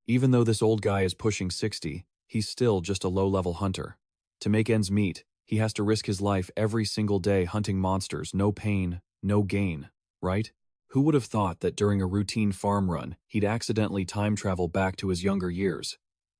Even though this old guy is pushing 60, he's still just a low-level hunter. To make ends meet, he has to risk his life every single day hunting monsters, no pain, no gain, right? Who would have thought that during a routine farm run, he'd accidentally time travel back to his younger years?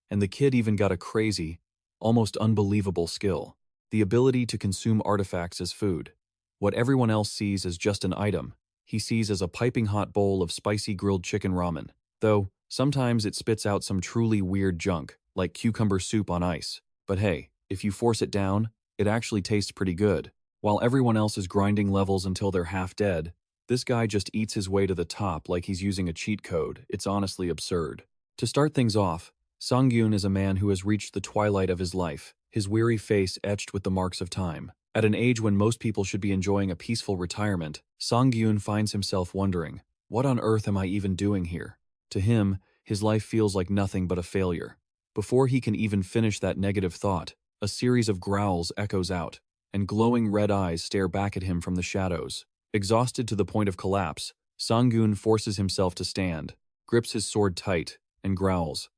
And the kid even got a crazy, almost unbelievable skill: the ability to consume artifacts as food. What everyone else sees as just an item, he sees as a piping hot bowl of spicy grilled chicken ramen. Though, sometimes it spits out some truly weird junk, like cucumber soup on ice. But hey, if you force it down, it actually tastes pretty good. While everyone else is grinding levels until they're half dead, this guy just eats his way to the top like he's using a cheat code. It's honestly absurd. To start things off, Sangiun is a man who has reached the twilight of his life, his weary face etched with the marks of time. At an age when most people should be enjoying a peaceful retirement, Sangiun finds himself wondering, what on earth am I even doing here? To him, his life feels like nothing but a failure. Before he can even finish that negative thought, a series of growls echoes out, and glowing red eyes stare back at him from the shadows. Exhausted to the point of collapse, Sangiun forces himself to stand, grips his sword tight, and growls,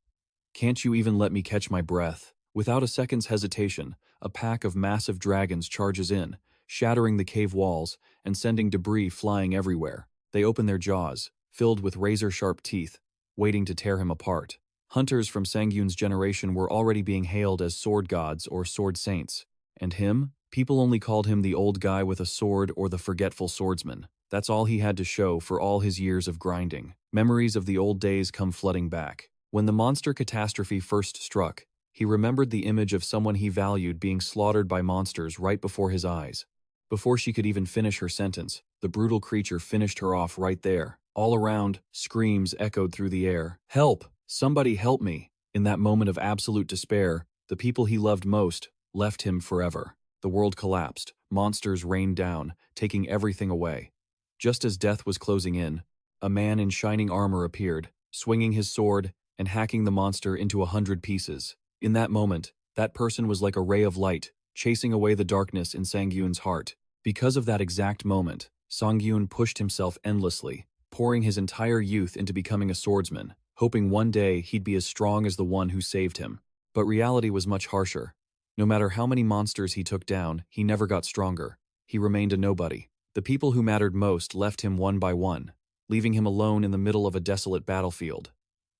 "Can't you even let me catch my breath?" Without a second's hesitation, a pack of massive dragons charges in, shattering the cave walls and sending debris flying everywhere. They open their jaws, filled with razor-sharp teeth, waiting to tear him apart. Hunters from Sangyun's generation were already being hailed as sword gods or sword saints. And him? People only called him the old guy with a sword or the forgetful swordsman. That's all he had to show for all his years of grinding. Memories of the old days come flooding back. When the monster catastrophe first struck, he remembered the image of someone he valued being slaughtered by monsters right before his eyes. Before she could even finish her sentence, the brutal creature finished her off right there. All around, screams echoed through the air. "Help! Somebody help me!" In that moment of absolute despair, the people he loved most left him forever. The world collapsed. Monsters rained down, taking everything away. Just as death was closing in, a man in shining armor appeared, swinging his sword and hacking the monster into 100 pieces. In that moment, that person was like a ray of light, chasing away the darkness in Sangyun's heart. Because of that exact moment, Sangyun pushed himself endlessly, pouring his entire youth into becoming a swordsman, hoping one day he'd be as strong as the one who saved him. But reality was much harsher. No matter how many monsters he took down, he never got stronger. He remained a nobody. The people who mattered most left him one by one, leaving him alone in the middle of a desolate battlefield,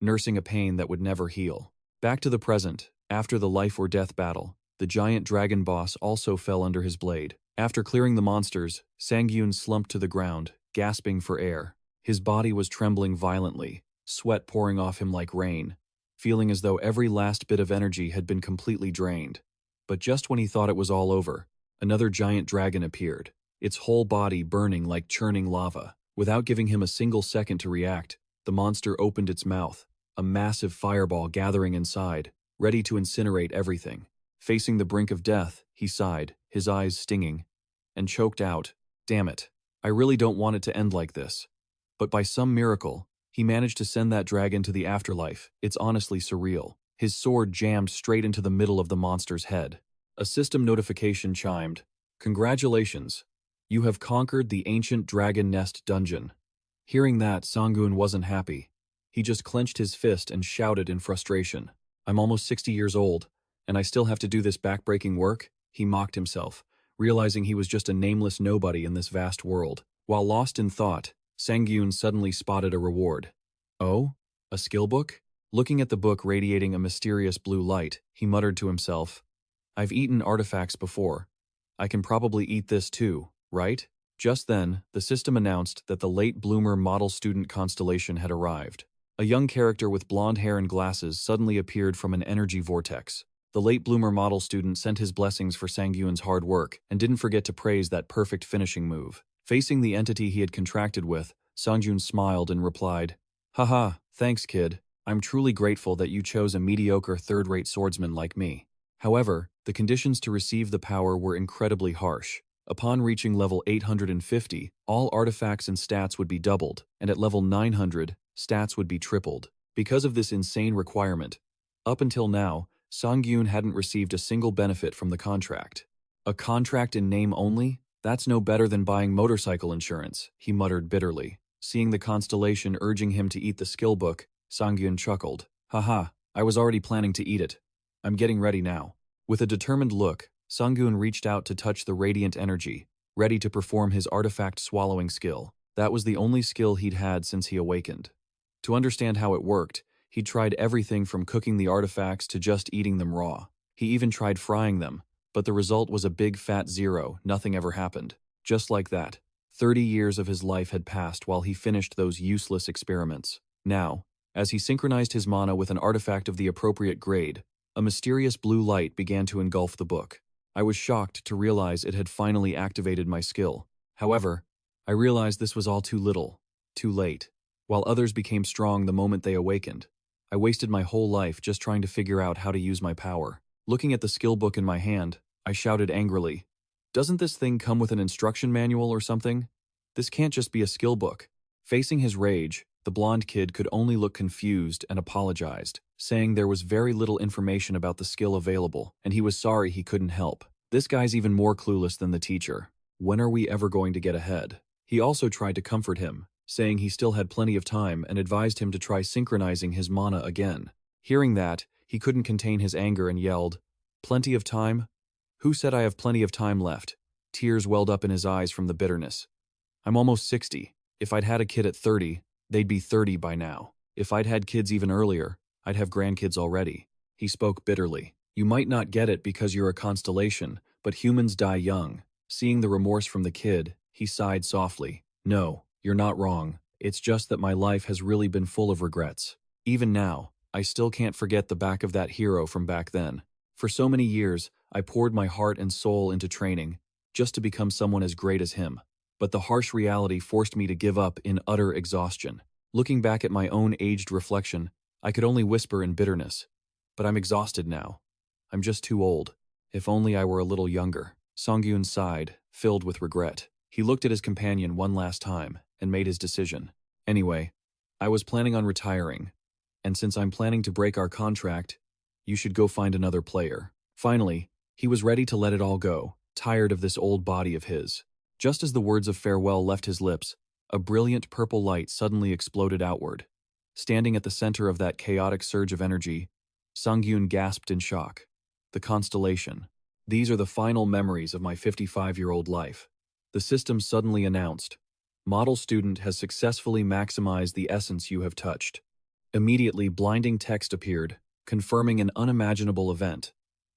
nursing a pain that would never heal. Back to the present, after the life-or-death battle, the giant dragon boss also fell under his blade. After clearing the monsters, Sangyun slumped to the ground, gasping for air. His body was trembling violently, sweat pouring off him like rain, feeling as though every last bit of energy had been completely drained. But just when he thought it was all over, another giant dragon appeared, its whole body burning like churning lava. Without giving him a single second to react, the monster opened its mouth, a massive fireball gathering inside, ready to incinerate everything. Facing the brink of death, he sighed, his eyes stinging, and choked out, "Damn it, I really don't want it to end like this." But by some miracle, he managed to send that dragon to the afterlife. It's honestly surreal. His sword jammed straight into the middle of the monster's head. A system notification chimed. "Congratulations, you have conquered the ancient dragon nest dungeon." Hearing that, Sangyun wasn't happy. He just clenched his fist and shouted in frustration, "I'm almost 60 years old, and I still have to do this backbreaking work?" He mocked himself, realizing he was just a nameless nobody in this vast world. While lost in thought, Sangyun suddenly spotted a reward. "Oh? A skill book?" Looking at the book radiating a mysterious blue light, he muttered to himself, "I've eaten artifacts before. I can probably eat this too, right?" Just then, the system announced that the late bloomer model student constellation had arrived. A young character with blonde hair and glasses suddenly appeared from an energy vortex. The late bloomer model student sent his blessings for Sangyun's hard work and didn't forget to praise that perfect finishing move. Facing the entity he had contracted with, Sangyun smiled and replied, "Haha, thanks kid. I'm truly grateful that you chose a mediocre third-rate swordsman like me." However, the conditions to receive the power were incredibly harsh. Upon reaching level 850, all artifacts and stats would be doubled, and at level 900, stats would be tripled. Because of this insane requirement, up until now, Sangyun hadn't received a single benefit from the contract. "A contract in name only? That's no better than buying motorcycle insurance," he muttered bitterly. Seeing the constellation urging him to eat the skill book, Sangyun chuckled. Haha, I was already planning to eat it. I'm getting ready now. With a determined look, Sangiun reached out to touch the radiant energy, ready to perform his artifact swallowing skill. That was the only skill he'd had since he awakened. To understand how it worked, he'd tried everything from cooking the artifacts to just eating them raw. He even tried frying them, but the result was a big fat zero. Nothing ever happened. Just like that, 30 years of his life had passed while he finished those useless experiments. Now, as he synchronized his mana with an artifact of the appropriate grade, a mysterious blue light began to engulf the book. I was shocked to realize it had finally activated my skill. However, I realized this was all too little, too late. While others became strong the moment they awakened, I wasted my whole life just trying to figure out how to use my power. Looking at the skill book in my hand, I shouted angrily, "Doesn't this thing come with an instruction manual or something? This can't just be a skill book." Facing his rage, the blonde kid could only look confused and apologized, saying there was very little information about the skill available, and he was sorry he couldn't help. This guy's even more clueless than the teacher. When are we ever going to get ahead? He also tried to comfort him, saying he still had plenty of time and advised him to try synchronizing his mana again. Hearing that, he couldn't contain his anger and yelled, "Plenty of time? Who said I have plenty of time left?" Tears welled up in his eyes from the bitterness. "I'm almost 60. If I'd had a kid at 30, they'd be 30 by now. If I'd had kids even earlier, I'd have grandkids already." He spoke bitterly. "You might not get it because you're a constellation, but humans die young." Seeing the remorse from the kid, he sighed softly. "No, you're not wrong. It's just that my life has really been full of regrets. Even now, I still can't forget the back of that hero from back then. For so many years, I poured my heart and soul into training, just to become someone as great as him. But the harsh reality forced me to give up in utter exhaustion. Looking back at my own aged reflection, I could only whisper in bitterness. But I'm exhausted now. I'm just too old. If only I were a little younger." Sangiun sighed, filled with regret. He looked at his companion one last time and made his decision. "Anyway, I was planning on retiring, and since I'm planning to break our contract, you should go find another player." Finally, he was ready to let it all go, tired of this old body of his. Just as the words of farewell left his lips, a brilliant purple light suddenly exploded outward. Standing at the center of that chaotic surge of energy, Sangiun gasped in shock. "The constellation. These are the final memories of my 55-year-old life." The system suddenly announced, "Model student has successfully maximized the essence you have touched." Immediately, blinding text appeared, confirming an unimaginable event.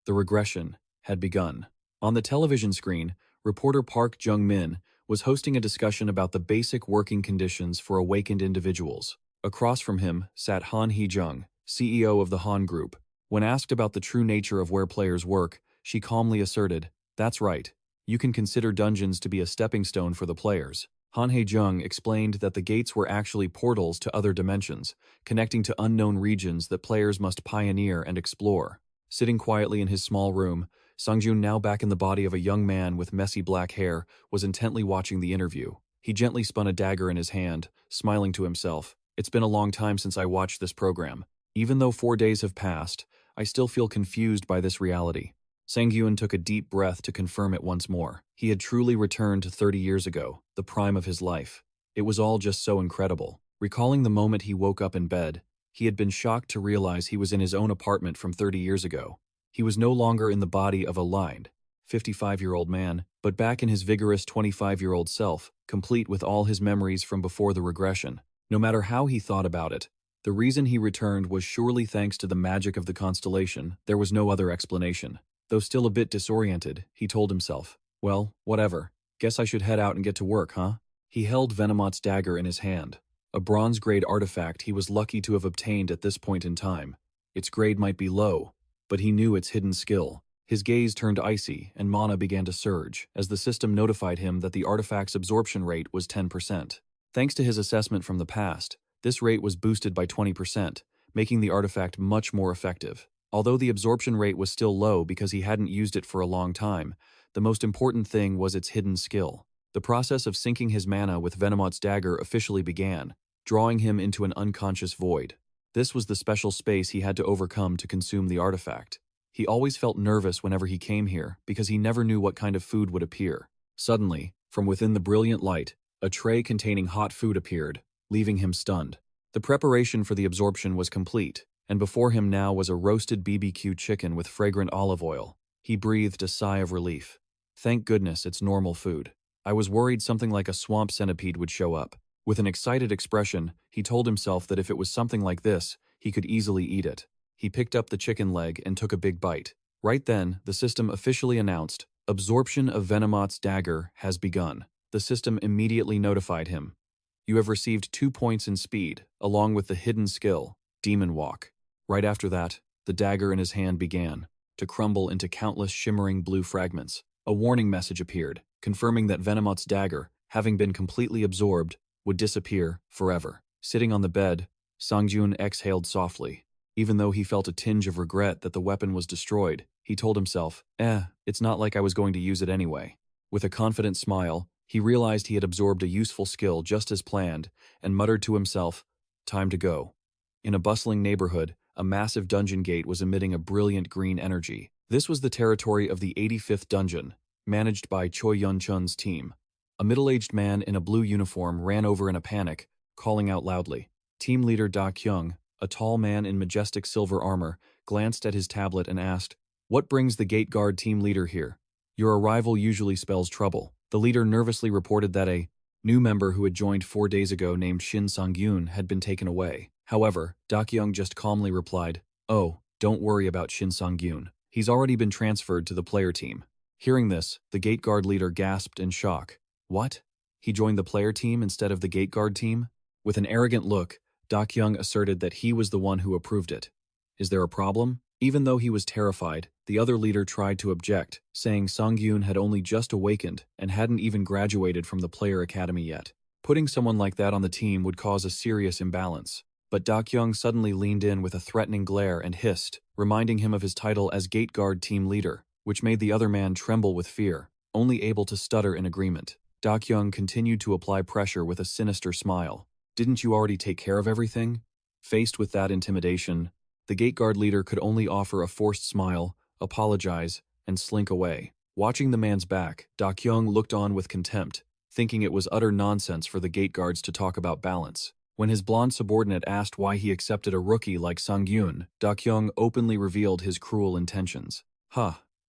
The regression had begun. On the television screen, reporter Park Jung-min was hosting a discussion about the basic working conditions for awakened individuals. Across from him sat Han Hee-jung, CEO of the Han Group. When asked about the true nature of where players work, she calmly asserted, "That's right. You can consider dungeons to be a stepping stone for the players." Han Hee-jung explained that the gates were actually portals to other dimensions, connecting to unknown regions that players must pioneer and explore. Sitting quietly in his small room, Sangjun, now back in the body of a young man with messy black hair, was intently watching the interview. He gently spun a dagger in his hand, smiling to himself. "It's been a long time since I watched this program. Even though 4 days have passed, I still feel confused by this reality." Sangyun took a deep breath to confirm it once more. He had truly returned to 30 years ago, the prime of his life. It was all just so incredible. Recalling the moment he woke up in bed, he had been shocked to realize he was in his own apartment from 30 years ago. He was no longer in the body of a lined, 55-year-old man, but back in his vigorous 25-year-old self, complete with all his memories from before the regression. No matter how he thought about it, the reason he returned was surely thanks to the magic of the constellation. There was no other explanation. Though still a bit disoriented, he told himself, "Well, whatever. Guess I should head out and get to work, huh?" He held Venomot's dagger in his hand, a bronze-grade artifact he was lucky to have obtained at this point in time. Its grade might be low, but he knew its hidden skill. His gaze turned icy, and mana began to surge, as the system notified him that the artifact's absorption rate was 10%. Thanks to his assessment from the past, this rate was boosted by 20%, making the artifact much more effective. Although the absorption rate was still low because he hadn't used it for a long time, the most important thing was its hidden skill. The process of syncing his mana with Venomot's dagger officially began, drawing him into an unconscious void. This was the special space he had to overcome to consume the artifact. He always felt nervous whenever he came here because he never knew what kind of food would appear. Suddenly, from within the brilliant light, a tray containing hot food appeared, leaving him stunned. The preparation for the absorption was complete. and before him now was a roasted BBQ chicken with fragrant olive oil. He breathed a sigh of relief. Thank goodness it's normal food. I was worried something like a swamp centipede would show up. With an excited expression, he told himself that if it was something like this, he could easily eat it. He picked up the chicken leg and took a big bite. Right then, the system officially announced, "Absorption of Venomoth's dagger has begun." The system immediately notified him. You have received 2 points in speed, along with the hidden skill, Demon Walk. Right after that, the dagger in his hand began to crumble into countless shimmering blue fragments. A warning message appeared, confirming that Venomoth's dagger, having been completely absorbed, would disappear forever. Sitting on the bed, Sangiun exhaled softly. Even though he felt a tinge of regret that the weapon was destroyed, he told himself, it's not like I was going to use it anyway. With a confident smile, he realized he had absorbed a useful skill just as planned, and muttered to himself, time to go. In a bustling neighborhood, a massive dungeon gate was emitting a brilliant green energy. This was the territory of the 85th dungeon, managed by Choi Yun-chun's team. A middle-aged man in a blue uniform ran over in a panic, calling out loudly. Team leader Da Kyung, a tall man in majestic silver armor, glanced at his tablet and asked, "What brings the gate guard team leader here? Your arrival usually spells trouble." The leader nervously reported that a new member who had joined 4 days ago named Shin Sangyun had been taken away. However, Da Kyung just calmly replied, "Oh, don't worry about Shin Sangyun. He's already been transferred to the player team." Hearing this, the gate guard leader gasped in shock. What? He joined the player team instead of the gate guard team? With an arrogant look, Da Kyung asserted that he was the one who approved it. Is there a problem? Even though he was terrified, the other leader tried to object, saying Sangyun had only just awakened and hadn't even graduated from the player academy yet. Putting someone like that on the team would cause a serious imbalance. But Da Kyung suddenly leaned in with a threatening glare and hissed, reminding him of his title as gate guard team leader, which made the other man tremble with fear, only able to stutter in agreement. Da Kyung continued to apply pressure with a sinister smile. Didn't you already take care of everything? Faced with that intimidation, the gate guard leader could only offer a forced smile, apologize, and slink away. Watching the man's back, Da Kyung looked on with contempt, thinking it was utter nonsense for the gate guards to talk about balance. When his blonde subordinate asked why he accepted a rookie like Sangyun, Da Kyung openly revealed his cruel intentions.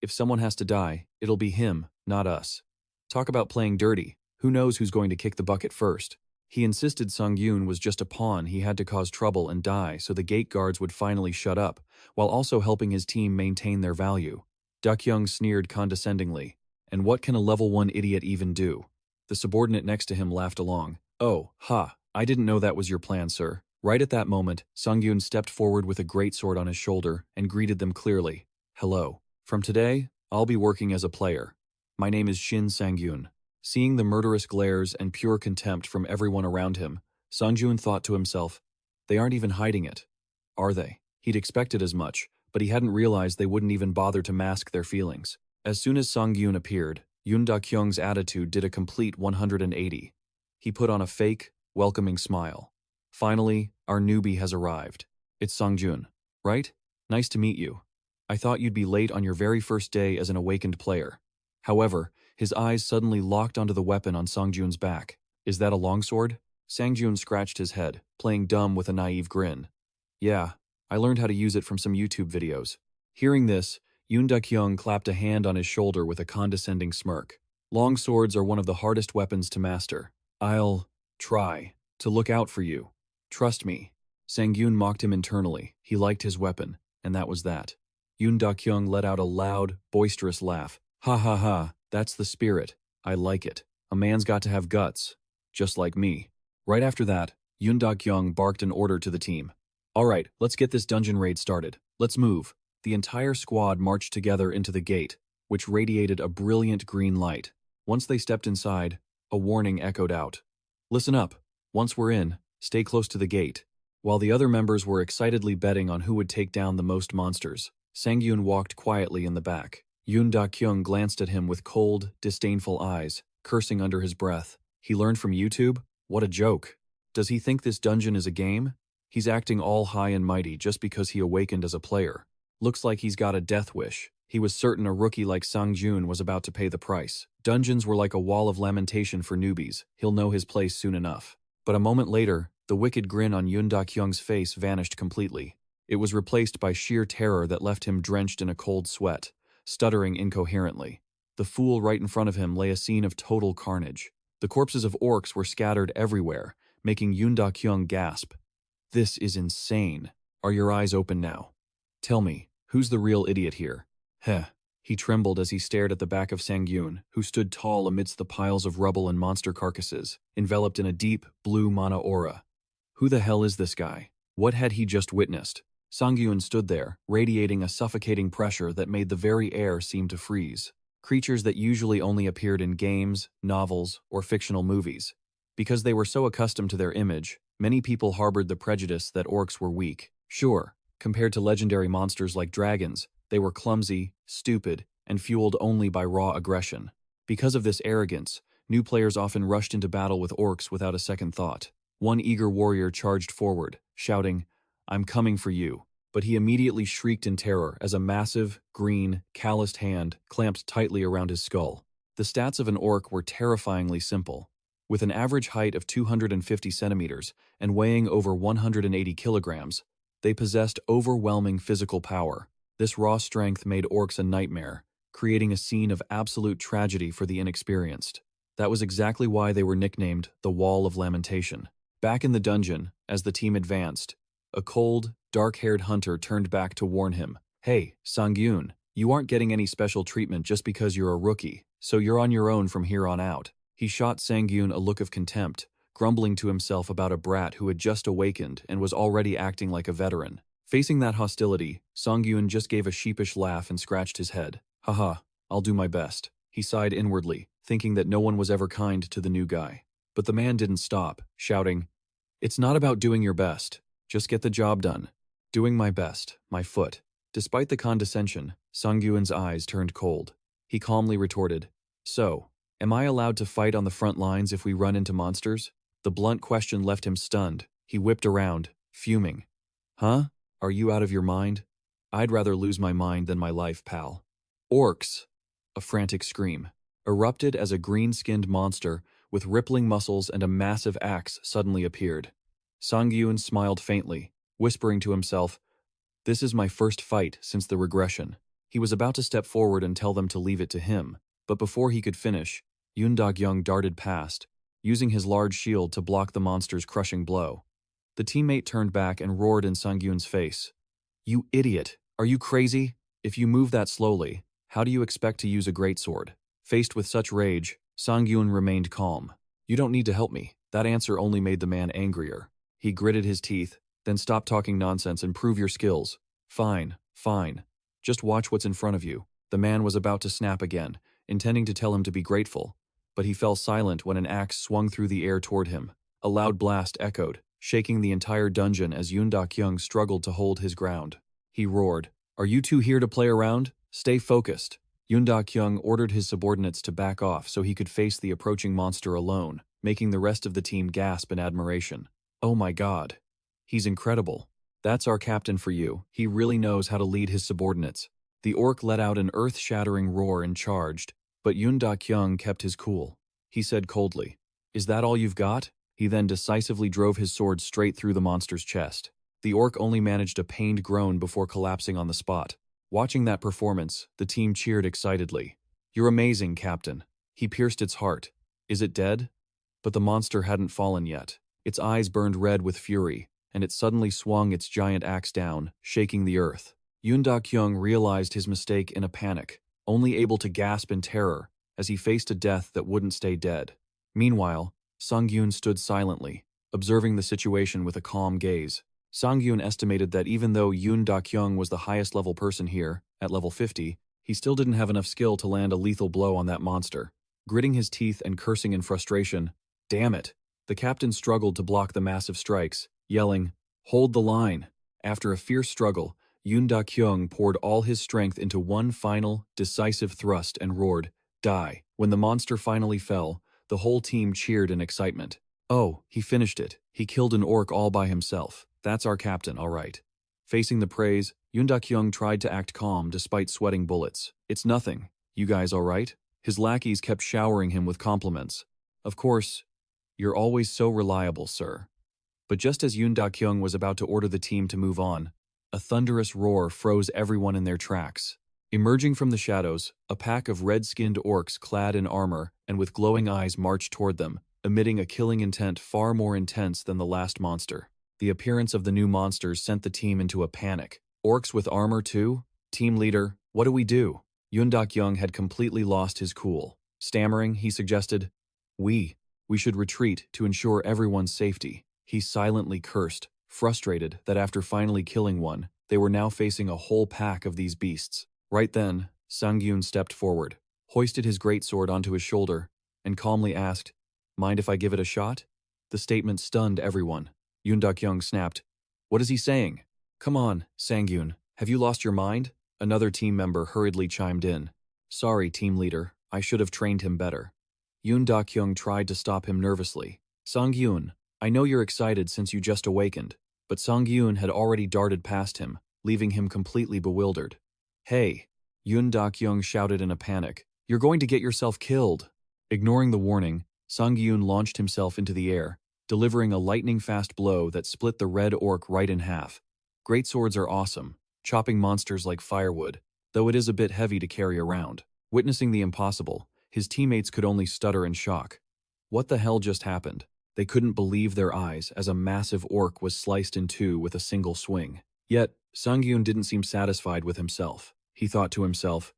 If someone has to die, it'll be him, not us. Talk about playing dirty. Who knows who's going to kick the bucket first? He insisted Sangyun was just a pawn he had to cause trouble and die so the gate guards would finally shut up, while also helping his team maintain their value. Da Kyung sneered condescendingly. And what can a level 1 idiot even do? The subordinate next to him laughed along. I didn't know that was your plan, sir. Right at that moment, Sangyun stepped forward with a greatsword on his shoulder and greeted them clearly. Hello. From today, I'll be working as a player. My name is Shin Sangyun. Seeing the murderous glares and pure contempt from everyone around him, Sangyun thought to himself, they aren't even hiding it, are they? He'd expected as much, but he hadn't realized they wouldn't even bother to mask their feelings. As soon as Sangyun appeared, Yoon Da-kyung's attitude did a complete 180. He put on a fake, welcoming smile. Finally, our newbie has arrived. It's Sangjun, right? Nice to meet you. I thought you'd be late on your very first day as an awakened player. However, his eyes suddenly locked onto the weapon on Sangjun's back. Is that a longsword? Sangjun scratched his head, playing dumb with a naive grin. Yeah, I learned how to use it from some YouTube videos. Hearing this, Yoon Da-kyung clapped a hand on his shoulder with a condescending smirk. Long swords are one of the hardest weapons to master. I'll try to look out for you. Trust me. Sangyun mocked him internally. He liked his weapon, and that was that. Yoon Da-kyung let out a loud, boisterous laugh. Ha ha ha, that's the spirit. I like it. A man's got to have guts, just like me. Right after that, Yoon Da-kyung barked an order to the team. Alright, let's get this dungeon raid started. Let's move. The entire squad marched together into the gate, which radiated a brilliant green light. Once they stepped inside, a warning echoed out. Listen up. Once we're in, stay close to the gate. While the other members were excitedly betting on who would take down the most monsters, Sangyun walked quietly in the back. Yoon Da-kyung glanced at him with cold, disdainful eyes, cursing under his breath. He learned from YouTube? What a joke. Does he think this dungeon is a game? He's acting all high and mighty just because he awakened as a player. Looks like he's got a death wish. He was certain a rookie like Sangjun was about to pay the price. Dungeons were like a wall of lamentation for newbies. He'll know his place soon enough. But a moment later, the wicked grin on Yoon Da-kyung's face vanished completely. It was replaced by sheer terror that left him drenched in a cold sweat, stuttering incoherently. The fool right in front of him lay a scene of total carnage. The corpses of orcs were scattered everywhere, making Yoon Da-kyung gasp. This is insane. Are your eyes open now? Tell me, who's the real idiot here? Heh. He trembled as he stared at the back of Sangiun, who stood tall amidst the piles of rubble and monster carcasses, enveloped in a deep, blue mana aura. Who the hell is this guy? What had he just witnessed? Sangiun stood there, radiating a suffocating pressure that made the very air seem to freeze. Creatures that usually only appeared in games, novels, or fictional movies. Because they were so accustomed to their image, many people harbored the prejudice that orcs were weak. Sure, compared to legendary monsters like dragons, they were clumsy, stupid, and fueled only by raw aggression. Because of this arrogance, new players often rushed into battle with orcs without a second thought. One eager warrior charged forward, shouting, "I'm coming for you." But he immediately shrieked in terror as a massive, green, calloused hand clamped tightly around his skull. The stats of an orc were terrifyingly simple. With an average height of 250 centimeters and weighing over 180 kilograms, they possessed overwhelming physical power. This raw strength made orcs a nightmare, creating a scene of absolute tragedy for the inexperienced. That was exactly why they were nicknamed the Wall of Lamentation. Back in the dungeon, as the team advanced, a cold, dark-haired hunter turned back to warn him. "Hey, Sangiun, you aren't getting any special treatment just because you're a rookie, so you're on your own from here on out." He shot Sangiun a look of contempt, grumbling to himself about a brat who had just awakened and was already acting like a veteran. Facing that hostility, Sangiun just gave a sheepish laugh and scratched his head. "Haha, I'll do my best." He sighed inwardly, thinking that no one was ever kind to the new guy. But the man didn't stop, shouting, "It's not about doing your best. Just get the job done." "Doing my best, my foot." Despite the condescension, Sangyun's eyes turned cold. He calmly retorted, "So, am I allowed to fight on the front lines if we run into monsters?" The blunt question left him stunned. He whipped around, fuming. "Huh? Are you out of your mind? I'd rather lose my mind than my life, pal." "Orcs!" A frantic scream erupted as a green-skinned monster with rippling muscles and a massive axe suddenly appeared. Sangyun smiled faintly, whispering to himself, "This is my first fight since the regression." He was about to step forward and tell them to leave it to him, but before he could finish, Yoon Da-kyung darted past, using his large shield to block the monster's crushing blow. The teammate turned back and roared in Sangyun's face. "You idiot! Are you crazy? If you move that slowly, how do you expect to use a greatsword?" Faced with such rage, Sangyun remained calm. "You don't need to help me." That answer only made the man angrier. He gritted his teeth, "Then stop talking nonsense and prove your skills." "Fine, fine. Just watch what's in front of you." The man was about to snap again, intending to tell him to be grateful, but he fell silent when an axe swung through the air toward him. A loud blast echoed, shaking the entire dungeon as Yoon Da-kyung struggled to hold his ground. He roared, "Are you two here to play around? Stay focused." Yoon Da-kyung ordered his subordinates to back off so he could face the approaching monster alone, making the rest of the team gasp in admiration. "Oh my god. He's incredible. That's our captain for you. He really knows how to lead his subordinates." The orc let out an earth-shattering roar and charged, but Yoon Da-kyung kept his cool. He said coldly, "Is that all you've got?" He then decisively drove his sword straight through the monster's chest. The orc only managed a pained groan before collapsing on the spot. Watching that performance, the team cheered excitedly. "You're amazing, Captain." He pierced its heart. "Is it dead?" But the monster hadn't fallen yet. Its eyes burned red with fury, and it suddenly swung its giant axe down, shaking the earth. Yoon Da-kyung realized his mistake in a panic, only able to gasp in terror as he faced a death that wouldn't stay dead. Meanwhile, Sangyun stood silently, observing the situation with a calm gaze. Sangyun estimated that even though Yoon Da-kyung was the highest level person here, at level 50, he still didn't have enough skill to land a lethal blow on that monster. Gritting his teeth and cursing in frustration, "Damn it!" The captain struggled to block the massive strikes, yelling, "Hold the line!" After a fierce struggle, Yoon Da-kyung poured all his strength into one final, decisive thrust and roared, "Die!" When the monster finally fell, the whole team cheered in excitement. "Oh, he finished it. He killed an orc all by himself. That's our captain, all right." Facing the praise, Yoon Da-kyung tried to act calm despite sweating bullets. "It's nothing. You guys all right?" His lackeys kept showering him with compliments. "Of course, you're always so reliable, sir." But just as Yoon Da-kyung was about to order the team to move on, A thunderous roar froze everyone in their tracks. Emerging from the shadows, a pack of red-skinned orcs clad in armor and with glowing eyes marched toward them, emitting a killing intent far more intense than the last monster. The appearance of the new monsters sent the team into a panic. Orcs with armor too? Team leader, what do we do? Yoon Dok-young had completely lost his cool. Stammering, he suggested, We should retreat to ensure everyone's safety. He silently cursed, frustrated that after finally killing one, they were now facing a whole pack of these beasts. Right then, Sangiun stepped forward, hoisted his greatsword onto his shoulder, and calmly asked, Mind if I give it a shot? The statement stunned everyone. Yoon Dok-young snapped, What is he saying? Come on, Sangiun, have you lost your mind? Another team member hurriedly chimed in. Sorry, team leader, I should have trained him better. Yoon Dok-young tried to stop him nervously. Sangiun, I know you're excited since you just awakened, but Sangiun had already darted past him, leaving him completely bewildered. Hey, Yoon Dok-young shouted in a panic, you're going to get yourself killed. Ignoring the warning, Sangiun launched himself into the air, delivering a lightning-fast blow that split the red orc right in half. Greatswords are awesome, chopping monsters like firewood, though it is a bit heavy to carry around. Witnessing the impossible, his teammates could only stutter in shock. What the hell just happened? They couldn't believe their eyes as a massive orc was sliced in two with a single swing. Yet, Sangiun didn't seem satisfied with himself. He thought to himself,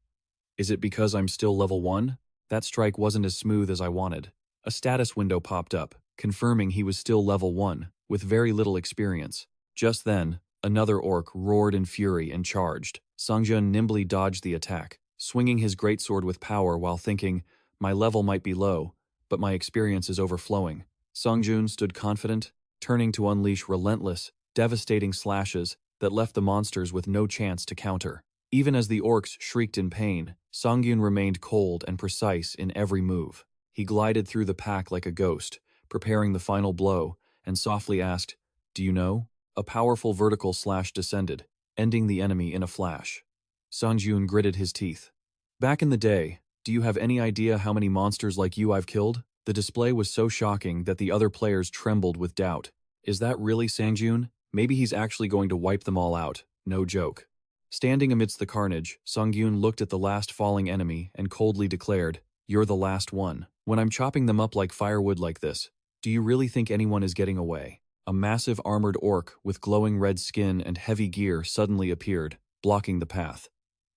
Is it because I'm still level 1? That strike wasn't as smooth as I wanted. A status window popped up, confirming he was still level 1, with very little experience. Just then, another orc roared in fury and charged. Sangjun nimbly dodged the attack, swinging his greatsword with power while thinking, My level might be low, but my experience is overflowing. Sangjun stood confident, turning to unleash relentless, devastating slashes that left the monsters with no chance to counter. Even as the orcs shrieked in pain, Sangyun remained cold and precise in every move. He glided through the pack like a ghost, preparing the final blow, and softly asked, Do you know? A powerful vertical slash descended, ending the enemy in a flash. Sangjun gritted his teeth. Back in the day, do you have any idea how many monsters like you I've killed? The display was so shocking that the other players trembled with doubt. Is that really Sangjun? Maybe he's actually going to wipe them all out. No joke. Standing amidst the carnage, Sangyun looked at the last falling enemy and coldly declared, You're the last one. When I'm chopping them up like firewood like this, do you really think anyone is getting away? A massive armored orc with glowing red skin and heavy gear suddenly appeared, blocking the path.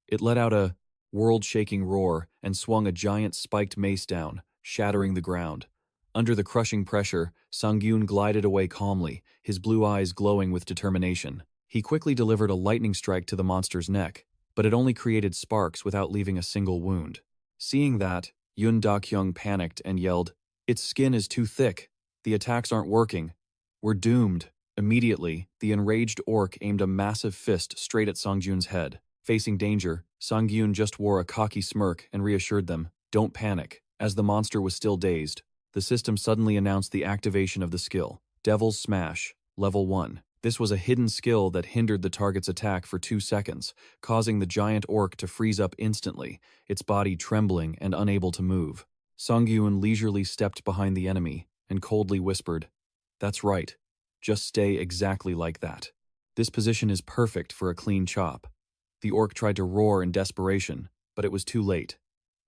It let out a world-shaking roar and swung a giant spiked mace down, shattering the ground. Under the crushing pressure, Sangyun glided away calmly, his blue eyes glowing with determination. He quickly delivered a lightning strike to the monster's neck, but it only created sparks without leaving a single wound. Seeing that, Yoon Dok-young panicked and yelled, Its skin is too thick. The attacks aren't working. We're doomed. Immediately, the enraged orc aimed a massive fist straight at Sangjun's head. Facing danger, Sangyun just wore a cocky smirk and reassured them, Don't panic. As the monster was still dazed, the system suddenly announced the activation of the skill, Devil's Smash, Level 1. This was a hidden skill that hindered the target's attack for 2 seconds, causing the giant orc to freeze up instantly, its body trembling and unable to move. Sangyun leisurely stepped behind the enemy and coldly whispered, That's right. Just stay exactly like that. This position is perfect for a clean chop. The orc tried to roar in desperation, but it was too late.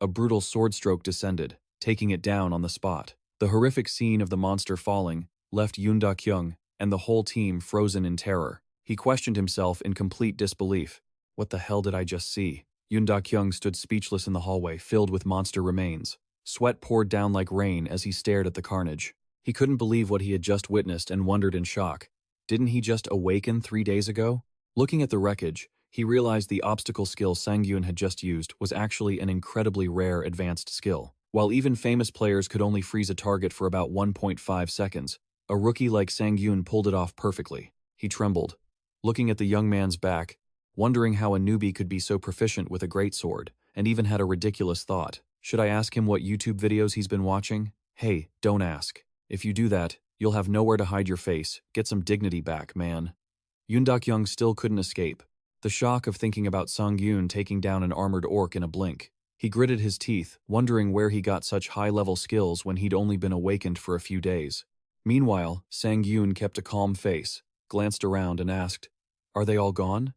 A brutal sword stroke descended, taking it down on the spot. The horrific scene of the monster falling left Yoon Dok-young and the whole team frozen in terror. He questioned himself in complete disbelief. What the hell did I just see? Yoon Dok-young stood speechless in the hallway, filled with monster remains. Sweat poured down like rain as he stared at the carnage. He couldn't believe what he had just witnessed and wondered in shock. Didn't he just awaken 3 days ago? Looking at the wreckage, he realized the obstacle skill Sangyun had just used was actually an incredibly rare advanced skill. While even famous players could only freeze a target for about 1.5 seconds, a rookie like Sangyun pulled it off perfectly. He trembled, looking at the young man's back, wondering how a newbie could be so proficient with a greatsword, and even had a ridiculous thought. Should I ask him what YouTube videos he's been watching? Hey, don't ask. If you do that, you'll have nowhere to hide your face. Get some dignity back, man. Yoon Dok-young still couldn't escape. The shock of thinking about Sangyun taking down an armored orc in a blink. He gritted his teeth, wondering where he got such high-level skills when he'd only been awakened for a few days. Meanwhile, Sangyun kept a calm face, glanced around and asked, Are they all gone?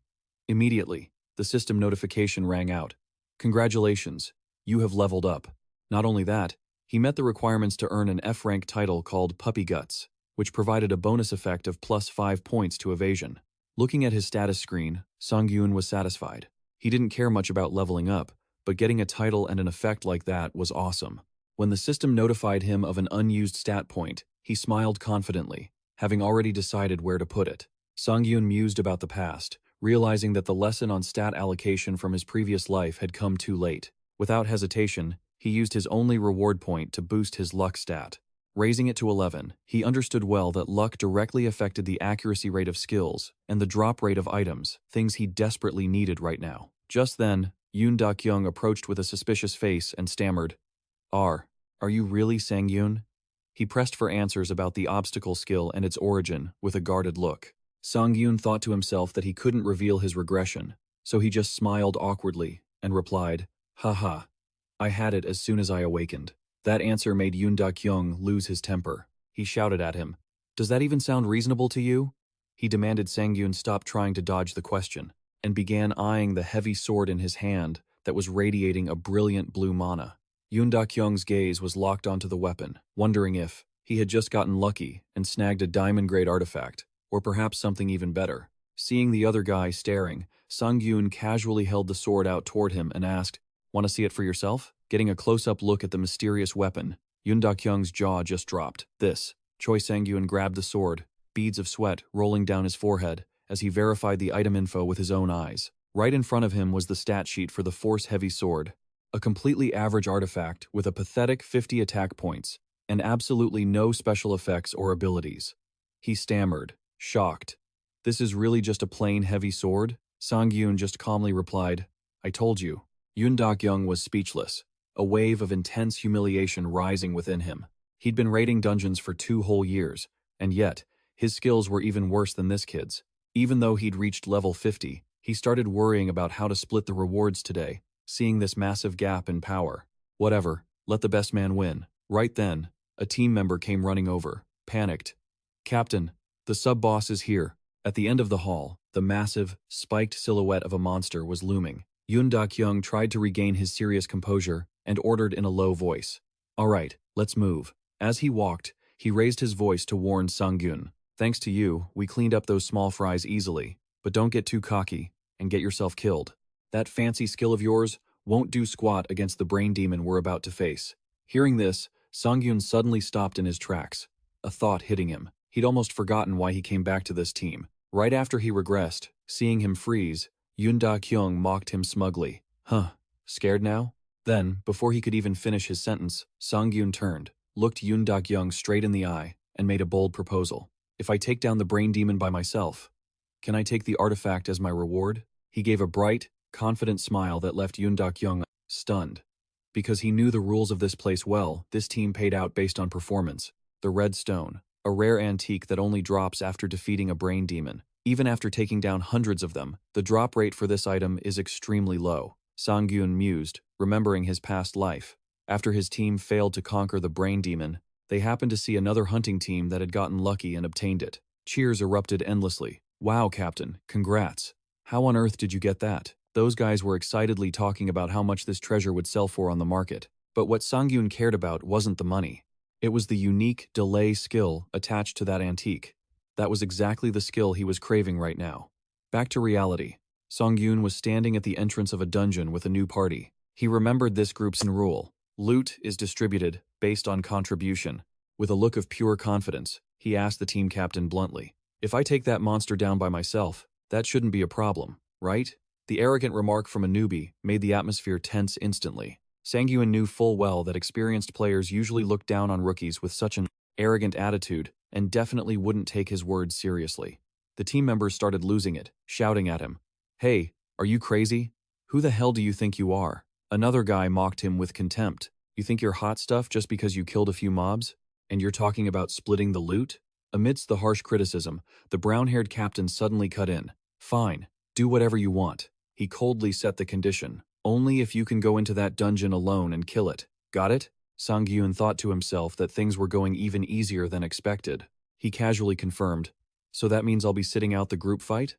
Immediately, the system notification rang out. Congratulations, you have leveled up. Not only that, he met the requirements to earn an F-rank title called Puppy Guts, which provided a bonus effect of +5 points to evasion. Looking at his status screen, Sangiun was satisfied. He didn't care much about leveling up, but getting a title and an effect like that was awesome. When the system notified him of an unused stat point, he smiled confidently, having already decided where to put it. Sangiun mused about the past, realizing that the lesson on stat allocation from his previous life had come too late. Without hesitation, he used his only reward point to boost his luck stat. Raising it to 11, he understood well that luck directly affected the accuracy rate of skills and the drop rate of items, things he desperately needed right now. Just then, Yoon Da-kyung approached with a suspicious face and stammered, Are you really Sangiun? He pressed for answers about the obstacle skill and its origin with a guarded look. Sangiun thought to himself that he couldn't reveal his regression, so he just smiled awkwardly and replied, Haha, I had it as soon as I awakened. That answer made Yoon Da-kyung lose his temper. He shouted at him, Does that even sound reasonable to you? He demanded Sangiun stop trying to dodge the question, and began eyeing the heavy sword in his hand that was radiating a brilliant blue mana. Yoon Da-kyung's gaze was locked onto the weapon, wondering if he had just gotten lucky and snagged a diamond-grade artifact, or perhaps something even better. Seeing the other guy staring, Sangiun casually held the sword out toward him and asked, Want to see it for yourself? Getting a close-up look at the mysterious weapon, Yoon Da-kyung's jaw just dropped. Choi Sangiun grabbed the sword, beads of sweat rolling down his forehead as he verified the item info with his own eyes. Right in front of him was the stat sheet for the Force-Heavy Sword, a completely average artifact with a pathetic 50 attack points and absolutely no special effects or abilities. He stammered, shocked. This is really just a plain heavy sword? Sangiun just calmly replied, I told you. Yoon Da-kyung was speechless, a wave of intense humiliation rising within him. He'd been raiding dungeons for 2 whole years, and yet, his skills were even worse than this kid's. Even though he'd reached level 50, he started worrying about how to split the rewards today, seeing this massive gap in power. Whatever, let the best man win. Right then, a team member came running over, panicked. Captain, the sub-boss is here. At the end of the hall, the massive, spiked silhouette of a monster was looming. Yoon Da-kyung tried to regain his serious composure and ordered in a low voice, All right, let's move. As he walked, he raised his voice to warn Sangiun, Thanks to you, we cleaned up those small fries easily, but don't get too cocky and get yourself killed. That fancy skill of yours won't do squat against the brain demon we're about to face. Hearing this, Sangiun suddenly stopped in his tracks, a thought hitting him. He'd almost forgotten why he came back to this team. Right after he regressed, seeing him freeze, Yoon Da-kyung mocked him smugly. Scared now? Then, before he could even finish his sentence, Sangiun turned, looked Yoon Da-kyung straight in the eye, and made a bold proposal. If I take down the brain demon by myself, can I take the artifact as my reward? He gave a bright, confident smile that left Yoon Da-kyung stunned. Because he knew the rules of this place well, this team paid out based on performance. The Red Stone, a rare antique that only drops after defeating a brain demon. Even after taking down hundreds of them, the drop rate for this item is extremely low. Sangiun mused, remembering his past life. After his team failed to conquer the brain demon, they happened to see another hunting team that had gotten lucky and obtained it. Cheers erupted endlessly. Wow, Captain, congrats. How on earth did you get that? Those guys were excitedly talking about how much this treasure would sell for on the market. But what Sangiun cared about wasn't the money. It was the unique delay skill attached to that antique. That was exactly the skill he was craving right now. Back to reality. Sangiun was standing at the entrance of a dungeon with a new party. He remembered this group's rule. Loot is distributed based on contribution. With a look of pure confidence, he asked the team captain bluntly, If I take that monster down by myself, that shouldn't be a problem, right? The arrogant remark from a newbie made the atmosphere tense instantly. Sangiun knew full well that experienced players usually look down on rookies with such an arrogant attitude and definitely wouldn't take his words seriously. The team members started losing it, shouting at him, Hey, are you crazy? Who the hell do you think you are? Another guy mocked him with contempt. You think you're hot stuff just because you killed a few mobs? And you're talking about splitting the loot? Amidst the harsh criticism, the brown-haired captain suddenly cut in. Fine, do whatever you want. He coldly set the condition. Only if you can go into that dungeon alone and kill it. Got it? Sangiun thought to himself that things were going even easier than expected. He casually confirmed, So that means I'll be sitting out the group fight?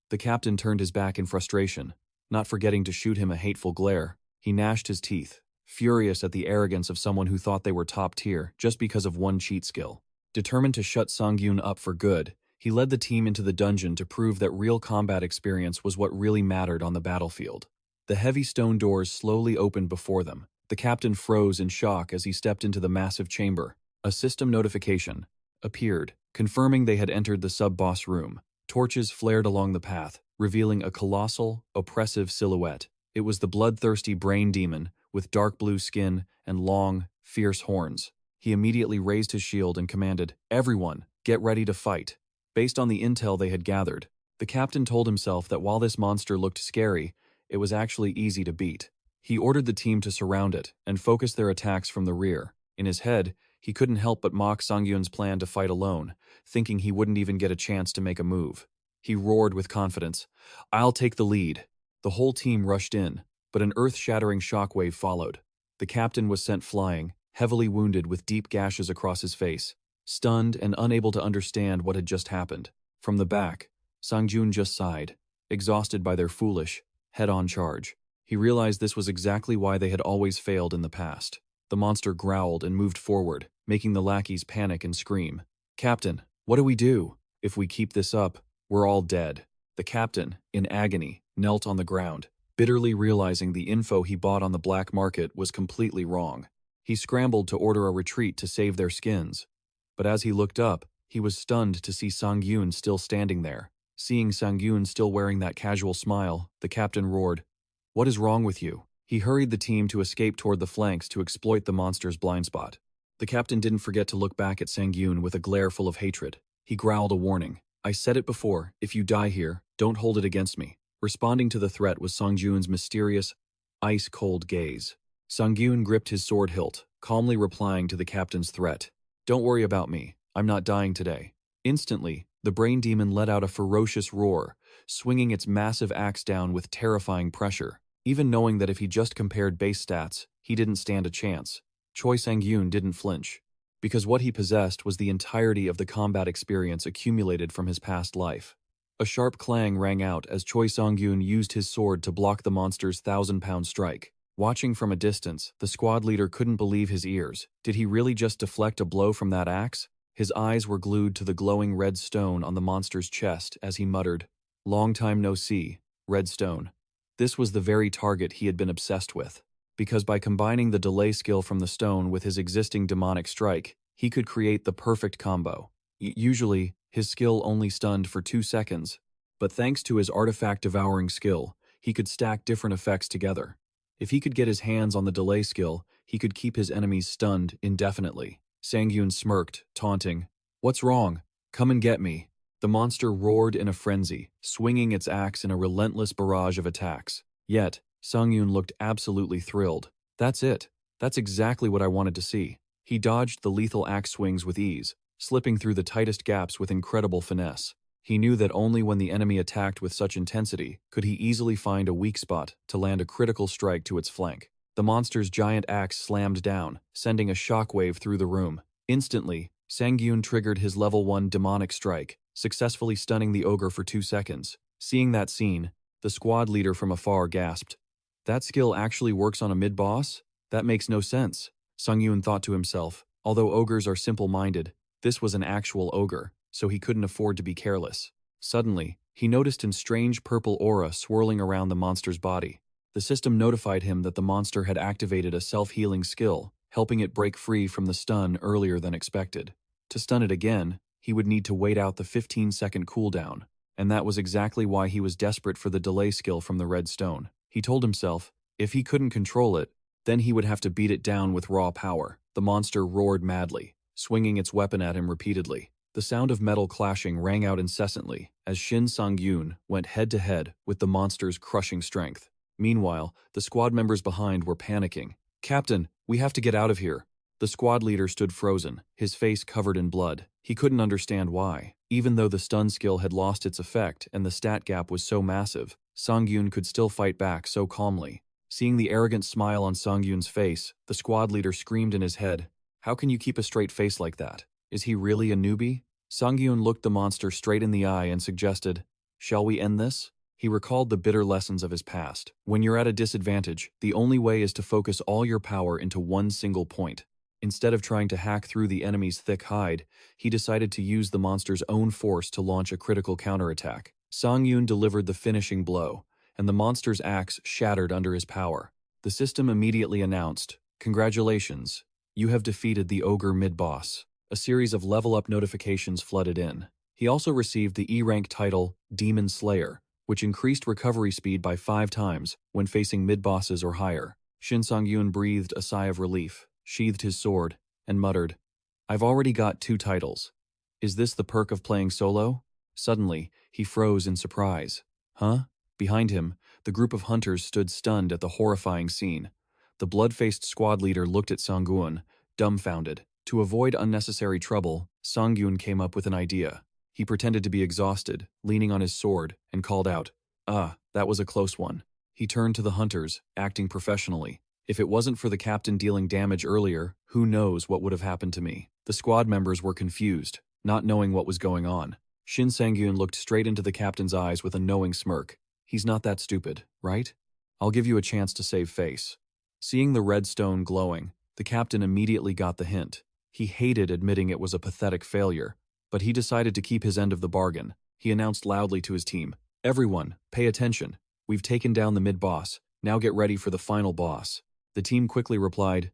The captain turned his back in frustration, not forgetting to shoot him a hateful glare. He gnashed his teeth, furious at the arrogance of someone who thought they were top tier just because of one cheat skill. Determined to shut Sangiun up for good, he led the team into the dungeon to prove that real combat experience was what really mattered on the battlefield. The heavy stone doors slowly opened before them. The captain froze in shock as he stepped into the massive chamber. A system notification appeared, confirming they had entered the sub-boss room. Torches flared along the path, revealing a colossal, oppressive silhouette. It was the bloodthirsty brain demon, with dark blue skin and long, fierce horns. He immediately raised his shield and commanded, "Everyone, get ready to fight." Based on the intel they had gathered, the captain told himself that while this monster looked scary, it was actually easy to beat. He ordered the team to surround it and focus their attacks from the rear. In his head, he couldn't help but mock Sangyun's plan to fight alone, thinking he wouldn't even get a chance to make a move. He roared with confidence, "I'll take the lead." The whole team rushed in, but an earth-shattering shockwave followed. The captain was sent flying, heavily wounded with deep gashes across his face, stunned and unable to understand what had just happened. From the back, Sangjun just sighed, exhausted by their foolish, head-on charge. He realized this was exactly why they had always failed in the past. The monster growled and moved forward, making the lackeys panic and scream. "Captain, what do we do? If we keep this up, we're all dead." The captain, in agony, knelt on the ground, bitterly realizing the info he bought on the black market was completely wrong. He scrambled to order a retreat to save their skins. But as he looked up, he was stunned to see Sangyun still standing there. Seeing Sangyun still wearing that casual smile, the captain roared, "What is wrong with you?" He hurried the team to escape toward the flanks to exploit the monster's blind spot. The captain didn't forget to look back at Sangyun with a glare full of hatred. He growled a warning. "I said it before, if you die here, don't hold it against me." Responding to the threat was Sangyun's mysterious, ice-cold gaze. Sangyun gripped his sword hilt, calmly replying to the captain's threat. "Don't worry about me, I'm not dying today." Instantly, the brain demon let out a ferocious roar, swinging its massive axe down with terrifying pressure. Even knowing that if he just compared base stats, he didn't stand a chance, Choi Sang-yoon didn't flinch, because what he possessed was the entirety of the combat experience accumulated from his past life. A sharp clang rang out as Choi Sang-yoon used his sword to block the monster's 1,000-pound strike. Watching from a distance, the squad leader couldn't believe his ears. Did he really just deflect a blow from that axe? His eyes were glued to the glowing red stone on the monster's chest as he muttered, "Long time no see, red stone." This was the very target he had been obsessed with, because by combining the delay skill from the stone with his existing demonic strike, he could create the perfect combo. Usually, his skill only stunned for 2 seconds, but thanks to his artifact-devouring skill, he could stack different effects together. If he could get his hands on the delay skill, he could keep his enemies stunned indefinitely. Sangyun smirked, taunting, "What's wrong? Come and get me." The monster roared in a frenzy, swinging its axe in a relentless barrage of attacks. Yet, Sangyun looked absolutely thrilled. "That's it. That's exactly what I wanted to see." He dodged the lethal axe swings with ease, slipping through the tightest gaps with incredible finesse. He knew that only when the enemy attacked with such intensity could he easily find a weak spot to land a critical strike to its flank. The monster's giant axe slammed down, sending a shockwave through the room. Instantly, Sangyun triggered his level 1 demonic strike, successfully stunning the ogre for 2 seconds. Seeing that scene, the squad leader from afar gasped. "That skill actually works on a mid-boss? That makes no sense," Sangyun thought to himself. Although ogres are simple-minded, this was an actual ogre, so he couldn't afford to be careless. Suddenly, he noticed a strange purple aura swirling around the monster's body. The system notified him that the monster had activated a self-healing skill, helping it break free from the stun earlier than expected. To stun it again, he would need to wait out the 15-second cooldown, and that was exactly why he was desperate for the delay skill from the red stone. He told himself, if he couldn't control it, then he would have to beat it down with raw power. The monster roared madly, swinging its weapon at him repeatedly. The sound of metal clashing rang out incessantly as Shin Sang-yoon went head-to-head with the monster's crushing strength. Meanwhile, the squad members behind were panicking. "Captain, we have to get out of here." The squad leader stood frozen, his face covered in blood. He couldn't understand why. Even though the stun skill had lost its effect and the stat gap was so massive, Sangyun could still fight back so calmly. Seeing the arrogant smile on Sangyun's face, the squad leader screamed in his head, "How can you keep a straight face like that? Is he really a newbie?" Sangyun looked the monster straight in the eye and suggested, Shall we end this? He recalled the bitter lessons of his past. When you're at a disadvantage, the only way is to focus all your power into one single point. Instead of trying to hack through the enemy's thick hide, he decided to use the monster's own force to launch a critical counterattack. Sangiun delivered the finishing blow, and the monster's axe shattered under his power. The system immediately announced, "Congratulations, you have defeated the ogre mid-boss." A series of level-up notifications flooded in. He also received the E-rank title, Demon Slayer, which increased recovery speed by 5 times when facing mid-bosses or higher. Shin Sangyun breathed a sigh of relief, sheathed his sword, and muttered, "I've already got 2 titles. Is this the perk of playing solo?" Suddenly, he froze in surprise. Huh? Behind him, the group of hunters stood stunned at the horrifying scene. The blood-faced squad leader looked at Sangyun, dumbfounded. To avoid unnecessary trouble, Sangyun came up with an idea. He pretended to be exhausted, leaning on his sword, and called out, "Ah, that was a close one." He turned to the hunters, acting professionally. "If it wasn't for the captain dealing damage earlier, who knows what would have happened to me?" The squad members were confused, not knowing what was going on. Shin Sangyun looked straight into the captain's eyes with a knowing smirk. "He's not that stupid, right? I'll give you a chance to save face." Seeing the red stone glowing, the captain immediately got the hint. He hated admitting it was a pathetic failure, but he decided to keep his end of the bargain. He announced loudly to his team, "Everyone, pay attention. We've taken down the mid-boss. Now get ready for the final boss." The team quickly replied,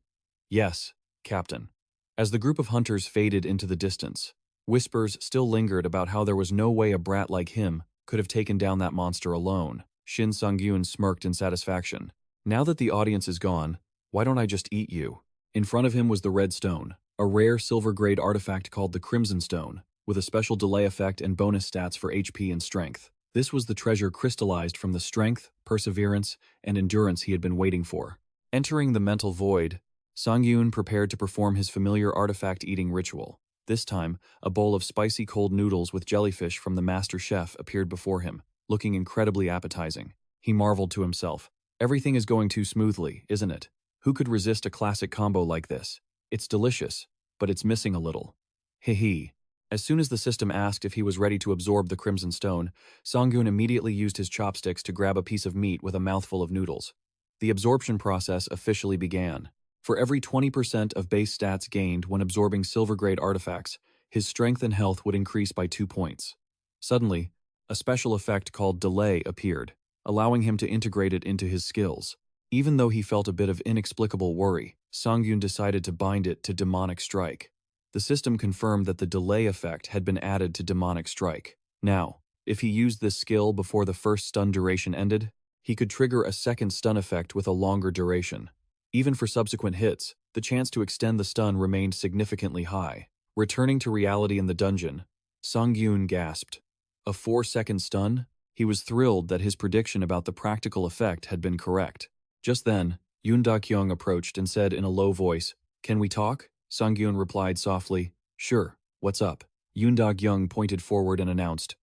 "Yes, Captain." As the group of hunters faded into the distance, whispers still lingered about how there was no way a brat like him could have taken down that monster alone. Shin Sangyun smirked in satisfaction. "Now that the audience is gone, why don't I just eat you?" In front of him was the red stone, a rare silver-grade artifact called the Crimson Stone, with a special delay effect and bonus stats for HP and strength. This was the treasure crystallized from the strength, perseverance, and endurance he had been waiting for. Entering the mental void, Sangyun prepared to perform his familiar artifact-eating ritual. This time, a bowl of spicy cold noodles with jellyfish from the master chef appeared before him, looking incredibly appetizing. He marveled to himself. Everything is going too smoothly, isn't it? Who could resist a classic combo like this? It's delicious, but it's missing a little. Hee. As soon as the system asked if he was ready to absorb the Crimson Stone, Sangyun immediately used his chopsticks to grab a piece of meat with a mouthful of noodles. The absorption process officially began. For every 20% of base stats gained when absorbing silver-grade artifacts, his strength and health would increase by 2 points. Suddenly, a special effect called Delay appeared, allowing him to integrate it into his skills. Even though he felt a bit of inexplicable worry, Sangyun decided to bind it to Demonic Strike. The system confirmed that the delay effect had been added to Demonic Strike. Now, if he used this skill before the first stun duration ended, he could trigger a second stun effect with a longer duration. Even for subsequent hits, the chance to extend the stun remained significantly high. Returning to reality in the dungeon, Sangyun gasped. A 4-second stun? He was thrilled that his prediction about the practical effect had been correct. Just then, Yoon Da-kyung approached and said in a low voice, "Can we talk?" Sangyun replied softly, "Sure, what's up?" Yoon Da-kyung pointed forward and announced,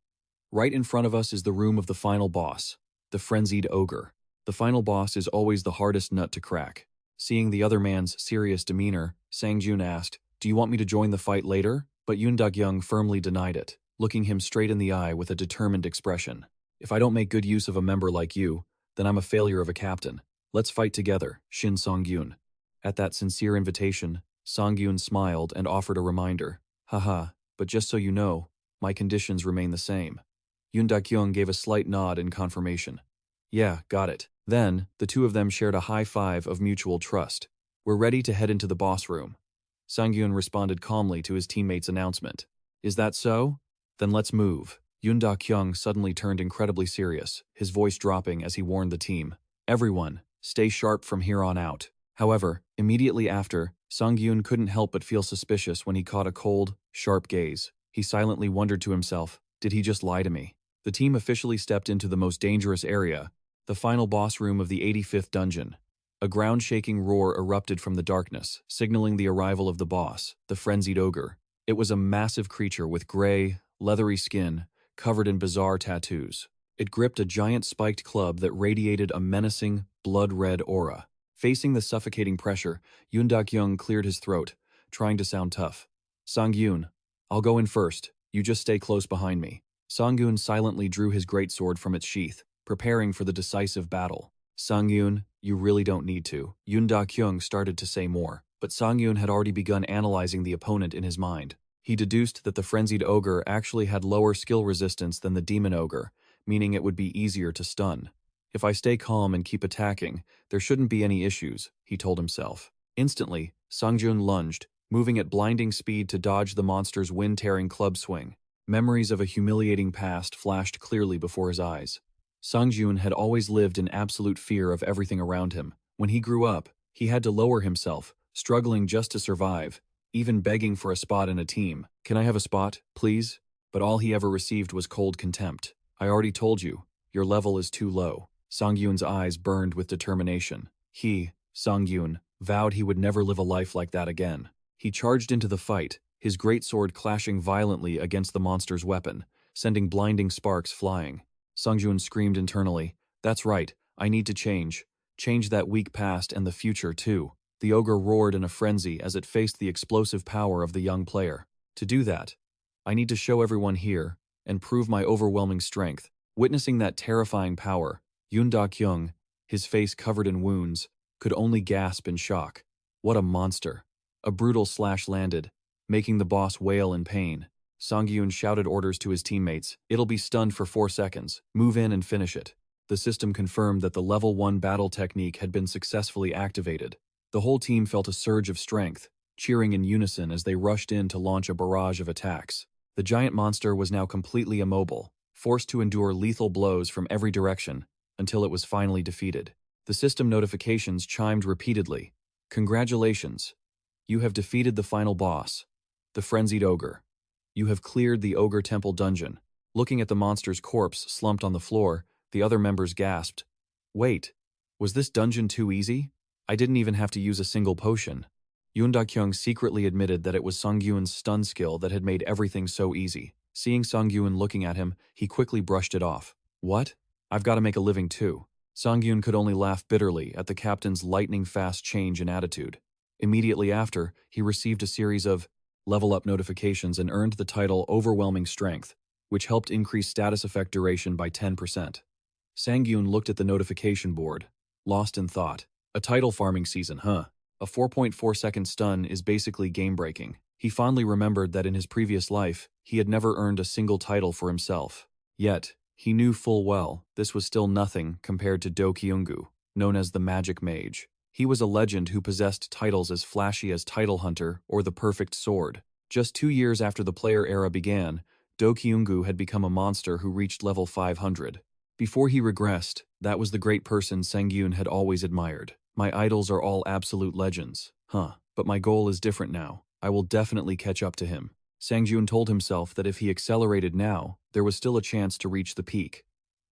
"Right in front of us is the room of the final boss, the frenzied ogre. The final boss is always the hardest nut to crack." Seeing the other man's serious demeanor, Sangyun asked, "Do you want me to join the fight later?" But Yoon Da-kyung firmly denied it, looking him straight in the eye with a determined expression. "If I don't make good use of a member like you, then I'm a failure of a captain. Let's fight together, Shin Sangyun." At that sincere invitation, Sangyun smiled and offered a reminder. "Haha, but just so you know, my conditions remain the same." Yoon Da-kyung gave a slight nod in confirmation. "Yeah, got it." Then, the two of them shared a high five of mutual trust. "We're ready to head into the boss room." Sangyun responded calmly to his teammate's announcement. "Is that so? Then let's move." Yoon Da-kyung suddenly turned incredibly serious, his voice dropping as he warned the team. "Everyone, stay sharp from here on out." However, immediately after, Sangyun couldn't help but feel suspicious when he caught a cold, sharp gaze. He silently wondered to himself, did he just lie to me? The team officially stepped into the most dangerous area, the final boss room of the 85th dungeon. A ground-shaking roar erupted from the darkness, signaling the arrival of the boss, the frenzied ogre. It was a massive creature with gray, leathery skin, covered in bizarre tattoos. It gripped a giant spiked club that radiated a menacing, blood-red aura. Facing the suffocating pressure, Yoon Da-kyung cleared his throat, trying to sound tough. "Sangyun, I'll go in first. You just stay close behind me." Sangiun silently drew his greatsword from its sheath, preparing for the decisive battle. Sangiun, you really don't need to. Yoon Da-kyung started to say more, but Sangiun had already begun analyzing the opponent in his mind. He deduced that the frenzied ogre actually had lower skill resistance than the demon ogre, meaning it would be easier to stun. If I stay calm and keep attacking, there shouldn't be any issues, he told himself. Instantly, Sangjun lunged, moving at blinding speed to dodge the monster's wind-tearing club swing. Memories of a humiliating past flashed clearly before his eyes. Sangjun had always lived in absolute fear of everything around him. When he grew up, he had to lower himself, struggling just to survive, even begging for a spot in a team. Can I have a spot, please? But all he ever received was cold contempt. I already told you, your level is too low. Sangyun's eyes burned with determination. He, Sangyun, vowed he would never live a life like that again. He charged into the fight, his greatsword clashing violently against the monster's weapon, sending blinding sparks flying. Sangjun screamed internally, "That's right, I need to change. Change that weak past and the future, too." The ogre roared in a frenzy as it faced the explosive power of the young player. To do that, I need to show everyone here and prove my overwhelming strength. Witnessing that terrifying power, Yoon Da-kyung, his face covered in wounds, could only gasp in shock. What a monster. A brutal slash landed, making the boss wail in pain. Sangyun shouted orders to his teammates. It'll be stunned for 4 seconds. Move in and finish it. The system confirmed that the level 1 battle technique had been successfully activated. The whole team felt a surge of strength, cheering in unison as they rushed in to launch a barrage of attacks. The giant monster was now completely immobile, forced to endure lethal blows from every direction, until it was finally defeated. The system notifications chimed repeatedly. Congratulations. You have defeated the final boss, the frenzied ogre. You have cleared the ogre temple dungeon. Looking at the monster's corpse slumped on the floor, the other members gasped. Wait, was this dungeon too easy? I didn't even have to use a single potion. Yoon Da-kyung secretly admitted that it was Sangyun's stun skill that had made everything so easy. Seeing Sangyun looking at him, he quickly brushed it off. What? I've got to make a living too. Sangyun could only laugh bitterly at the captain's lightning-fast change in attitude. Immediately after, he received a series of level-up notifications and earned the title Overwhelming Strength, which helped increase status effect duration by 10%. Sangyun looked at the notification board, lost in thought. A title farming season, huh? A 4.4-second stun is basically game-breaking. He fondly remembered that in his previous life, he had never earned a single title for himself. Yet, he knew full well this was still nothing compared to Do Kyungu, known as the Magic Mage. He was a legend who possessed titles as flashy as Title Hunter or the Perfect Sword. Just 2 years after the player era began, Do Kyungu had become a monster who reached level 500. Before he regressed, that was the great person Sangyun had always admired. My idols are all absolute legends. But my goal is different now. I will definitely catch up to him. Sangjun told himself that if he accelerated now, there was still a chance to reach the peak.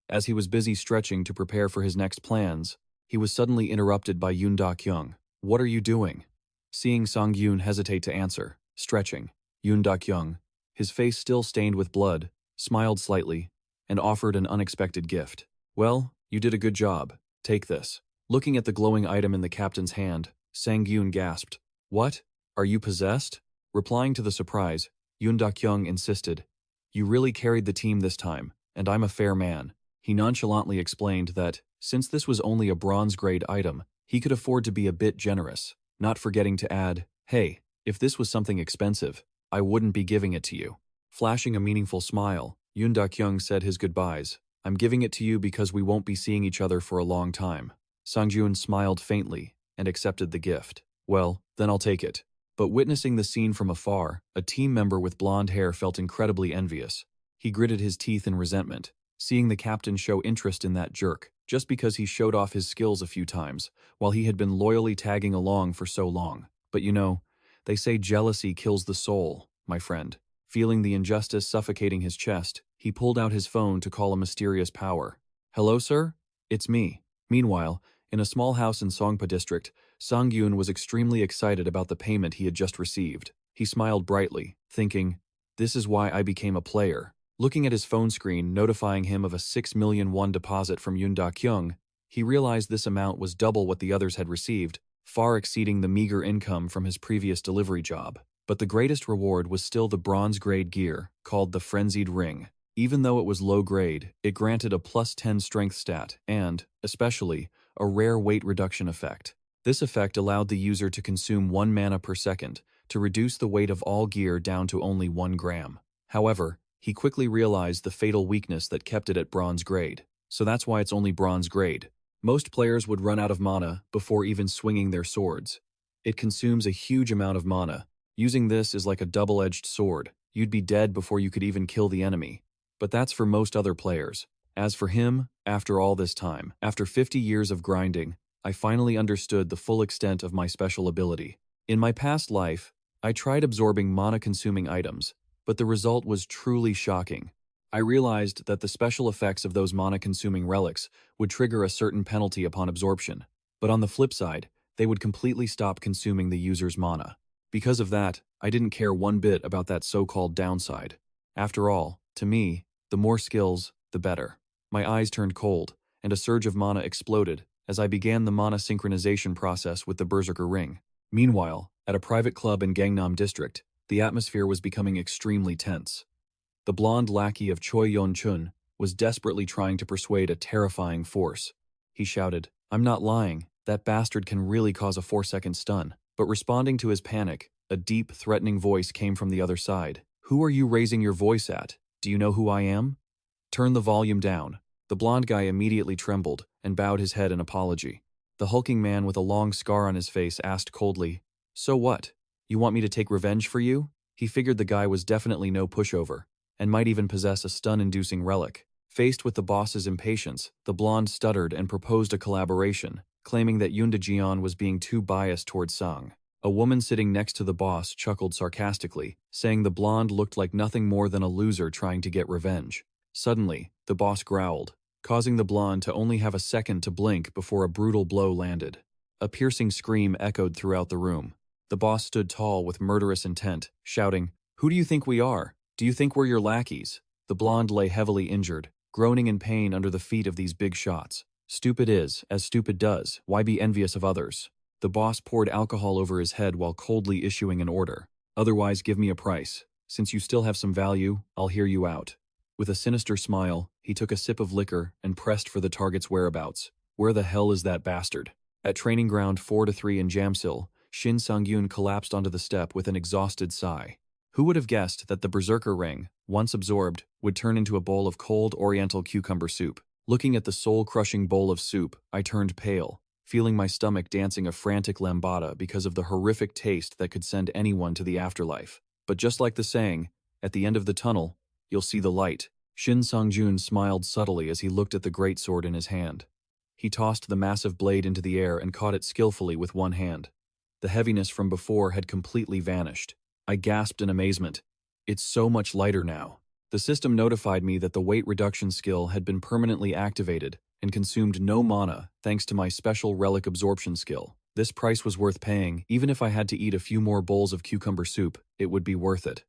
As he was busy stretching to prepare for his next plans, he was suddenly interrupted by Yoon Da-kyung. What are you doing? Seeing Sangyun hesitate to answer, stretching, Yoon Da-kyung, his face still stained with blood, smiled slightly, and offered an unexpected gift. Well, you did a good job. Take this. Looking at the glowing item in the captain's hand, Sangyun gasped. What? Are you possessed? Replying to the surprise, Yoon Da-kyung insisted. You really carried the team this time, and I'm a fair man. He nonchalantly explained that, since this was only a bronze-grade item, he could afford to be a bit generous, not forgetting to add, hey, if this was something expensive, I wouldn't be giving it to you. Flashing a meaningful smile, Yoon Da-kyung said his goodbyes. I'm giving it to you because we won't be seeing each other for a long time. Sangjun smiled faintly and accepted the gift. Well, then I'll take it. But witnessing the scene from afar, a team member with blonde hair felt incredibly envious. He gritted his teeth in resentment, seeing the captain show interest in that jerk, just because he showed off his skills a few times, while he had been loyally tagging along for so long. But you know, they say jealousy kills the soul, my friend. Feeling the injustice suffocating his chest, he pulled out his phone to call a mysterious power. Hello, sir? It's me. Meanwhile, in a small house in Songpa district, Sangyun was extremely excited about the payment he had just received. He smiled brightly, thinking, this is why I became a player. Looking at his phone screen notifying him of a 6 million won deposit from Yoon Da-kyung, he realized this amount was double what the others had received, far exceeding the meager income from his previous delivery job. But the greatest reward was still the bronze-grade gear, called the Frenzied Ring. Even though it was low grade, it granted a +10 strength stat and, especially, a rare weight reduction effect. This effect allowed the user to consume 1 mana per second to reduce the weight of all gear down to only 1 gram. However, he quickly realized the fatal weakness that kept it at bronze grade. So that's why it's only bronze grade. Most players would run out of mana before even swinging their swords. It consumes a huge amount of mana. Using this is like a double-edged sword. You'd be dead before you could even kill the enemy. But that's for most other players. As for him, after all this time, after 50 years of grinding, I finally understood the full extent of my special ability. In my past life, I tried absorbing mana-consuming items, but the result was truly shocking. I realized that the special effects of those mana-consuming relics would trigger a certain penalty upon absorption, but on the flip side, they would completely stop consuming the user's mana. Because of that, I didn't care one bit about that so-called downside. After all, to me, the more skills, the better. My eyes turned cold, and a surge of mana exploded as I began the mana synchronization process with the Berserker Ring. Meanwhile, at a private club in Gangnam District, the atmosphere was becoming extremely tense. The blonde lackey of Choi Yeon-chun was desperately trying to persuade a terrifying force. He shouted, "I'm not lying, that bastard can really cause a 4-second stun." But responding to his panic, a deep, threatening voice came from the other side. "Who are you raising your voice at? Do you know who I am?" "Turn the volume down." The blonde guy immediately trembled and bowed his head in apology. The hulking man with a long scar on his face asked coldly, "So what? You want me to take revenge for you?" He figured the guy was definitely no pushover, and might even possess a stun-inducing relic. Faced with the boss's impatience, the blonde stuttered and proposed a collaboration, claiming that Yoon Daejeon was being too biased towards Sang. A woman sitting next to the boss chuckled sarcastically, saying the blonde looked like nothing more than a loser trying to get revenge. Suddenly, the boss growled, causing the blonde to only have a second to blink before a brutal blow landed. A piercing scream echoed throughout the room. The boss stood tall with murderous intent, shouting, "Who do you think we are? Do you think we're your lackeys?" The blonde lay heavily injured, groaning in pain under the feet of these big shots. "Stupid is, as stupid does, why be envious of others?" The boss poured alcohol over his head while coldly issuing an order. "Otherwise, give me a price. Since you still have some value, I'll hear you out." With a sinister smile, he took a sip of liquor and pressed for the target's whereabouts. "Where the hell is that bastard?" At training ground 4-3 in Jamsil, Shin Sangiun collapsed onto the step with an exhausted sigh. Who would have guessed that the Berserker Ring, once absorbed, would turn into a bowl of cold oriental cucumber soup? Looking at the soul-crushing bowl of soup, I turned pale, feeling my stomach dancing a frantic lambada because of the horrific taste that could send anyone to the afterlife. But just like the saying, at the end of the tunnel, you'll see the light. Shin Sang-jun smiled subtly as he looked at the greatsword in his hand. He tossed the massive blade into the air and caught it skillfully with one hand. The heaviness from before had completely vanished. I gasped in amazement. "It's so much lighter now." The system notified me that the weight reduction skill had been permanently activated and consumed no mana thanks to my special relic absorption skill. This price was worth paying. Even if I had to eat a few more bowls of cucumber soup, it would be worth it.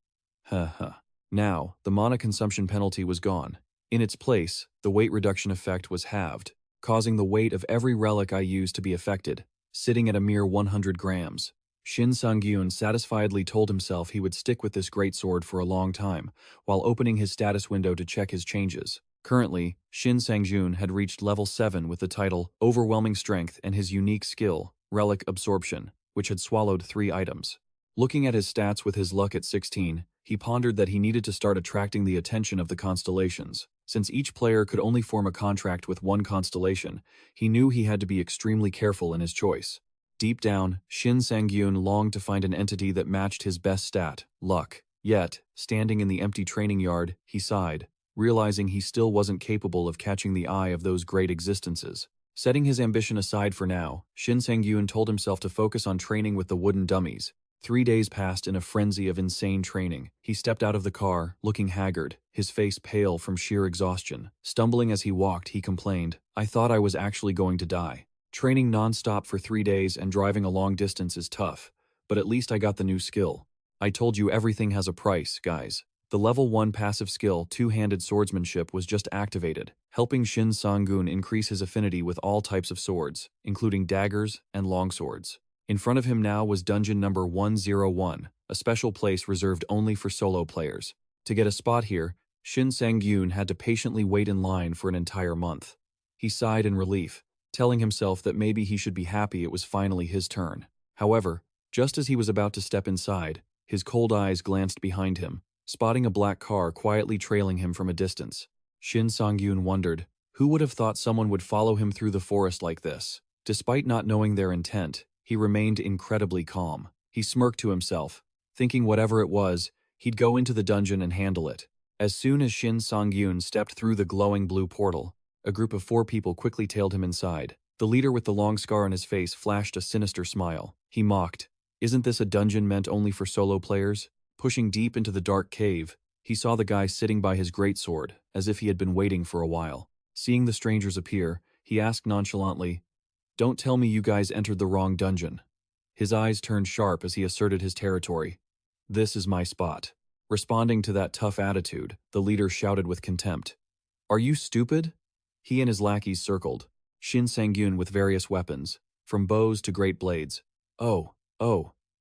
Now, the mana consumption penalty was gone. In its place, the weight reduction effect was halved, causing the weight of every relic I used to be affected, sitting at a mere 100 grams. Shin Sang-gyun satisfiedly told himself he would stick with this greatsword for a long time, while opening his status window to check his changes. Currently, Shin Sang-jun had reached level 7 with the title Overwhelming Strength and his unique skill, Relic Absorption, which had swallowed 3 items. Looking at his stats with his luck at 16, he pondered that he needed to start attracting the attention of the constellations. Since each player could only form a contract with one constellation, he knew he had to be extremely careful in his choice. Deep down, Shin Sang-gyun longed to find an entity that matched his best stat, luck. Yet, standing in the empty training yard, he sighed, realizing he still wasn't capable of catching the eye of those great existences. Setting his ambition aside for now, Shin Sang-gyun told himself to focus on training with the wooden dummies. 3 days passed in a frenzy of insane training. He stepped out of the car, looking haggard, his face pale from sheer exhaustion. Stumbling as he walked, he complained, "I thought I was actually going to die. Training non-stop for 3 days and driving a long distance is tough, but at least I got the new skill. I told you everything has a price, guys." The level 1 passive skill, Two-Handed Swordsmanship, was just activated, helping Shin Sang-gun increase his affinity with all types of swords, including daggers and longswords. In front of him now was dungeon number 101, a special place reserved only for solo players. To get a spot here, Shin Sangiun had to patiently wait in line for an entire month. He sighed in relief, telling himself that maybe he should be happy it was finally his turn. However, just as he was about to step inside, his cold eyes glanced behind him, spotting a black car quietly trailing him from a distance. Shin Sangyun wondered, who would have thought someone would follow him through the forest like this? Despite not knowing their intent, he remained incredibly calm. He smirked to himself, thinking whatever it was, he'd go into the dungeon and handle it. As soon as Shin Sangyun stepped through the glowing blue portal, a group of 4 people quickly tailed him inside. The leader with the long scar on his face flashed a sinister smile. He mocked, "Isn't this a dungeon meant only for solo players?" Pushing deep into the dark cave, he saw the guy sitting by his greatsword, as if he had been waiting for a while. Seeing the strangers appear, he asked nonchalantly, "Don't tell me you guys entered the wrong dungeon." His eyes turned sharp as he asserted his territory. "This is my spot." Responding to that tough attitude, the leader shouted with contempt, "Are you stupid?" He and his lackeys circled, Shin Sangyun with various weapons, from bows to great blades. Oh,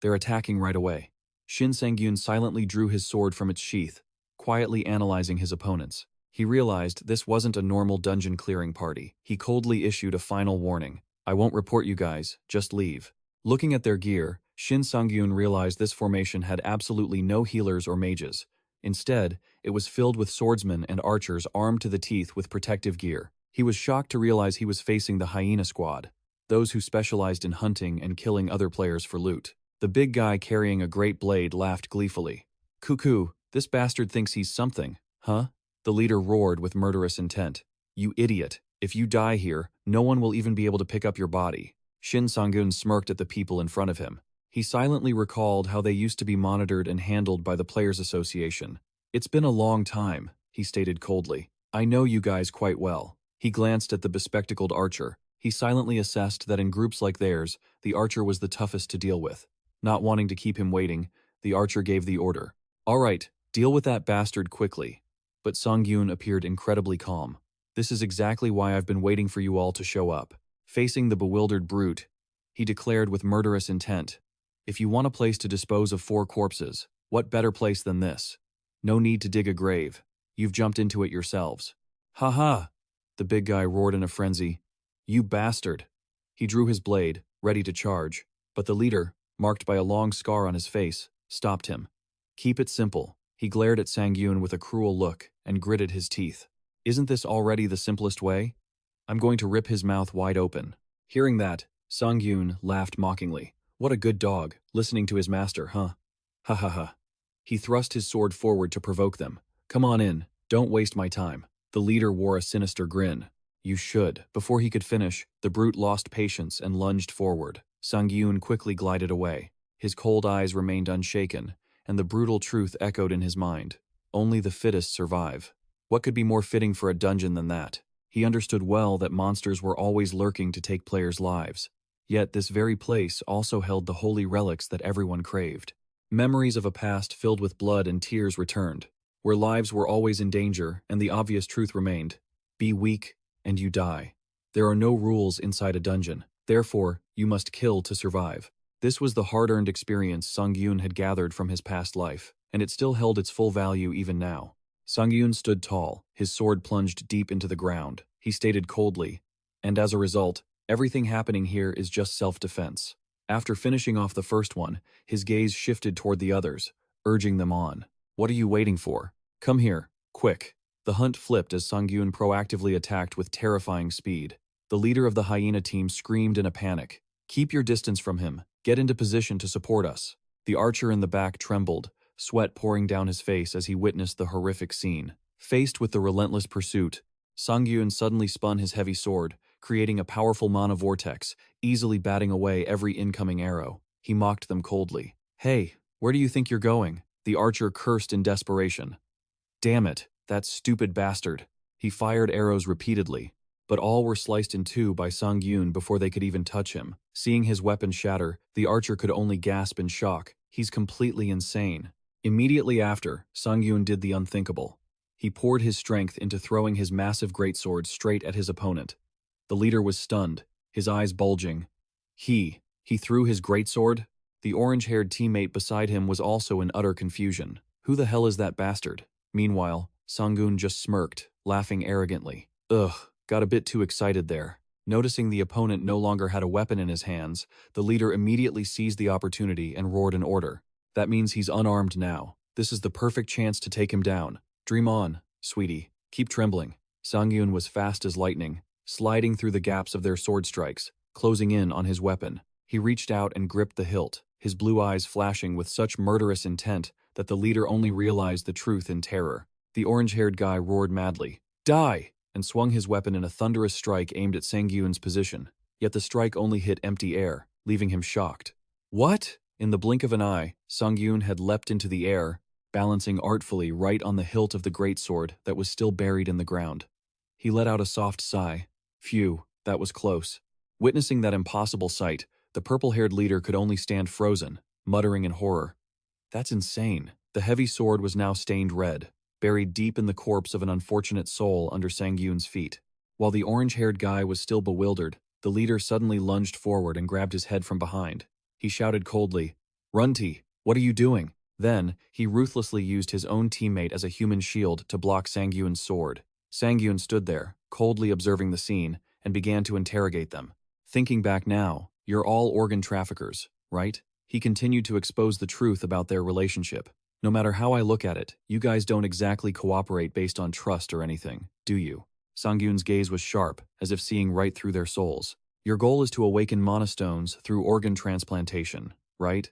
they're attacking right away." Shin Sangyun silently drew his sword from its sheath, quietly analyzing his opponents. He realized this wasn't a normal dungeon clearing party. He coldly issued a final warning, "I won't report you guys, just leave." Looking at their gear, Shin Sangyun realized this formation had absolutely no healers or mages. Instead, it was filled with swordsmen and archers armed to the teeth with protective gear. He was shocked to realize he was facing the Hyena Squad, those who specialized in hunting and killing other players for loot. The big guy carrying a great blade laughed gleefully. "Cuckoo, this bastard thinks he's something, huh?" The leader roared with murderous intent. "You idiot, if you die here, no one will even be able to pick up your body." Shin Sangyun smirked at the people in front of him. He silently recalled how they used to be monitored and handled by the Players Association. "It's been a long time," he stated coldly. "I know you guys quite well." He glanced at the bespectacled archer. He silently assessed that in groups like theirs, the archer was the toughest to deal with. Not wanting to keep him waiting, the archer gave the order. "All right, deal with that bastard quickly." But Sangyun appeared incredibly calm. "This is exactly why I've been waiting for you all to show up." Facing the bewildered brute, he declared with murderous intent, "If you want a place to dispose of 4 corpses, what better place than this? No need to dig a grave. You've jumped into it yourselves." "Ha ha!" the big guy roared in a frenzy. "You bastard!" He drew his blade, ready to charge, but the leader, marked by a long scar on his face, stopped him. "Keep it simple." He glared at Sangyun with a cruel look and gritted his teeth. "Isn't this already the simplest way? I'm going to rip his mouth wide open." Hearing that, Sangyun laughed mockingly. "What a good dog, listening to his master, huh? Ha ha ha." He thrust his sword forward to provoke them. "Come on in, don't waste my time." The leader wore a sinister grin. "You should." Before he could finish, the brute lost patience and lunged forward. Sangyun quickly glided away. His cold eyes remained unshaken, and the brutal truth echoed in his mind. Only the fittest survive. What could be more fitting for a dungeon than that? He understood well that monsters were always lurking to take players' lives. Yet this very place also held the holy relics that everyone craved. Memories of a past filled with blood and tears returned, where lives were always in danger and the obvious truth remained. Be weak, and you die. There are no rules inside a dungeon. Therefore, you must kill to survive. This was the hard-earned experience Sangyun had gathered from his past life, and it still held its full value even now. Sangyun stood tall, his sword plunged deep into the ground. He stated coldly, "And as a result, everything happening here is just self-defense." After finishing off the first one, his gaze shifted toward the others, urging them on. "What are you waiting for? Come here, quick." The hunt flipped as Sangyun proactively attacked with terrifying speed. The leader of the hyena team screamed in a panic. "Keep your distance from him. Get into position to support us." The archer in the back trembled, sweat pouring down his face as he witnessed the horrific scene. Faced with the relentless pursuit, Sangyun suddenly spun his heavy sword, creating a powerful mana vortex, easily batting away every incoming arrow. He mocked them coldly. "Hey, where do you think you're going?" The archer cursed in desperation. "Damn it, that stupid bastard." He fired arrows repeatedly, but all were sliced in two by Sangyun before they could even touch him. Seeing his weapon shatter, the archer could only gasp in shock. He's completely insane. Immediately after, Sangyun did the unthinkable. He poured his strength into throwing his massive greatsword straight at his opponent. The leader was stunned, his eyes bulging. He threw his greatsword? The orange-haired teammate beside him was also in utter confusion. Who the hell is that bastard? Meanwhile, Sangiun just smirked, laughing arrogantly. Ugh, got a bit too excited there. Noticing the opponent no longer had a weapon in his hands, the leader immediately seized the opportunity and roared an order. That means he's unarmed now. This is the perfect chance to take him down. Dream on, sweetie. Keep trembling. Sangiun was fast as lightning, sliding through the gaps of their sword strikes, closing in on his weapon. He reached out and gripped the hilt, his blue eyes flashing with such murderous intent that the leader only realized the truth in terror. The orange-haired guy roared madly, "Die!" and swung his weapon in a thunderous strike aimed at Sangyun's position. Yet the strike only hit empty air, leaving him shocked. What? In the blink of an eye, Sangyun had leapt into the air, balancing artfully right on the hilt of the greatsword that was still buried in the ground. He let out a soft sigh. Phew, that was close. Witnessing that impossible sight, the purple-haired leader could only stand frozen, muttering in horror. That's insane. The heavy sword was now stained red, buried deep in the corpse of an unfortunate soul under Sangyun's feet. While the orange-haired guy was still bewildered, the leader suddenly lunged forward and grabbed his head from behind. He shouted coldly, "Runti, what are you doing?" Then, he ruthlessly used his own teammate as a human shield to block Sangyun's sword. Sangyun stood there, coldly observing the scene, and began to interrogate them. Thinking back now, you're all organ traffickers, right? He continued to expose the truth about their relationship. No matter how I look at it, you guys don't exactly cooperate based on trust or anything, do you? Sangyun's gaze was sharp, as if seeing right through their souls. Your goal is to awaken monostones through organ transplantation, right?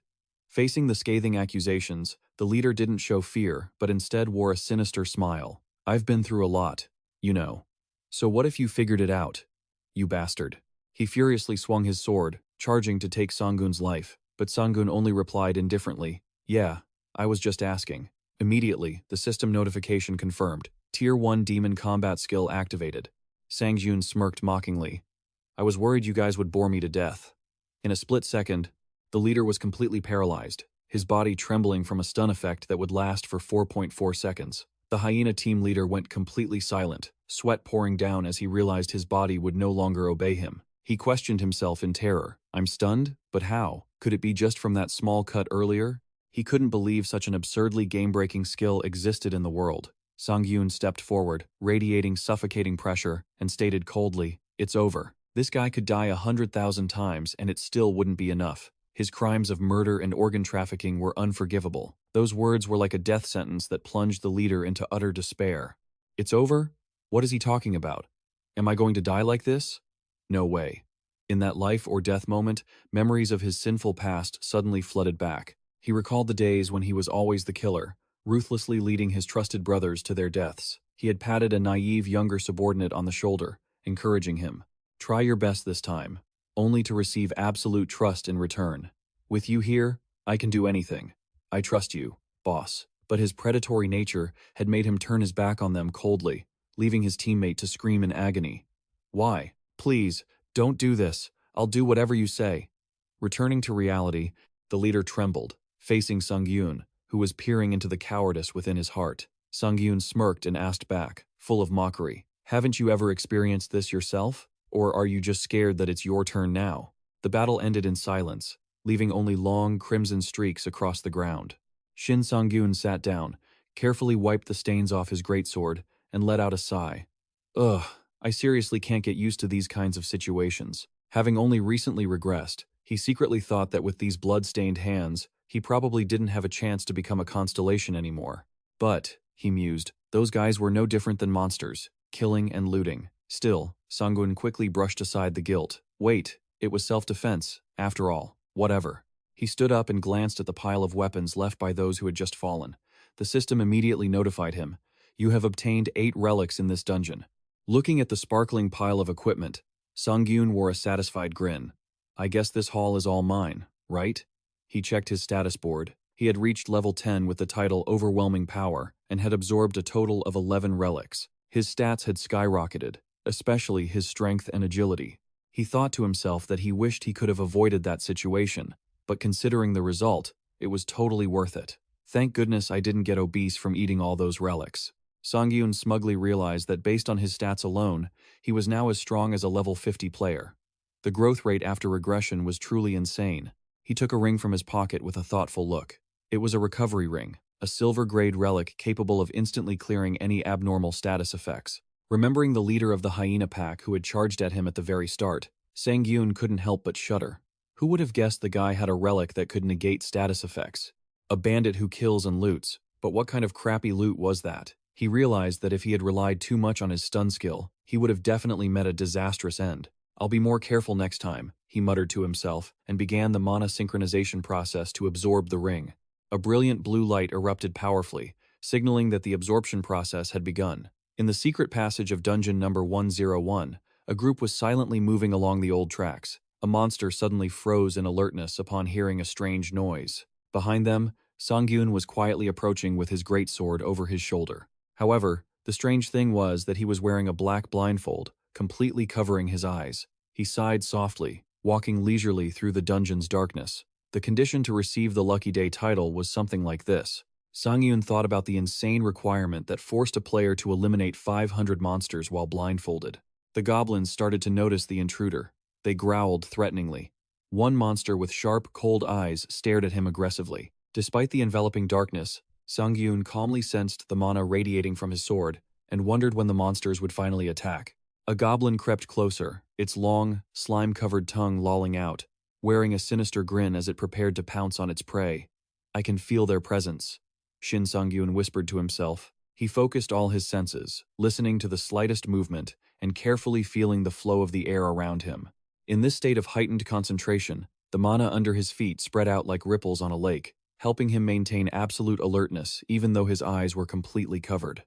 Facing the scathing accusations, the leader didn't show fear, but instead wore a sinister smile. I've been through a lot, you know. So what if you figured it out? You bastard. He furiously swung his sword, charging to take Sangun's life, but Sangun only replied indifferently, "Yeah, I was just asking." Immediately, the system notification confirmed. Tier 1 Demon Combat Skill activated. Sangyun smirked mockingly. I was worried you guys would bore me to death. In a split second, the leader was completely paralyzed, his body trembling from a stun effect that would last for 4.4 seconds. The hyena team leader went completely silent, sweat pouring down as he realized his body would no longer obey him. He questioned himself in terror. I'm stunned? But how? Could it be just from that small cut earlier? He couldn't believe such an absurdly game-breaking skill existed in the world. Sangyun stepped forward, radiating suffocating pressure, and stated coldly, "It's over. This guy could die 100,000 times and it still wouldn't be enough. His crimes of murder and organ trafficking were unforgivable." Those words were like a death sentence that plunged the leader into utter despair. It's over? What is he talking about? Am I going to die like this? No way. In that life or death moment, memories of his sinful past suddenly flooded back. He recalled the days when he was always the killer, ruthlessly leading his trusted brothers to their deaths. He had patted a naive younger subordinate on the shoulder, encouraging him, "Try your best this time," only to receive absolute trust in return. "With you here, I can do anything. I trust you, boss." But his predatory nature had made him turn his back on them coldly, leaving his teammate to scream in agony. "Why? Please, don't do this. I'll do whatever you say." Returning to reality, the leader trembled, facing Sangyun, who was peering into the cowardice within his heart. Sangyun smirked and asked back, full of mockery, "Haven't you ever experienced this yourself? Or are you just scared that it's your turn now?" The battle ended in silence, leaving only long, crimson streaks across the ground. Shin Sangyun sat down, carefully wiped the stains off his greatsword, and let out a sigh. Ugh, I seriously can't get used to these kinds of situations. Having only recently regressed, he secretly thought that with these blood-stained hands, he probably didn't have a chance to become a constellation anymore. But, he mused, those guys were no different than monsters, killing and looting. Still, Sangun quickly brushed aside the guilt. Wait, it was self-defense, after all, whatever. He stood up and glanced at the pile of weapons left by those who had just fallen. The system immediately notified him, "You have obtained 8 relics in this dungeon." Looking at the sparkling pile of equipment, Sangyun wore a satisfied grin. "I guess this haul is all mine, right?" He checked his status board. He had reached level 10 with the title Overwhelming Power and had absorbed a total of 11 relics. His stats had skyrocketed, especially his strength and agility. He thought to himself that he wished he could have avoided that situation, but considering the result, it was totally worth it. Thank goodness I didn't get obese from eating all those relics. Sangyun smugly realized that based on his stats alone, he was now as strong as a level 50 player. The growth rate after regression was truly insane. He took a ring from his pocket with a thoughtful look. It was a recovery ring, a silver-grade relic capable of instantly clearing any abnormal status effects. Remembering the leader of the hyena pack who had charged at him at the very start, Sangiun couldn't help but shudder. Who would have guessed the guy had a relic that could negate status effects? A bandit who kills and loots, but what kind of crappy loot was that? He realized that if he had relied too much on his stun skill, he would have definitely met a disastrous end. I'll be more careful next time, he muttered to himself, and began the mana synchronization process to absorb the ring. A brilliant blue light erupted powerfully, signaling that the absorption process had begun. In the secret passage of dungeon number 101, a group was silently moving along the old tracks. A monster suddenly froze in alertness upon hearing a strange noise. Behind them, Sangiun was quietly approaching with his greatsword over his shoulder. However, the strange thing was that he was wearing a black blindfold, completely covering his eyes. He sighed softly, walking leisurely through the dungeon's darkness. The condition to receive the Lucky Day title was something like this. Sangiun thought about the insane requirement that forced a player to eliminate 500 monsters while blindfolded. The goblins started to notice the intruder. They growled threateningly. One monster with sharp, cold eyes stared at him aggressively. Despite the enveloping darkness, Sangiun calmly sensed the mana radiating from his sword and wondered when the monsters would finally attack. A goblin crept closer, its long, slime-covered tongue lolling out, wearing a sinister grin as it prepared to pounce on its prey. I can feel their presence, Shin Sangiun whispered to himself. He focused all his senses, listening to the slightest movement and carefully feeling the flow of the air around him. In this state of heightened concentration, the mana under his feet spread out like ripples on a lake, helping him maintain absolute alertness even though his eyes were completely covered.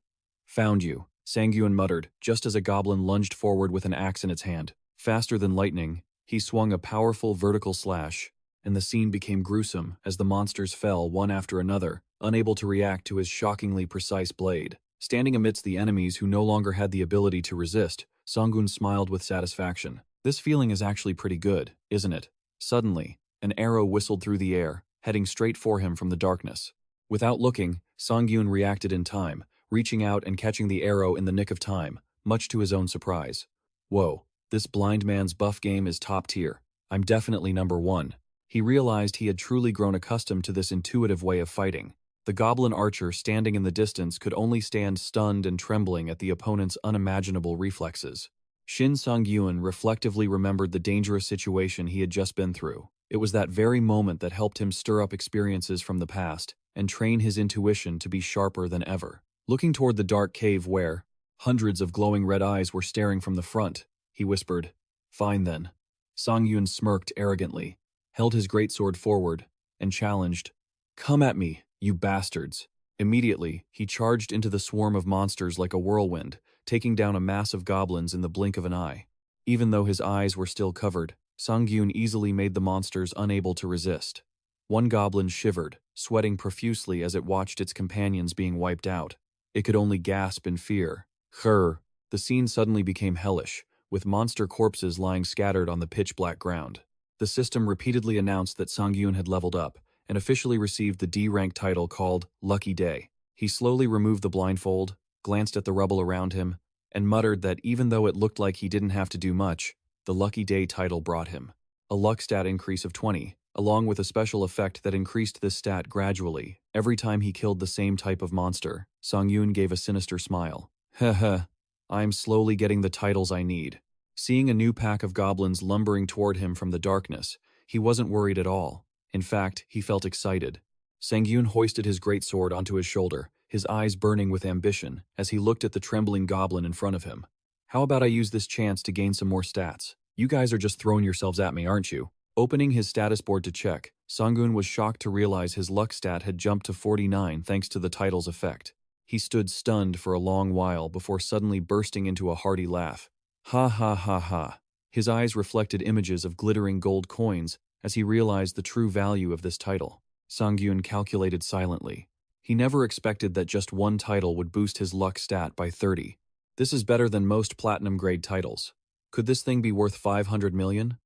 Found you, Sangiun muttered, just as a goblin lunged forward with an axe in its hand. Faster than lightning, he swung a powerful vertical slash, and the scene became gruesome as the monsters fell one after another, unable to react to his shockingly precise blade. Standing amidst the enemies who no longer had the ability to resist, Sangiun smiled with satisfaction. This feeling is actually pretty good, isn't it? Suddenly, an arrow whistled through the air, heading straight for him from the darkness. Without looking, Sangiun reacted in time, reaching out and catching the arrow in the nick of time, much to his own surprise. Whoa, this blind man's buff game is top tier. I'm definitely number one. He realized he had truly grown accustomed to this intuitive way of fighting. The goblin archer standing in the distance could only stand stunned and trembling at the opponent's unimaginable reflexes. Shin Sangiun reflectively remembered the dangerous situation he had just been through. It was that very moment that helped him stir up experiences from the past and train his intuition to be sharper than ever. Looking toward the dark cave where hundreds of glowing red eyes were staring from the front, he whispered, "Fine then." Sangiun smirked arrogantly, held his greatsword forward, and challenged, "Come at me, you bastards." Immediately, he charged into the swarm of monsters like a whirlwind, taking down a mass of goblins in the blink of an eye. Even though his eyes were still covered, Sangiun easily made the monsters unable to resist. One goblin shivered, sweating profusely as it watched its companions being wiped out. It could only gasp in fear. Grr! The scene suddenly became hellish, with monster corpses lying scattered on the pitch-black ground. The system repeatedly announced that Sangiun had leveled up, and officially received the D-rank title called Lucky Day. He slowly removed the blindfold, glanced at the rubble around him, and muttered that even though it looked like he didn't have to do much, the Lucky Day title brought him a luck stat increase of 20, along with a special effect that increased this stat gradually every time he killed the same type of monster. Sangiun gave a sinister smile. Heh, I'm slowly getting the titles I need. Seeing a new pack of goblins lumbering toward him from the darkness, he wasn't worried at all. In fact, he felt excited. Sangiun hoisted his greatsword onto his shoulder, his eyes burning with ambition as he looked at the trembling goblin in front of him. How about I use this chance to gain some more stats? You guys are just throwing yourselves at me, aren't you? Opening his status board to check, Sangiun was shocked to realize his luck stat had jumped to 49 thanks to the title's effect. He stood stunned for a long while before suddenly bursting into a hearty laugh. Ha ha ha ha. His eyes reflected images of glittering gold coins as he realized the true value of this title. Sangiun calculated silently. He never expected that just one title would boost his luck stat by 30. This is better than most platinum-grade titles. Could this thing be worth 500 million?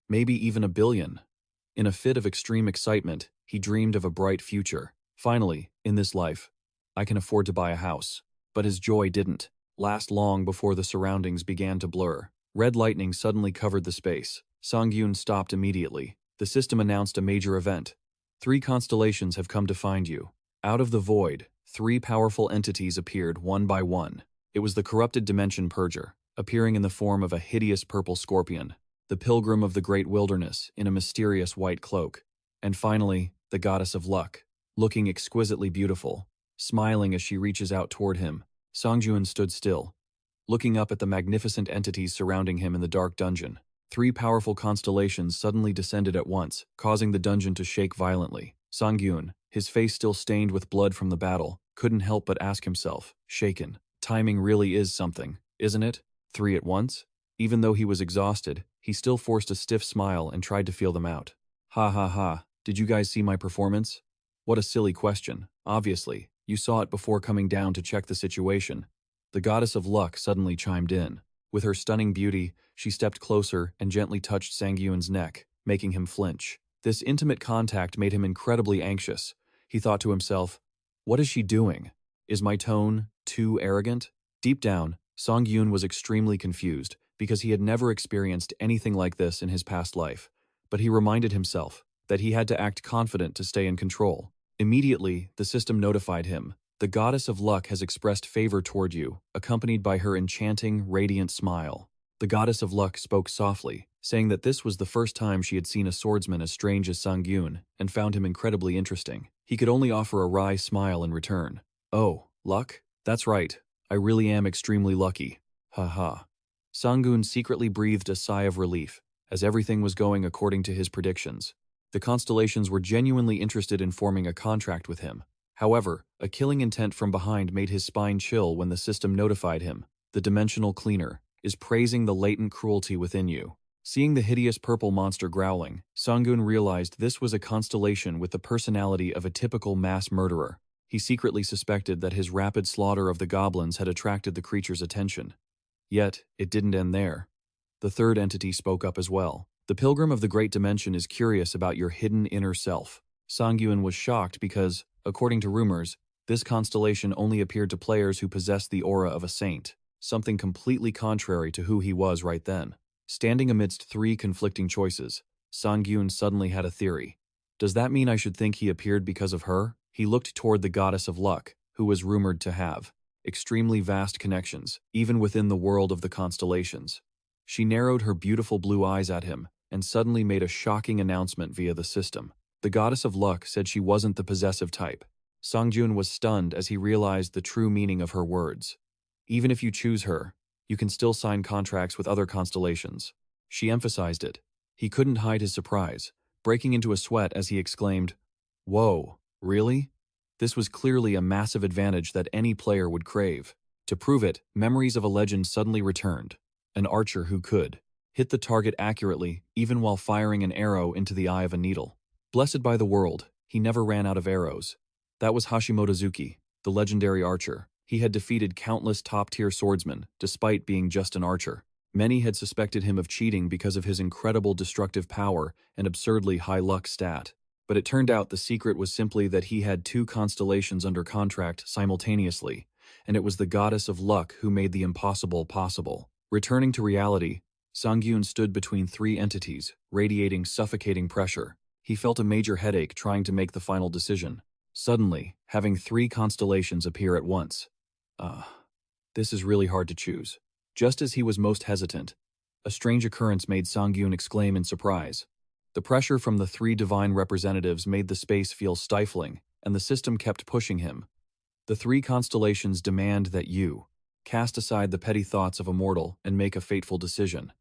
Maybe even a billion? In a fit of extreme excitement, he dreamed of a bright future. Finally, in this life, I can afford to buy a house. But his joy didn't last long before the surroundings began to blur. Red lightning suddenly covered the space. Sangiun stopped immediately. The system announced a major event. 3 constellations have come to find you. Out of the void, three powerful entities appeared one by one. It was the corrupted dimension purger, appearing in the form of a hideous purple scorpion, the pilgrim of the great wilderness in a mysterious white cloak, and finally, the goddess of luck, looking exquisitely beautiful, smiling as she reaches out toward him. Sangiun stood still, looking up at the magnificent entities surrounding him in the dark dungeon. Three powerful constellations suddenly descended at once, causing the dungeon to shake violently. Sangiun, his face still stained with blood from the battle, couldn't help but ask himself, shaken, timing really is something, isn't it? Three at once? Even though he was exhausted, he still forced a stiff smile and tried to feel them out. Ha ha ha, did you guys see my performance? What a silly question. Obviously, you saw it before coming down to check the situation. The goddess of luck suddenly chimed in. With her stunning beauty, she stepped closer and gently touched Sangyun's neck, making him flinch. This intimate contact made him incredibly anxious. He thought to himself, what is she doing? Is my tone too arrogant? Deep down, Sangyun was extremely confused because he had never experienced anything like this in his past life. But he reminded himself that he had to act confident to stay in control. Immediately, the system notified him. The goddess of luck has expressed favor toward you, accompanied by her enchanting, radiant smile. The goddess of luck spoke softly, saying that this was the first time she had seen a swordsman as strange as Sangyun and found him incredibly interesting. He could only offer a wry smile in return. Oh, luck? That's right. I really am extremely lucky. Ha ha. Sangyun secretly breathed a sigh of relief, as everything was going according to his predictions. The constellations were genuinely interested in forming a contract with him. However, a killing intent from behind made his spine chill when the system notified him. The dimensional cleaner is praising the latent cruelty within you. Seeing the hideous purple monster growling, Sangyun realized this was a constellation with the personality of a typical mass murderer. He secretly suspected that his rapid slaughter of the goblins had attracted the creature's attention. Yet, it didn't end there. The third entity spoke up as well. The pilgrim of the great dimension is curious about your hidden inner self. Sangyun was shocked because, according to rumors, this constellation only appeared to players who possessed the aura of a saint, something completely contrary to who he was right then. Standing amidst three conflicting choices, Sangyun suddenly had a theory. Does that mean I should think he appeared because of her? He looked toward the goddess of luck, who was rumored to have extremely vast connections, even within the world of the constellations. She narrowed her beautiful blue eyes at him and suddenly made a shocking announcement via the system. The goddess of luck said she wasn't the possessive type. Sangyun was stunned as he realized the true meaning of her words. Even if you choose her, you can still sign contracts with other constellations. She emphasized it. He couldn't hide his surprise, breaking into a sweat as he exclaimed, "Whoa, really?" This was clearly a massive advantage that any player would crave. To prove it, memories of a legend suddenly returned. An archer who could hit the target accurately, even while firing an arrow into the eye of a needle. Blessed by the world, he never ran out of arrows. That was Hashimotozuki, the legendary archer. He had defeated countless top-tier swordsmen, despite being just an archer. Many had suspected him of cheating because of his incredible destructive power and absurdly high luck stat. But it turned out the secret was simply that he had two constellations under contract simultaneously, and it was the goddess of luck who made the impossible possible. Returning to reality, Sangyun stood between three entities, radiating suffocating pressure. He felt a major headache trying to make the final decision. Suddenly, having three constellations appear at once. This is really hard to choose. Just as he was most hesitant, a strange occurrence made Sangyun exclaim in surprise. The pressure from the three divine representatives made the space feel stifling, and the system kept pushing him. The three constellations demand that you cast aside the petty thoughts of a mortal and make a fateful decision.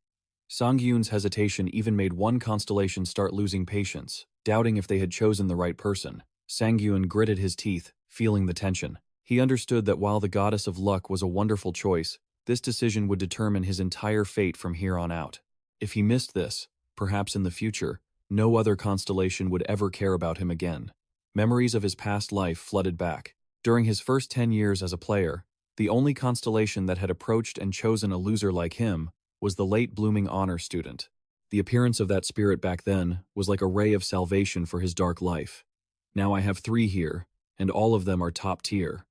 Sangyun's hesitation even made one constellation start losing patience, doubting if they had chosen the right person. Sangyun gritted his teeth, feeling the tension. He understood that while the goddess of luck was a wonderful choice, this decision would determine his entire fate from here on out. If he missed this, perhaps in the future, no other constellation would ever care about him again. Memories of his past life flooded back. During his first 10 years as a player, the only constellation that had approached and chosen a loser like him was the late-blooming honor student. The appearance of that spirit back then was like a ray of salvation for his dark life. Now I have three here, and all of them are top tier.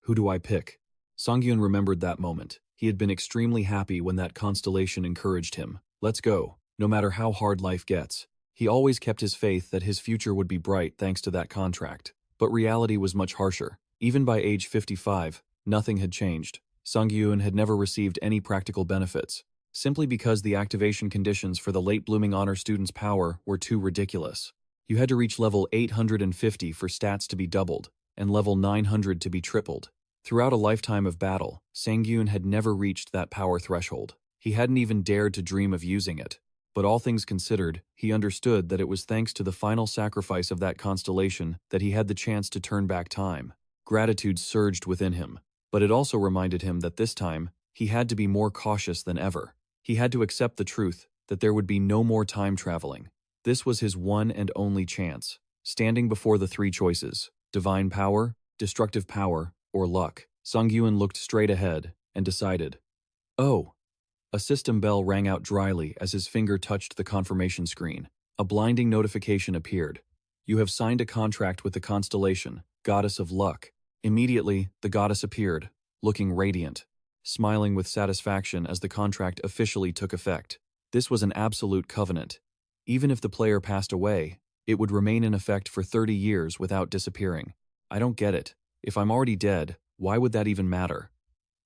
Who do I pick? Sangyun remembered that moment. He had been extremely happy when that constellation encouraged him. Let's go, no matter how hard life gets. He always kept his faith that his future would be bright thanks to that contract. But reality was much harsher. Even by age 55, nothing had changed. Sangiun had never received any practical benefits, simply because the activation conditions for the late-blooming honor student's power were too ridiculous. You had to reach level 850 for stats to be doubled, and level 900 to be tripled. Throughout a lifetime of battle, Sangiun had never reached that power threshold. He hadn't even dared to dream of using it. But all things considered, he understood that it was thanks to the final sacrifice of that constellation that he had the chance to turn back time. Gratitude surged within him, but it also reminded him that this time, he had to be more cautious than ever. He had to accept the truth that there would be no more time traveling. This was his one and only chance. Standing before the three choices, divine power, destructive power, or luck, Sangyun looked straight ahead and decided. Oh! A system bell rang out dryly as his finger touched the confirmation screen. A blinding notification appeared. You have signed a contract with the constellation, goddess of luck. Immediately, the goddess appeared, looking radiant, smiling with satisfaction as the contract officially took effect. This was an absolute covenant. Even if the player passed away, it would remain in effect for 30 years without disappearing. I don't get it. If I'm already dead, why would that even matter?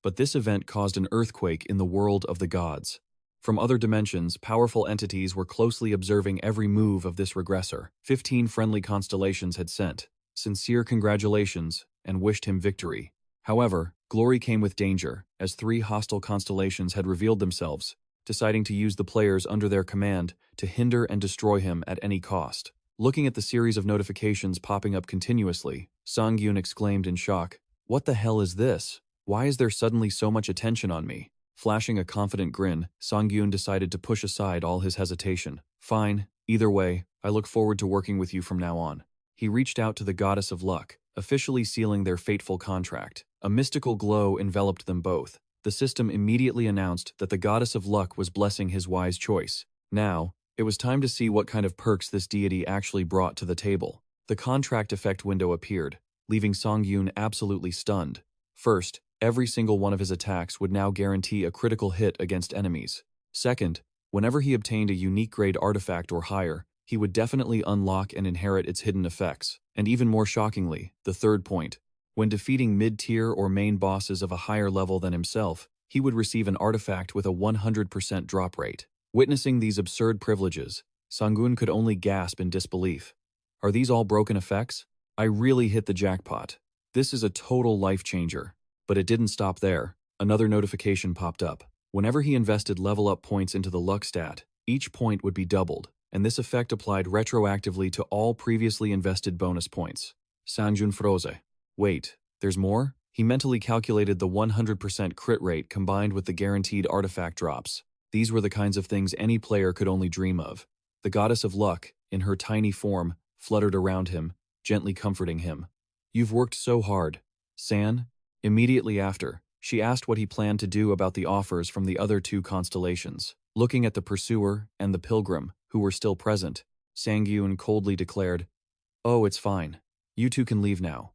But this event caused an earthquake in the world of the gods. From other dimensions, powerful entities were closely observing every move of this regressor. 15 friendly constellations had sent sincere congratulations and wished him victory. However, glory came with danger, as 3 hostile constellations had revealed themselves, deciding to use the players under their command to hinder and destroy him at any cost. Looking at the series of notifications popping up continuously, Sangyun exclaimed in shock, "What the hell is this? Why is there suddenly so much attention on me?" Flashing a confident grin, Sangyun decided to push aside all his hesitation. "Fine, either way, I look forward to working with you from now on." He reached out to the goddess of luck, officially sealing their fateful contract. A mystical glow enveloped them both. The system immediately announced that the goddess of luck was blessing his wise choice. Now, it was time to see what kind of perks this deity actually brought to the table. The contract effect window appeared, leaving Sangyun absolutely stunned. First, every single one of his attacks would now guarantee a critical hit against enemies. Second, whenever he obtained a unique grade artifact or higher, he would definitely unlock and inherit its hidden effects. And even more shockingly, the third point, when defeating mid-tier or main bosses of a higher level than himself, he would receive an artifact with a 100% drop rate. Witnessing these absurd privileges, Sangyun could only gasp in disbelief. Are these all broken effects? I really hit the jackpot. This is a total life changer. But it didn't stop there. Another notification popped up. Whenever he invested level up points into the luck stat, each point would be doubled, and this effect applied retroactively to all previously invested bonus points. Sanjun froze. Wait, there's more? He mentally calculated the 100% crit rate combined with the guaranteed artifact drops. These were the kinds of things any player could only dream of. The goddess of luck, in her tiny form, fluttered around him, gently comforting him. You've worked so hard, San. Immediately after, she asked what he planned to do about the offers from the other 2 constellations. Looking at the pursuer and the pilgrim, who were still present, Sangyun coldly declared, "Oh, it's fine. You 2 can leave now.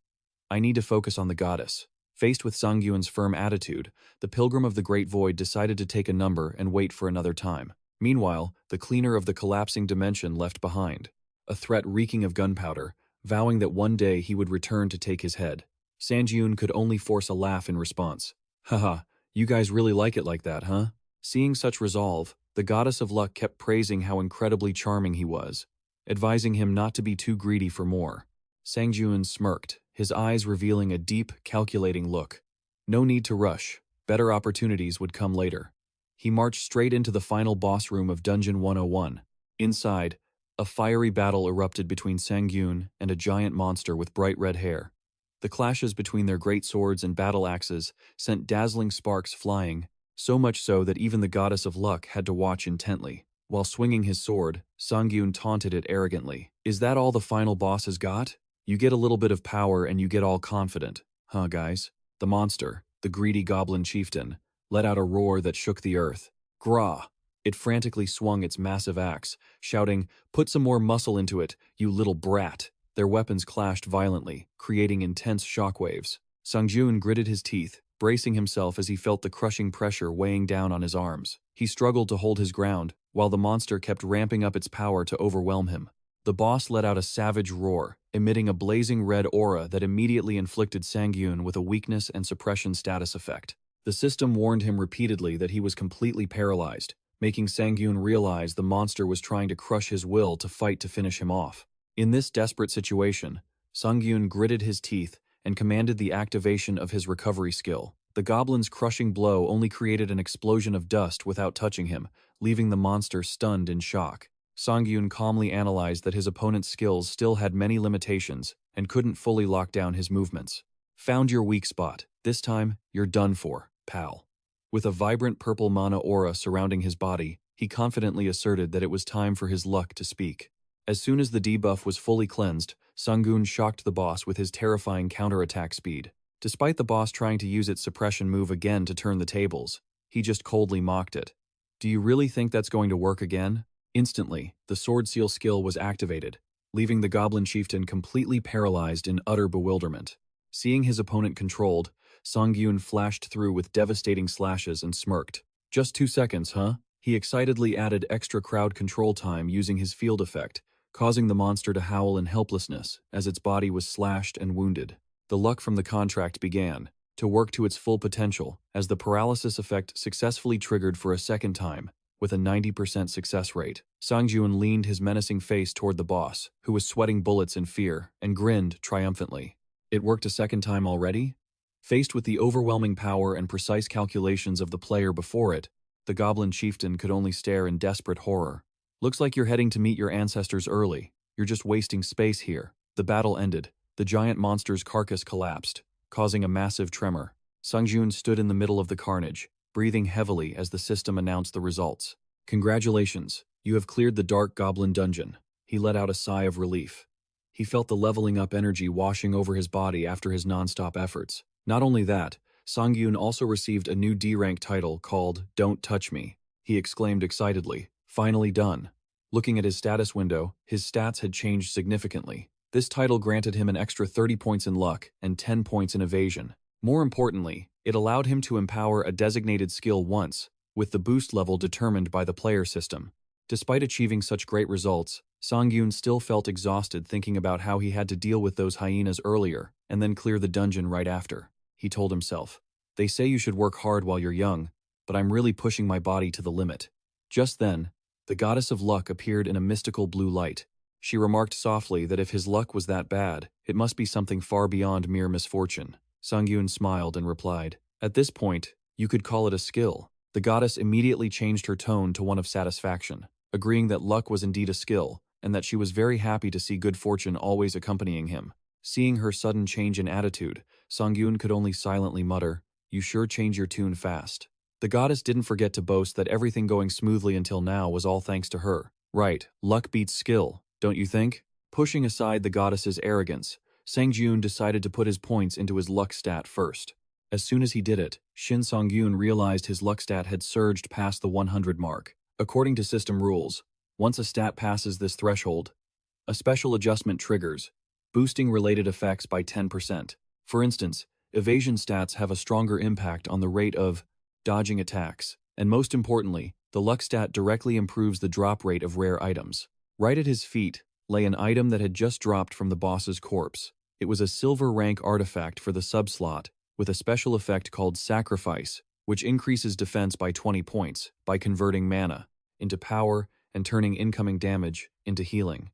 I need to focus on the goddess." Faced with Sangyun's firm attitude, the pilgrim of the Great Void decided to take a number and wait for another time. Meanwhile, the cleaner of the collapsing dimension left behind, a threat reeking of gunpowder, vowing that one day he would return to take his head. Sangyun could only force a laugh in response. "Haha, you guys really like it like that, huh?" Seeing such resolve, the goddess of luck kept praising how incredibly charming he was, advising him not to be too greedy for more. Sangyun smirked, his eyes revealing a deep, calculating look. No need to rush. Better opportunities would come later. He marched straight into the final boss room of Dungeon 101. Inside, a fiery battle erupted between Sangyun and a giant monster with bright red hair. The clashes between their great swords and battle axes sent dazzling sparks flying, so much so that even the goddess of luck had to watch intently. While swinging his sword, Sangyun taunted it arrogantly. "Is that all the final boss has got? You get a little bit of power and you get all confident. Huh, guys?" The monster, the greedy goblin chieftain, let out a roar that shook the earth. Grah! It frantically swung its massive axe, shouting, "Put some more muscle into it, you little brat." Their weapons clashed violently, creating intense shockwaves. Sangyun gritted his teeth, bracing himself as he felt the crushing pressure weighing down on his arms. He struggled to hold his ground, while the monster kept ramping up its power to overwhelm him. The boss let out a savage roar, emitting a blazing red aura that immediately inflicted Sangiun with a weakness and suppression status effect. The system warned him repeatedly that he was completely paralyzed, making Sangiun realize the monster was trying to crush his will to fight to finish him off. In this desperate situation, Sangiun gritted his teeth and commanded the activation of his recovery skill. The goblin's crushing blow only created an explosion of dust without touching him, leaving the monster stunned in shock. Sangiun calmly analyzed that his opponent's skills still had many limitations and couldn't fully lock down his movements. Found your weak spot. This time, you're done for, pal. With a vibrant purple mana aura surrounding his body, he confidently asserted that it was time for his luck to speak. As soon as the debuff was fully cleansed, Sangiun shocked the boss with his terrifying counterattack speed. Despite the boss trying to use its suppression move again to turn the tables, he just coldly mocked it. Do you really think that's going to work again? Instantly, the Sword Seal skill was activated, leaving the Goblin Chieftain completely paralyzed in utter bewilderment. Seeing his opponent controlled, Sangiun flashed through with devastating slashes and smirked. Just 2 seconds, huh? He excitedly added extra crowd control time using his field effect, causing the monster to howl in helplessness as its body was slashed and wounded. The luck from the contract began to work to its full potential as the paralysis effect successfully triggered for a second time, with a 90% success rate. Sangiun leaned his menacing face toward the boss, who was sweating bullets in fear, and grinned triumphantly. It worked a second time already? Faced with the overwhelming power and precise calculations of the player before it, the Goblin Chieftain could only stare in desperate horror. Looks like you're heading to meet your ancestors early. You're just wasting space here. The battle ended. The giant monster's carcass collapsed, causing a massive tremor. Sangiun stood in the middle of the carnage, breathing heavily as the system announced the results. Congratulations, you have cleared the Dark Goblin Dungeon. He let out a sigh of relief. He felt the leveling up energy washing over his body after his non-stop efforts. Not only that, Sangiun also received a new D-rank title called Don't Touch Me. He exclaimed excitedly, finally done. Looking at his status window, his stats had changed significantly. This title granted him an extra 30 points in luck and 10 points in evasion. More importantly, it allowed him to empower a designated skill once, with the boost level determined by the player system. Despite achieving such great results, Sangiun still felt exhausted thinking about how he had to deal with those hyenas earlier and then clear the dungeon right after. He told himself, "They say you should work hard while you're young, but I'm really pushing my body to the limit." Just then, the goddess of luck appeared in a mystical blue light. She remarked softly that if his luck was that bad, it must be something far beyond mere misfortune. Sangiun smiled and replied, "At this point, you could call it a skill." The goddess immediately changed her tone to one of satisfaction, agreeing that luck was indeed a skill, and that she was very happy to see good fortune always accompanying him. Seeing her sudden change in attitude, Sangiun could only silently mutter, "You sure change your tune fast." The goddess didn't forget to boast that everything going smoothly until now was all thanks to her. Right, luck beats skill, don't you think? Pushing aside the goddess's arrogance, Sangiun decided to put his points into his luck stat first. As soon as he did it, Shin Sangiun realized his luck stat had surged past the 100 mark. According to system rules, once a stat passes this threshold, a special adjustment triggers, boosting related effects by 10%. For instance, evasion stats have a stronger impact on the rate of dodging attacks, and most importantly, the luck stat directly improves the drop rate of rare items. Right at his feet lay an item that had just dropped from the boss's corpse. It was a silver rank artifact for the sub-slot, with a special effect called Sacrifice, which increases defense by 20 points by converting mana into power and turning incoming damage into healing.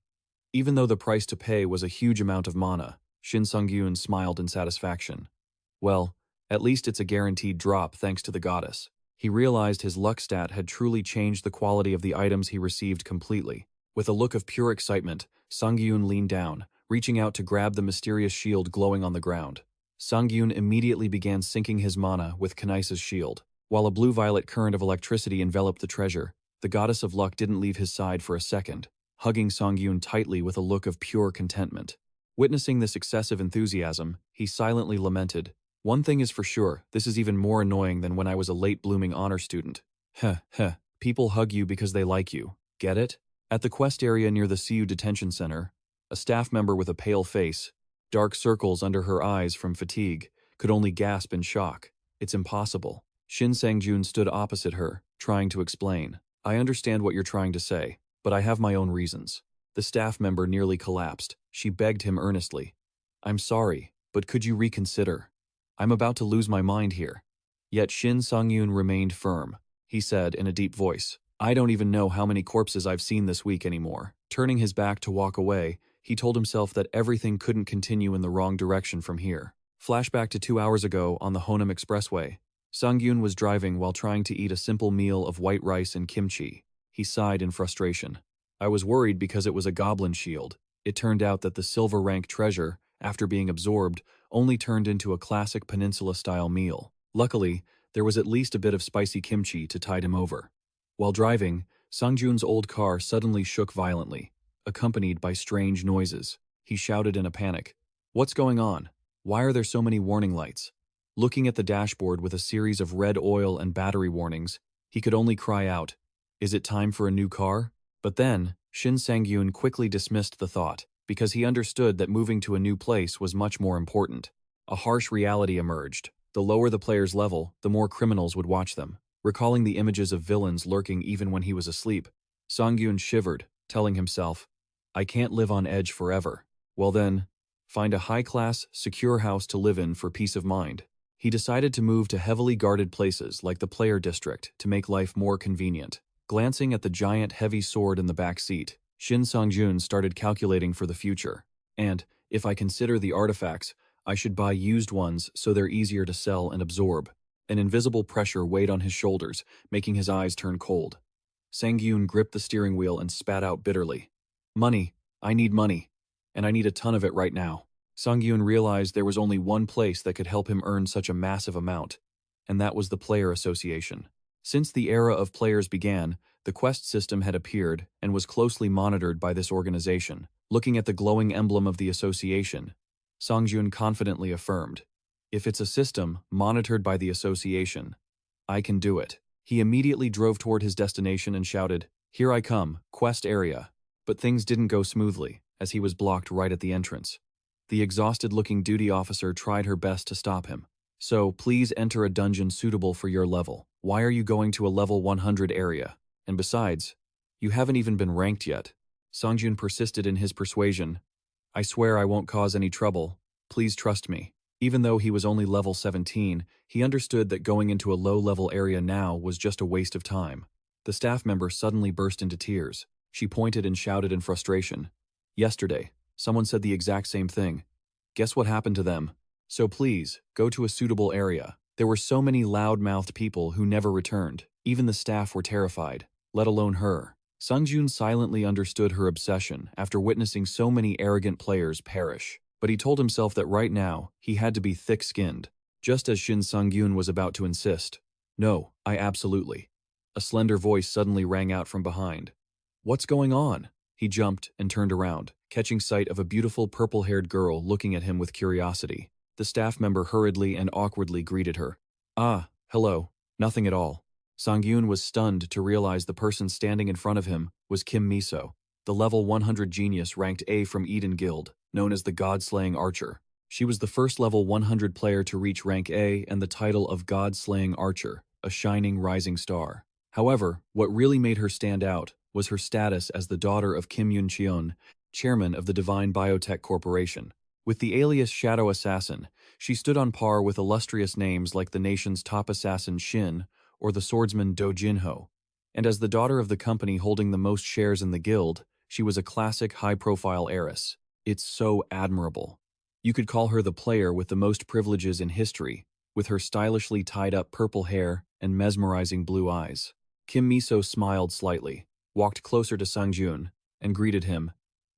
Even though the price to pay was a huge amount of mana, Shin Sangiun smiled in satisfaction. Well, at least it's a guaranteed drop thanks to the goddess. He realized his luck stat had truly changed the quality of the items he received completely. With a look of pure excitement, Sangiun leaned down, reaching out to grab the mysterious shield glowing on the ground. Sangiun immediately began sinking his mana with Kanisa's shield. While a blue-violet current of electricity enveloped the treasure, the goddess of luck didn't leave his side for a second, hugging Sangiun tightly with a look of pure contentment. Witnessing this excessive enthusiasm, he silently lamented, "One thing is for sure, this is even more annoying than when I was a late-blooming honor student. People hug you because they like you. Get it?" At the quest area near the CU detention center, a staff member with a pale face, dark circles under her eyes from fatigue, could only gasp in shock. "It's impossible." Shin Sangjun stood opposite her, trying to explain. "I understand what you're trying to say, but I have my own reasons." The staff member nearly collapsed. She begged him earnestly. I'm sorry, but could you reconsider? I'm about to lose my mind here. Yet Shin Sangiun remained firm. He said in a deep voice, I don't even know how many corpses I've seen this week anymore. Turning his back to walk away, he told himself that everything couldn't continue in the wrong direction from here. Flashback to 2 hours ago on the Honam Expressway. Sangyun was driving while trying to eat a simple meal of white rice and kimchi. He sighed in frustration. I was worried because it was a goblin shield. It turned out that the silver rank treasure, after being absorbed, only turned into a classic peninsula-style meal. Luckily, there was at least a bit of spicy kimchi to tide him over. While driving, Sangjun's old car suddenly shook violently, accompanied by strange noises. He shouted in a panic, What's going on? Why are there so many warning lights? Looking at the dashboard with a series of red oil and battery warnings, he could only cry out, Is it time for a new car? But then, Shin Sangyun quickly dismissed the thought, because he understood that moving to a new place was much more important. A harsh reality emerged. The lower the player's level, the more criminals would watch them. Recalling the images of villains lurking even when he was asleep, Sangyun shivered, telling himself, I can't live on edge forever. Well then, find a high-class, secure house to live in for peace of mind. He decided to move to heavily guarded places like the player district to make life more convenient. Glancing at the giant heavy sword in the back seat, Shin Sangjun started calculating for the future. And, if I consider the artifacts, I should buy used ones so they're easier to sell and absorb. An invisible pressure weighed on his shoulders, making his eyes turn cold. Sangyun gripped the steering wheel and spat out bitterly. Money. I need money. And I need a ton of it right now. Sangyun realized there was only one place that could help him earn such a massive amount, and that was the Player Association. Since the era of players began, the quest system had appeared and was closely monitored by this organization. Looking at the glowing emblem of the association, Sangjun confidently affirmed, If it's a system monitored by the association, I can do it. He immediately drove toward his destination and shouted, Here I come, quest area. But things didn't go smoothly, as he was blocked right at the entrance. The exhausted-looking duty officer tried her best to stop him. So, please enter a dungeon suitable for your level. Why are you going to a level 100 area? And besides, you haven't even been ranked yet. Sangjun persisted in his persuasion. I swear I won't cause any trouble. Please trust me. Even though he was only level 17, he understood that going into a low-level area now was just a waste of time. The staff member suddenly burst into tears. She pointed and shouted in frustration. Yesterday, someone said the exact same thing. Guess what happened to them? So please, go to a suitable area. There were so many loud-mouthed people who never returned. Even the staff were terrified, let alone her. Sangjun silently understood her obsession after witnessing so many arrogant players perish. But he told himself that right now, he had to be thick-skinned, just as Shin Sangyun was about to insist. No, I absolutely. A slender voice suddenly rang out from behind. What's going on? He jumped and turned around, catching sight of a beautiful purple-haired girl looking at him with curiosity. The staff member hurriedly and awkwardly greeted her. Ah, hello. Nothing at all. Sangyun was stunned to realize the person standing in front of him was Kim Miso, the level 100 genius ranked A from Eden Guild, known as the God-Slaying Archer. She was the first level 100 player to reach rank A and the title of God-Slaying Archer, a shining rising star. However, what really made her stand out was her status as the daughter of Kim Yun-cheon, chairman of the Divine Biotech Corporation. With the alias Shadow Assassin, she stood on par with illustrious names like the nation's top assassin Shin or the swordsman Do Jinho. And as the daughter of the company holding the most shares in the guild, she was a classic high-profile heiress. It's so admirable. You could call her the player with the most privileges in history, with her stylishly tied-up purple hair and mesmerizing blue eyes. Kim Miso smiled slightly, walked closer to Sangjun, and greeted him.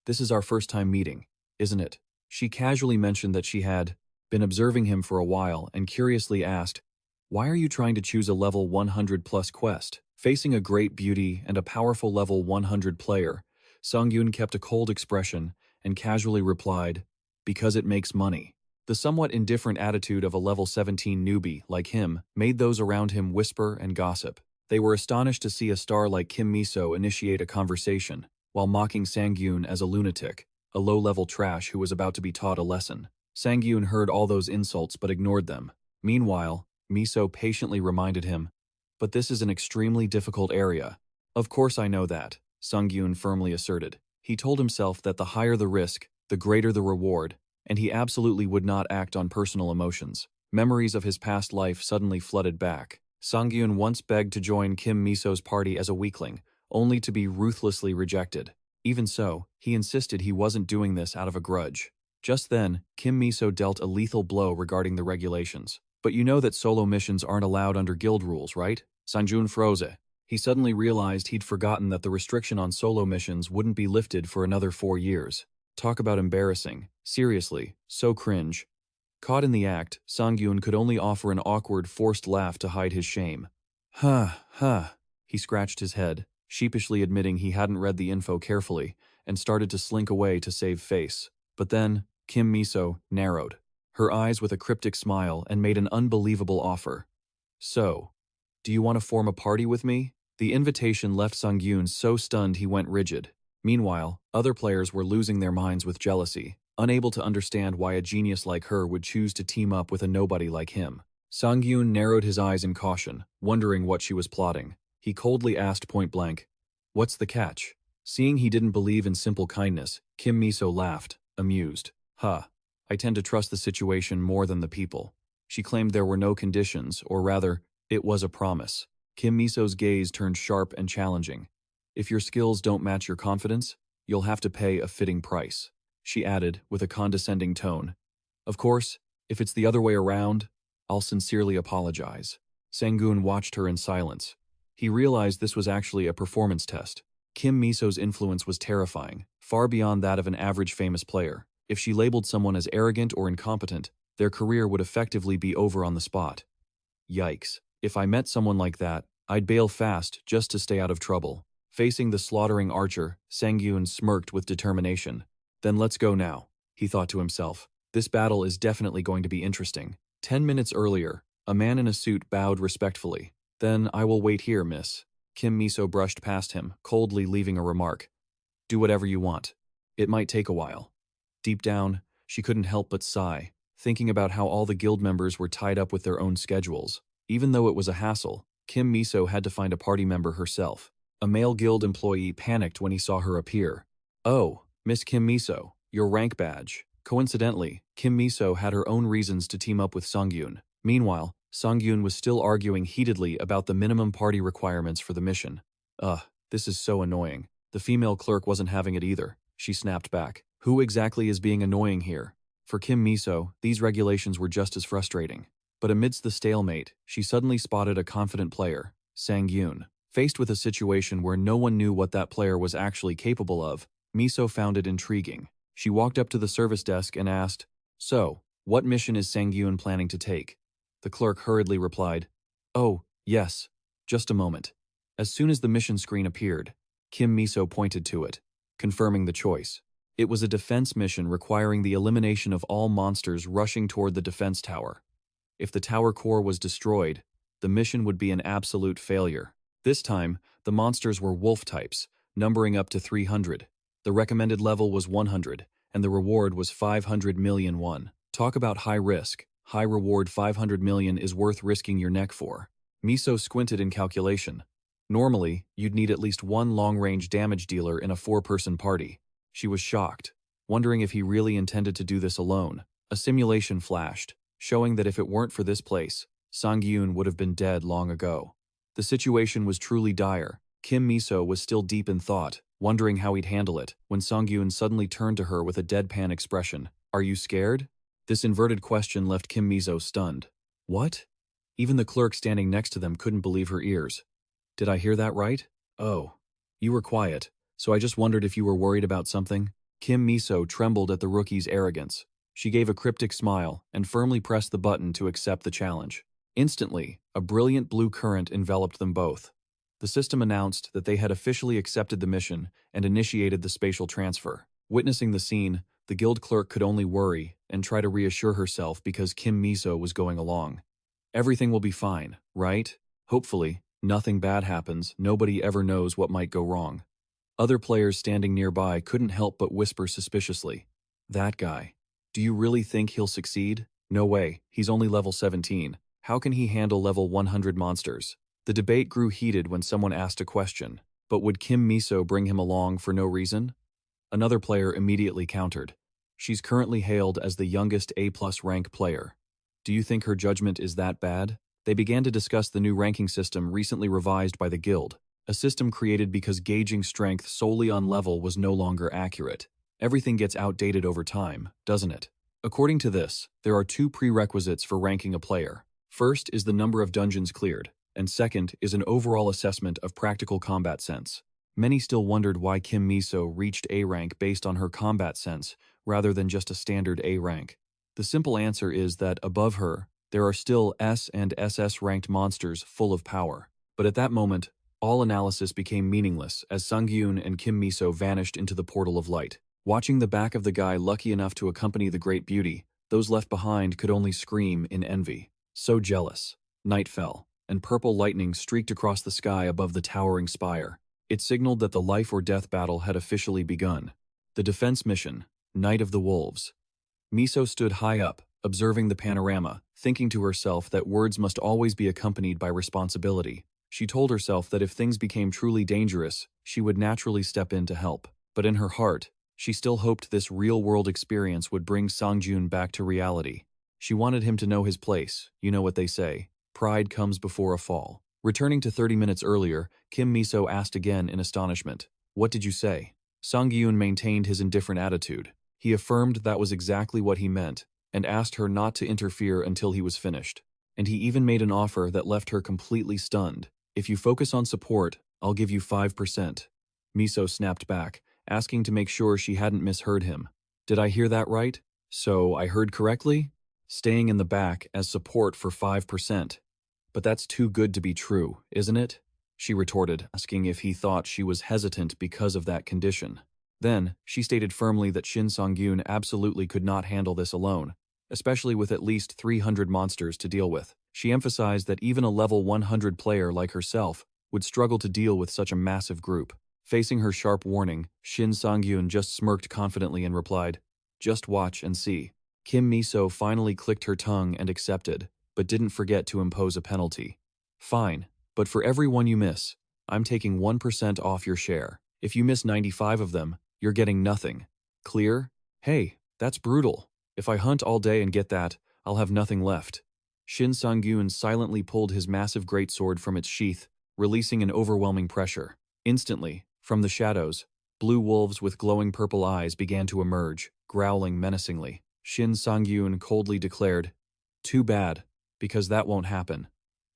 This is our first time meeting, isn't it? She casually mentioned that she had been observing him for a while and curiously asked, Why are you trying to choose a level 100-plus quest? Facing a great beauty and a powerful level 100 player, Sangyun kept a cold expression and casually replied, Because it makes money. The somewhat indifferent attitude of a level 17 newbie like him made those around him whisper and gossip. They were astonished to see a star like Kim Miso initiate a conversation, while mocking Sangyun as a lunatic, a low-level trash who was about to be taught a lesson. Sangyun heard all those insults but ignored them. Meanwhile, Miso patiently reminded him, But this is an extremely difficult area. Of course I know that, Sangyun firmly asserted. He told himself that the higher the risk, the greater the reward, and he absolutely would not act on personal emotions. Memories of his past life suddenly flooded back. Sangiun once begged to join Kim Miso's party as a weakling, only to be ruthlessly rejected. Even so, he insisted he wasn't doing this out of a grudge. Just then, Kim Miso dealt a lethal blow regarding the regulations. But you know that solo missions aren't allowed under guild rules, right? Sanjun froze. He suddenly realized he'd forgotten that the restriction on solo missions wouldn't be lifted for another 4 years. Talk about embarrassing. Seriously, so cringe. Caught in the act, Sangyun could only offer an awkward, forced laugh to hide his shame. Huh. He scratched his head, sheepishly admitting he hadn't read the info carefully, and started to slink away to save face. But then, Kim Miso narrowed her eyes with a cryptic smile and made an unbelievable offer. So, do you want to form a party with me? The invitation left Sangyun so stunned he went rigid. Meanwhile, other players were losing their minds with jealousy, unable to understand why a genius like her would choose to team up with a nobody like him. Sangyun narrowed his eyes in caution, wondering what she was plotting. He coldly asked point-blank, "What's the catch?" Seeing he didn't believe in simple kindness, Kim Miso laughed, amused. I tend to trust the situation more than the people." She claimed there were no conditions, or rather, it was a promise. Kim Miso's gaze turned sharp and challenging. "If your skills don't match your confidence, you'll have to pay a fitting price," she added with a condescending tone. "Of course, if it's the other way around, I'll sincerely apologize." Sangun watched her in silence. He realized this was actually a performance test. Kim Miso's influence was terrifying, far beyond that of an average famous player. If she labeled someone as arrogant or incompetent, their career would effectively be over on the spot. Yikes. If I met someone like that, I'd bail fast just to stay out of trouble. Facing the slaughtering archer, Sangyun smirked with determination. "Then let's go now," he thought to himself. "This battle is definitely going to be interesting." 10 minutes earlier, a man in a suit bowed respectfully. "Then I will wait here, miss." Kim Miso brushed past him, coldly leaving a remark. "Do whatever you want. It might take a while." Deep down, she couldn't help but sigh, thinking about how all the guild members were tied up with their own schedules. Even though it was a hassle, Kim Miso had to find a party member herself. A male guild employee panicked when he saw her appear. "Oh, Miss Kim Miso, your rank badge." Coincidentally, Kim Miso had her own reasons to team up with Sangyun. Meanwhile, Sangyun was still arguing heatedly about the minimum party requirements for the mission. This is so annoying." The female clerk wasn't having it either. She snapped back. "Who exactly is being annoying here?" For Kim Miso, these regulations were just as frustrating. But amidst the stalemate, she suddenly spotted a confident player, Sangyun. Faced with a situation where no one knew what that player was actually capable of, Miso found it intriguing. She walked up to the service desk and asked, "So, what mission is Sangyun planning to take?" The clerk hurriedly replied, "Oh, yes, just a moment." As soon as the mission screen appeared, Kim Miso pointed to it, confirming the choice. It was a defense mission requiring the elimination of all monsters rushing toward the defense tower. If the tower core was destroyed, the mission would be an absolute failure. This time, the monsters were wolf types, numbering up to 300. The recommended level was 100, and the reward was 500 million won. Talk about high risk. High reward 500 million is worth risking your neck for. Miso squinted in calculation. Normally, you'd need at least one long-range damage dealer in a 4-person party. She was shocked, wondering if he really intended to do this alone. A simulation flashed, showing that if it weren't for this place, Sangyun would have been dead long ago. The situation was truly dire. Kim Miso was still deep in thought, wondering how he'd handle it, when Sangyun suddenly turned to her with a deadpan expression. "Are you scared?" This inverted question left Kim Miso stunned. "What?" Even the clerk standing next to them couldn't believe her ears. "Did I hear that right?" "Oh. You were quiet, so I just wondered if you were worried about something." Kim Miso trembled at the rookie's arrogance. She gave a cryptic smile and firmly pressed the button to accept the challenge. Instantly, a brilliant blue current enveloped them both. The system announced that they had officially accepted the mission and initiated the spatial transfer. Witnessing the scene, the guild clerk could only worry and try to reassure herself because Kim Miso was going along. "Everything will be fine, right? Hopefully, nothing bad happens. Nobody ever knows what might go wrong." Other players standing nearby couldn't help but whisper suspiciously, "That guy. Do you really think he'll succeed? No way, he's only level 17. How can he handle level 100 monsters?" The debate grew heated when someone asked a question, but would Kim Miso bring him along for no reason? Another player immediately countered. She's currently hailed as the youngest A-plus rank player. Do you think her judgment is that bad? They began to discuss the new ranking system recently revised by the guild, a system created because gauging strength solely on level was no longer accurate. Everything gets outdated over time, doesn't it? According to this, there are two prerequisites for ranking a player. First is the number of dungeons cleared, and second is an overall assessment of practical combat sense. Many still wondered why Kim Miso reached A rank based on her combat sense, rather than just a standard A rank. The simple answer is that above her, there are still S and SS ranked monsters full of power. But at that moment, all analysis became meaningless as Sangiun and Kim Miso vanished into the portal of light. Watching the back of the guy lucky enough to accompany the great beauty, those left behind could only scream in envy. So jealous. Night fell, and purple lightning streaked across the sky above the towering spire. It signaled that the life or death battle had officially begun. The defense mission, Night of the Wolves. Miso stood high up, observing the panorama, thinking to herself that words must always be accompanied by responsibility. She told herself that if things became truly dangerous, she would naturally step in to help. But in her heart, she still hoped this real-world experience would bring Sangiun back to reality. She wanted him to know his place. You know what they say, pride comes before a fall. Returning to 30 minutes earlier, Kim Miso asked again in astonishment, "What did you say?" Sangiun maintained his indifferent attitude. He affirmed that was exactly what he meant, and asked her not to interfere until he was finished. And he even made an offer that left her completely stunned. "If you focus on support, I'll give you 5%. Miso snapped back, asking to make sure she hadn't misheard him. "Did I hear that right? So I heard correctly? Staying in the back as support for 5%. But that's too good to be true, isn't it?" she retorted, asking if he thought she was hesitant because of that condition. Then, she stated firmly that Shin Sangyun absolutely could not handle this alone, especially with at least 300 monsters to deal with. She emphasized that even a level 100 player like herself would struggle to deal with such a massive group. Facing her sharp warning, Shin Sangyun just smirked confidently and replied, "Just watch and see." Kim Miso finally clicked her tongue and accepted, but didn't forget to impose a penalty. "Fine, but for every one you miss, I'm taking 1% off your share. If you miss 95 of them, you're getting nothing. Clear? Hey, that's brutal. If I hunt all day and get that, I'll have nothing left." Shin Sangyun silently pulled his massive greatsword from its sheath, releasing an overwhelming pressure. Instantly, from the shadows, blue wolves with glowing purple eyes began to emerge, growling menacingly. Shin Sangyun coldly declared, "Too bad, because that won't happen.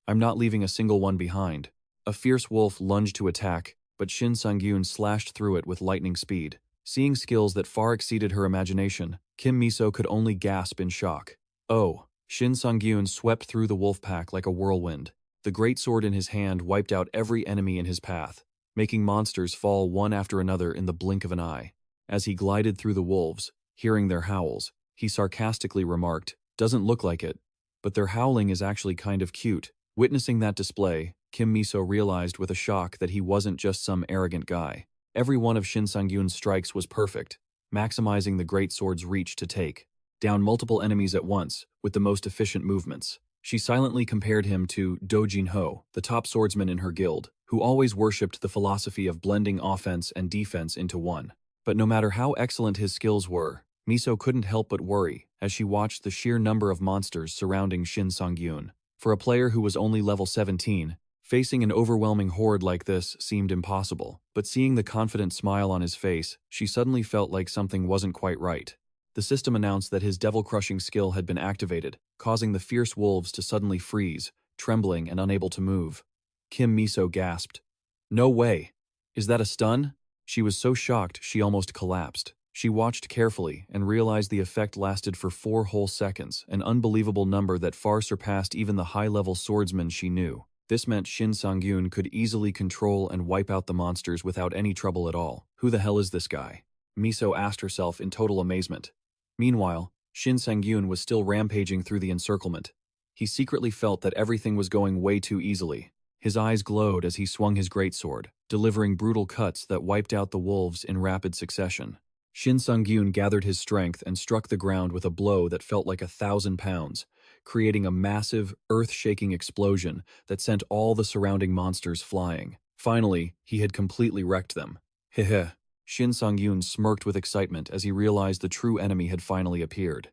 I'm not leaving a single one behind." A fierce wolf lunged to attack, but Shin Sangyun slashed through it with lightning speed. Seeing skills that far exceeded her imagination, Kim Miso could only gasp in shock. "Oh!" Shin Sangyun swept through the wolf pack like a whirlwind. The greatsword in his hand wiped out every enemy in his path, making monsters fall one after another in the blink of an eye. As he glided through the wolves, hearing their howls, he sarcastically remarked, "Doesn't look like it, but their howling is actually kind of cute." Witnessing that display, Kim Miso realized with a shock that he wasn't just some arrogant guy. Every one of Shin Sangyun's strikes was perfect, maximizing the greatsword's reach to take down multiple enemies at once with the most efficient movements. She silently compared him to Do Jin Ho, the top swordsman in her guild, who always worshipped the philosophy of blending offense and defense into one. But no matter how excellent his skills were, Miso couldn't help but worry as she watched the sheer number of monsters surrounding Shin Sangyun. For a player who was only level 17, facing an overwhelming horde like this seemed impossible. But seeing the confident smile on his face, she suddenly felt like something wasn't quite right. The system announced that his devil-crushing skill had been activated, causing the fierce wolves to suddenly freeze, trembling and unable to move. Kim Miso gasped. "No way! Is that a stun?" She was so shocked she almost collapsed. She watched carefully and realized the effect lasted for 4 whole seconds, an unbelievable number that far surpassed even the high-level swordsmen she knew. This meant Shin Sangyun could easily control and wipe out the monsters without any trouble at all. Who the hell is this guy? Miso asked herself in total amazement. Meanwhile, Shin Sangyun was still rampaging through the encirclement. He secretly felt that everything was going way too easily. His eyes glowed as he swung his greatsword, delivering brutal cuts that wiped out the wolves in rapid succession. Shin Sangyun gathered his strength and struck the ground with a blow that felt like 1,000 pounds, creating a massive, earth-shaking explosion that sent all the surrounding monsters flying. Finally, he had completely wrecked them. Heh. Shin Sangyun smirked with excitement as he realized the true enemy had finally appeared.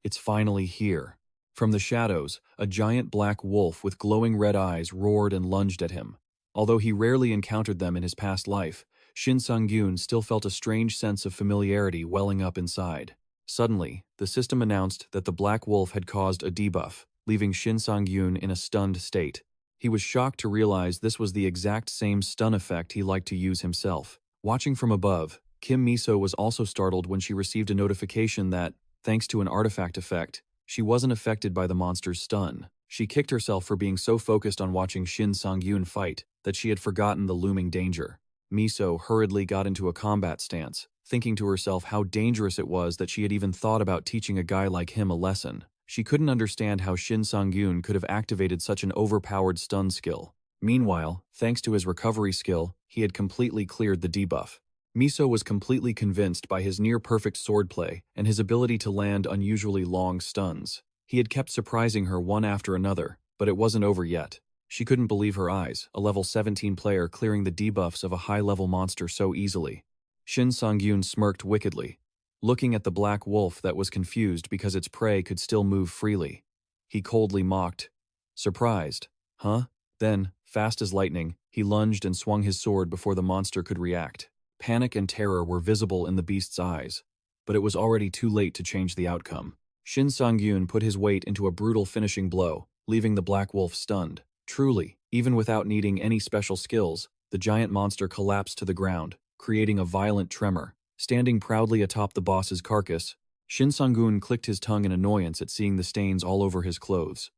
It's finally here. From the shadows, a giant black wolf with glowing red eyes roared and lunged at him. Although he rarely encountered them in his past life, Shin Sang-gyun still felt a strange sense of familiarity welling up inside. Suddenly, the system announced that the black wolf had caused a debuff, leaving Shin Sang-gyun in a stunned state. He was shocked to realize this was the exact same stun effect he liked to use himself. Watching from above, Kim Miso was also startled when she received a notification that, thanks to an artifact effect, she wasn't affected by the monster's stun. She kicked herself for being so focused on watching Shin Sang-gyun fight that she had forgotten the looming danger. Miso hurriedly got into a combat stance, thinking to herself how dangerous it was that she had even thought about teaching a guy like him a lesson. She couldn't understand how Shin Sang-gyun could have activated such an overpowered stun skill. Meanwhile, thanks to his recovery skill, he had completely cleared the debuff. Miso was completely convinced by his near-perfect swordplay and his ability to land unusually long stuns. He had kept surprising her one after another, but it wasn't over yet. She couldn't believe her eyes, a level 17 player clearing the debuffs of a high-level monster so easily. Shin Sang-gyun smirked wickedly, looking at the black wolf that was confused because its prey could still move freely. He coldly mocked. Surprised, huh? Then, fast as lightning, he lunged and swung his sword before the monster could react. Panic and terror were visible in the beast's eyes, but it was already too late to change the outcome. Shin Sang-gyun put his weight into a brutal finishing blow, leaving the black wolf stunned. Truly, even without needing any special skills, the giant monster collapsed to the ground, creating a violent tremor. Standing proudly atop the boss's carcass, Shin Sang-gyun clicked his tongue in annoyance at seeing the stains all over his clothes.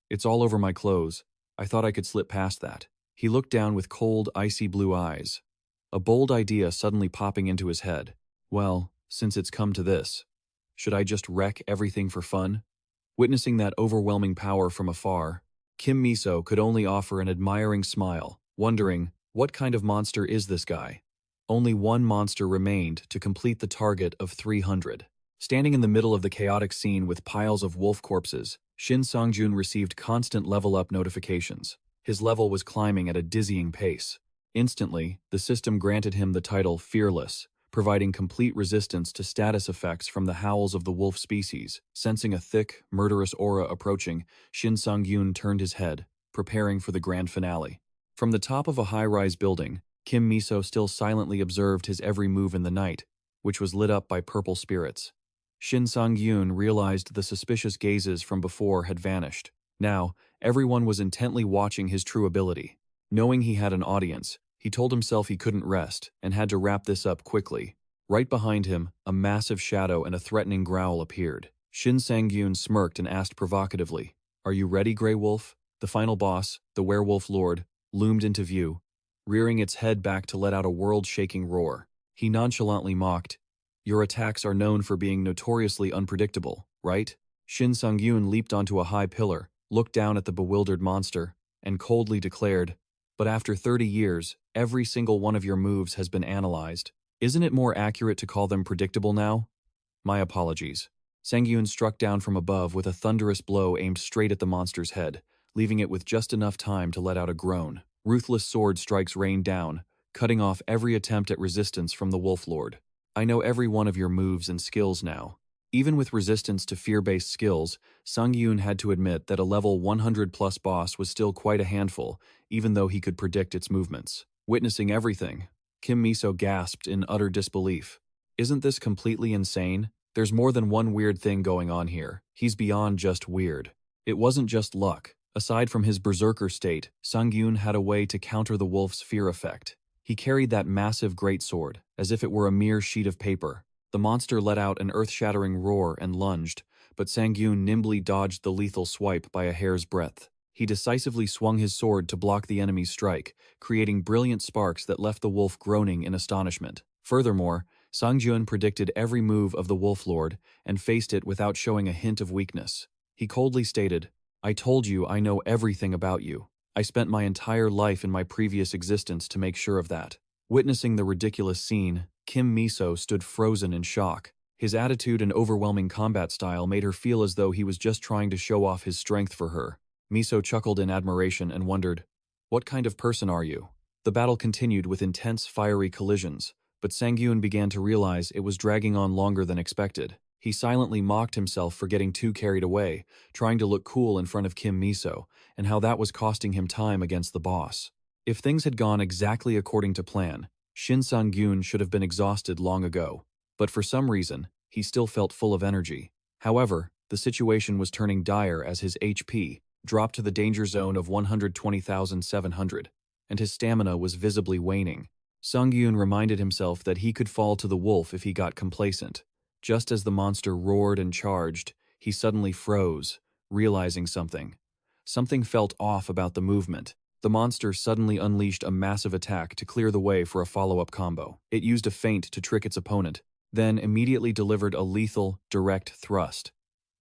It's all over my clothes. I thought I could slip past that. He looked down with cold, icy blue eyes. A bold idea suddenly popping into his head. Well, since it's come to this, should I just wreck everything for fun? Witnessing that overwhelming power from afar, Kim Miso could only offer an admiring smile, wondering, what kind of monster is this guy? Only one monster remained to complete the target of 300. Standing in the middle of the chaotic scene with piles of wolf corpses, Shin Sang-gyun received constant level-up notifications. His level was climbing at a dizzying pace. Instantly, the system granted him the title Fearless, providing complete resistance to status effects from the howls of the wolf species. Sensing a thick, murderous aura approaching, Shin Sang-gyun turned his head, preparing for the grand finale. From the top of a high-rise building, Kim Miso still silently observed his every move in the night, which was lit up by purple spirits. Shin Sang-gyun realized the suspicious gazes from before had vanished. Now, everyone was intently watching his true ability. Knowing he had an audience, he told himself he couldn't rest and had to wrap this up quickly. Right behind him, a massive shadow and a threatening growl appeared. Shin Sang-gyun smirked and asked provocatively, "Are you ready, Grey Wolf?" The final boss, the werewolf lord, loomed into view, rearing its head back to let out a world-shaking roar. He nonchalantly mocked, "Your attacks are known for being notoriously unpredictable, right?" Shin Sang-gyun leaped onto a high pillar, looked down at the bewildered monster, and coldly declared, "But after 30 years, every single one of your moves has been analyzed. Isn't it more accurate to call them predictable now? My apologies." Sangiun struck down from above with a thunderous blow aimed straight at the monster's head, leaving it with just enough time to let out a groan. Ruthless sword strikes rained down, cutting off every attempt at resistance from the Wolf Lord. "I know every one of your moves and skills now." Even with resistance to fear-based skills, Sangyun had to admit that a level 100-plus boss was still quite a handful, even though he could predict its movements. Witnessing everything, Kim Miso gasped in utter disbelief. "Isn't this completely insane? There's more than one weird thing going on here. He's beyond just weird." It wasn't just luck. Aside from his berserker state, Sangyun had a way to counter the wolf's fear effect. He carried that massive greatsword, as if it were a mere sheet of paper. The monster let out an earth-shattering roar and lunged, but Sangyun nimbly dodged the lethal swipe by a hair's breadth. He decisively swung his sword to block the enemy's strike, creating brilliant sparks that left the wolf groaning in astonishment. Furthermore, Sangyun predicted every move of the Wolf Lord and faced it without showing a hint of weakness. He coldly stated, "I told you I know everything about you. I spent my entire life in my previous existence to make sure of that." Witnessing the ridiculous scene, Kim Miso stood frozen in shock. His attitude and overwhelming combat style made her feel as though he was just trying to show off his strength for her. Miso chuckled in admiration and wondered, "What kind of person are you?" The battle continued with intense fiery collisions, but Sangiun began to realize it was dragging on longer than expected. He silently mocked himself for getting too carried away, trying to look cool in front of Kim Miso, and how that was costing him time against the boss. If things had gone exactly according to plan, Shin Sang-gyun should have been exhausted long ago. But for some reason, he still felt full of energy. However, the situation was turning dire as his HP dropped to the danger zone of 120,700, and his stamina was visibly waning. Sang-gyun reminded himself that he could fall to the wolf if he got complacent. Just as the monster roared and charged, he suddenly froze, realizing something. Something felt off about the movement. The monster suddenly unleashed a massive attack to clear the way for a follow-up combo. It used a feint to trick its opponent, then immediately delivered a lethal, direct thrust.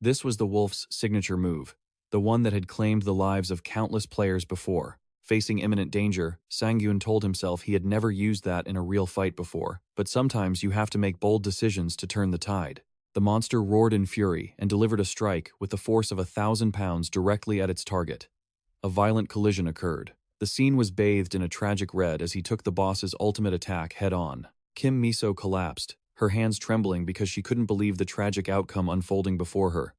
This was the wolf's signature move, the one that had claimed the lives of countless players before. Facing imminent danger, Sangiun told himself he had never used that in a real fight before, but sometimes you have to make bold decisions to turn the tide. The monster roared in fury and delivered a strike with the force of 1,000 pounds directly at its target. A violent collision occurred. The scene was bathed in a tragic red as he took the boss's ultimate attack head-on. Kim Miso collapsed, her hands trembling because she couldn't believe the tragic outcome unfolding before her.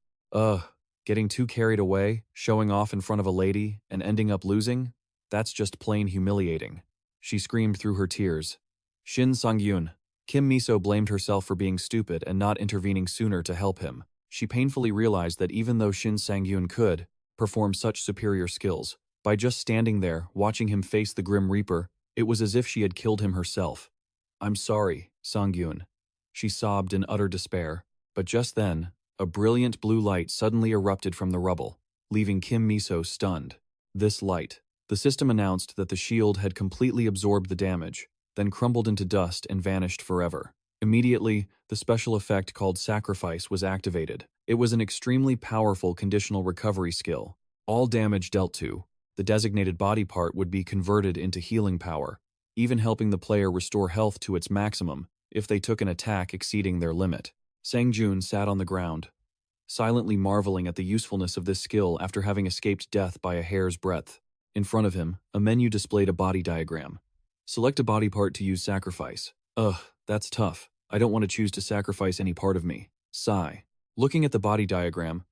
Getting too carried away, showing off in front of a lady, and ending up losing? That's just plain humiliating. She screamed through her tears. Shin Sang-gyun. Kim Miso blamed herself for being stupid and not intervening sooner to help him. She painfully realized that even though Shin Sang-gyun could perform such superior skills, by just standing there, watching him face the Grim Reaper, it was as if she had killed him herself. "I'm sorry, Sangiun," she sobbed in utter despair. But just then, a brilliant blue light suddenly erupted from the rubble, leaving Kim Miso stunned. This light. The system announced that the shield had completely absorbed the damage, then crumbled into dust and vanished forever. Immediately, the special effect called Sacrifice was activated. It was an extremely powerful conditional recovery skill. All damage dealt to, the designated body part would be converted into healing power, even helping the player restore health to its maximum if they took an attack exceeding their limit. Sangjun sat on the ground, silently marveling at the usefulness of this skill after having escaped death by a hair's breadth. In front of him, a menu displayed a body diagram. Select a body part to use sacrifice. That's tough. I don't want to choose to sacrifice any part of me. Sigh. Looking at the body diagram,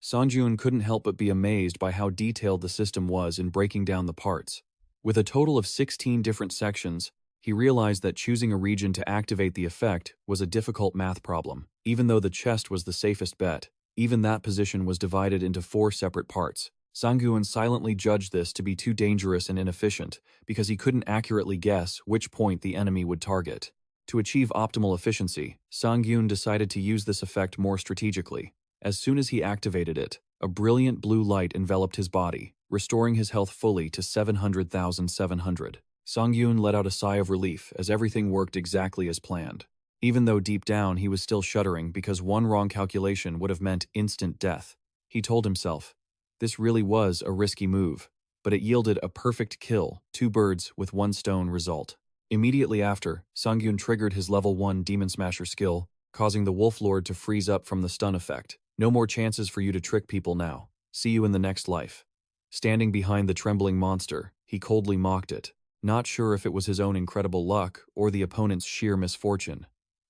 Sanjun couldn't help but be amazed by how detailed the system was in breaking down the parts. With a total of 16 different sections, he realized that choosing a region to activate the effect was a difficult math problem. Even though the chest was the safest bet, even that position was divided into 4 separate parts. Sangyun silently judged this to be too dangerous and inefficient because he couldn't accurately guess which point the enemy would target. To achieve optimal efficiency, Sangyun decided to use this effect more strategically. As soon as he activated it, a brilliant blue light enveloped his body, restoring his health fully to 700,700. Sangyun let out a sigh of relief as everything worked exactly as planned. Even though deep down he was still shuddering because one wrong calculation would have meant instant death. He told himself, this really was a risky move, but it yielded a perfect kill, 2 birds with 1 stone result. Immediately after, Sangyun triggered his level 1 Demon Smasher skill, causing the Wolf Lord to freeze up from the stun effect. No more chances for you to trick people now. See you in the next life. Standing behind the trembling monster, he coldly mocked it, not sure if it was his own incredible luck or the opponent's sheer misfortune.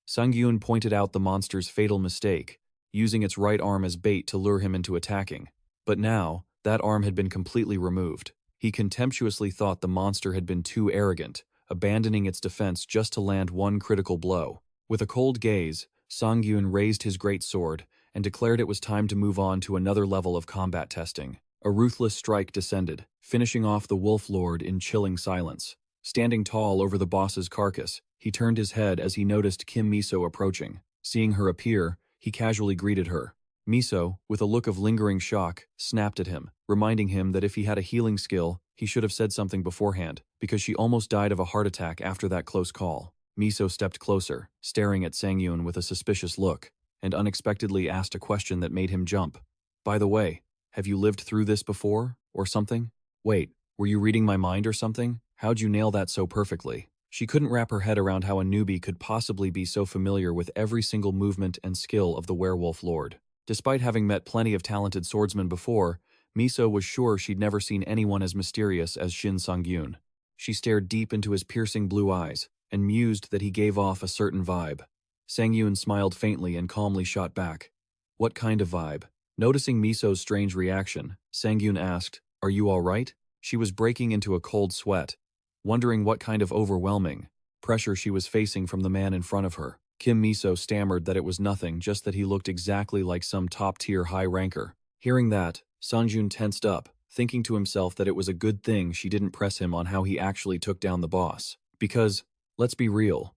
Sangyun pointed out the monster's fatal mistake, using its right arm as bait to lure him into attacking. But now, that arm had been completely removed. He contemptuously thought the monster had been too arrogant, abandoning its defense just to land 1 critical blow. With a cold gaze, Sangyun raised his great sword and declared it was time to move on to another level of combat testing. A ruthless strike descended, finishing off the Wolf Lord in chilling silence. Standing tall over the boss's carcass, he turned his head as he noticed Kim Miso approaching. Seeing her appear, he casually greeted her. Miso, with a look of lingering shock, snapped at him, reminding him that if he had a healing skill, he should have said something beforehand, because she almost died of a heart attack after that close call. Miso stepped closer, staring at Sangyun with a suspicious look, and unexpectedly asked a question that made him jump. By the way, have you lived through this before, or something? Wait, were you reading my mind or something? How'd you nail that so perfectly? She couldn't wrap her head around how a newbie could possibly be so familiar with every single movement and skill of the Werewolf Lord. Despite having met plenty of talented swordsmen before, Miso was sure she'd never seen anyone as mysterious as Shin Sangyun. She stared deep into his piercing blue eyes, and mused that he gave off a certain vibe. Sangiun smiled faintly and calmly shot back. What kind of vibe? Noticing Miso's strange reaction, Sangiun asked, "Are you all right?" She was breaking into a cold sweat, wondering what kind of overwhelming pressure she was facing from the man in front of her. Kim Miso stammered that it was nothing, just that he looked exactly like some top-tier high ranker. Hearing that, Sangiun tensed up, thinking to himself that it was a good thing she didn't press him on how he actually took down the boss. Because, let's be real,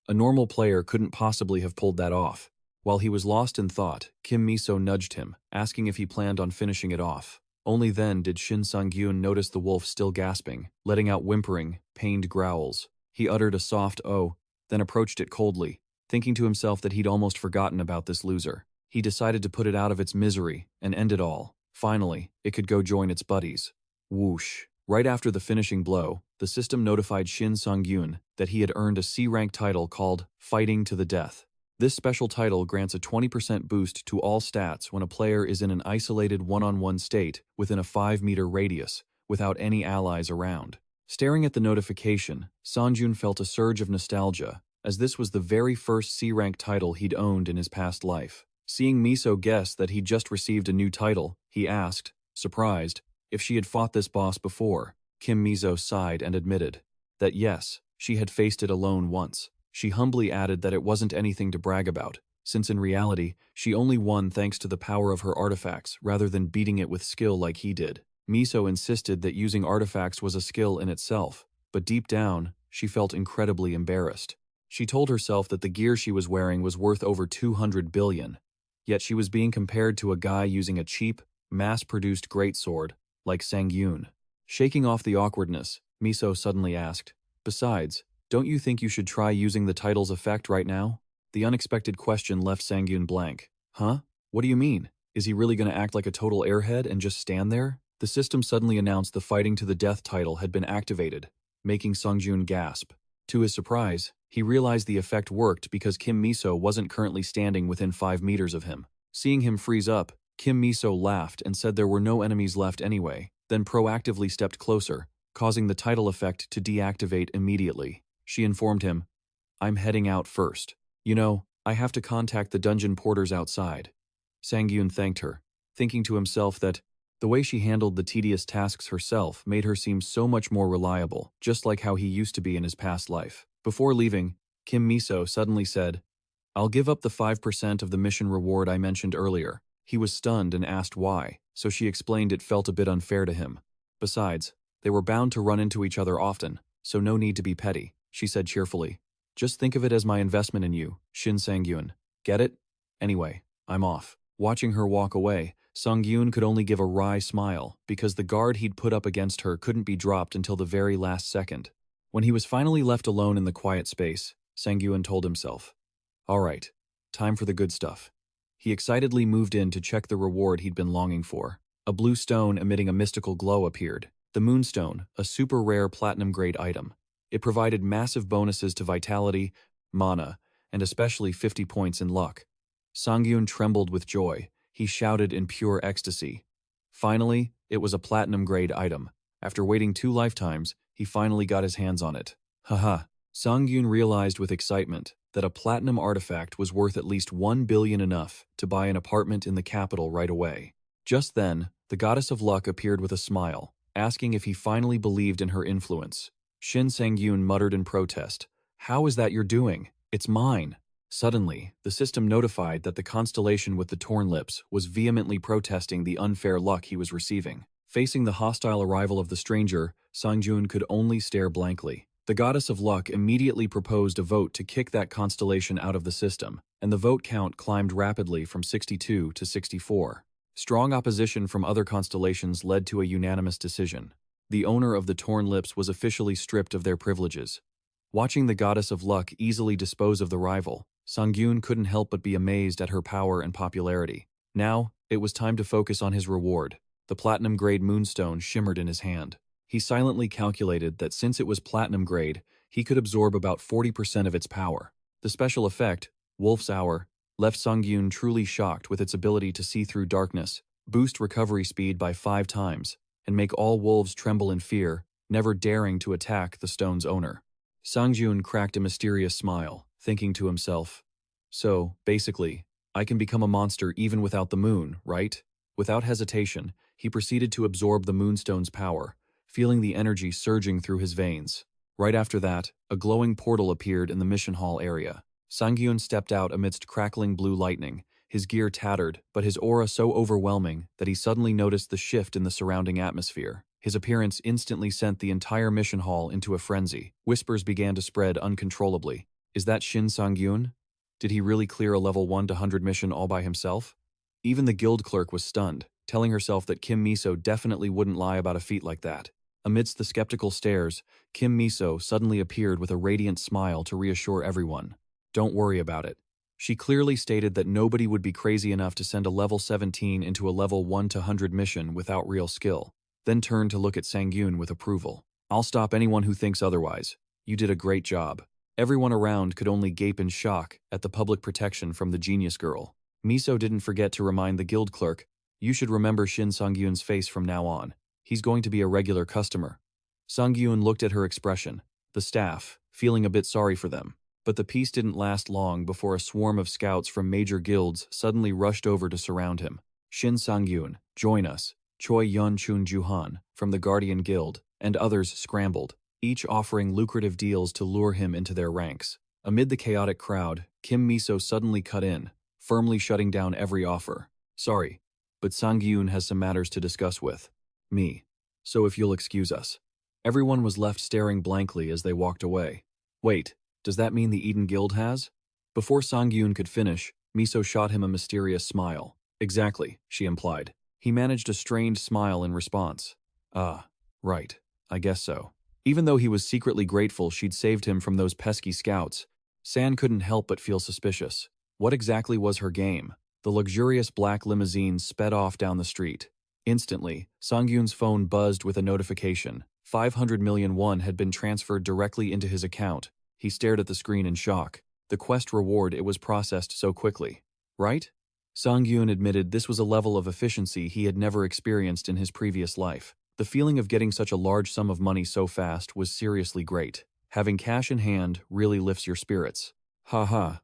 a normal player couldn't possibly have pulled that off. While he was lost in thought, Kim Miso nudged him, asking if he planned on finishing it off. Only then did Shin Sangyun notice the wolf still gasping, letting out whimpering, pained growls. He uttered a soft "oh," then approached it coldly, thinking to himself that he'd almost forgotten about this loser. He decided to put it out of its misery and end it all. Finally, it could go join its buddies. Whoosh. Right after the finishing blow, the system notified Shin Sangyun that he had earned a C-rank title called Fighting to the Death. This special title grants a 20% boost to all stats when a player is in an isolated one-on-one state within a 5-meter radius, without any allies around. Staring at the notification, Sanjun felt a surge of nostalgia, as this was the very first C-rank title he'd owned in his past life. Seeing Miso guess that he'd just received a new title, he asked, surprised, if she had fought this boss before. Kim Miso sighed and admitted that yes, she had faced it alone once. She humbly added that it wasn't anything to brag about, since in reality, she only won thanks to the power of her artifacts rather than beating it with skill like he did. Miso insisted that using artifacts was a skill in itself, but deep down, she felt incredibly embarrassed. She told herself that the gear she was wearing was worth over 200 billion, yet she was being compared to a guy using a cheap, mass-produced greatsword like Sangyun. Shaking off the awkwardness, Miso suddenly asked, "Besides, don't you think you should try using the title's effect right now?" The unexpected question left Sangyun blank. Huh? What do you mean? Is he really going to act like a total airhead and just stand there? The system suddenly announced the Fighting to the Death title had been activated, making Sangyun gasp. To his surprise, he realized the effect worked because Kim Miso wasn't currently standing within 5 meters of him. Seeing him freeze up, Kim Miso laughed and said there were no enemies left anyway, then proactively stepped closer, causing the title effect to deactivate immediately. She informed him, "I'm heading out first. You know, I have to contact the dungeon porters outside." Sangyun thanked her, thinking to himself that the way she handled the tedious tasks herself made her seem so much more reliable, just like how he used to be in his past life. Before leaving, Kim Miso suddenly said, "I'll give up the 5% of the mission reward I mentioned earlier." He was stunned and asked why, so she explained it felt a bit unfair to him. Besides, they were bound to run into each other often, so no need to be petty, she said cheerfully. "Just think of it as my investment in you, Shin Sangyun. Get it? Anyway, I'm off." Watching her walk away, Sangyun could only give a wry smile because the guard he'd put up against her couldn't be dropped until the very last second. When he was finally left alone in the quiet space, Sangyun told himself, "All right, time for the good stuff." He excitedly moved in to check the reward he'd been longing for. A blue stone emitting a mystical glow appeared. The Moonstone, a super rare platinum-grade item. It provided massive bonuses to vitality, mana, and especially 50 points in luck. Sangyun trembled with joy. He shouted in pure ecstasy. Finally, it was a platinum-grade item. After waiting 2 lifetimes, he finally got his hands on it. Haha. Sangyun realized with excitement that a platinum artifact was worth at least 1 billion, enough to buy an apartment in the capital right away. Just then, the goddess of luck appeared with a smile, asking if he finally believed in her influence. Shin Sangyun muttered in protest, "How is that you're doing? It's mine." Suddenly, the system notified that the constellation with the torn lips was vehemently protesting the unfair luck he was receiving. Facing the hostile arrival of the stranger, Sangjun could only stare blankly. The goddess of luck immediately proposed a vote to kick that constellation out of the system, and the vote count climbed rapidly from 62 to 64. Strong opposition from other constellations led to a unanimous decision. The owner of the torn lips was officially stripped of their privileges. Watching the goddess of luck easily dispose of the rival, Sangyun couldn't help but be amazed at her power and popularity. Now, it was time to focus on his reward. The platinum-grade moonstone shimmered in his hand. He silently calculated that since it was platinum-grade, he could absorb about 40% of its power. The special effect, Wolf's Hour, left Sangyun truly shocked with its ability to see through darkness, boost recovery speed by 5 times, and make all wolves tremble in fear, never daring to attack the stone's owner. Sangiun cracked a mysterious smile, thinking to himself, so, basically, I can become a monster even without the moon, right? Without hesitation, he proceeded to absorb the moonstone's power, feeling the energy surging through his veins. Right after that, a glowing portal appeared in the mission hall area. Sangiun stepped out amidst crackling blue lightning, his gear tattered, but his aura so overwhelming that he suddenly noticed the shift in the surrounding atmosphere. His appearance instantly sent the entire mission hall into a frenzy. Whispers began to spread uncontrollably. Is that Shin Sangyun? Did he really clear a level 1 to 100 mission all by himself? Even the guild clerk was stunned, telling herself that Kim Miso definitely wouldn't lie about a feat like that. Amidst the skeptical stares, Kim Miso suddenly appeared with a radiant smile to reassure everyone. Don't worry about it. She clearly stated that nobody would be crazy enough to send a level 17 into a level 1 to 100 mission without real skill, then turned to look at Sangyun with approval. I'll stop anyone who thinks otherwise. You did a great job. Everyone around could only gape in shock at the public protection from the genius girl. Miso didn't forget to remind the guild clerk, you should remember Shin Sangyun's face from now on. He's going to be a regular customer. Sangyun looked at her expression, the staff, feeling a bit sorry for them. But the peace didn't last long before a swarm of scouts from major guilds suddenly rushed over to surround him. Shin Sangyun, join us. Choi Yun Chun Juhan, from the Guardian Guild, and others scrambled, each offering lucrative deals to lure him into their ranks. Amid the chaotic crowd, Kim Miso suddenly cut in, firmly shutting down every offer. Sorry, but Sangyun has some matters to discuss with me. So if you'll excuse us. Everyone was left staring blankly as they walked away. Wait, does that mean the Eden Guild has? Before Sangyun could finish, Miso shot him a mysterious smile. Exactly, she implied. He managed a strained smile in response. Ah, right, I guess so. Even though he was secretly grateful she'd saved him from those pesky scouts, San couldn't help but feel suspicious. What exactly was her game? The luxurious black limousine sped off down the street. Instantly, Sangyun's phone buzzed with a notification. 500 million won had been transferred directly into his account. He stared at the screen in shock. The quest reward, it was processed so quickly. Right? Sangyun admitted this was a level of efficiency he had never experienced in his previous life. The feeling of getting such a large sum of money so fast was seriously great. Having cash in hand really lifts your spirits. Ha ha.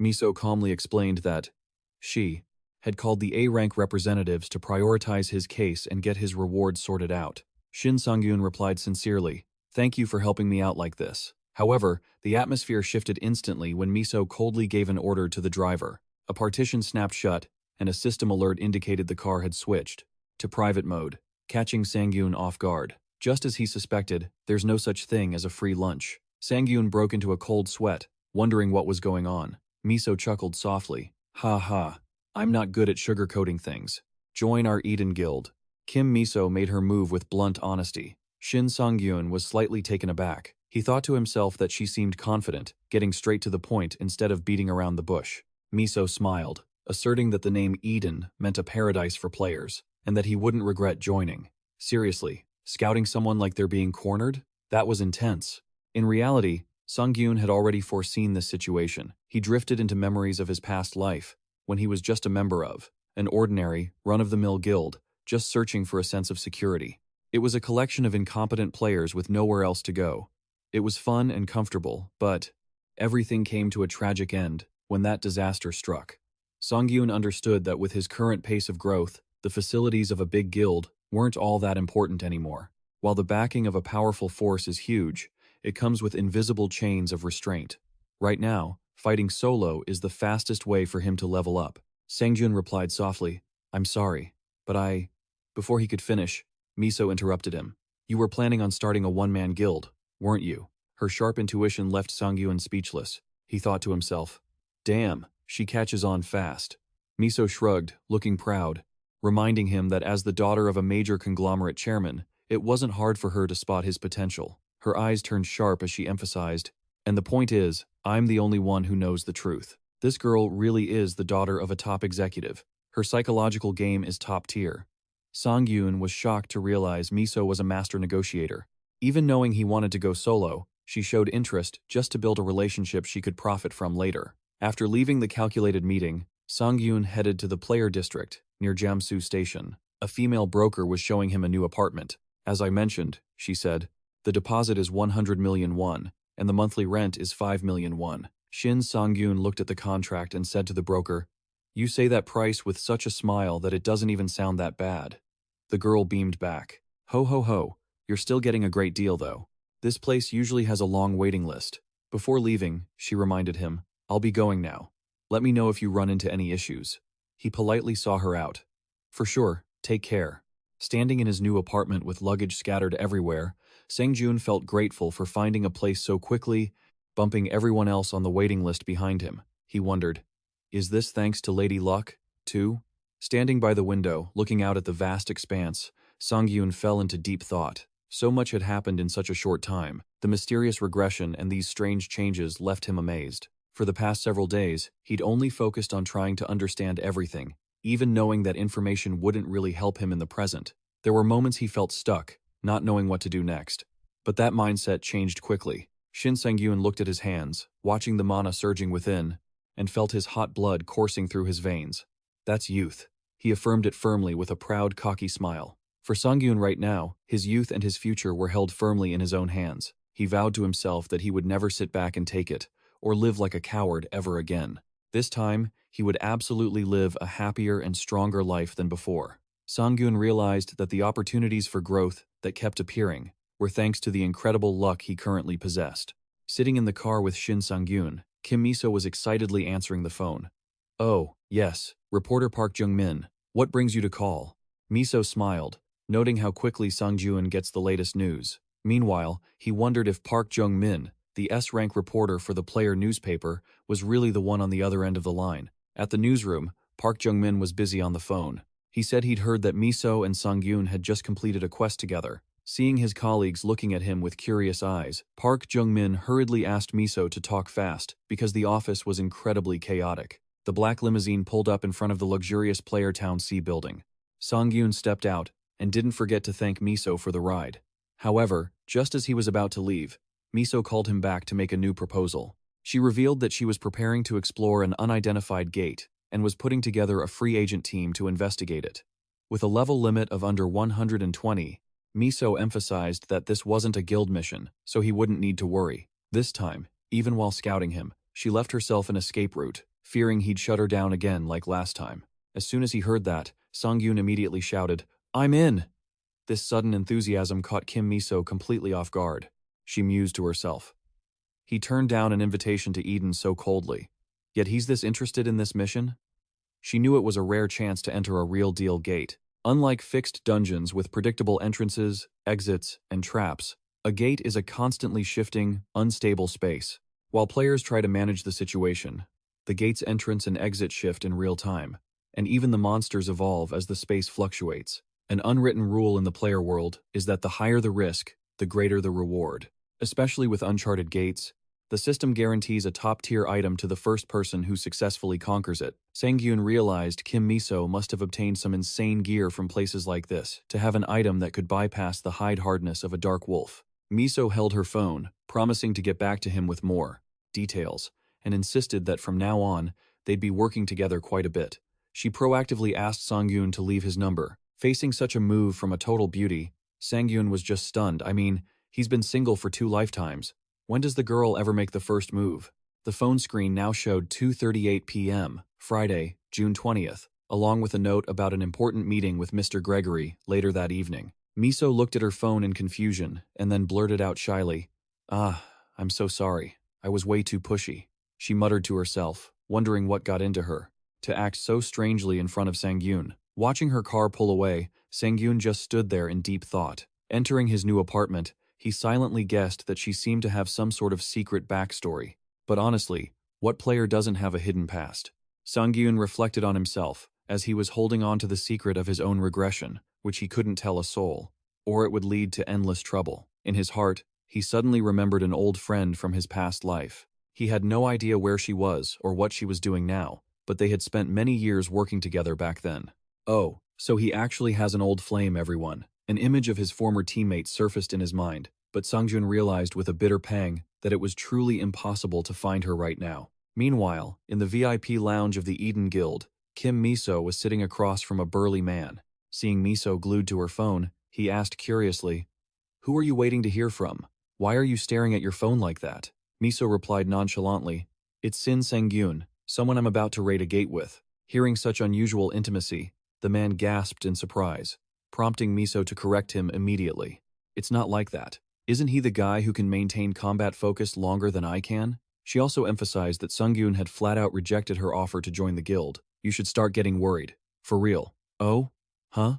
Miso calmly explained that she had called the A-rank representatives to prioritize his case and get his reward sorted out. Shin Sangyun replied sincerely, thank you for helping me out like this. However, the atmosphere shifted instantly when Miso coldly gave an order to the driver. A partition snapped shut, and a system alert indicated the car had switched to private mode, catching Sangyun off guard. Just as he suspected, there's no such thing as a free lunch. Sangyun broke into a cold sweat, wondering what was going on. Miso chuckled softly. Ha ha, I'm not good at sugarcoating things. Join our Eden Guild. Kim Miso made her move with blunt honesty. Shin Sangyun was slightly taken aback. He thought to himself that she seemed confident, getting straight to the point instead of beating around the bush. Miso smiled, asserting that the name Eden meant a paradise for players, and that he wouldn't regret joining. Seriously, scouting someone like they're being cornered? That was intense. In reality, Sangyun had already foreseen this situation. He drifted into memories of his past life, when he was just a member of an ordinary, run-of-the-mill guild, just searching for a sense of security. It was a collection of incompetent players with nowhere else to go. It was fun and comfortable, but everything came to a tragic end when that disaster struck. Sangyun understood that with his current pace of growth, the facilities of a big guild weren't all that important anymore. While the backing of a powerful force is huge, it comes with invisible chains of restraint. Right now, fighting solo is the fastest way for him to level up. Sangyun replied softly, I'm sorry, but Before he could finish, Miso interrupted him. You were planning on starting a one-man guild, weren't you? Her sharp intuition left Sangyun speechless. He thought to himself, damn, she catches on fast. Miso shrugged, looking proud, reminding him that as the daughter of a major conglomerate chairman, it wasn't hard for her to spot his potential. Her eyes turned sharp as she emphasized, and the point is, I'm the only one who knows the truth. This girl really is the daughter of a top executive. Her psychological game is top tier. Sangyun was shocked to realize Miso was a master negotiator. Even knowing he wanted to go solo, she showed interest just to build a relationship she could profit from later. After leaving the calculated meeting, Sangyun headed to the player district near Jamsu Station. A female broker was showing him a new apartment. As I mentioned, she said, the deposit is 100 million won. and the monthly rent is 5 million won. Shin Sangyun looked at the contract and said to the broker, "You say that price with such a smile that it doesn't even sound that bad." The girl beamed back. "Ho ho ho, you're still getting a great deal though. This place usually has a long waiting list." Before leaving, she reminded him, "I'll be going now. Let me know if you run into any issues." He politely saw her out. "For sure, take care." Standing in his new apartment with luggage scattered everywhere, Sangjun felt grateful for finding a place so quickly, bumping everyone else on the waiting list behind him. He wondered, is this thanks to Lady Luck, too? Standing by the window, looking out at the vast expanse, Sangyun fell into deep thought. So much had happened in such a short time. The mysterious regression and these strange changes left him amazed. For the past several days, he'd only focused on trying to understand everything, even knowing that information wouldn't really help him in the present. There were moments he felt stuck, not knowing what to do next. But that mindset changed quickly. Shin Sang-yoon looked at his hands, watching the mana surging within, and felt his hot blood coursing through his veins. That's youth. He affirmed it firmly with a proud, cocky smile. For Sangyun right now, his youth and his future were held firmly in his own hands. He vowed to himself that he would never sit back and take it, or live like a coward ever again. This time, he would absolutely live a happier and stronger life than before. Sangyun realized that the opportunities for growth that kept appearing were thanks to the incredible luck he currently possessed. Sitting in the car with Shin Sangyun, Kim Miso was excitedly answering the phone. "Oh, yes, reporter Park Jung-min. What brings you to call?" Miso smiled, noting how quickly Sangyun gets the latest news. Meanwhile, he wondered if Park Jung-min, the S-rank reporter for the Player newspaper, was really the one on the other end of the line. At the newsroom, Park Jung-min was busy on the phone. He said he'd heard that Miso and Sangyun had just completed a quest together. Seeing his colleagues looking at him with curious eyes, Park Jung-min hurriedly asked Miso to talk fast because the office was incredibly chaotic. The black limousine pulled up in front of the luxurious Player Town C building. Sangyun stepped out and didn't forget to thank Miso for the ride. However, just as he was about to leave, Miso called him back to make a new proposal. She revealed that she was preparing to explore an unidentified gate and was putting together a free agent team to investigate it. With a level limit of under 120, Miso emphasized that this wasn't a guild mission, so he wouldn't need to worry. This time, even while scouting him, she left herself an escape route, fearing he'd shut her down again like last time. As soon as he heard that, Sangyun immediately shouted, "I'm in!" This sudden enthusiasm caught Kim Miso completely off guard. She mused to herself. He turned down an invitation to Eden so coldly. Yet he's this interested in this mission? She knew it was a rare chance to enter a real-deal gate. Unlike fixed dungeons with predictable entrances, exits, and traps, a gate is a constantly shifting, unstable space. While players try to manage the situation, the gate's entrance and exit shift in real time, and even the monsters evolve as the space fluctuates. An unwritten rule in the player world is that the higher the risk, the greater the reward. Especially with uncharted gates, the system guarantees a top-tier item to the first person who successfully conquers it. Sangyun realized Kim Miso must have obtained some insane gear from places like this to have an item that could bypass the hide hardness of a dark wolf. Miso held her phone, promising to get back to him with more details, and insisted that from now on, they'd be working together quite a bit. She proactively asked Sangyun to leave his number. Facing such a move from a total beauty, Sangyun was just stunned. I mean, he's been single for 2 lifetimes. When does the girl ever make the first move? The phone screen now showed 2:38 p.m., Friday, June 20th, along with a note about an important meeting with Mr. Gregory later that evening. Miso looked at her phone in confusion and then blurted out shyly, I'm so sorry. I was way too pushy." She muttered to herself, wondering what got into her to act so strangely in front of Sangyun. Watching her car pull away, Sangyun just stood there in deep thought. Entering his new apartment, he silently guessed that she seemed to have some sort of secret backstory. But honestly, what player doesn't have a hidden past? Sangyun reflected on himself, as he was holding on to the secret of his own regression, which he couldn't tell a soul, or it would lead to endless trouble. In his heart, he suddenly remembered an old friend from his past life. He had no idea where she was or what she was doing now, but they had spent many years working together back then. Oh, so he actually has an old flame, everyone. An image of his former teammate surfaced in his mind, but Sangjun realized with a bitter pang that it was truly impossible to find her right now. Meanwhile, in the VIP lounge of the Eden Guild, Kim Miso was sitting across from a burly man. Seeing Miso glued to her phone, he asked curiously, "Who are you waiting to hear from?" Why are you staring at your phone like that? Miso replied nonchalantly. It's Sin Sangiun, someone I'm about to raid a gate with. Hearing such unusual intimacy, the man gasped in surprise, prompting Miso to correct him immediately. It's not like that. Isn't he the guy who can maintain combat focus longer than I can? She also emphasized that Sangiun had flat out rejected her offer to join the guild. You should start getting worried. For real. Oh? Huh?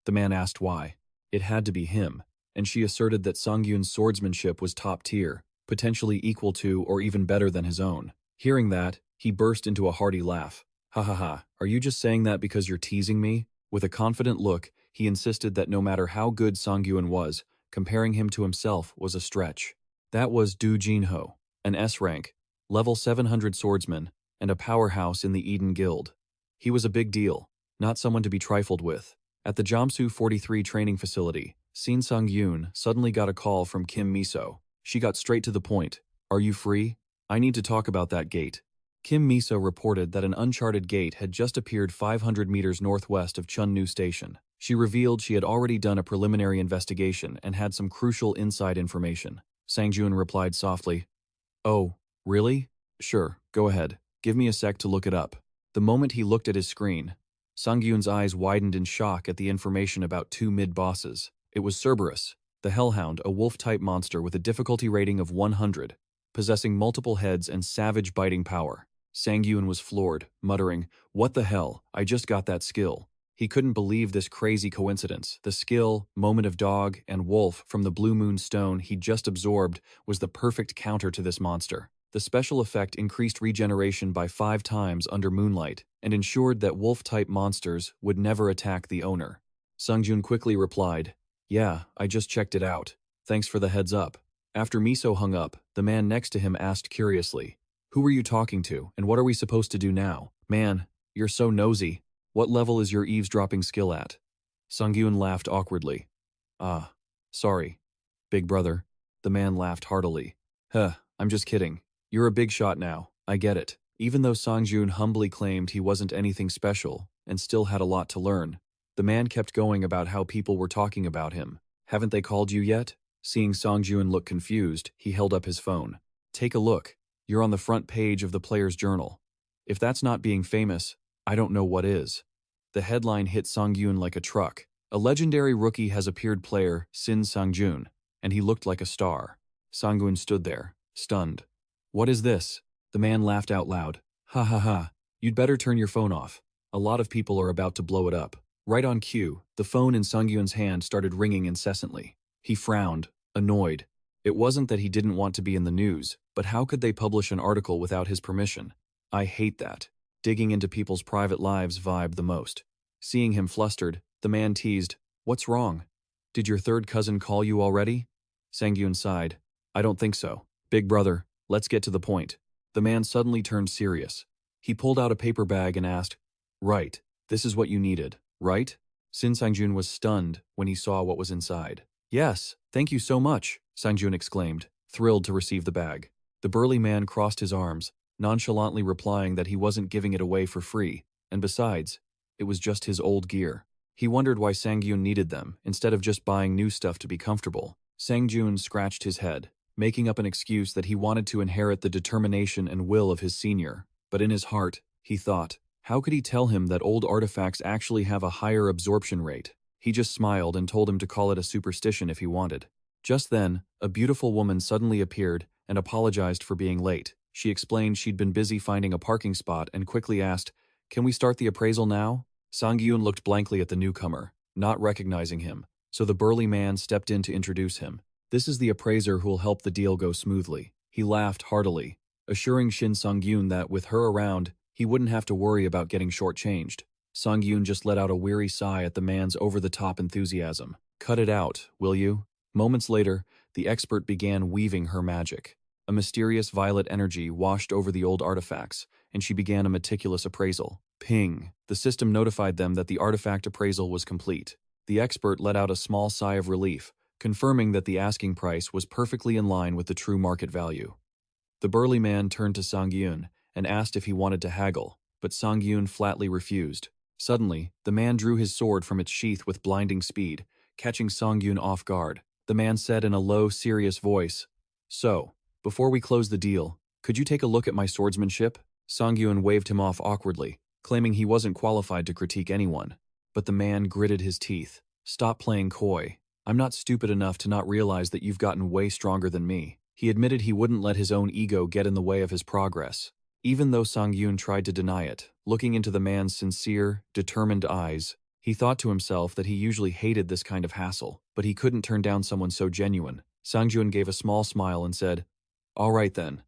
The man asked why. It had to be him, and she asserted that Sangyun's swordsmanship was top tier, potentially equal to or even better than his own. Hearing that, he burst into a hearty laugh. Ha ha ha, are you just saying that because you're teasing me? With a confident look, he insisted that no matter how good Sangyun was, comparing him to himself was a stretch. That was Du Jinho, an S-rank, level 700 swordsman, and a powerhouse in the Eden Guild. He was a big deal, not someone to be trifled with. At the Jamsu 43 training facility, Sin Sangyun suddenly got a call from Kim Miso. She got straight to the point. Are you free? I need to talk about that gate. Kim Miso reported that an uncharted gate had just appeared 500 meters northwest of Chunnu Station. She revealed she had already done a preliminary investigation and had some crucial inside information. Sangjun replied softly, Oh, really? Sure, go ahead. Give me a sec to look it up. The moment he looked at his screen, Sangyun's eyes widened in shock at the information about two mid-bosses. It was Cerberus, the Hellhound, a wolf-type monster with a difficulty rating of 100, possessing multiple heads and savage biting power. Sangyun was floored, muttering, What the hell, I just got that skill. He couldn't believe this crazy coincidence. The skill, Moment of Dog, and Wolf from the Blue Moon Stone he just absorbed was the perfect counter to this monster. The special effect increased regeneration by 5 times under moonlight and ensured that wolf-type monsters would never attack the owner. Sangjun quickly replied, Yeah, I just checked it out. Thanks for the heads up. After Miso hung up, the man next to him asked curiously, Who were you talking to, and what are we supposed to do now? Man, you're so nosy. What level is your eavesdropping skill at? Sangyun laughed awkwardly. Ah, sorry. Big brother. The man laughed heartily. Huh, I'm just kidding. You're a big shot now, I get it. Even though Sangjun humbly claimed he wasn't anything special and still had a lot to learn, the man kept going about how people were talking about him. Haven't they called you yet? Seeing Sangjun look confused, he held up his phone. Take a look. You're on the front page of the player's journal. If that's not being famous, I don't know what is. The headline hit Sangyun like a truck. A legendary rookie has appeared player, Sin Sangjun, and he looked like a star. Sangyun stood there, stunned. What is this? The man laughed out loud. Ha ha ha. You'd better turn your phone off. A lot of people are about to blow it up. Right on cue, the phone in Sangyun's hand started ringing incessantly. He frowned, annoyed. It wasn't that he didn't want to be in the news, but how could they publish an article without his permission? I hate that. Digging into people's private lives vibe the most. Seeing him flustered, the man teased, What's wrong? Did your third cousin call you already? Sangyun sighed. I don't think so. Big brother, let's get to the point. The man suddenly turned serious. He pulled out a paper bag and asked, Right, this is what you needed, right? Sin Sangjun was stunned when he saw what was inside. Yes, thank you so much, Sangjun exclaimed, thrilled to receive the bag. The burly man crossed his arms, nonchalantly replying that he wasn't giving it away for free, and besides, it was just his old gear. He wondered why Sangyun needed them, instead of just buying new stuff to be comfortable. Sangjun scratched his head, making up an excuse that he wanted to inherit the determination and will of his senior. But in his heart, he thought, how could he tell him that old artifacts actually have a higher absorption rate? He just smiled and told him to call it a superstition if he wanted. Just then, a beautiful woman suddenly appeared and apologized for being late. She explained she'd been busy finding a parking spot and quickly asked, Can we start the appraisal now? Sangyun looked blankly at the newcomer, not recognizing him, so the burly man stepped in to introduce him. This is the appraiser who'll help the deal go smoothly. He laughed heartily, assuring Shin Sangyun that with her around, he wouldn't have to worry about getting shortchanged. Sangyun just let out a weary sigh at the man's over-the-top enthusiasm. Cut it out, will you? Moments later, the expert began weaving her magic. A mysterious violet energy washed over the old artifacts, and she began a meticulous appraisal. Ping! The system notified them that the artifact appraisal was complete. The expert let out a small sigh of relief, confirming that the asking price was perfectly in line with the true market value. The burly man turned to Sangyun and asked if he wanted to haggle, but Sangyun flatly refused. Suddenly, the man drew his sword from its sheath with blinding speed, catching Sangyun off guard. the man said in a low, serious voice. So, before we close the deal, could you take a look at my swordsmanship? Sangiun waved him off awkwardly, claiming he wasn't qualified to critique anyone. But the man gritted his teeth. Stop playing coy. I'm not stupid enough to not realize that you've gotten way stronger than me. He admitted he wouldn't let his own ego get in the way of his progress. Even though Sangiun tried to deny it, looking into the man's sincere, determined eyes, he thought to himself that he usually hated this kind of hassle, but he couldn't turn down someone so genuine. Sangiun gave a small smile and said, "All right then.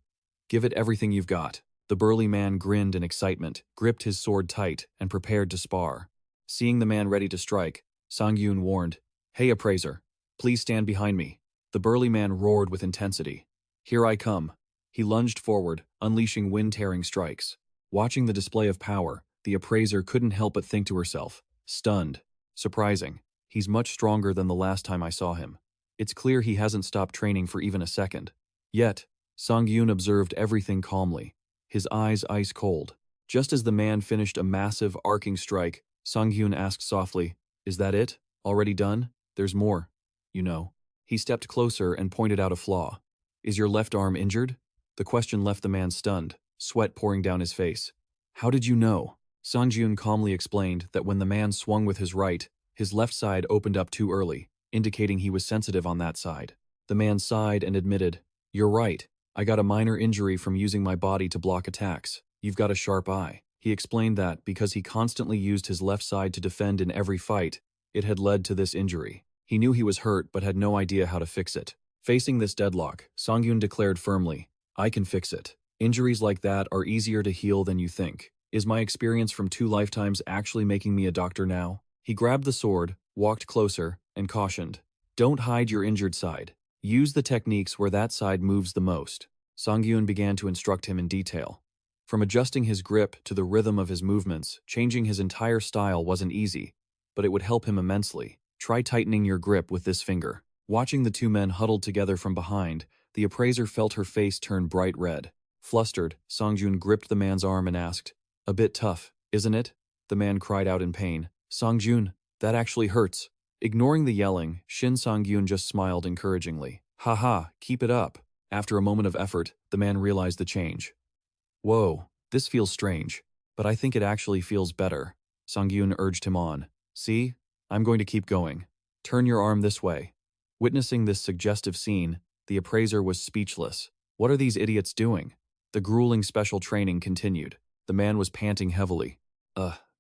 Give it everything you've got." The burly man grinned in excitement, gripped his sword tight, and prepared to spar. Seeing the man ready to strike, Sangiun warned, "Hey appraiser, please stand behind me." The burly man roared with intensity. "Here I come." He lunged forward, unleashing wind-tearing strikes. Watching the display of power, the appraiser couldn't help but think to herself, stunned. Surprising. He's much stronger than the last time I saw him. It's clear he hasn't stopped training for even a second. Yet, Sangiun observed everything calmly, his eyes ice cold. Just as the man finished a massive, arcing strike, Sangiun asked softly, "Is that it? Already done? There's more, you know." He stepped closer and pointed out a flaw. "Is your left arm injured?" The question left the man stunned, sweat pouring down his face. "How did you know?" Sangiun calmly explained that when the man swung with his right, his left side opened up too early, indicating he was sensitive on that side. The man sighed and admitted, "You're right. I got a minor injury from using my body to block attacks. You've got a sharp eye." He explained that because he constantly used his left side to defend in every fight, it had led to this injury. He knew he was hurt but had no idea how to fix it. Facing this deadlock, Sangiun declared firmly, "I can fix it. Injuries like that are easier to heal than you think. Is my experience from 2 lifetimes actually making me a doctor now?" He grabbed the sword, walked closer, and cautioned, "Don't hide your injured side. Use the techniques where that side moves the most." Sangiun began to instruct him in detail. From adjusting his grip to the rhythm of his movements, changing his entire style wasn't easy, but it would help him immensely. "Try tightening your grip with this finger." Watching the two men huddled together from behind, the appraiser felt her face turn bright red. Flustered, Sangiun gripped the man's arm and asked, "A bit tough, isn't it?" The man cried out in pain, "Sangiun, that actually hurts." Ignoring the yelling, Shin Sangiun just smiled encouragingly. "Haha, keep it up." After a moment of effort, the man realized the change. "Whoa, this feels strange, but I think it actually feels better." Sangiun urged him on. "See? I'm going to keep going. Turn your arm this way." Witnessing this suggestive scene, the appraiser was speechless. What are these idiots doing? The grueling special training continued. The man was panting heavily.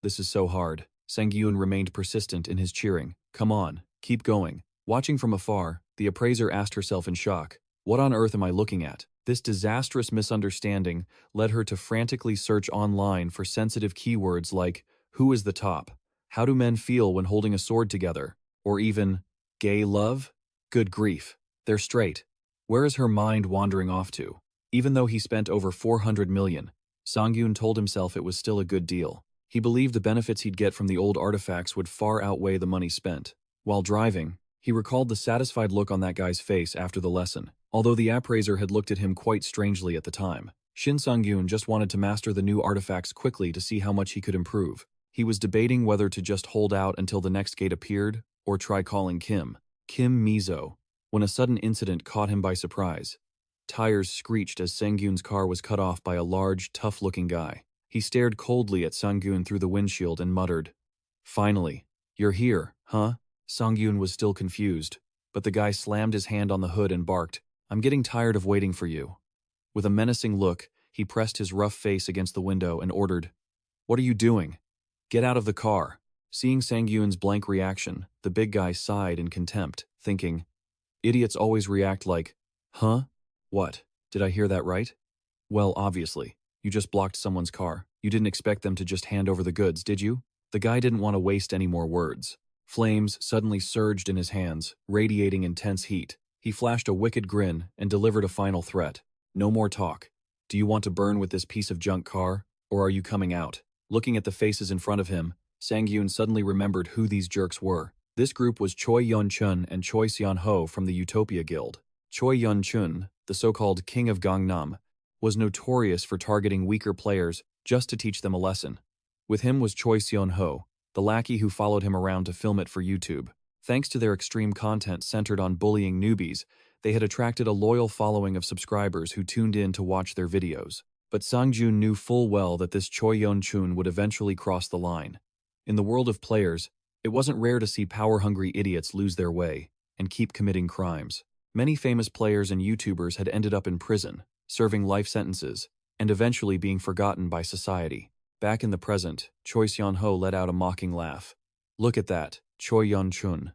This is so hard." Sangiun remained persistent in his cheering. "Come on, keep going." Watching from afar, the appraiser asked herself in shock, "What on earth am I looking at?" This disastrous misunderstanding led her to frantically search online for sensitive keywords like, "Who is the top?" "How do men feel when holding a sword together?" Or even, "Gay love?" Good grief. They're straight. Where is her mind wandering off to? Even though he spent over 400 million, Sangiun told himself it was still a good deal. He believed the benefits he'd get from the old artifacts would far outweigh the money spent. While driving, he recalled the satisfied look on that guy's face after the lesson, although the appraiser had looked at him quite strangely at the time. Shin Sangiun just wanted to master the new artifacts quickly to see how much he could improve. He was debating whether to just hold out until the next gate appeared, or try calling Kim Mizo, when a sudden incident caught him by surprise. Tires screeched as Sangyun's car was cut off by a large, tough-looking guy. He stared coldly at Sangyun through the windshield and muttered, "Finally, you're here, huh?" Sangyun was still confused, but the guy slammed his hand on the hood and barked, "I'm getting tired of waiting for you." With a menacing look, he pressed his rough face against the window and ordered, "What are you doing? Get out of the car." Seeing Sangyun's blank reaction, the big guy sighed in contempt, thinking, "Idiots always react like, huh? What? Did I hear that right? Well, obviously. You just blocked someone's car. You didn't expect them to just hand over the goods, did you?" The guy didn't want to waste any more words. Flames suddenly surged in his hands, radiating intense heat. He flashed a wicked grin and delivered a final threat. "No more talk. Do you want to burn with this piece of junk car, or are you coming out?" Looking at the faces in front of him, Sangyun suddenly remembered who these jerks were. This group was Choi Yun-chun and Choi Seon-ho from the Utopia Guild. Choi Yun-chun, the so-called King of Gangnam, was notorious for targeting weaker players just to teach them a lesson. With him was Choi Seon-ho, the lackey who followed him around to film it for YouTube. Thanks to their extreme content centered on bullying newbies, they had attracted a loyal following of subscribers who tuned in to watch their videos. But Sangiun knew full well that this Choi Yun-chun would eventually cross the line. In the world of players, it wasn't rare to see power-hungry idiots lose their way and keep committing crimes. Many famous players and YouTubers had ended up in prison, serving life sentences, and eventually being forgotten by society. Back in the present, Choi Seon-ho let out a mocking laugh. Look at that, Choi Yun-chun.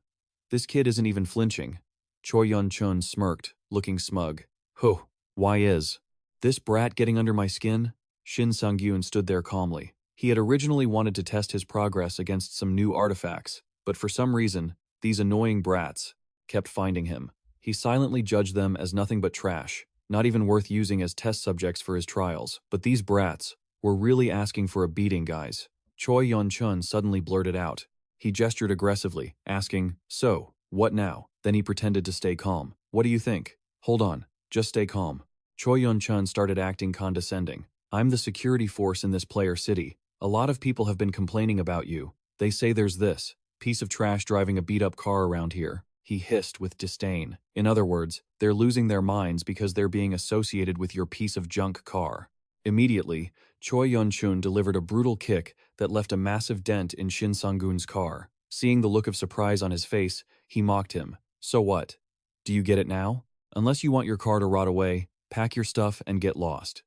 This kid isn't even flinching. Choi Yun-chun smirked, looking smug. Huh, why is this brat getting under my skin? Shin Sang-gyun stood there calmly. He had originally wanted to test his progress against some new artifacts, but for some reason, these annoying brats kept finding him. He silently judged them as nothing but trash, not even worth using as test subjects for his trials. But these brats were really asking for a beating, guys. Choi Yun-chun suddenly blurted out. He gestured aggressively, asking, "So, what now?" Then he pretended to stay calm. "What do you think? Hold on, just stay calm." Choi Yun-chun started acting condescending. "I'm the security force in this player city. A lot of people have been complaining about you. They say there's this piece of trash driving a beat-up car around here." He hissed with disdain. In other words, they're losing their minds because they're being associated with your piece of junk car. Immediately, Choi Yun-chun delivered a brutal kick that left a massive dent in Shin Sang-gun's car. Seeing the look of surprise on his face, he mocked him. "So what? Do you get it now? Unless you want your car to rot away, pack your stuff and get lost.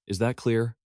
Is that clear?"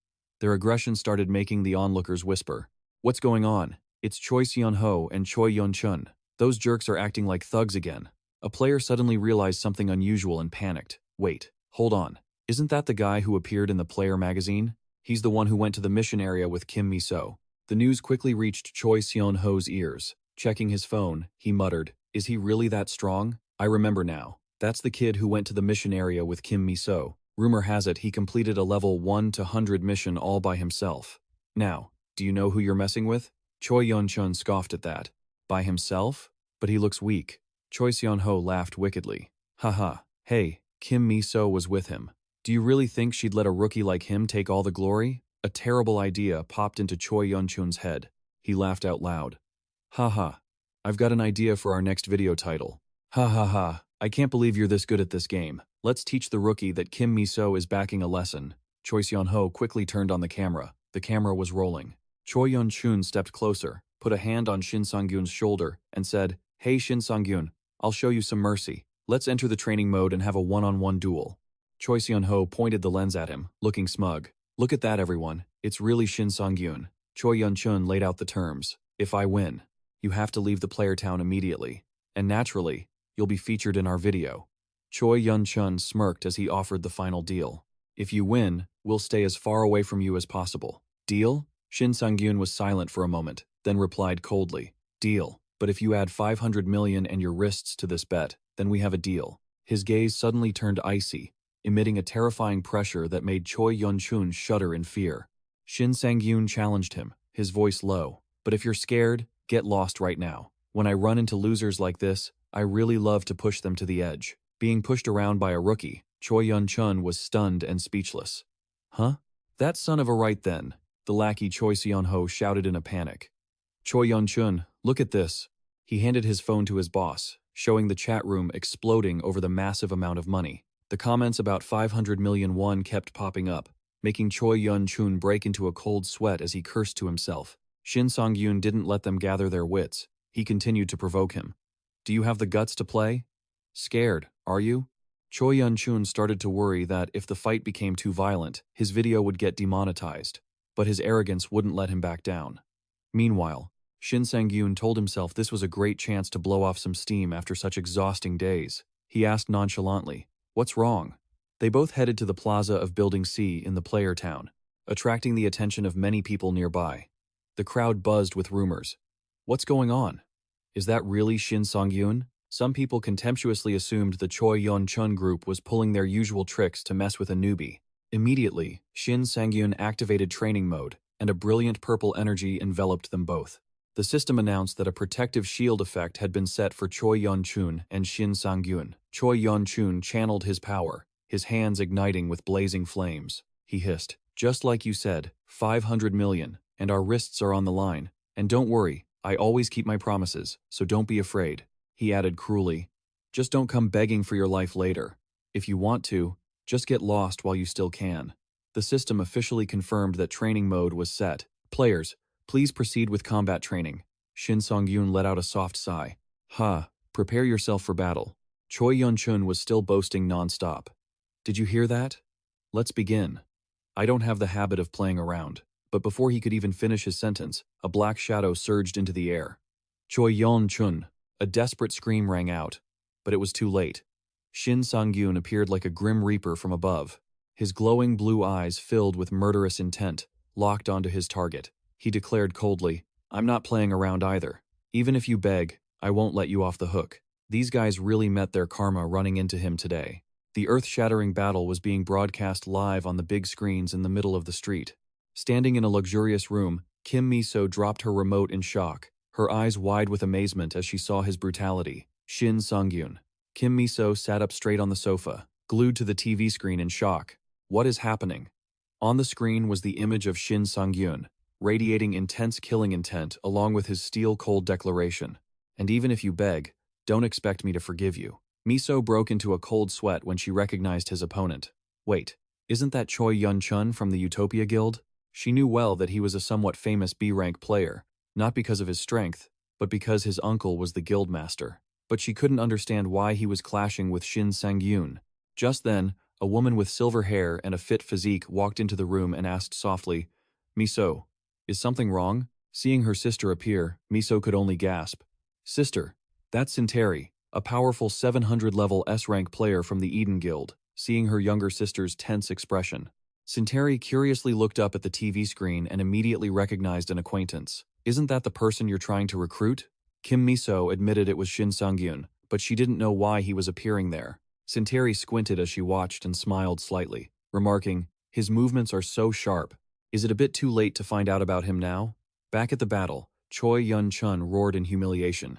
Their aggression started making the onlookers whisper. "What's going on? It's Choi Seon-ho and Choi Yun-chun. Those jerks are acting like thugs again." A player suddenly realized something unusual and panicked. "Wait, hold on. Isn't that the guy who appeared in the Player magazine? He's the one who went to the mission area with Kim Mi-so." The news quickly reached Choi Seon-ho's ears. Checking his phone, he muttered, "Is he really that strong? I remember now. That's the kid who went to the mission area with Kim Mi-so. Rumor has it he completed a level 1 to 100 mission all by himself. Now, do you know who you're messing with?" Choi Yun-chun scoffed at that. "By himself? But he looks weak." Choi Seon-ho laughed wickedly. "Haha, hey, Kim Mi-so was with him. Do you really think she'd let a rookie like him take all the glory?" A terrible idea popped into Choi Yun-chun's head. He laughed out loud. "Haha, I've got an idea for our next video title. Ha ha ha, I can't believe you're this good at this game. Let's teach the rookie that Kim Mi-so is backing a lesson." Choi Seon-ho quickly turned on the camera. The camera was rolling. Choi Yun-chun stepped closer, put a hand on Shin Sang-gyun's shoulder, and said, "Hey Shin Sang-gyun, I'll show you some mercy. Let's enter the training mode and have a one-on-one duel." Choi Seon-ho pointed the lens at him, looking smug. "Look at that, everyone. It's really Shin Sang-gyun." Choi Yun-chun laid out the terms. "If I win, you have to leave the player town immediately. And naturally, you'll be featured in our video." Choi Yun-chun smirked as he offered the final deal. "If you win, we'll stay as far away from you as possible. Deal?" Shin Sang-gyun was silent for a moment, then replied coldly, "Deal. But if you add 500 million and your wrists to this bet, then we have a deal." His gaze suddenly turned icy, emitting a terrifying pressure that made Choi Yun-chun shudder in fear. Shin Sang-gyun challenged him, his voice low. "But if you're scared, get lost right now. When I run into losers like this, I really love to push them to the edge." Being pushed around by a rookie, Choi Yun-chun was stunned and speechless. "Huh? That son of a right then," the lackey Choi Seon-ho shouted in a panic. "Choi Yun-chun, look at this." He handed his phone to his boss, showing the chat room exploding over the massive amount of money. The comments about 500 million won kept popping up, making Choi Yun-chun break into a cold sweat as he cursed to himself. Shin Sang-gyun didn't let them gather their wits. He continued to provoke him. "Do you have the guts to play? Scared, are you?" Choi Yun-chun started to worry that if the fight became too violent, his video would get demonetized, but his arrogance wouldn't let him back down. Meanwhile, Shin Sang-gyun told himself this was a great chance to blow off some steam after such exhausting days. He asked nonchalantly, "What's wrong?" They both headed to the plaza of Building C in the player town, attracting the attention of many people nearby. The crowd buzzed with rumors. "What's going on? Is that really Shin Sang-gyun?" Some people contemptuously assumed the Choi Yun-chun group was pulling their usual tricks to mess with a newbie. Immediately, Shin Sang-gyun activated training mode, and a brilliant purple energy enveloped them both. The system announced that a protective shield effect had been set for Choi Yun-chun and Shin Sang-gyun. Choi Yun-chun channeled his power, his hands igniting with blazing flames. He hissed, "Just like you said, 500 million, and our wrists are on the line. And don't worry, I always keep my promises, so don't be afraid." he added cruelly. Just don't come begging for your life later. If you want to, just get lost while you still can. The system officially confirmed that training mode was set. Players, please proceed with combat training. Shin Sangyun let out a soft sigh. Prepare yourself for battle. Choi Yun-chun was still boasting non-stop. Did you hear that? Let's begin. I don't have the habit of playing around. But before he could even finish his sentence, a black shadow surged into the air. Choi Yun-chun. A desperate scream rang out. But it was too late. Shin Sang-gyun appeared like a grim reaper from above. His glowing blue eyes filled with murderous intent, locked onto his target. He declared coldly, I'm not playing around either. Even if you beg, I won't let you off the hook. These guys really met their karma running into him today. The earth-shattering battle was being broadcast live on the big screens in the middle of the street. Standing in a luxurious room, Kim Miso dropped her remote in shock, her eyes wide with amazement as she saw his brutality. Shin Sang-gyun. Kim Miso sat up straight on the sofa, glued to the TV screen in shock. What is happening? On the screen was the image of Shin Sang-gyun, radiating intense killing intent along with his steel-cold declaration. And even if you beg, don't expect me to forgive you. Miso broke into a cold sweat when she recognized his opponent. Wait, isn't that Choi Yun-chun from the Utopia Guild? She knew well that he was a somewhat famous B-rank player, not because of his strength, but because his uncle was the guild master. But she couldn't understand why he was clashing with Shin Sang-gyun. Just then, a woman with silver hair and a fit physique walked into the room and asked softly, Miso, is something wrong? Seeing her sister appear, Miso could only gasp. Sister, that's Sinteri, a powerful 700-level S-rank player from the Eden Guild, seeing her younger sister's tense expression. Sinteri curiously looked up at the TV screen and immediately recognized an acquaintance. Isn't that the person you're trying to recruit? Kim Miso admitted it was Shin Sang-gyun, but she didn't know why he was appearing there. Sinteri squinted as she watched and smiled slightly, remarking, his movements are so sharp. Is it a bit too late to find out about him now? Back at the battle, Choi Yun-chun roared in humiliation.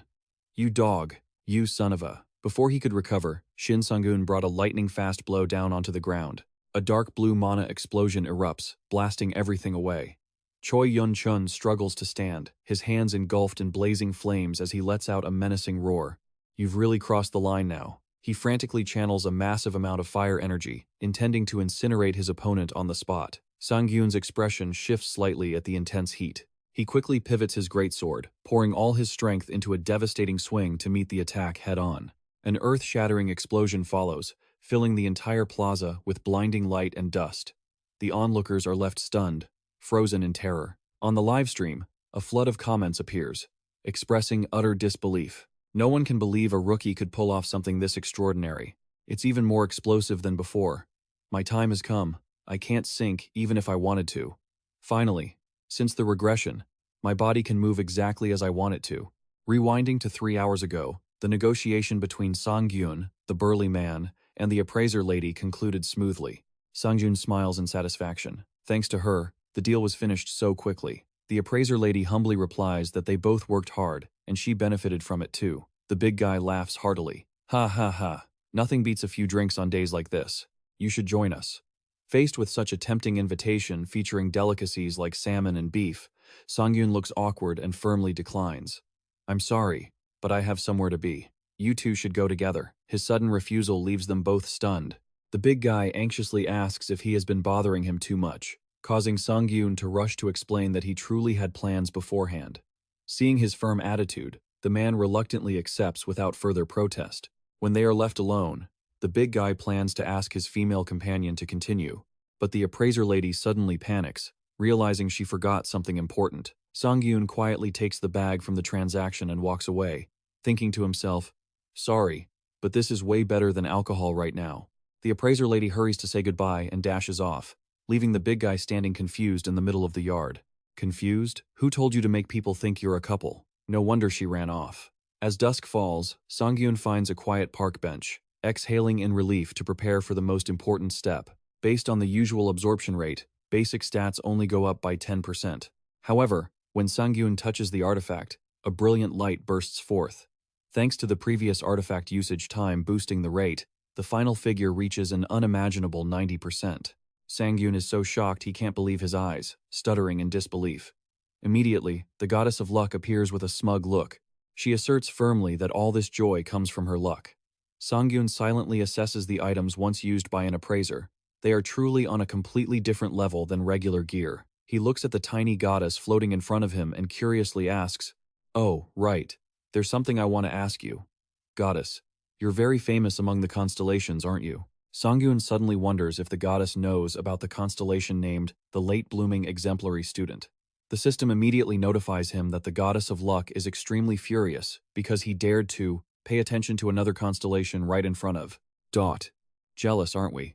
You dog, you son of a... Before he could recover, Shin Sang-gyun brought a lightning-fast blow down onto the ground. A dark blue mana explosion erupts, blasting everything away. Choi Yun-chun struggles to stand, his hands engulfed in blazing flames as he lets out a menacing roar. You've really crossed the line now. He frantically channels a massive amount of fire energy, intending to incinerate his opponent on the spot. Sang-gyun's expression shifts slightly at the intense heat. He quickly pivots his greatsword, pouring all his strength into a devastating swing to meet the attack head-on. An earth-shattering explosion follows, filling the entire plaza with blinding light and dust. The onlookers are left stunned, frozen in terror. On the livestream, a flood of comments appears, expressing utter disbelief. No one can believe a rookie could pull off something this extraordinary. It's even more explosive than before. My time has come. I can't sink even if I wanted to. Finally, since the regression, my body can move exactly as I want it to. Rewinding to 3 hours ago, the negotiation between Sang-gyun, the burly man, and the appraiser lady concluded smoothly. Sang-gyun smiles in satisfaction. Thanks to her, the deal was finished so quickly. The appraiser lady humbly replies that they both worked hard, and she benefited from it too. The big guy laughs heartily. Ha ha ha. Nothing beats a few drinks on days like this. You should join us. Faced with such a tempting invitation featuring delicacies like salmon and beef, Sang-gyun looks awkward and firmly declines. I'm sorry, but I have somewhere to be. You two should go together. His sudden refusal leaves them both stunned. The big guy anxiously asks if he has been bothering him too much, causing Sang-gyun to rush to explain that he truly had plans beforehand. Seeing his firm attitude, the man reluctantly accepts without further protest. When they are left alone, the big guy plans to ask his female companion to continue, but the appraiser lady suddenly panics, realizing she forgot something important. Sang-gyun quietly takes the bag from the transaction and walks away, thinking to himself, sorry, but this is way better than alcohol right now. The appraiser lady hurries to say goodbye and dashes off, leaving the big guy standing confused in the middle of the yard. Confused? Who told you to make people think you're a couple? No wonder she ran off. As dusk falls, Sang-gyun finds a quiet park bench, exhaling in relief to prepare for the most important step. Based on the usual absorption rate, basic stats only go up by 10%. However, when Sang-gyun touches the artifact, a brilliant light bursts forth. Thanks to the previous artifact usage time boosting the rate, the final figure reaches an unimaginable 90%. Sang-gyun is so shocked he can't believe his eyes, stuttering in disbelief. Immediately, the goddess of luck appears with a smug look. She asserts firmly that all this joy comes from her luck. Sangiun silently assesses the items once used by an appraiser. They are truly on a completely different level than regular gear. He looks at the tiny goddess floating in front of him and curiously asks, "Oh, right. There's something I want to ask you. Goddess, you're very famous among the constellations, aren't you?" Sangyun suddenly wonders if the goddess knows about the constellation named the late-blooming exemplary student. The system immediately notifies him that the goddess of luck is extremely furious because he dared to pay attention to another constellation right in front of. Dot. Jealous, aren't we?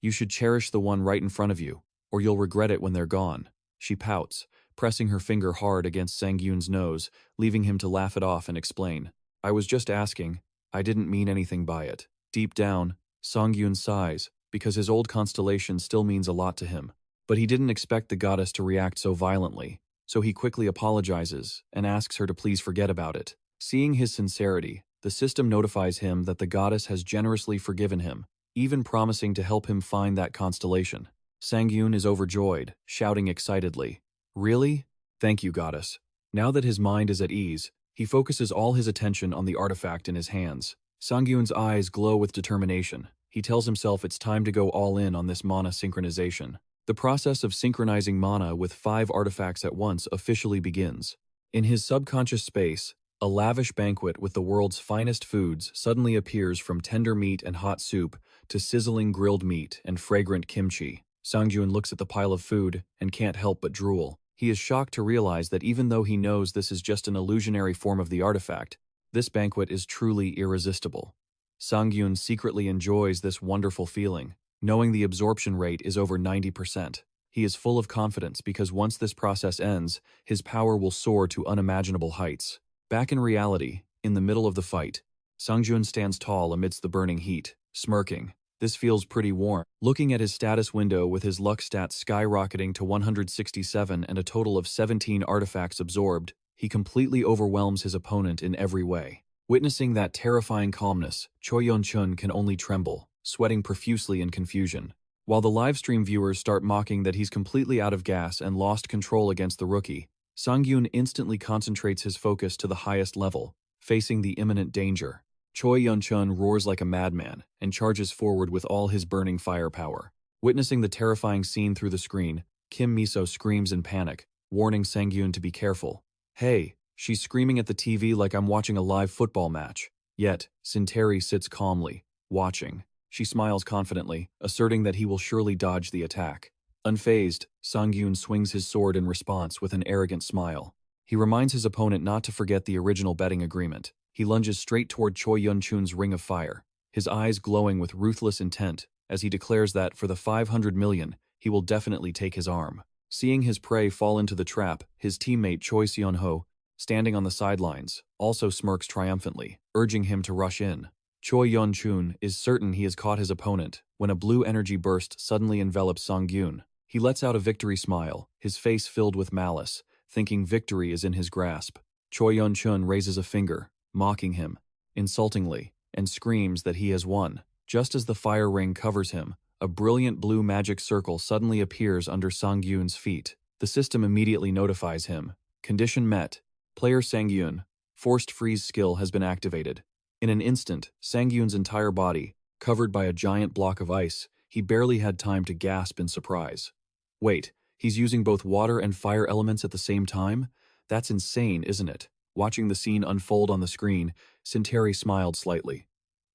You should cherish the one right in front of you, or you'll regret it when they're gone. She pouts, pressing her finger hard against Sangyun's nose, leaving him to laugh it off and explain. I was just asking. I didn't mean anything by it. Deep down, Sangyun sighs, because his old constellation still means a lot to him. But he didn't expect the goddess to react so violently, so he quickly apologizes and asks her to please forget about it. Seeing his sincerity, the system notifies him that the goddess has generously forgiven him, even promising to help him find that constellation. Sangyun is overjoyed, shouting excitedly, "Really? Thank you, goddess." Now that his mind is at ease, he focuses all his attention on the artifact in his hands. Sangyun's eyes glow with determination. He tells himself it's time to go all in on this mana synchronization. The process of synchronizing mana with 5 artifacts at once officially begins. In his subconscious space, a lavish banquet with the world's finest foods suddenly appears, from tender meat and hot soup to sizzling grilled meat and fragrant kimchi. Sangyun looks at the pile of food and can't help but drool. He is shocked to realize that even though he knows this is just an illusionary form of the artifact, this banquet is truly irresistible. Sangyun secretly enjoys this wonderful feeling, knowing the absorption rate is over 90%. He is full of confidence because once this process ends, his power will soar to unimaginable heights. Back in reality, in the middle of the fight, Sangyun stands tall amidst the burning heat, smirking. This feels pretty warm. Looking at his status window with his luck stats skyrocketing to 167 and a total of 17 artifacts absorbed, he completely overwhelms his opponent in every way. Witnessing that terrifying calmness, Choi Yeon-chun can only tremble, sweating profusely in confusion. While the livestream viewers start mocking that he's completely out of gas and lost control against the rookie, Sangyun instantly concentrates his focus to the highest level, facing the imminent danger. Choi Yeon-chun roars like a madman and charges forward with all his burning firepower. Witnessing the terrifying scene through the screen, Kim Miso screams in panic, warning Sangyun to be careful. Hey, she's screaming at the TV like I'm watching a live football match. Yet, Sinteri sits calmly, watching. She smiles confidently, asserting that he will surely dodge the attack. Unfazed, Sangyun swings his sword in response with an arrogant smile. He reminds his opponent not to forget the original betting agreement. He lunges straight toward Choi Yeon-chun's ring of fire, his eyes glowing with ruthless intent, as he declares that for the 500 million, he will definitely take his arm. Seeing his prey fall into the trap, his teammate Choi Seon-ho, standing on the sidelines, also smirks triumphantly, urging him to rush in. Choi Yeon-chun is certain he has caught his opponent when a blue energy burst suddenly envelops Sangyun. He lets out a victory smile, his face filled with malice, thinking victory is in his grasp. Choi Yeon-chun raises a finger, mocking him, insultingly, and screams that he has won. Just as the fire ring covers him, a brilliant blue magic circle suddenly appears under Sangyun's feet. The system immediately notifies him. Condition met. Player Sangyun, forced freeze skill has been activated. In an instant, Sangyun's entire body, covered by a giant block of ice, he barely had time to gasp in surprise. Wait, he's using both water and fire elements at the same time? That's insane, isn't it? Watching the scene unfold on the screen, Sinteri smiled slightly.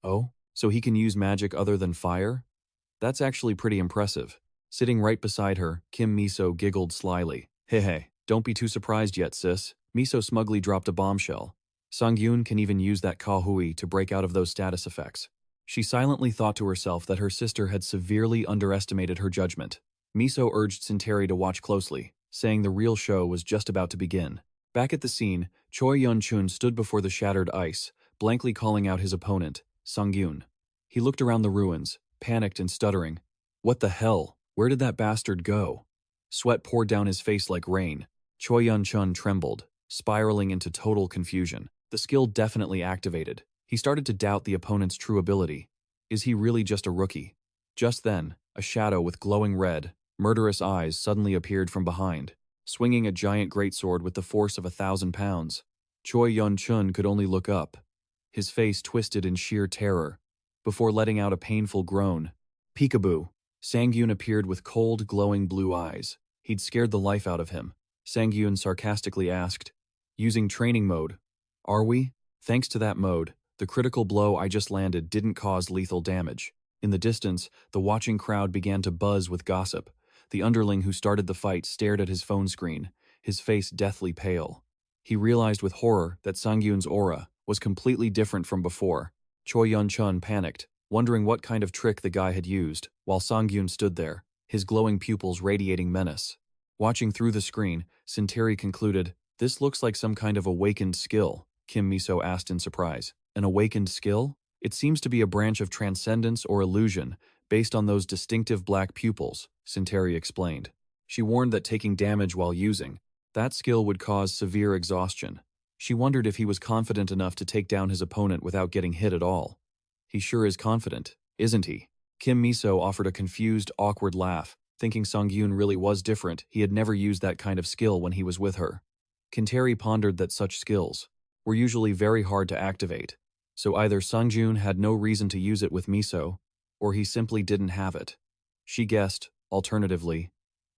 Oh, so he can use magic other than fire? That's actually pretty impressive. Sitting right beside her, Kim Miso giggled slyly. Hey, don't be too surprised yet, sis. Miso smugly dropped a bombshell. Sangyun can even use that Kahui to break out of those status effects. She silently thought to herself that her sister had severely underestimated her judgment. Miso urged Sinteri to watch closely, saying the real show was just about to begin. Back at the scene, Choi Yeon-chun stood before the shattered ice, blankly calling out his opponent, Sangyun. He looked around the ruins, panicked and stuttering. What the hell? Where did that bastard go? Sweat poured down his face like rain. Choi Yeon-chun trembled, spiraling into total confusion. The skill definitely activated. He started to doubt the opponent's true ability. Is he really just a rookie? Just then, a shadow with glowing red, murderous eyes suddenly appeared from behind, swinging a giant greatsword with the force of 1,000 pounds. Choi Yun-chun could only look up, his face twisted in sheer terror, before letting out a painful groan. Peekaboo. Sangiun appeared with cold, glowing blue eyes. He'd scared the life out of him. Sangiun sarcastically asked, "Using training mode, are we?" Thanks to that mode, the critical blow I just landed didn't cause lethal damage. In the distance, the watching crowd began to buzz with gossip. The underling who started the fight stared at his phone screen, his face deathly pale. He realized with horror that Sangyun's aura was completely different from before. Choi Yun-chun panicked, wondering what kind of trick the guy had used, while Sangyun stood there, his glowing pupils radiating menace. Watching through the screen, Sinteri concluded, "This looks like some kind of awakened skill," Kim Miso asked in surprise. "An awakened skill? It seems to be a branch of transcendence or illusion, based on those distinctive black pupils," Sinteri explained. She warned that taking damage while using that skill would cause severe exhaustion. She wondered if he was confident enough to take down his opponent without getting hit at all. "He sure is confident, isn't he?" Kim Miso offered a confused, awkward laugh, thinking Sangyun really was different. He had never used that kind of skill when he was with her. Kinteri pondered that such skills were usually very hard to activate, so either Sangyun had no reason to use it with Miso, or he simply didn't have it. She guessed, alternatively,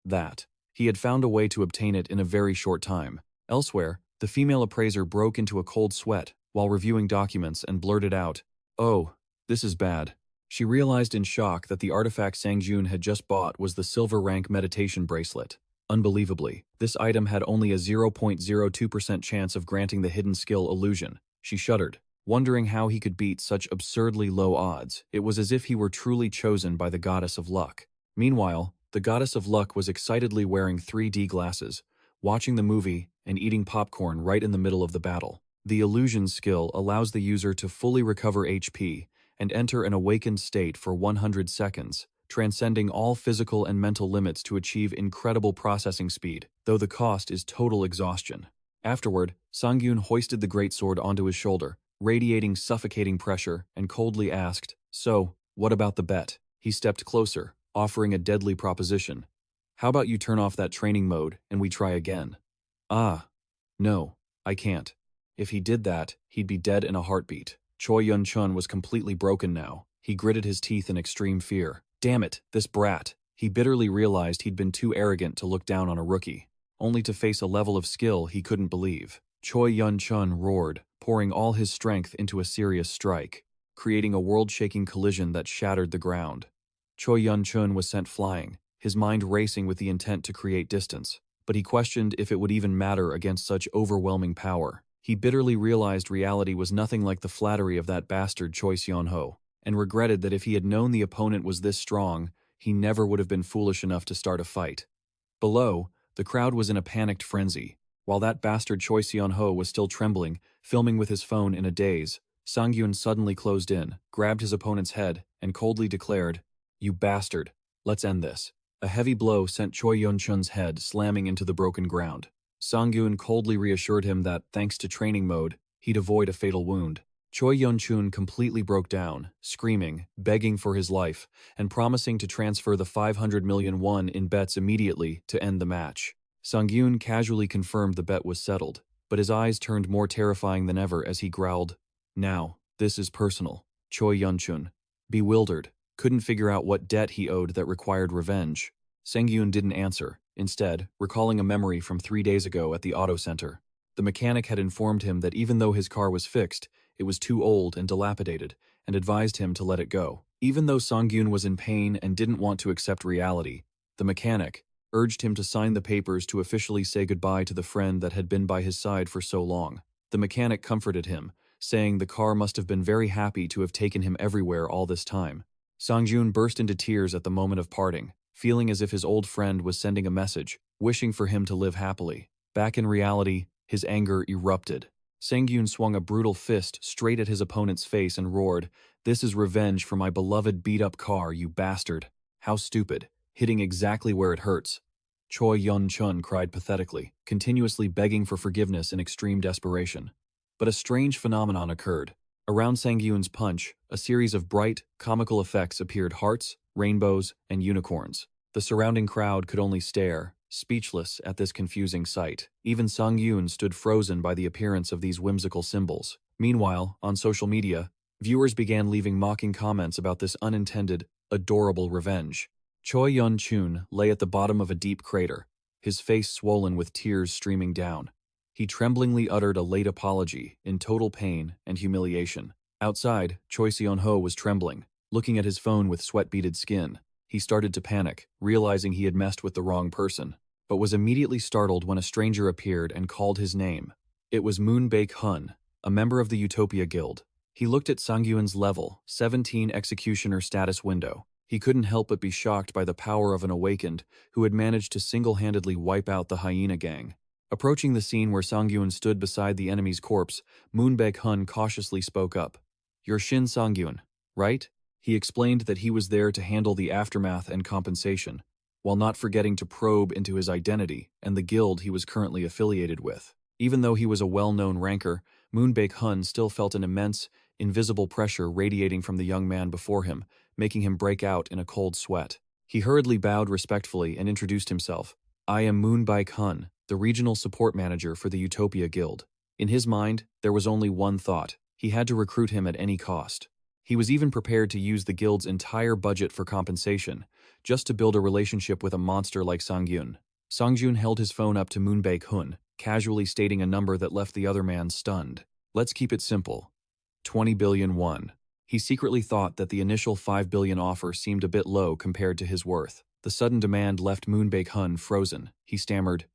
that he had found a way to obtain it in a very short time. Elsewhere, the female appraiser broke into a cold sweat while reviewing documents and blurted out, "Oh, this is bad." She realized in shock that the artifact Sangjun had just bought was the silver rank meditation bracelet. Unbelievably, this item had only a 0.02% chance of granting the hidden skill illusion. She shuddered, wondering how he could beat such absurdly low odds. It was as if he were truly chosen by the goddess of luck. Meanwhile, the goddess of luck was excitedly wearing 3D glasses, watching the movie and eating popcorn right in the middle of the battle. The illusion skill allows the user to fully recover HP and enter an awakened state for 100 seconds, transcending all physical and mental limits to achieve incredible processing speed, though the cost is total exhaustion. Afterward, Sangyun hoisted the greatsword onto his shoulder, radiating suffocating pressure, and coldly asked, "So, what about the bet?" He stepped closer, offering a deadly proposition. "How about you turn off that training mode and we try again?" "Ah, no, I can't." If he did that, he'd be dead in a heartbeat. Choi Yun-chun was completely broken now. He gritted his teeth in extreme fear. Damn it, this brat. He bitterly realized he'd been too arrogant to look down on a rookie, only to face a level of skill he couldn't believe. Choi Yun-chun roared, pouring all his strength into a serious strike, creating a world-shaking collision that shattered the ground. Choi Yun-chun was sent flying, his mind racing with the intent to create distance, but he questioned if it would even matter against such overwhelming power. He bitterly realized reality was nothing like the flattery of that bastard Choi Seon-ho, and regretted that if he had known the opponent was this strong, he never would have been foolish enough to start a fight. Below, the crowd was in a panicked frenzy. While that bastard Choi Seon-ho was still trembling, filming with his phone in a daze, Sangyun suddenly closed in, grabbed his opponent's head, and coldly declared, "You bastard, let's end this." A heavy blow sent Choi Yun-chun's head slamming into the broken ground. Sangyun coldly reassured him that, thanks to training mode, he'd avoid a fatal wound. Choi Yun-chun completely broke down, screaming, begging for his life, and promising to transfer the 500 million won in bets immediately to end the match. Sangyun casually confirmed the bet was settled, but his eyes turned more terrifying than ever as he growled, "Now, this is personal." Choi Yun-chun, bewildered, couldn't figure out what debt he owed that required revenge. Sangyun didn't answer, instead, recalling a memory from 3 days ago at the auto center. The mechanic had informed him that even though his car was fixed, it was too old and dilapidated, and advised him to let it go. Even though Sangyun was in pain and didn't want to accept reality, the mechanic urged him to sign the papers to officially say goodbye to the friend that had been by his side for so long. The mechanic comforted him, saying the car must have been very happy to have taken him everywhere all this time. Sangyun burst into tears at the moment of parting, feeling as if his old friend was sending a message, wishing for him to live happily. Back in reality, his anger erupted. Sangyun swung a brutal fist straight at his opponent's face and roared, "This is revenge for my beloved beat-up car, you bastard." How stupid, hitting exactly where it hurts. Choi Yun-chun cried pathetically, continuously begging for forgiveness in extreme desperation. But a strange phenomenon occurred. Around Sangyun's punch, a series of bright, comical effects appeared: hearts, rainbows, and unicorns. The surrounding crowd could only stare, speechless at this confusing sight. Even Sangiun stood frozen by the appearance of these whimsical symbols. Meanwhile, on social media, viewers began leaving mocking comments about this unintended, adorable revenge. Choi Yun-chun lay at the bottom of a deep crater, his face swollen with tears streaming down. He tremblingly uttered a late apology, in total pain and humiliation. Outside, Choi Seon-ho was trembling, looking at his phone with sweat-beaded skin. He started to panic, realizing he had messed with the wrong person, but was immediately startled when a stranger appeared and called his name. It was Moon Baek-hun, a member of the Utopia Guild. He looked at Sangyun's level 17 executioner status window. He couldn't help but be shocked by the power of an awakened who had managed to single-handedly wipe out the hyena gang. Approaching the scene where Sangyun stood beside the enemy's corpse, Moon Baek-hun cautiously spoke up. "You're Shin Sangyun, right?" He explained that he was there to handle the aftermath and compensation, while not forgetting to probe into his identity and the guild he was currently affiliated with. Even though he was a well-known ranker, Moon Baek-hun still felt an immense, invisible pressure radiating from the young man before him, making him break out in a cold sweat. He hurriedly bowed respectfully and introduced himself. "I am Moon Baek-hun, the regional support manager for the Utopia Guild." In his mind, there was only one thought. He had to recruit him at any cost. He was even prepared to use the guild's entire budget for compensation, just to build a relationship with a monster like Sangyun. Sangjun held his phone up to Moon Baek-hun, casually stating a number that left the other man stunned. "Let's keep it simple. 20 billion won." He secretly thought that the initial 5 billion offer seemed a bit low compared to his worth. The sudden demand left Moon Baek-hun frozen. He stammered,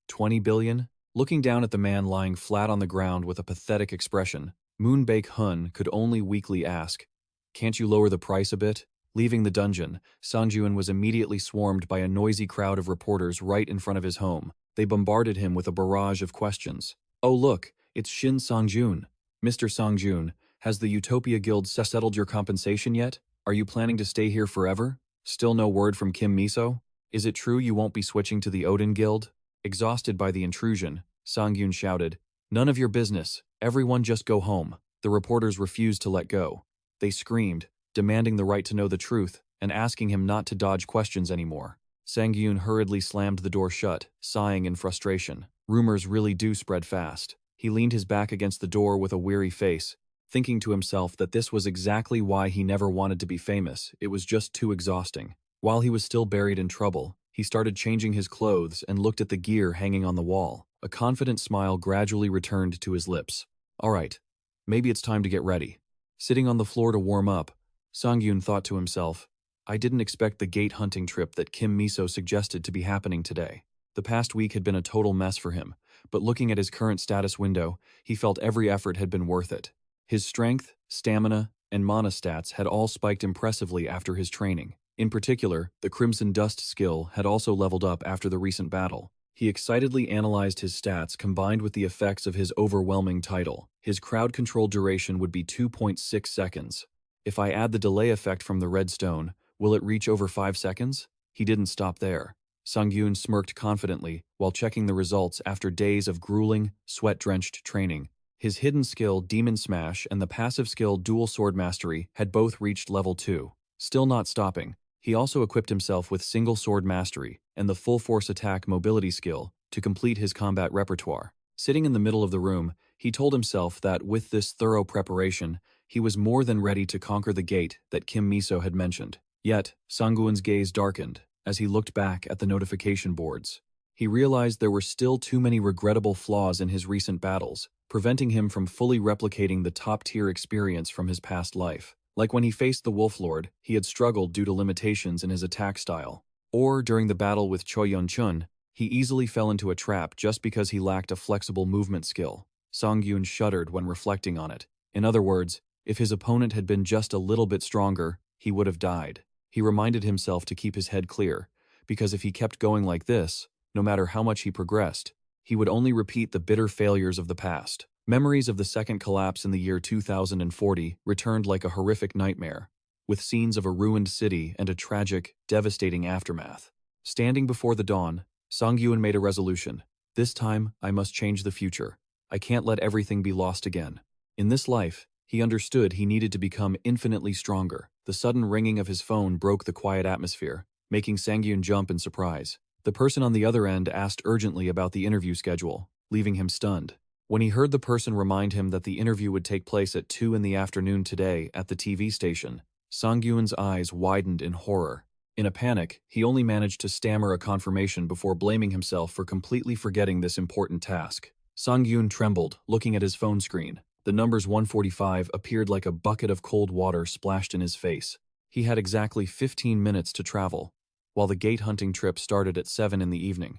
20 billion? Looking down at the man lying flat on the ground with a pathetic expression, Moon Baek-hun could only weakly ask, "Can't you lower the price a bit?" Leaving the dungeon, Sangjun was immediately swarmed by a noisy crowd of reporters right in front of his home. They bombarded him with a barrage of questions. "Oh look, it's Shin Sangjun. Mr. Sangjun, has the Utopia Guild settled your compensation yet? Are you planning to stay here forever? Still no word from Kim Miso? Is it true you won't be switching to the Odin Guild?" Exhausted by the intrusion, Sangyun shouted, "None of your business. Everyone just go home." The reporters refused to let go. They screamed, demanding the right to know the truth and asking him not to dodge questions anymore. Sangyun hurriedly slammed the door shut, sighing in frustration. Rumors really do spread fast. He leaned his back against the door with a weary face, thinking to himself that this was exactly why he never wanted to be famous. It was just too exhausting. While he was still buried in trouble, he started changing his clothes and looked at the gear hanging on the wall. A confident smile gradually returned to his lips. "All right, maybe it's time to get ready." Sitting on the floor to warm up, Sangyun thought to himself, "I didn't expect the gate hunting trip that Kim Miso suggested to be happening today." The past week had been a total mess for him, but looking at his current status window, he felt every effort had been worth it. His strength, stamina, and mana stats had all spiked impressively after his training. In particular, the Crimson Dust skill had also leveled up after the recent battle. He excitedly analyzed his stats combined with the effects of his overwhelming title. His crowd control duration would be 2.6 seconds. If I add the delay effect from the red stone, will it reach over 5 seconds? He didn't stop there. Sangyun smirked confidently while checking the results after days of grueling, sweat-drenched training. His hidden skill, Demon Smash, and the passive skill, Dual Sword Mastery, had both reached level 2. Still not stopping, he also equipped himself with Single Sword Mastery and the Full Force Attack Mobility skill to complete his combat repertoire. Sitting in the middle of the room, he told himself that with this thorough preparation, he was more than ready to conquer the gate that Kim Miso had mentioned. Yet, Sangyun's gaze darkened as he looked back at the notification boards. He realized there were still too many regrettable flaws in his recent battles, preventing him from fully replicating the top-tier experience from his past life. Like when he faced the Wolf Lord, he had struggled due to limitations in his attack style. Or during the battle with Choi Yun-chun, he easily fell into a trap just because he lacked a flexible movement skill. Sangyun shuddered when reflecting on it. In other words, if his opponent had been just a little bit stronger, he would have died. He reminded himself to keep his head clear, because if he kept going like this, no matter how much he progressed, he would only repeat the bitter failures of the past. Memories of the second collapse in the year 2040 returned like a horrific nightmare, with scenes of a ruined city and a tragic, devastating aftermath. Standing before the dawn, Sangyun made a resolution. This time, I must change the future. I can't let everything be lost again. In this life, he understood he needed to become infinitely stronger. The sudden ringing of his phone broke the quiet atmosphere, making Sangyun jump in surprise. The person on the other end asked urgently about the interview schedule, leaving him stunned. When he heard the person remind him that the interview would take place at 2 in the afternoon today at the TV station, Sangyun's eyes widened in horror. In a panic, he only managed to stammer a confirmation before blaming himself for completely forgetting this important task. Sangyun trembled, looking at his phone screen. The numbers 145 appeared like a bucket of cold water splashed in his face. He had exactly 15 minutes to travel, while the gate hunting trip started at 7 in the evening.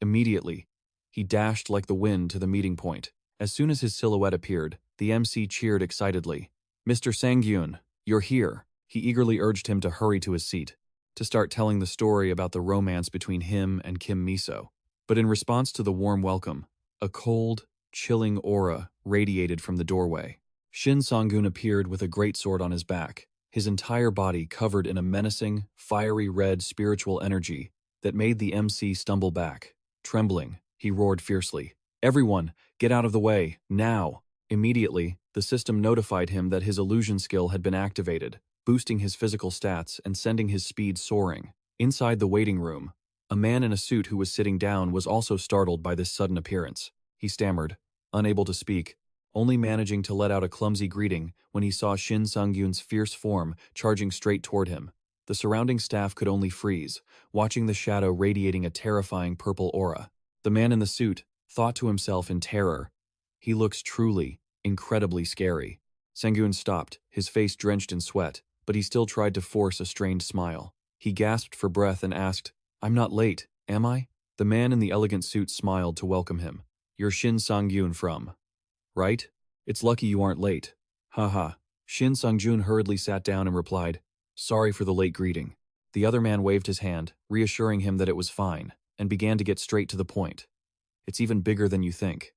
Immediately, he dashed like the wind to the meeting point. As soon as his silhouette appeared, the MC cheered excitedly. "Mr. Sangyun, you're here." He eagerly urged him to hurry to his seat, to start telling the story about the romance between him and Kim Miso. But in response to the warm welcome, a cold, chilling aura radiated from the doorway. Shin Sangun appeared with a greatsword on his back, his entire body covered in a menacing, fiery red spiritual energy that made the MC stumble back. Trembling, he roared fiercely, "Everyone, get out of the way, now!" Immediately, the system notified him that his illusion skill had been activated, boosting his physical stats and sending his speed soaring. Inside the waiting room, a man in a suit who was sitting down was also startled by this sudden appearance. He stammered, unable to speak, only managing to let out a clumsy greeting when he saw Shin Sangyun's fierce form charging straight toward him. The surrounding staff could only freeze, watching the shadow radiating a terrifying purple aura. The man in the suit thought to himself in terror, "He looks truly, incredibly scary." Sangyun stopped, his face drenched in sweat, but he still tried to force a strained smile. He gasped for breath and asked, "I'm not late, am I?" The man in the elegant suit smiled to welcome him. "You're Shin Sangyun from, right? It's lucky you aren't late." Haha. Shin Sangjun hurriedly sat down and replied, "Sorry for the late greeting." The other man waved his hand, reassuring him that it was fine, and began to get straight to the point. "It's even bigger than you think.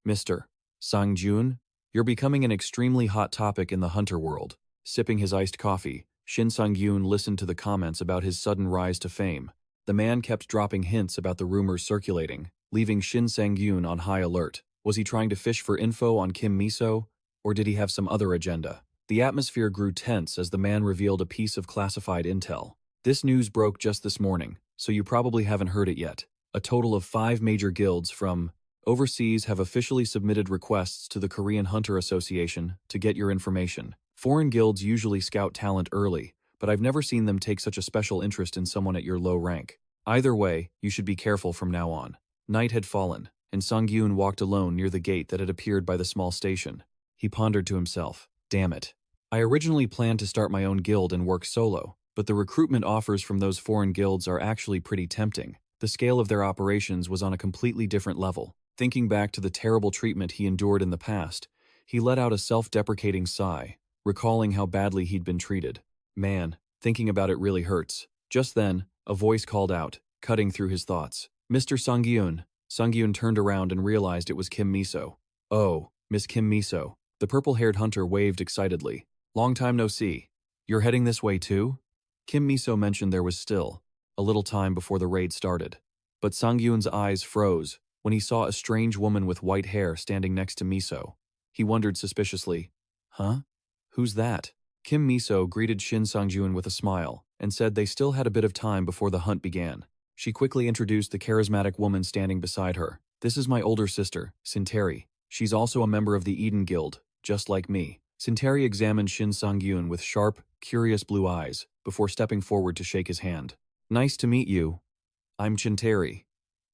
Mr. Sangjun, you're becoming an extremely hot topic in the hunter world." Sipping his iced coffee, Shin Sangyun listened to the comments about his sudden rise to fame. The man kept dropping hints about the rumors circulating, leaving Shin Sangyun on high alert. Was he trying to fish for info on Kim Miso, or did he have some other agenda? The atmosphere grew tense as the man revealed a piece of classified intel. "This news broke just this morning, so you probably haven't heard it yet. A total of 5 major guilds from overseas have officially submitted requests to the Korean Hunter Association to get your information. Foreign guilds usually scout talent early, but I've never seen them take such a special interest in someone at your low rank. Either way, you should be careful from now on." Night had fallen, and Sangyun walked alone near the gate that had appeared by the small station. He pondered to himself, "Damn it. I originally planned to start my own guild and work solo, but the recruitment offers from those foreign guilds are actually pretty tempting." The scale of their operations was on a completely different level. Thinking back to the terrible treatment he endured in the past, he let out a self-deprecating sigh, recalling how badly he'd been treated. "Man, thinking about it really hurts." Just then, a voice called out, cutting through his thoughts. "Mr. Sangyun." Sangyun turned around and realized it was Kim Miso. "Oh, Miss Kim Miso." The purple-haired hunter waved excitedly. "Long time no see. You're heading this way too?" Kim Miso mentioned there was still a little time before the raid started. But Sangyun's eyes froze when he saw a strange woman with white hair standing next to Miso. He wondered suspiciously, "Huh? Who's that?" Kim Miso greeted Shin Sangjun with a smile and said they still had a bit of time before the hunt began. She quickly introduced the charismatic woman standing beside her. "This is my older sister, Sinteri. She's also a member of the Eden Guild, just like me." Sinteri examined Shin Sangyun with sharp, curious blue eyes before stepping forward to shake his hand. "Nice to meet you. I'm Sinteri,"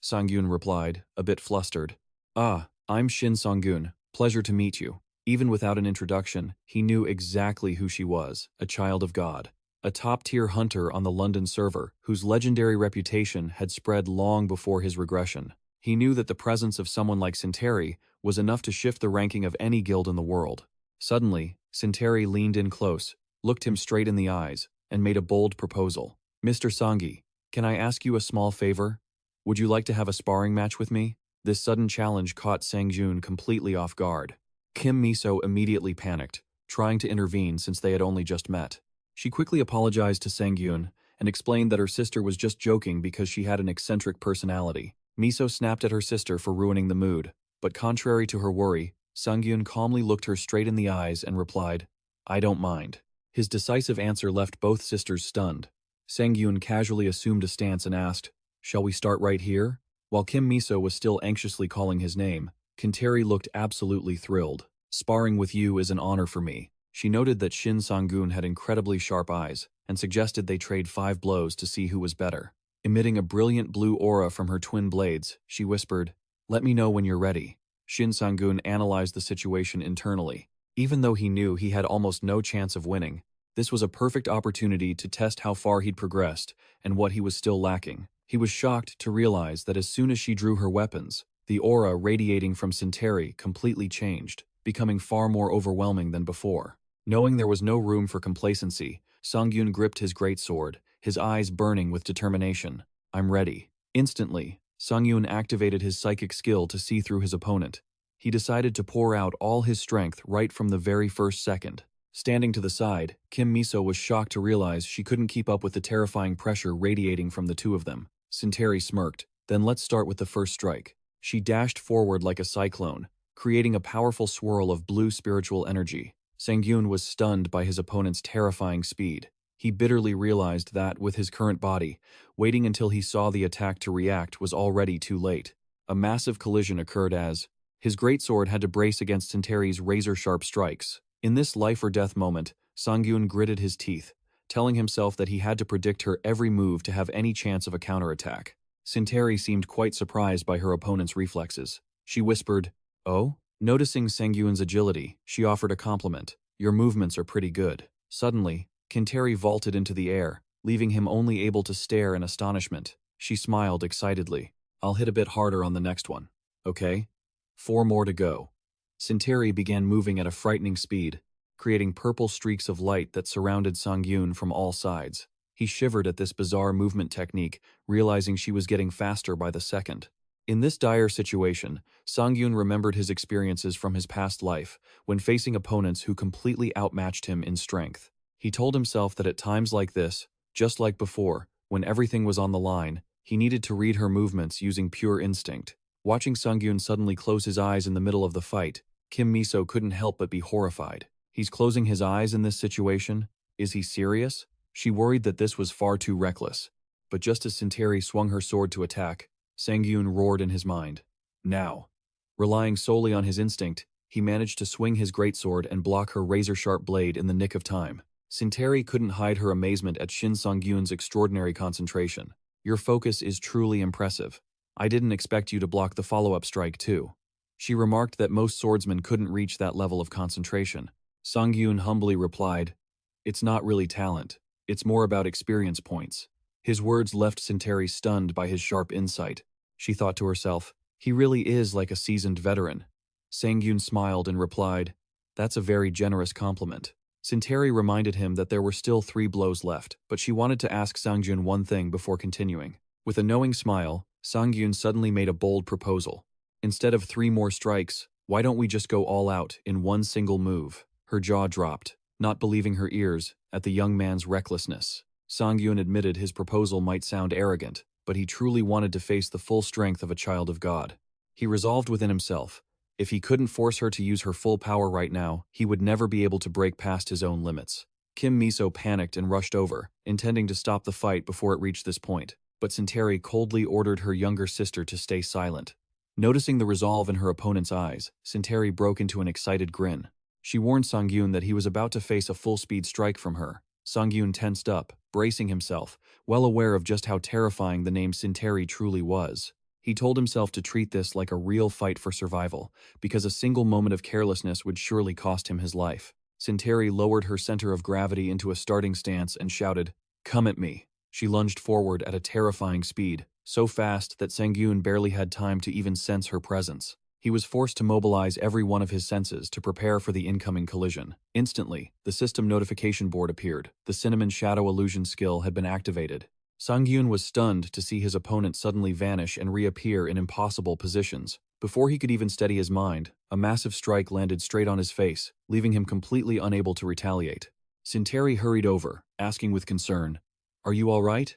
Sangyun replied, a bit flustered. "Ah, I'm Shin Sangyun. Pleasure to meet you." Even without an introduction, he knew exactly who she was, a child of God. A top-tier hunter on the London server, whose legendary reputation had spread long before his regression. He knew that the presence of someone like Sinteri was enough to shift the ranking of any guild in the world. Suddenly, Sinteri leaned in close, looked him straight in the eyes, and made a bold proposal. "Mr. Sangi, can I ask you a small favor? Would you like to have a sparring match with me?" This sudden challenge caught Sangjun completely off guard. Kim Miso immediately panicked, trying to intervene since they had only just met. She quickly apologized to Sangyun and explained that her sister was just joking because she had an eccentric personality. Miso snapped at her sister for ruining the mood, but contrary to her worry, Sangyun calmly looked her straight in the eyes and replied, "I don't mind." His decisive answer left both sisters stunned. Sangyun casually assumed a stance and asked, Shall we start right here? While Kim Miso was still anxiously calling his name, Kinteri looked absolutely thrilled. Sparring with you is an honor for me. She noted that Shin Sangun had incredibly sharp eyes and suggested they trade 5 blows to see who was better. Emitting a brilliant blue aura from her twin blades, she whispered, "Let me know when you're ready." Shin Sangun analyzed the situation internally. Even though he knew he had almost no chance of winning, this was a perfect opportunity to test how far he'd progressed and what he was still lacking. He was shocked to realize that as soon as she drew her weapons, the aura radiating from Kinteri completely changed, becoming far more overwhelming than before. Knowing there was no room for complacency, Sangyun gripped his greatsword, his eyes burning with determination. "I'm ready." Instantly, Sangyun activated his psychic skill to see through his opponent. He decided to pour out all his strength right from the very first second. Standing to the side, Kim Miso was shocked to realize she couldn't keep up with the terrifying pressure radiating from the two of them. Kinteri smirked. "Then let's start with the first strike." She dashed forward like a cyclone, creating a powerful swirl of blue spiritual energy. Sangyun was stunned by his opponent's terrifying speed. He bitterly realized that, with his current body, waiting until he saw the attack to react was already too late. A massive collision occurred as his greatsword had to brace against Kinteri's razor-sharp strikes. In this life-or-death moment, Sangyun gritted his teeth, telling himself that he had to predict her every move to have any chance of a counterattack. Kinteri seemed quite surprised by her opponent's reflexes. She whispered, "Oh?" Noticing Sangyun's agility, she offered a compliment. "Your movements are pretty good." Suddenly, Kinteri vaulted into the air, leaving him only able to stare in astonishment. She smiled excitedly. "I'll hit a bit harder on the next one. Okay? 4 more to go." Kinteri began moving at a frightening speed, creating purple streaks of light that surrounded Sangyun from all sides. He shivered at this bizarre movement technique, realizing she was getting faster by the second. In this dire situation, Sangyun remembered his experiences from his past life when facing opponents who completely outmatched him in strength. He told himself that at times like this, just like before, when everything was on the line, he needed to read her movements using pure instinct. Watching Sangyun suddenly close his eyes in the middle of the fight, Kim Miso couldn't help but be horrified. He's closing his eyes in this situation? Is he serious? She worried that this was far too reckless. But just as Kinteri swung her sword to attack, Sangyun roared in his mind. Now. Relying solely on his instinct, he managed to swing his greatsword and block her razor-sharp blade in the nick of time. Kinteri couldn't hide her amazement at Shin Sangyun's extraordinary concentration. "Your focus is truly impressive. I didn't expect you to block the follow-up strike too." She remarked that most swordsmen couldn't reach that level of concentration. Sangyun humbly replied, "It's not really talent. It's more about experience points." His words left Kinteri stunned by his sharp insight. She thought to herself, he really is like a seasoned veteran. Sangyun smiled and replied, "That's a very generous compliment." Kinteri reminded him that there were still 3 blows left, but she wanted to ask Sangyun one thing before continuing. With a knowing smile, Sangyun suddenly made a bold proposal. "Instead of 3 more strikes, why don't we just go all out in one single move?" Her jaw dropped, not believing her ears at the young man's recklessness. Sangyun admitted his proposal might sound arrogant, but he truly wanted to face the full strength of a child of God. He resolved within himself, if he couldn't force her to use her full power right now, he would never be able to break past his own limits. Kim Miso panicked and rushed over, intending to stop the fight before it reached this point, but Kinteri coldly ordered her younger sister to stay silent. Noticing the resolve in her opponent's eyes, Kinteri broke into an excited grin. She warned Sangyun that he was about to face a full-speed strike from her. Sangyun tensed up, bracing himself, well aware of just how terrifying the name Kinteri truly was. He told himself to treat this like a real fight for survival, because a single moment of carelessness would surely cost him his life. Kinteri lowered her center of gravity into a starting stance and shouted, "Come at me." She lunged forward at a terrifying speed, so fast that Sangyun barely had time to even sense her presence. He was forced to mobilize every one of his senses to prepare for the incoming collision. Instantly, the system notification board appeared. The cinnamon shadow illusion skill had been activated. Sangyun was stunned to see his opponent suddenly vanish and reappear in impossible positions. Before he could even steady his mind, a massive strike landed straight on his face, leaving him completely unable to retaliate. Kinteri hurried over, asking with concern, "Are you all right?"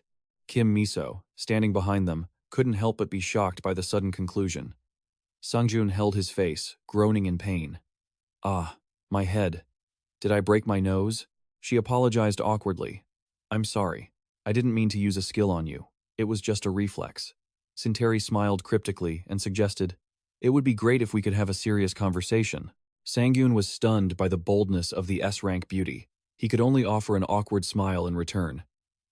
Kim Miso, standing behind them, couldn't help but be shocked by the sudden conclusion. Sangyun held his face, groaning in pain. "Ah, my head. Did I break my nose?" She apologized awkwardly. "I'm sorry. I didn't mean to use a skill on you." It was just a reflex. Sinteri smiled cryptically and suggested, "It would be great if we could have a serious conversation." Sangiun was stunned by the boldness of the S-rank beauty. He could only offer an awkward smile in return.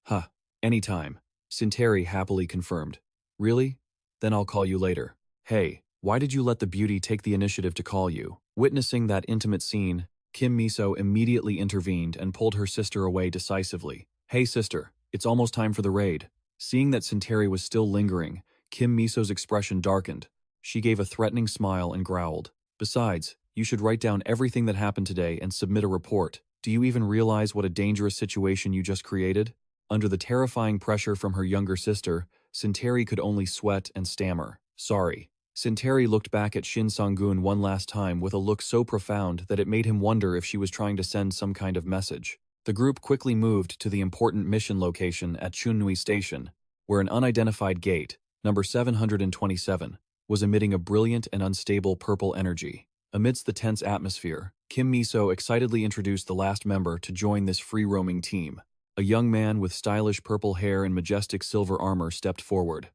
"Huh, anytime," Sinteri happily confirmed. "Really? Then I'll call you later." "Hey, why did you let the beauty take the initiative to call you?" Witnessing that intimate scene, Kim Miso immediately intervened and pulled her sister away decisively. "Hey sister, it's almost time for the raid." Seeing that Sinteri was still lingering, Kim Miso's expression darkened. She gave a threatening smile and growled. "Besides, you should write down everything that happened today and submit a report. Do you even realize what a dangerous situation you just created?" Under the terrifying pressure from her younger sister, Sinteri could only sweat and stammer. "Sorry." Sinteri looked back at Shin Sangun one last time with a look so profound that it made him wonder if she was trying to send some kind of message. The group quickly moved to the important mission location at Chunnui Station, where an unidentified gate, number 727, was emitting a brilliant and unstable purple energy. Amidst the tense atmosphere, Kim Miso excitedly introduced the last member to join this free-roaming team. A young man with stylish purple hair and majestic silver armor stepped forward.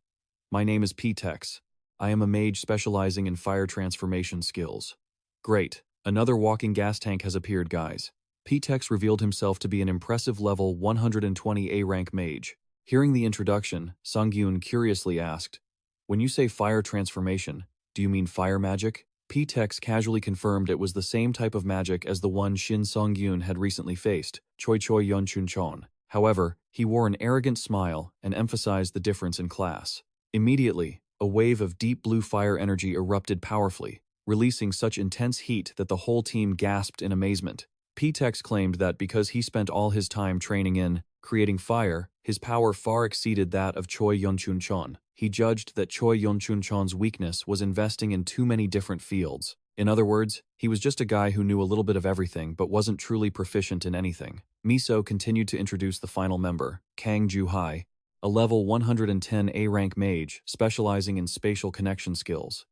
"My name is P-Tex. I am a mage specializing in fire transformation skills." "Great. Another walking gas tank has appeared, guys." P-Tex revealed himself to be an impressive level 120 A-rank mage. Hearing the introduction, Sangiun curiously asked, "When you say fire transformation, do you mean fire magic?" P-Tex casually confirmed it was the same type of magic as the one Shin Sangyun had recently faced, Choi Choi Yonchun Chon. However, he wore an arrogant smile and emphasized the difference in class. Immediately, a wave of deep blue fire energy erupted powerfully, releasing such intense heat that the whole team gasped in amazement. P-Tex claimed that because he spent all his time training in creating fire, his power far exceeded that of Choi Yonchun Chon. He judged that Choi Yonchun Chon's weakness was investing in too many different fields. In other words, he was just a guy who knew a little bit of everything but wasn't truly proficient in anything. Miso continued to introduce the final member, Kang Ju-hai, a level 110 A-rank mage specializing in spatial connection skills.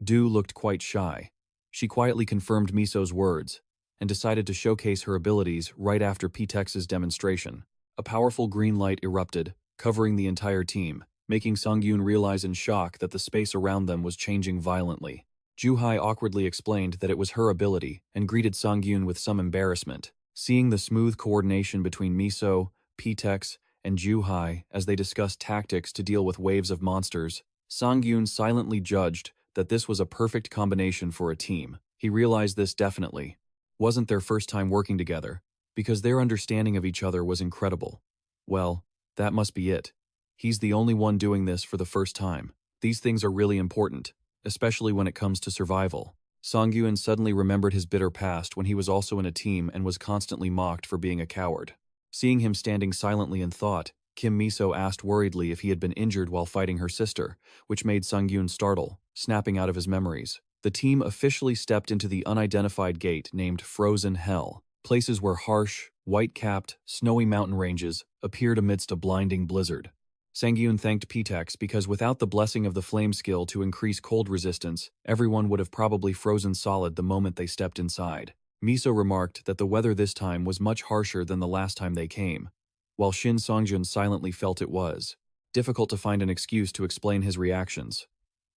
Du looked quite shy. She quietly confirmed Miso's words and decided to showcase her abilities right after P-Tex's demonstration. A powerful green light erupted, covering the entire team, making Sangyun realize in shock that the space around them was changing violently. Ju-hai awkwardly explained that it was her ability and greeted Sangyun with some embarrassment. Seeing the smooth coordination between Miso, P-Tex, and Ju-hai as they discussed tactics to deal with waves of monsters, Sangyun silently judged that this was a perfect combination for a team. He realized this definitely wasn't their first time working together, because their understanding of each other was incredible. Well, that must be it. He's the only one doing this for the first time. These things are really important, especially when it comes to survival. Sangyun suddenly remembered his bitter past when he was also in a team and was constantly mocked for being a coward. Seeing him standing silently in thought, Kim Miso asked worriedly if he had been injured while fighting her sister, which made Sangyun startle, snapping out of his memories. The team officially stepped into the unidentified gate named Frozen Hell, places where harsh, white-capped, snowy mountain ranges appeared amidst a blinding blizzard. Sangyun thanked P-Tex because without the blessing of the flame skill to increase cold resistance, everyone would have probably frozen solid the moment they stepped inside. Miso remarked that the weather this time was much harsher than the last time they came, while Shin Songjun silently felt it was difficult to find an excuse to explain his reactions.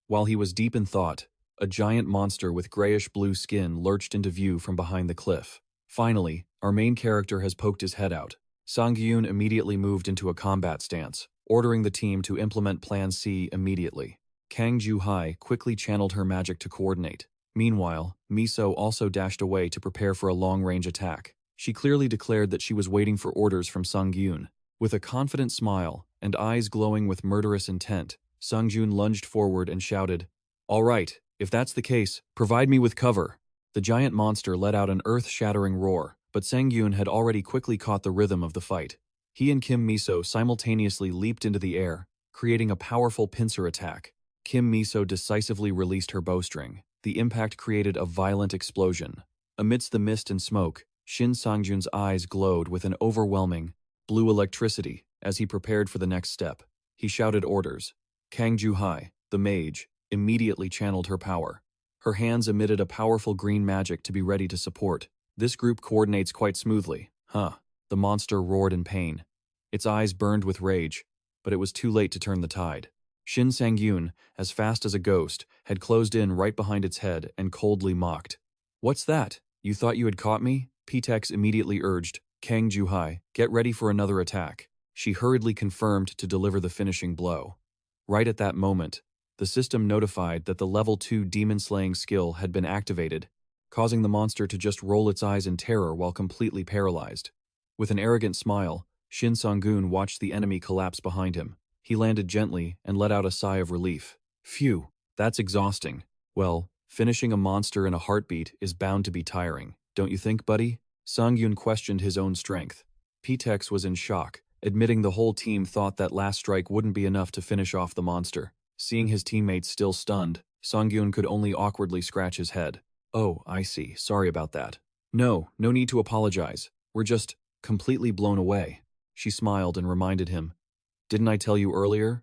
While he was deep in thought, a giant monster with grayish-blue skin lurched into view from behind the cliff. Finally, our main character has poked his head out. Sangyun immediately moved into a combat stance, ordering the team to implement Plan C immediately. Kang Ju-hai quickly channeled her magic to coordinate. Meanwhile, Miso also dashed away to prepare for a long-range attack. She clearly declared that she was waiting for orders from Sangyun. With a confident smile and eyes glowing with murderous intent, Sangjun lunged forward and shouted, "All right, if that's the case, provide me with cover." The giant monster let out an earth-shattering roar, but Sangyun had already quickly caught the rhythm of the fight. He and Kim Miso simultaneously leaped into the air, creating a powerful pincer attack. Kim Miso decisively released her bowstring. The impact created a violent explosion. Amidst the mist and smoke, Shin Sangjun's eyes glowed with an overwhelming, blue electricity as he prepared for the next step. He shouted orders. Kang Ju-hai, the mage, immediately channeled her power. Her hands emitted a powerful green magic to be ready to support. This group coordinates quite smoothly. The monster roared in pain. Its eyes burned with rage, but it was too late to turn the tide. Shin Sangyun, as fast as a ghost, had closed in right behind its head and coldly mocked. "What's that? You thought you had caught me?" Ptex immediately urged, "Kang Juhai, get ready for another attack." She hurriedly confirmed to deliver the finishing blow. Right at that moment, the system notified that the level 2 demon-slaying skill had been activated, causing the monster to just roll its eyes in terror while completely paralyzed. With an arrogant smile, Shin Sangun watched the enemy collapse behind him. He landed gently and let out a sigh of relief. Phew, that's exhausting. Well, finishing a monster in a heartbeat is bound to be tiring, don't you think, buddy? Sangyun questioned his own strength. Ptex was in shock, admitting the whole team thought that last strike wouldn't be enough to finish off the monster. Seeing his teammates still stunned, Sangyun could only awkwardly scratch his head. "Oh, I see. Sorry about that." No need to apologize. We're just completely blown away." She smiled and reminded him. "Didn't I tell you earlier?"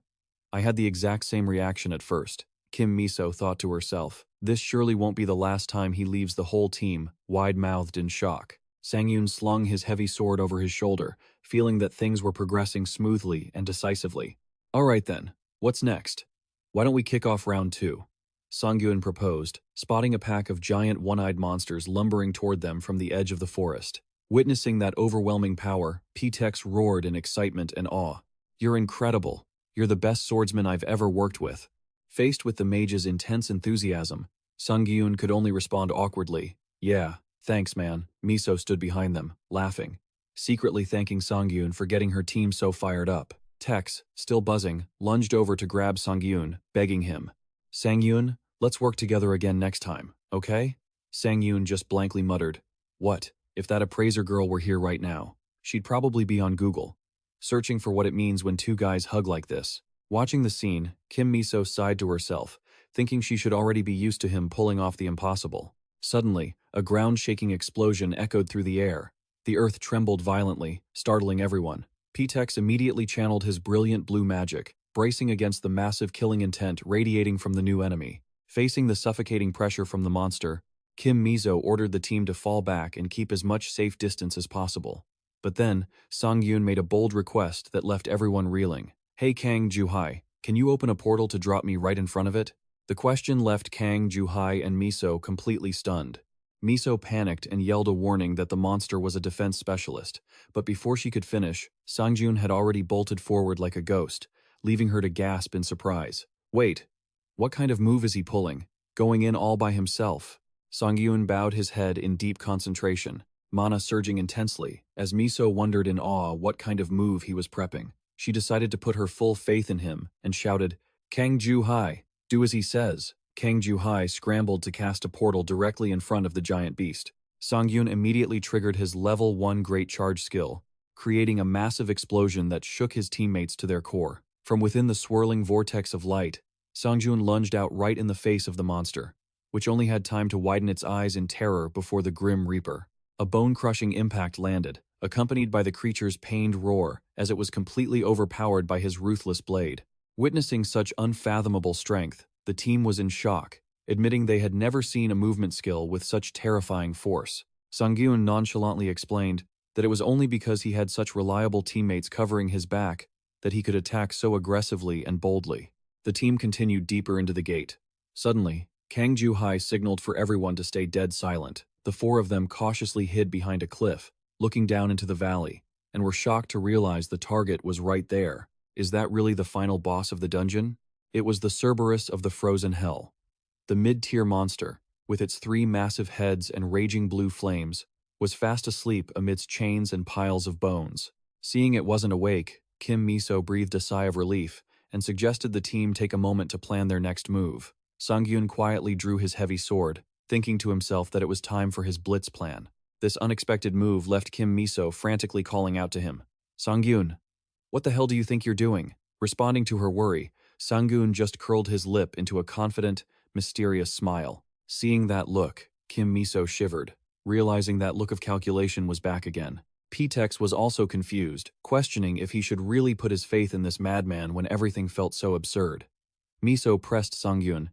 I had the exact same reaction at first. Kim Miso thought to herself. This surely won't be the last time he leaves the whole team, wide-mouthed in shock. Sangyun slung his heavy sword over his shoulder, feeling that things were progressing smoothly and decisively. "All right then, what's next? Why don't we kick off round 2? Sangyun proposed, spotting a pack of giant one-eyed monsters lumbering toward them from the edge of the forest. Witnessing that overwhelming power, Ptex roared in excitement and awe. "You're incredible. You're the best swordsman I've ever worked with." Faced with the mage's intense enthusiasm, Sangyun could only respond awkwardly. "Yeah, thanks man." Miso stood behind them, laughing, secretly thanking Sangyun for getting her team so fired up. Tex, still buzzing, lunged over to grab Sangyun, begging him. "Sangyun, let's work together again next time, okay?" Sangyun just blankly muttered, "What? If that appraiser girl were here right now, she'd probably be on Google, searching for what it means when two guys hug like this." Watching the scene, Kim Miso sighed to herself, thinking she should already be used to him pulling off the impossible. Suddenly, a ground-shaking explosion echoed through the air. The earth trembled violently, startling everyone. Ptex immediately channeled his brilliant blue magic, bracing against the massive killing intent radiating from the new enemy. Facing the suffocating pressure from the monster, Kim Miso ordered the team to fall back and keep as much safe distance as possible. But then, Sangyun made a bold request that left everyone reeling. "Hey Kang Juhai, can you open a portal to drop me right in front of it?" The question left Kang Juhai and Miso completely stunned. Miso panicked and yelled a warning that the monster was a defense specialist, but before she could finish, Sangyun had already bolted forward like a ghost, leaving her to gasp in surprise. "Wait, what kind of move is he pulling? Going in all by himself?" Sangyun bowed his head in deep concentration, mana surging intensely, as Miso wondered in awe what kind of move he was prepping. She decided to put her full faith in him and shouted, "Kang Juhai, do as he says." Kang Juhai scrambled to cast a portal directly in front of the giant beast. Sangyun immediately triggered his level 1 Great Charge skill, creating a massive explosion that shook his teammates to their core. From within the swirling vortex of light, Sangyun lunged out right in the face of the monster, which only had time to widen its eyes in terror before the grim reaper. A bone-crushing impact landed, accompanied by the creature's pained roar as it was completely overpowered by his ruthless blade. Witnessing such unfathomable strength, the team was in shock, admitting they had never seen a movement skill with such terrifying force. Sangyun nonchalantly explained that it was only because he had such reliable teammates covering his back that he could attack so aggressively and boldly. The team continued deeper into the gate. Suddenly, Kang Juhai signaled for everyone to stay dead silent. The four of them cautiously hid behind a cliff, looking down into the valley, and were shocked to realize the target was right there. Is that really the final boss of the dungeon? It was the Cerberus of the frozen hell. The mid-tier monster, with its 3 massive heads and raging blue flames, was fast asleep amidst chains and piles of bones. Seeing it wasn't awake, Kim Miso breathed a sigh of relief and suggested the team take a moment to plan their next move. Sangyun quietly drew his heavy sword, thinking to himself that it was time for his blitz plan. This unexpected move left Kim Miso frantically calling out to him. "Sangyun, what the hell do you think you're doing?" Responding to her worry, Sangyun just curled his lip into a confident, mysterious smile. Seeing that look, Kim Miso shivered, realizing that look of calculation was back again. Ptex was also confused, questioning if he should really put his faith in this madman when everything felt so absurd. Miso pressed Sangyun.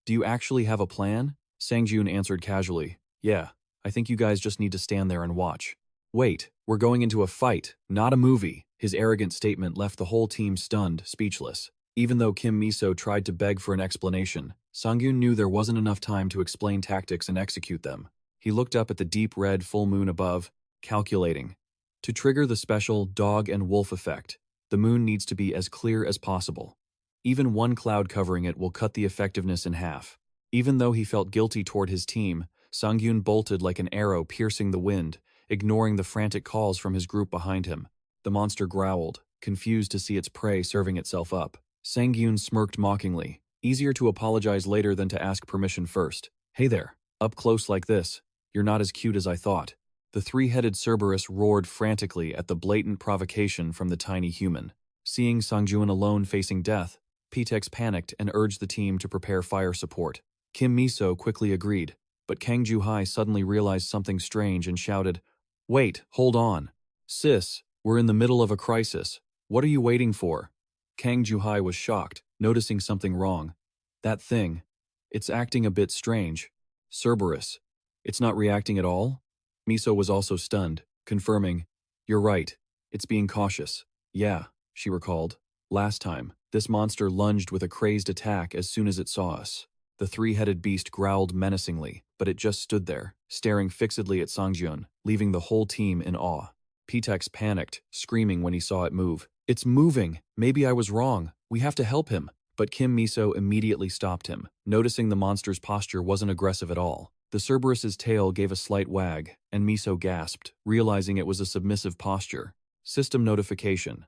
"Do you actually have a plan?" Sangyun answered casually, "Yeah, I think you guys just need to stand there and watch." "Wait, we're going into a fight, not a movie." His arrogant statement left the whole team stunned, speechless. Even though Kim Miso tried to beg for an explanation, Sangiun knew there wasn't enough time to explain tactics and execute them. He looked up at the deep red full moon above, calculating. To trigger the special dog and wolf effect, the moon needs to be as clear as possible. Even one cloud covering it will cut the effectiveness in half. Even though he felt guilty toward his team, Sangiun bolted like an arrow piercing the wind, ignoring the frantic calls from his group behind him. The monster growled, confused to see its prey serving itself up. Sangiun smirked mockingly. Easier to apologize later than to ask permission first. Hey there, up close like this. You're not as cute as I thought. The three-headed Cerberus roared frantically at the blatant provocation from the tiny human. Seeing Sangiun alone facing death, Ptex panicked and urged the team to prepare fire support. Kim Miso quickly agreed, but Kang Juhai suddenly realized something strange and shouted, "Wait, hold on. Sis, we're in the middle of a crisis. What are you waiting for?" Kang Juhai was shocked, noticing something wrong. That thing. It's acting a bit strange. Cerberus. It's not reacting at all? Miso was also stunned, confirming, "You're right. It's being cautious." "Yeah," she recalled. "Last time, this monster lunged with a crazed attack as soon as it saw us." The three-headed beast growled menacingly, but it just stood there, staring fixedly at Sangiun, leaving the whole team in awe. Ptex panicked, screaming when he saw it move. "It's moving! Maybe I was wrong. We have to help him." But Kim Miso immediately stopped him, noticing the monster's posture wasn't aggressive at all. The Cerberus's tail gave a slight wag, and Miso gasped, realizing it was a submissive posture. System notification.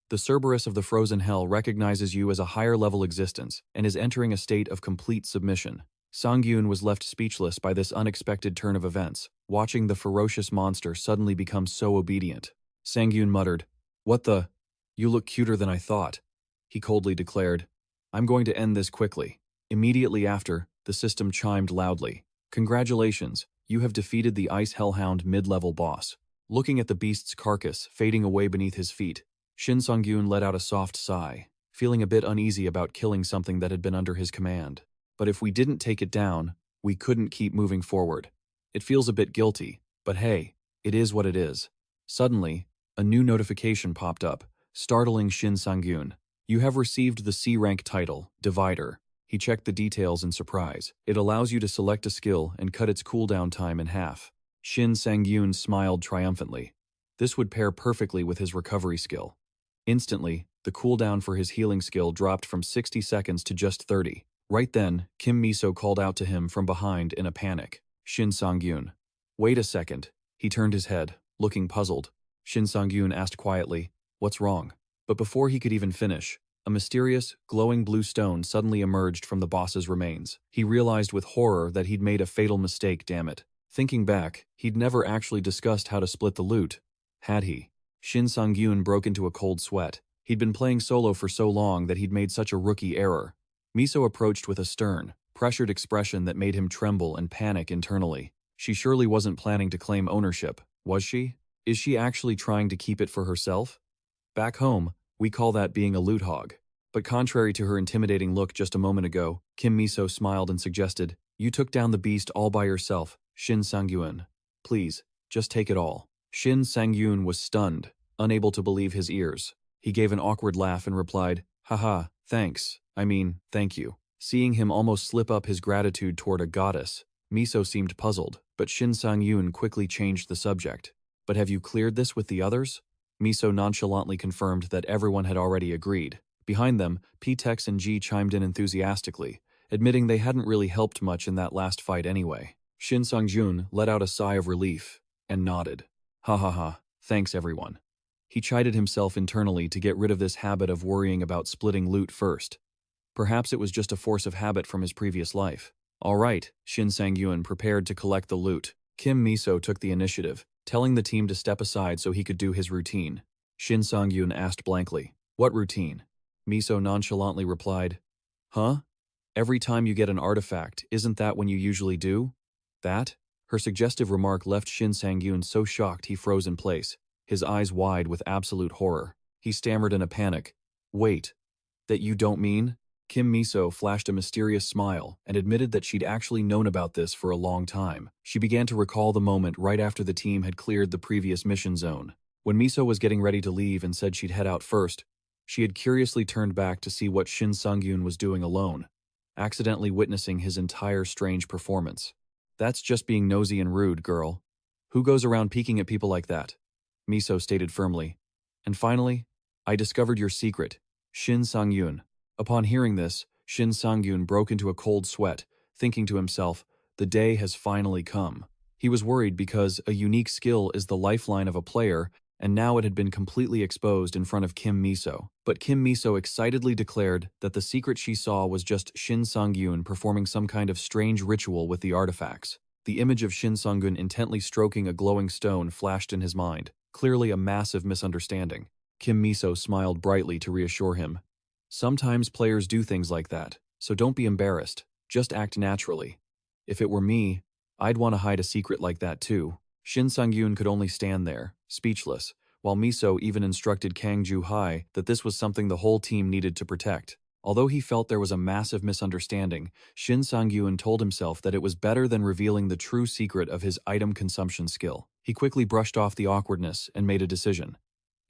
The Cerberus of the Frozen Hell recognizes you as a higher-level existence and is entering a state of complete submission. Sangiun was left speechless by this unexpected turn of events, watching the ferocious monster suddenly become so obedient. Sangiun muttered, "What the? You look cuter than I thought," he coldly declared. "I'm going to end this quickly." Immediately after, the system chimed loudly. "Congratulations, you have defeated the Ice Hellhound mid-level boss." Looking at the beast's carcass fading away beneath his feet, Shin Sangyun let out a soft sigh, feeling a bit uneasy about killing something that had been under his command. "But if we didn't take it down, we couldn't keep moving forward. It feels a bit guilty, but hey, it is what it is." Suddenly, a new notification popped up, startling Shin Sangyun. "You have received the C-rank title, Divider." He checked the details in surprise. It allows you to select a skill and cut its cooldown time in half. Shin Sangyun smiled triumphantly. This would pair perfectly with his recovery skill. Instantly, the cooldown for his healing skill dropped from 60 seconds to just 30. Right then, Kim Miso called out to him from behind in a panic. "Shin Sangyun." "Wait a second." He turned his head, looking puzzled. Shin Sangyun asked quietly, "What's wrong?" But before he could even finish, a mysterious, glowing blue stone suddenly emerged from the boss's remains. He realized with horror that he'd made a fatal mistake, damn it. Thinking back, he'd never actually discussed how to split the loot. Had he? Shin Sangyun broke into a cold sweat. He'd been playing solo for so long that he'd made such a rookie error. Miso approached with a stern, pressured expression that made him tremble and panic internally. She surely wasn't planning to claim ownership, was she? Is she actually trying to keep it for herself? Back home, we call that being a loot hog. But contrary to her intimidating look just a moment ago, Kim Miso smiled and suggested, "You took down the beast all by yourself, Shin Sangyun. Please, just take it all." Shin Sangyun was stunned, unable to believe his ears. He gave an awkward laugh and replied, "Haha, thanks. Thank you." Seeing him almost slip up his gratitude toward a goddess, Miso seemed puzzled, but Shin Sangyun quickly changed the subject. "But have you cleared this with the others?" Miso nonchalantly confirmed that everyone had already agreed. Behind them, Ptex and G chimed in enthusiastically, admitting they hadn't really helped much in that last fight anyway. Shin Sangjun let out a sigh of relief and nodded. "Ha ha ha, thanks everyone." He chided himself internally to get rid of this habit of worrying about splitting loot first. Perhaps it was just a force of habit from his previous life. "All right," Shin Sangyun prepared to collect the loot. Kim Miso took the initiative, telling the team to step aside so he could do his routine. Shin Sangyun asked blankly, "What routine?" Miso nonchalantly replied, "Huh? Every time you get an artifact, isn't that when you usually do that?" Her suggestive remark left Shin Sangyun so shocked he froze in place, his eyes wide with absolute horror. He stammered in a panic, "Wait, that you don't mean?" Kim Miso flashed a mysterious smile and admitted that she'd actually known about this for a long time. She began to recall the moment right after the team had cleared the previous mission zone. When Miso was getting ready to leave and said she'd head out first, she had curiously turned back to see what Shin Sangyun was doing alone, accidentally witnessing his entire strange performance. That's just being nosy and rude, girl. Who goes around peeking at people like that? Miso stated firmly. And finally, I discovered your secret, Shin Sangyun. Upon hearing this, Shin Sangyun broke into a cold sweat, thinking to himself, the day has finally come. He was worried because a unique skill is the lifeline of a player, and now it had been completely exposed in front of Kim Miso. But Kim Miso excitedly declared that the secret she saw was just Shin Sangyun performing some kind of strange ritual with the artifacts. The image of Shin Sangyun intently stroking a glowing stone flashed in his mind, clearly a massive misunderstanding. Kim Miso smiled brightly to reassure him. Sometimes players do things like that, so don't be embarrassed. Just act naturally. If it were me, I'd want to hide a secret like that too. Shin Sangyun could only stand there, speechless, while Miso even instructed Kang Ju-hai that this was something the whole team needed to protect. Although he felt there was a massive misunderstanding, Shin Sangyun told himself that it was better than revealing the true secret of his item consumption skill. He quickly brushed off the awkwardness and made a decision.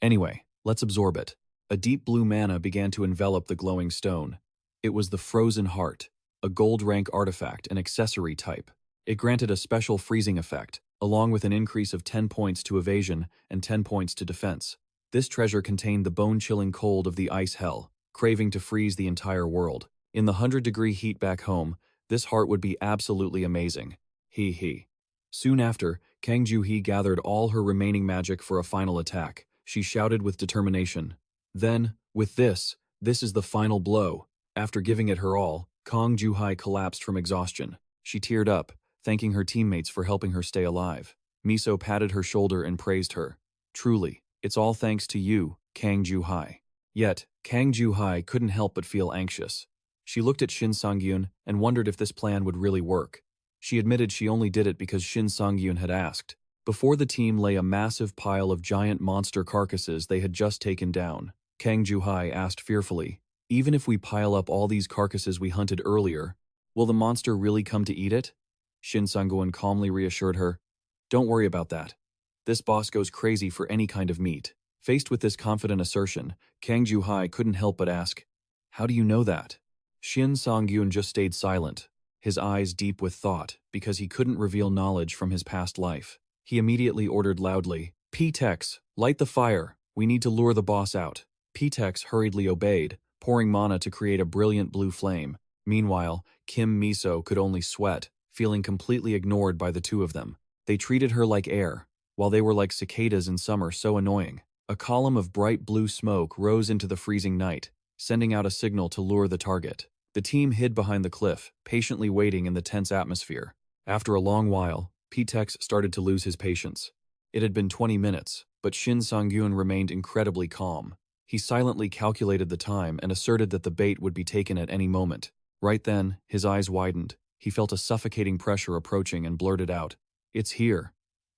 Anyway, let's absorb it. A deep blue mana began to envelop the glowing stone. It was the Frozen Heart, a gold rank artifact and accessory type. It granted a special freezing effect, along with an increase of 10 points to evasion and 10 points to defense. This treasure contained the bone-chilling cold of the ice hell, craving to freeze the entire world. In the 100-degree heat back home, this heart would be absolutely amazing. He. Soon after, Kang Ju-hee gathered all her remaining magic for a final attack. She shouted with determination. Then, with this is the final blow. After giving it her all, Kang Ju-hai collapsed from exhaustion. She teared up, thanking her teammates for helping her stay alive. Miso patted her shoulder and praised her. Truly, it's all thanks to you, Kang Ju-hai. Yet, Kang Ju-hai couldn't help but feel anxious. She looked at Shin Sangyun and wondered if this plan would really work. She admitted she only did it because Shin Sangyun had asked. Before the team lay a massive pile of giant monster carcasses they had just taken down. Kang Ju-hai asked fearfully, even if we pile up all these carcasses we hunted earlier, will the monster really come to eat it? Shin Sangyun calmly reassured her. Don't worry about that. This boss goes crazy for any kind of meat. Faced with this confident assertion, Kang Ju-hai couldn't help but ask, how do you know that? Shin Sangyun just stayed silent, his eyes deep with thought, because he couldn't reveal knowledge from his past life. He immediately ordered loudly, P-Tex, light the fire. We need to lure the boss out. P-Tex hurriedly obeyed, pouring mana to create a brilliant blue flame. Meanwhile, Kim Miso could only sweat, feeling completely ignored by the two of them. They treated her like air, while they were like cicadas in summer so annoying. A column of bright blue smoke rose into the freezing night, sending out a signal to lure the target. The team hid behind the cliff, patiently waiting in the tense atmosphere. After a long while, P-Tex started to lose his patience. It had been 20 minutes, but Shin Sangyun remained incredibly calm. He silently calculated the time and asserted that the bait would be taken at any moment. Right then, his eyes widened. He felt a suffocating pressure approaching and blurted out, It's here.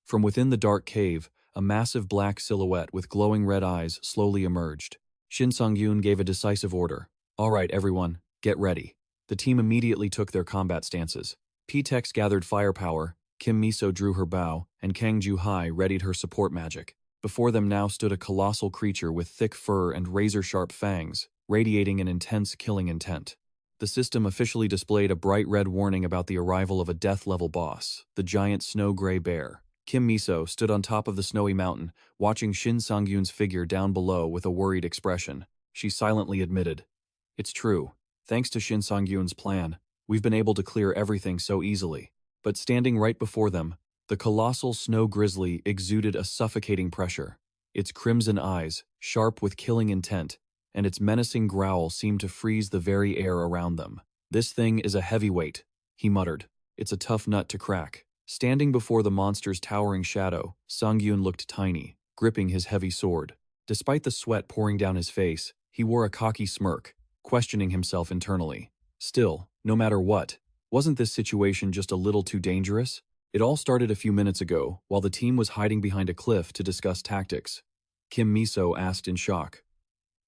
From within the dark cave, a massive black silhouette with glowing red eyes slowly emerged. Shin Sangyun gave a decisive order. All right, everyone, get ready. The team immediately took their combat stances. P-Tex gathered firepower, Kim Miso drew her bow, and Kang Ju-hai readied her support magic. Before them now stood a colossal creature with thick fur and razor-sharp fangs, radiating an intense killing intent. The system officially displayed a bright red warning about the arrival of a death-level boss, the giant snow-gray bear. Kim Miso stood on top of the snowy mountain, watching Shin Sangyun's figure down below with a worried expression. She silently admitted, It's true. Thanks to Shin Sangyun's plan, we've been able to clear everything so easily. But standing right before them, the colossal snow grizzly exuded a suffocating pressure. Its crimson eyes, sharp with killing intent, and its menacing growl seemed to freeze the very air around them. This thing is a heavyweight, he muttered. It's a tough nut to crack. Standing before the monster's towering shadow, Sangyun looked tiny, gripping his heavy sword. Despite the sweat pouring down his face, he wore a cocky smirk, questioning himself internally. Still, no matter what, wasn't this situation just a little too dangerous? It all started a few minutes ago, while the team was hiding behind a cliff to discuss tactics. Kim Miso asked in shock.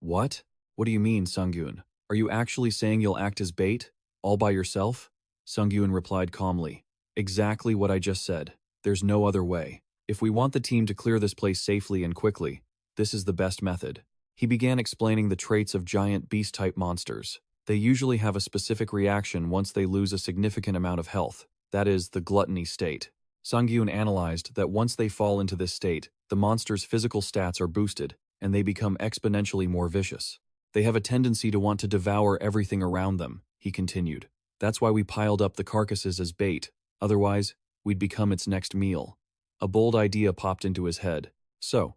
What? What do you mean, Sangyun? Are you actually saying you'll act as bait? All by yourself? Sangyun replied calmly. Exactly what I just said. There's no other way. If we want the team to clear this place safely and quickly, this is the best method. He began explaining the traits of giant beast-type monsters. They usually have a specific reaction once they lose a significant amount of health, that is, the gluttony state. Sangiun analyzed that once they fall into this state, the monster's physical stats are boosted, and they become exponentially more vicious. They have a tendency to want to devour everything around them, he continued. That's why we piled up the carcasses as bait, otherwise, we'd become its next meal. A bold idea popped into his head. So,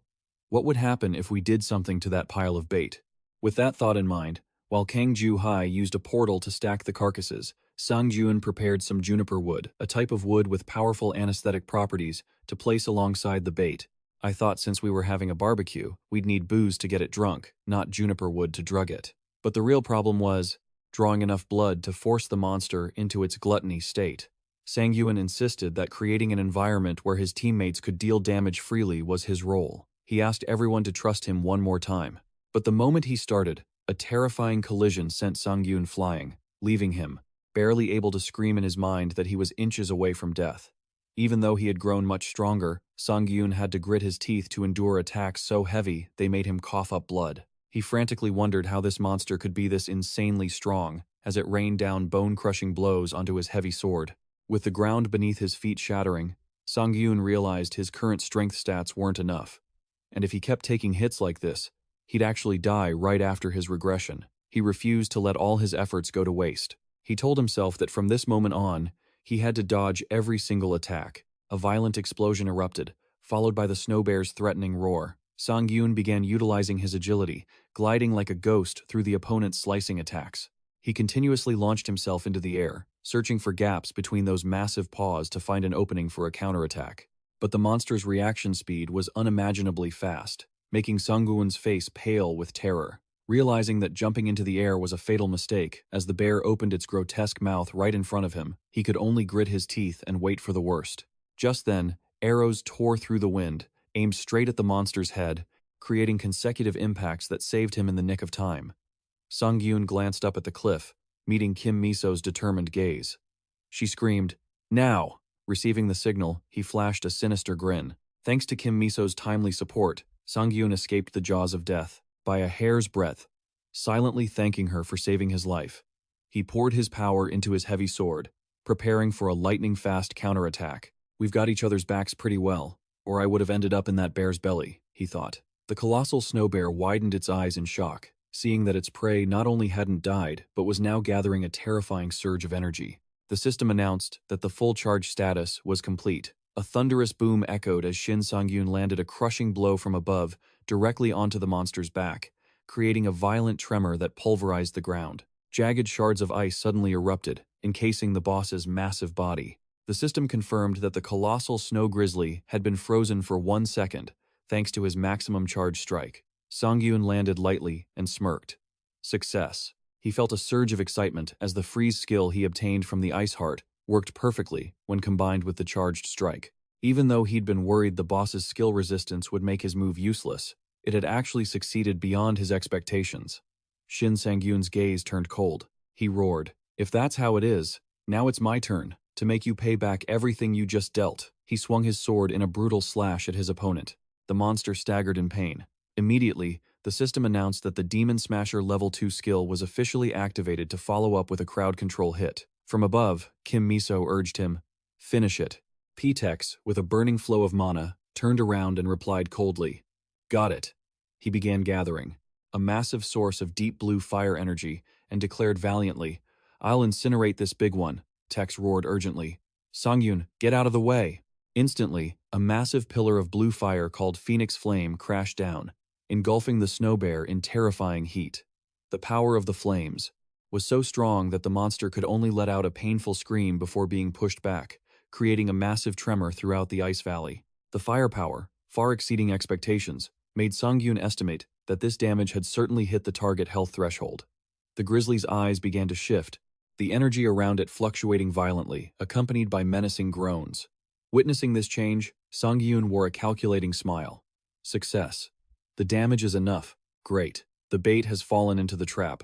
what would happen if we did something to that pile of bait? With that thought in mind, while Kang Ju-hai used a portal to stack the carcasses, Sangiun prepared some juniper wood, a type of wood with powerful anesthetic properties, to place alongside the bait. I thought since we were having a barbecue, we'd need booze to get it drunk, not juniper wood to drug it. But the real problem was drawing enough blood to force the monster into its gluttony state. Sangiun insisted that creating an environment where his teammates could deal damage freely was his role. He asked everyone to trust him one more time. But the moment he started, a terrifying collision sent Sangiun flying, leaving him, barely able to scream in his mind that he was inches away from death. Even though he had grown much stronger, Sangiun had to grit his teeth to endure attacks so heavy they made him cough up blood. He frantically wondered how this monster could be this insanely strong, as it rained down bone-crushing blows onto his heavy sword. With the ground beneath his feet shattering, Sangiun realized his current strength stats weren't enough. And if he kept taking hits like this, he'd actually die right after his regression. He refused to let all his efforts go to waste. He told himself that from this moment on, he had to dodge every single attack. A violent explosion erupted, followed by the snow bear's threatening roar. Sangiun began utilizing his agility, gliding like a ghost through the opponent's slicing attacks. He continuously launched himself into the air, searching for gaps between those massive paws to find an opening for a counterattack. But the monster's reaction speed was unimaginably fast, making Sangiun's face pale with terror. Realizing that jumping into the air was a fatal mistake, as the bear opened its grotesque mouth right in front of him, he could only grit his teeth and wait for the worst. Just then, arrows tore through the wind, aimed straight at the monster's head, creating consecutive impacts that saved him in the nick of time. Sangiun glanced up at the cliff, meeting Kim Miso's determined gaze. She screamed, "Now!" Receiving the signal, he flashed a sinister grin. Thanks to Kim Miso's timely support, Sangiun escaped the jaws of death by a hair's breadth, silently thanking her for saving his life. He poured his power into his heavy sword, preparing for a lightning-fast counterattack. We've got each other's backs pretty well, or I would have ended up in that bear's belly, he thought. The colossal snow bear widened its eyes in shock, seeing that its prey not only hadn't died, but was now gathering a terrifying surge of energy. The system announced that the full charge status was complete. A thunderous boom echoed as Shin Sangiun landed a crushing blow from above directly onto the monster's back, creating a violent tremor that pulverized the ground. Jagged shards of ice suddenly erupted, encasing the boss's massive body. The system confirmed that the colossal snow grizzly had been frozen for 1 second, thanks to his maximum charge strike. Sangiun landed lightly and smirked. Success. He felt a surge of excitement as the freeze skill he obtained from the ice heart worked perfectly when combined with the charged strike. Even though he'd been worried the boss's skill resistance would make his move useless, it had actually succeeded beyond his expectations. Shin Sangyun's gaze turned cold. He roared, "If that's how it is, now it's my turn to make you pay back everything you just dealt." He swung his sword in a brutal slash at his opponent. The monster staggered in pain. Immediately, the system announced that the Demon Smasher Level 2 skill was officially activated to follow up with a crowd control hit. From above, Kim Miso urged him, "Finish it." P-Tex, with a burning flow of mana, turned around and replied coldly, "Got it." He began gathering a massive source of deep blue fire energy and declared valiantly, "I'll incinerate this big one." Tex roared urgently, "Sangyun, get out of the way." Instantly, a massive pillar of blue fire called Phoenix Flame crashed down, engulfing the snow bear in terrifying heat. The power of the flames was so strong that the monster could only let out a painful scream before being pushed back, creating a massive tremor throughout the ice valley. The firepower, far exceeding expectations, made Sangyun estimate that this damage had certainly hit the target health threshold. The grizzly's eyes began to shift, the energy around it fluctuating violently, accompanied by menacing groans. Witnessing this change, Sangyun wore a calculating smile. Success. The damage is enough. Great. The bait has fallen into the trap.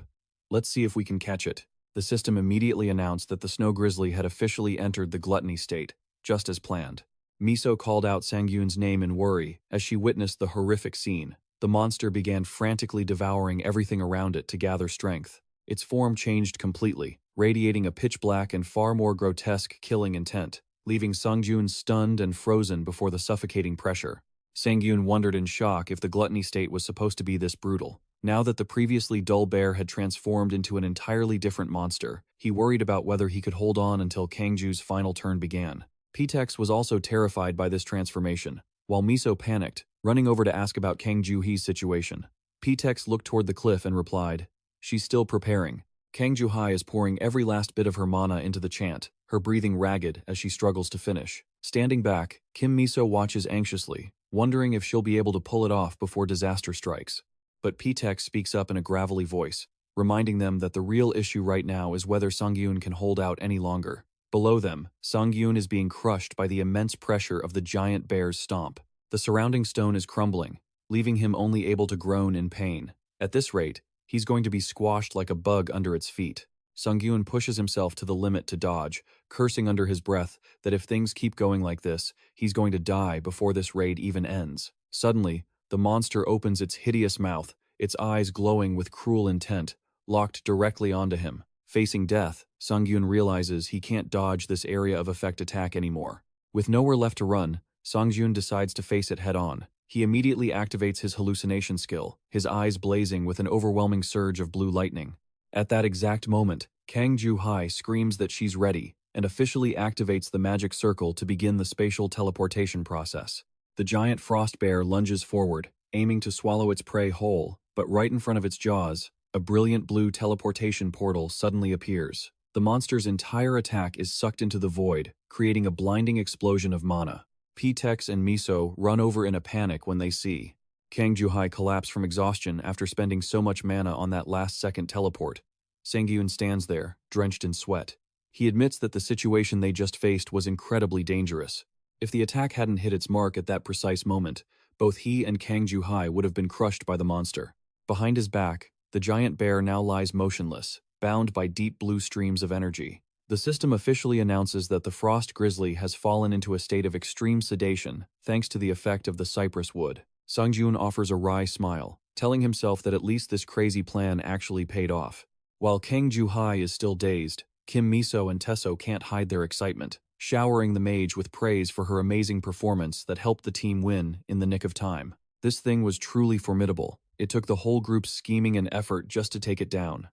Let's see if we can catch it. The system immediately announced that the snow grizzly had officially entered the gluttony state, just as planned. Miso called out Sangyun's name in worry as she witnessed the horrific scene. The monster began frantically devouring everything around it to gather strength. Its form changed completely, radiating a pitch-black and far more grotesque killing intent, leaving Sangyun stunned and frozen before the suffocating pressure. Sangyun wondered in shock if the gluttony state was supposed to be this brutal. Now that the previously dull bear had transformed into an entirely different monster, he worried about whether he could hold on until Kangju's final turn began. Ptex was also terrified by this transformation, while Miso panicked, running over to ask about Kang Ju-hee's situation. Ptex looked toward the cliff and replied, "She's still preparing." Kang Ju-hee is pouring every last bit of her mana into the chant, her breathing ragged as she struggles to finish. Standing back, Kim Miso watches anxiously, wondering if she'll be able to pull it off before disaster strikes. But Ptex speaks up in a gravelly voice, reminding them that the real issue right now is whether Sangyun can hold out any longer. Below them, Sangyun is being crushed by the immense pressure of the giant bear's stomp. The surrounding stone is crumbling, leaving him only able to groan in pain. At this rate, he's going to be squashed like a bug under its feet. Sangyun pushes himself to the limit to dodge, cursing under his breath that if things keep going like this, he's going to die before this raid even ends. Suddenly, the monster opens its hideous mouth, its eyes glowing with cruel intent, locked directly onto him. Facing death, Sangyun realizes he can't dodge this area of effect attack anymore. With nowhere left to run, Sangyun decides to face it head-on. He immediately activates his hallucination skill, his eyes blazing with an overwhelming surge of blue lightning. At that exact moment, Kang Ju-hee screams that she's ready and officially activates the magic circle to begin the spatial teleportation process. The giant frost bear lunges forward, aiming to swallow its prey whole, but right in front of its jaws, a brilliant blue teleportation portal suddenly appears. The monster's entire attack is sucked into the void, creating a blinding explosion of mana. Ptex and Miso run over in a panic when they see Kang Ju-hee collapse from exhaustion after spending so much mana on that last-second teleport. Sangyun stands there, drenched in sweat. He admits that the situation they just faced was incredibly dangerous. If the attack hadn't hit its mark at that precise moment, both he and Kang Ju-hee would have been crushed by the monster. Behind his back, the giant bear now lies motionless, bound by deep blue streams of energy. The system officially announces that the frost grizzly has fallen into a state of extreme sedation thanks to the effect of the cypress wood. Sangyun offers a wry smile, telling himself that at least this crazy plan actually paid off. While Kang Ju-hee is still dazed, Kim Miso and Tesso can't hide their excitement, showering the mage with praise for her amazing performance that helped the team win in the nick of time. This thing was truly formidable. It took the whole group's scheming and effort just to take it down.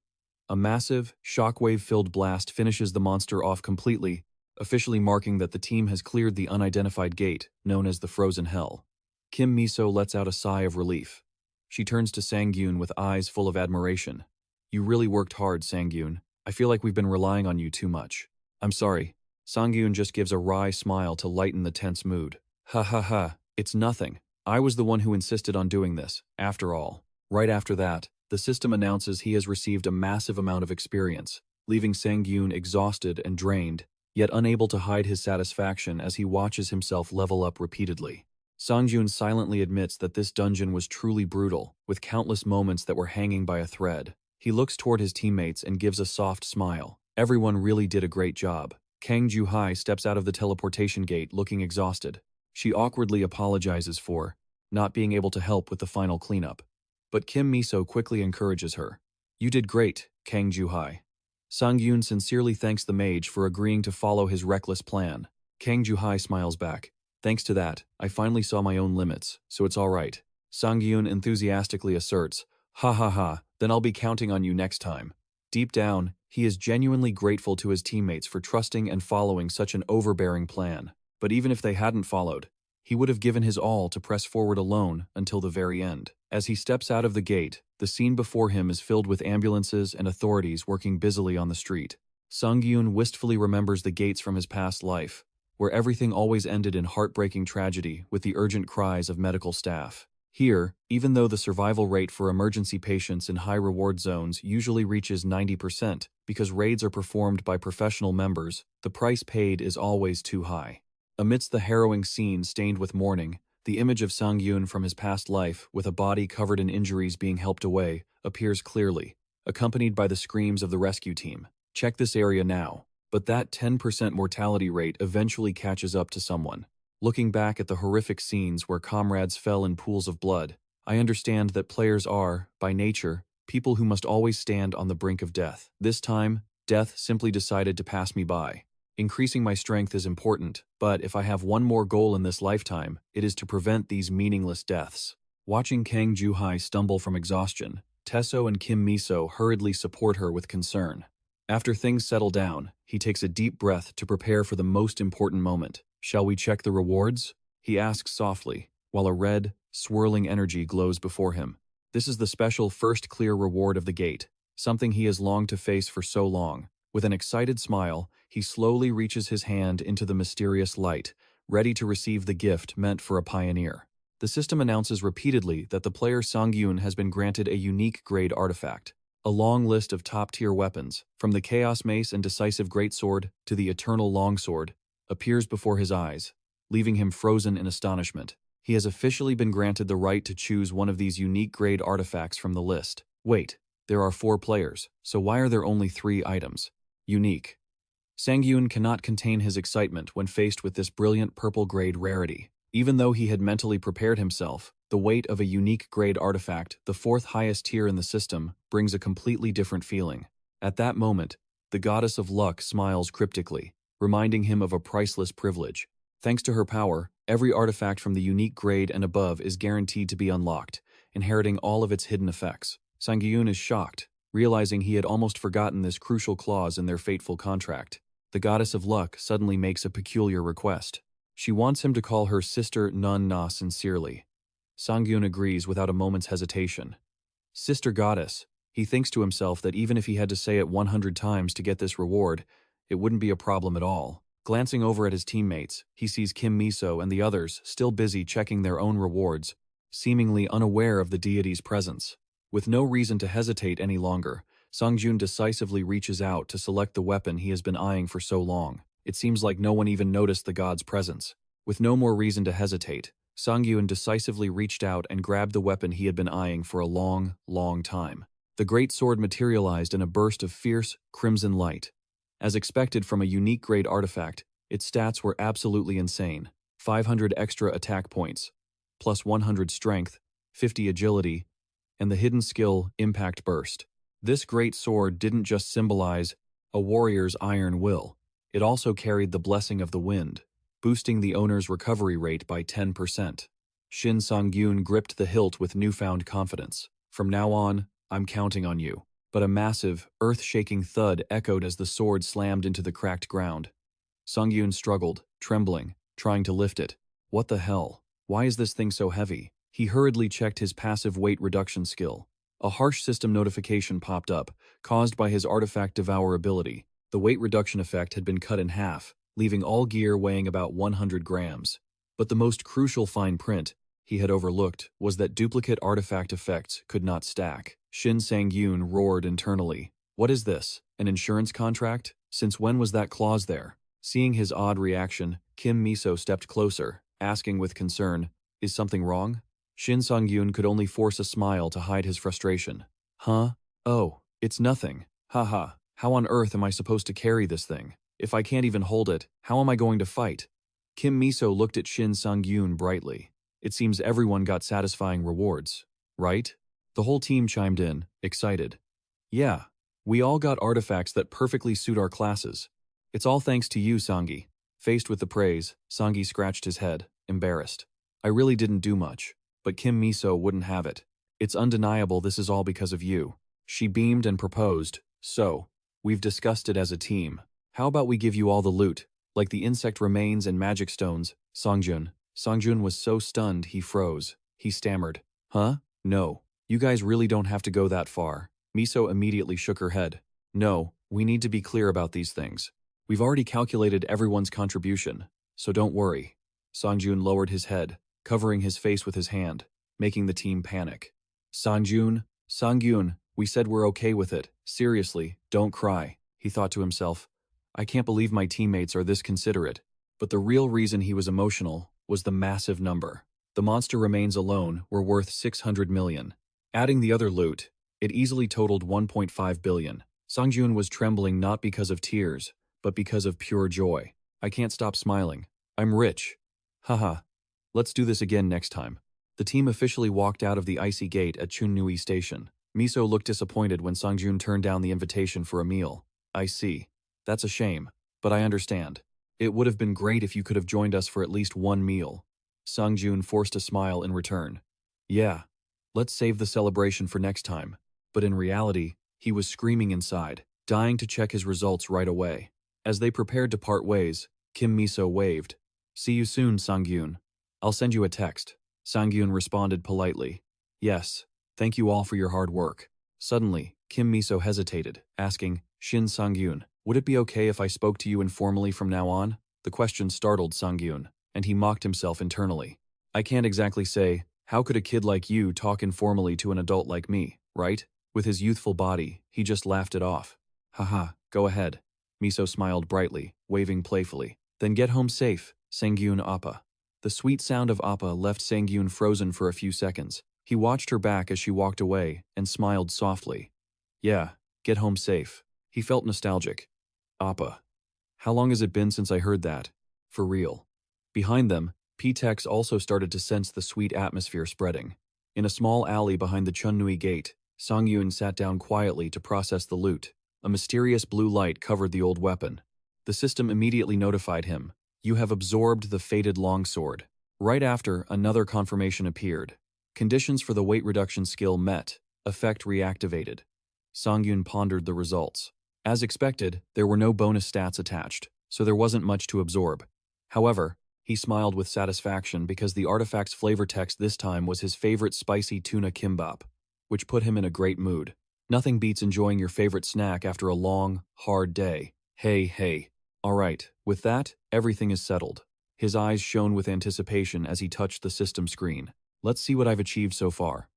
A massive, shockwave-filled blast finishes the monster off completely, officially marking that the team has cleared the unidentified gate, known as the Frozen Hell. Kim Miso lets out a sigh of relief. She turns to Sangyun with eyes full of admiration. "You really worked hard, Sangyun. I feel like we've been relying on you too much." "I'm sorry." Sangyun just gives a wry smile to lighten the tense mood. "Ha ha ha, it's nothing. I was the one who insisted on doing this, after all." Right after that, the system announces he has received a massive amount of experience, leaving Sangyun exhausted and drained, yet unable to hide his satisfaction as he watches himself level up repeatedly. Sangyun silently admits that this dungeon was truly brutal, with countless moments that were hanging by a thread. He looks toward his teammates and gives a soft smile. Everyone really did a great job. Kang Ju-hee steps out of the teleportation gate looking exhausted. She awkwardly apologizes for not being able to help with the final cleanup. But Kim Miso quickly encourages her. "You did great, Kang Ju-hee." Sangyun sincerely thanks the mage for agreeing to follow his reckless plan. Kang Ju-hee smiles back. "Thanks to that, I finally saw my own limits, so it's all right." Sangyun enthusiastically asserts, "Ha ha ha, then I'll be counting on you next time." Deep down, he is genuinely grateful to his teammates for trusting and following such an overbearing plan. But even if they hadn't followed, he would have given his all to press forward alone until the very end. As he steps out of the gate, the scene before him is filled with ambulances and authorities working busily on the street. Sangyun wistfully remembers the gates from his past life, where everything always ended in heartbreaking tragedy with the urgent cries of medical staff. Here, even though the survival rate for emergency patients in high-reward zones usually reaches 90% because raids are performed by professional members, the price paid is always too high. Amidst the harrowing scene stained with mourning, the image of Sangyun from his past life, with a body covered in injuries being helped away, appears clearly, accompanied by the screams of the rescue team. "Check this area now." But that 10% mortality rate eventually catches up to someone. Looking back at the horrific scenes where comrades fell in pools of blood, I understand that players are, by nature, people who must always stand on the brink of death. This time, death simply decided to pass me by. Increasing my strength is important, but if I have one more goal in this lifetime, it is to prevent these meaningless deaths. Watching Kang Juhai stumble from exhaustion, Tesso and Kim Miso hurriedly support her with concern. After things settle down, he takes a deep breath to prepare for the most important moment. "Shall we check the rewards?" he asks softly, while a red, swirling energy glows before him. This is the special first clear reward of the gate, something he has longed to face for so long. With an excited smile, he slowly reaches his hand into the mysterious light, ready to receive the gift meant for a pioneer. The system announces repeatedly that the player Sangiun has been granted a unique grade artifact. A long list of top-tier weapons, from the Chaos Mace and Decisive Greatsword to the Eternal Longsword, appears before his eyes, leaving him frozen in astonishment. He has officially been granted the right to choose one of these unique grade artifacts from the list. Wait, there are 4 players, so why are there only 3 items? Unique. Sangiun cannot contain his excitement when faced with this brilliant purple grade rarity. Even though he had mentally prepared himself, the weight of a unique grade artifact, the 4th highest tier in the system, brings a completely different feeling. At that moment, the goddess of luck smiles cryptically, reminding him of a priceless privilege. Thanks to her power, every artifact from the unique grade and above is guaranteed to be unlocked, inheriting all of its hidden effects. Sangiun is shocked, realizing he had almost forgotten this crucial clause in their fateful contract. The goddess of luck suddenly makes a peculiar request. She wants him to call her Sister Nun Na sincerely. Sangiun agrees without a moment's hesitation. Sister Goddess. He thinks to himself that even if he had to say it 100 times to get this reward, it wouldn't be a problem at all. Glancing over at his teammates, he sees Kim Miso and the others still busy checking their own rewards, seemingly unaware of the deity's presence. With no reason to hesitate any longer, Sangjun decisively reaches out to select the weapon he has been eyeing for so long. It seems like no one even noticed the god's presence. With no more reason to hesitate, Sangyun decisively reached out and grabbed the weapon he had been eyeing for a long, long time. The great sword materialized in a burst of fierce, crimson light. As expected from a unique grade artifact, its stats were absolutely insane. 500 extra attack points, plus 100 strength, 50 agility, and the hidden skill, Impact Burst. This great sword didn't just symbolize a warrior's iron will. It also carried the blessing of the wind, boosting the owner's recovery rate by 10%. Shin Sangyun gripped the hilt with newfound confidence. "From now on, I'm counting on you." But a massive, earth-shaking thud echoed as the sword slammed into the cracked ground. Sangyun struggled, trembling, trying to lift it. What the hell? Why is this thing so heavy? He hurriedly checked his passive weight reduction skill. A harsh system notification popped up, caused by his artifact devour ability. The weight reduction effect had been cut in half, leaving all gear weighing about 100 grams. But the most crucial fine print he had overlooked was that duplicate artifact effects could not stack. Shin Sangyun roared internally. What is this? An insurance contract? Since when was that clause there? Seeing his odd reaction, Kim Miso stepped closer, asking with concern, "Is something wrong?" Shin Sangyun could only force a smile to hide his frustration. "Huh? Oh, it's nothing. Haha. How on earth am I supposed to carry this thing? If I can't even hold it, how am I going to fight?" Kim Miso looked at Shin Sangyun brightly. "It seems everyone got satisfying rewards, right?" The whole team chimed in, excited. "Yeah, we all got artifacts that perfectly suit our classes. It's all thanks to you, Sangi." Faced with the praise, Sangi scratched his head, embarrassed. "I really didn't do much, but Kim Miso wouldn't have it. It's undeniable this is all because of you." She beamed and proposed, "So, we've discussed it as a team. How about we give you all the loot, like the insect remains and magic stones?" Sangjun was so stunned he froze. He stammered, "Huh? No. You guys really don't have to go that far." Miso immediately shook her head. "No, we need to be clear about these things. We've already calculated everyone's contribution, so don't worry." Sangjun lowered his head, covering his face with his hand, making the team panic. Sangyun, we said we're okay with it. Seriously, don't cry," he thought to himself. "I can't believe my teammates are this considerate." But the real reason he was emotional was the massive number. The monster remains alone were worth 600 million. Adding the other loot, it easily totaled 1.5 billion. Sangjun was trembling not because of tears, but because of pure joy. "I can't stop smiling. I'm rich." Haha. Let's do this again next time. The team officially walked out of the icy gate at Chunnui Station. Miso looked disappointed when Sangjun turned down the invitation for a meal. I see. That's a shame, but I understand. It would have been great if you could have joined us for at least one meal. Sangjun forced a smile in return. Yeah, let's save the celebration for next time. But in reality, he was screaming inside, dying to check his results right away. As they prepared to part ways, Kim Miso waved. See you soon, Sangyun. I'll send you a text. Sangyun responded politely. Yes, thank you all for your hard work. Suddenly, Kim Miso hesitated, asking, Shin Sangyun, would it be okay if I spoke to you informally from now on? The question startled Sangyun, and he mocked himself internally. I can't exactly say, how could a kid like you talk informally to an adult like me, right? With his youthful body, he just laughed it off. Haha, go ahead. Miso smiled brightly, waving playfully. Then get home safe, Sangyun Appa. The sweet sound of Appa left Sangyun frozen for a few seconds. He watched her back as she walked away and smiled softly. Yeah, get home safe. He felt nostalgic. Appa. How long has it been since I heard that? For real. Behind them, P-Tex also started to sense the sweet atmosphere spreading. In a small alley behind the Chunnui gate, Sangyun sat down quietly to process the loot. A mysterious blue light covered the old weapon. The system immediately notified him. You have absorbed the fated longsword. Right after, another confirmation appeared. Conditions for the weight reduction skill met. Effect reactivated. Sangyun pondered the results. As expected, there were no bonus stats attached, so there wasn't much to absorb. However, he smiled with satisfaction because the artifact's flavor text this time was his favorite spicy tuna kimbap, which put him in a great mood. Nothing beats enjoying your favorite snack after a long, hard day. Hey. Alright, with that, everything is settled. His eyes shone with anticipation as he touched the system screen. Let's see what I've achieved so far.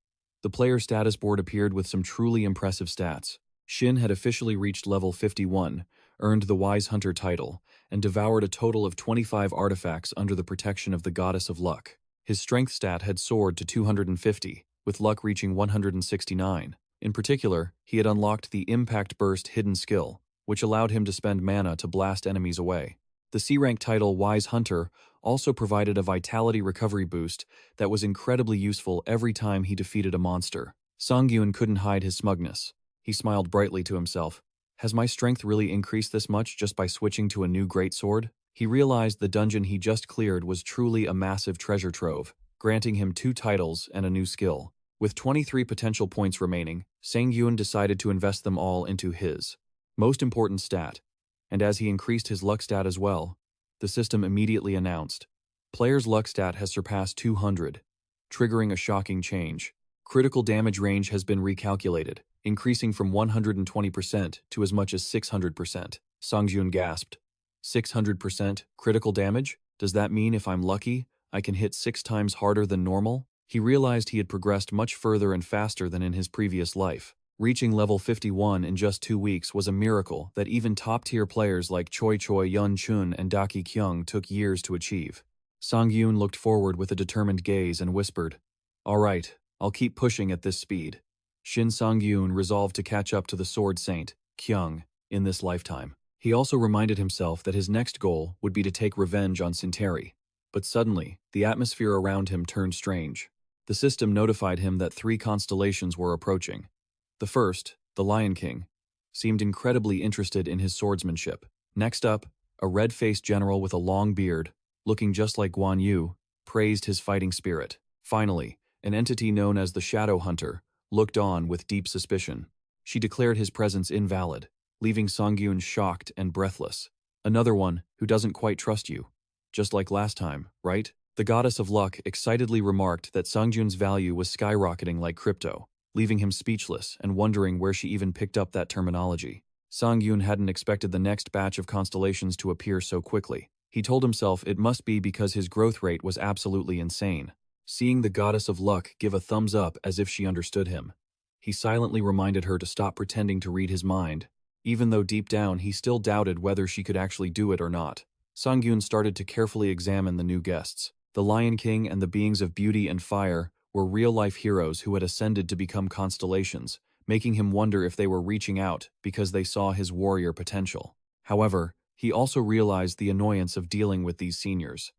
The player status board appeared with some truly impressive stats. Shin had officially reached level 51, earned the Wise Hunter title, and devoured a total of 25 artifacts under the protection of the Goddess of Luck. His strength stat had soared to 250, with luck reaching 169. In particular, he had unlocked the Impact Burst hidden skill, which allowed him to spend mana to blast enemies away. The C-rank title Wise Hunter also provided a vitality recovery boost that was incredibly useful every time he defeated a monster. Sangyun couldn't hide his smugness. He smiled brightly to himself. Has my strength really increased this much just by switching to a new greatsword? He realized the dungeon he just cleared was truly a massive treasure trove, granting him 2 titles and a new skill. With 23 potential points remaining, Sangyun decided to invest them all into his most important stat, and as he increased his luck stat as well, the system immediately announced, player's luck stat has surpassed 200, triggering a shocking change. Critical damage range has been recalculated, increasing from 120% to as much as 600%. Sangjun gasped. 600% critical damage? Does that mean if I'm lucky, I can hit 6 times harder than normal? He realized he had progressed much further and faster than in his previous life. Reaching level 51 in just 2 weeks was a miracle that even top-tier players like Choi Yun Chun and Daki Kyung took years to achieve. Sangyun looked forward with a determined gaze and whispered, All right, I'll keep pushing at this speed. Shin Sangyun resolved to catch up to the Sword Saint, Kyung, in this lifetime. He also reminded himself that his next goal would be to take revenge on Sinteri. But suddenly, the atmosphere around him turned strange. The system notified him that 3 constellations were approaching. The first, the Lion King, seemed incredibly interested in his swordsmanship. Next up, a red-faced general with a long beard, looking just like Guan Yu, praised his fighting spirit. Finally, an entity known as the Shadow Hunter looked on with deep suspicion. She declared his presence invalid, leaving Sangyun shocked and breathless. Another one who doesn't quite trust you. Just like last time, right? The Goddess of Luck excitedly remarked that Sangyun's value was skyrocketing like crypto, leaving him speechless and wondering where she even picked up that terminology. Sangyun hadn't expected the next batch of constellations to appear so quickly. He told himself it must be because his growth rate was absolutely insane. Seeing the Goddess of Luck give a thumbs up as if she understood him, he silently reminded her to stop pretending to read his mind, even though deep down he still doubted whether she could actually do it or not. Sangyun started to carefully examine the new guests. The Lion King and the beings of beauty and fire were real-life heroes who had ascended to become constellations, making him wonder if they were reaching out because they saw his warrior potential. However, he also realized the annoyance of dealing with these seniors.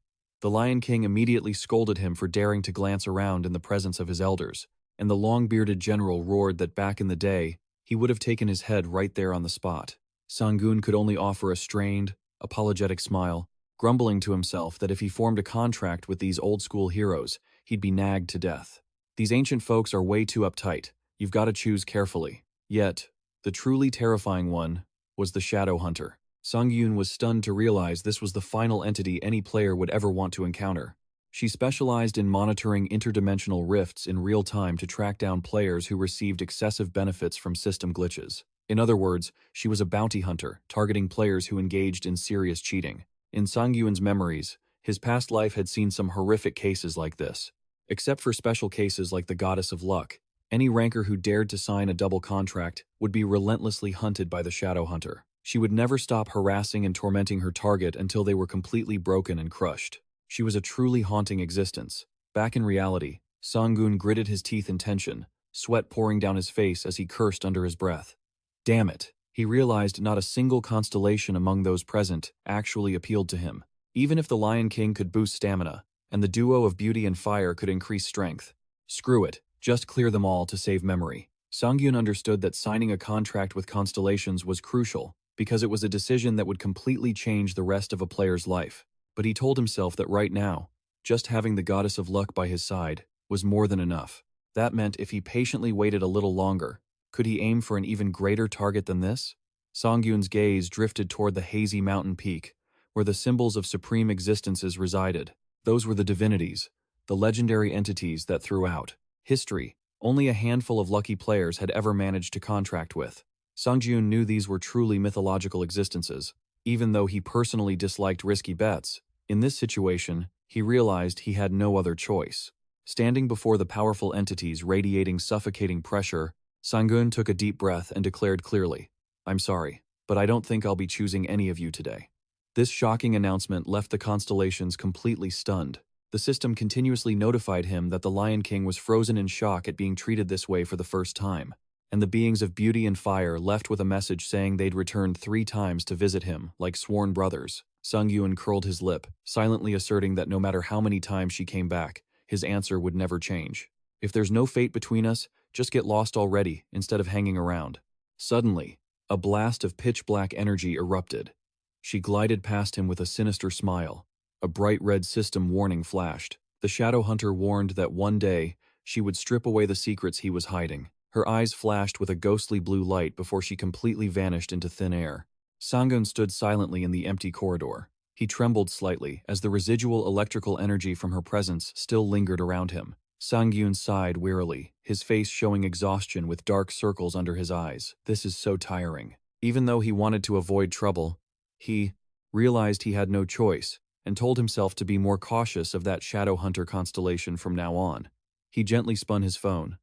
The Lion King immediately scolded him for daring to glance around in the presence of his elders, and the long-bearded general roared that back in the day, he would have taken his head right there on the spot. Sangiun could only offer a strained, apologetic smile, grumbling to himself that if he formed a contract with these old-school heroes, he'd be nagged to death. These ancient folks are way too uptight. You've got to choose carefully. Yet, the truly terrifying one was the Shadow Hunter. Sangiun was stunned to realize this was the final entity any player would ever want to encounter. She specialized in monitoring interdimensional rifts in real time to track down players who received excessive benefits from system glitches. In other words, she was a bounty hunter, targeting players who engaged in serious cheating. In Sangyun's memories, his past life had seen some horrific cases like this. Except for special cases like the Goddess of Luck, any ranker who dared to sign a double contract would be relentlessly hunted by the Shadow Hunter. She would never stop harassing and tormenting her target until they were completely broken and crushed. She was a truly haunting existence. Back in reality, Sangiun gritted his teeth in tension, sweat pouring down his face as he cursed under his breath. Damn it! He realized not a single constellation among those present actually appealed to him. Even if the Lion King could boost stamina, and the duo of beauty and fire could increase strength. Screw it, just clear them all to save memory. Sangiun understood that signing a contract with constellations was crucial, because it was a decision that would completely change the rest of a player's life. But he told himself that right now, just having the Goddess of Luck by his side was more than enough. That meant if he patiently waited a little longer, could he aim for an even greater target than this? Sangyun's gaze drifted toward the hazy mountain peak, where the symbols of supreme existences resided. Those were the divinities, the legendary entities that throughout history, only a handful of lucky players had ever managed to contract with. Sangiun knew these were truly mythological existences. Even though he personally disliked risky bets, in this situation, he realized he had no other choice. Standing before the powerful entities radiating suffocating pressure, Sangiun took a deep breath and declared clearly, "I'm sorry, but I don't think I'll be choosing any of you today." This shocking announcement left the constellations completely stunned. The system continuously notified him that the Lion King was frozen in shock at being treated this way for the first time, and the beings of beauty and fire left with a message saying they'd returned 3 times to visit him, like sworn brothers. Sangiun curled his lip, silently asserting that no matter how many times she came back, his answer would never change. If there's no fate between us, just get lost already, instead of hanging around. Suddenly, a blast of pitch-black energy erupted. She glided past him with a sinister smile. A bright red system warning flashed. The Shadow Hunter warned that one day, she would strip away the secrets he was hiding. Her eyes flashed with a ghostly blue light before she completely vanished into thin air. Sangiun stood silently in the empty corridor. He trembled slightly as the residual electrical energy from her presence still lingered around him. Sangiun sighed wearily, his face showing exhaustion with dark circles under his eyes. This is so tiring. Even though he wanted to avoid trouble, he realized he had no choice and told himself to be more cautious of that Shadow Hunter constellation from now on. He gently spun his phone.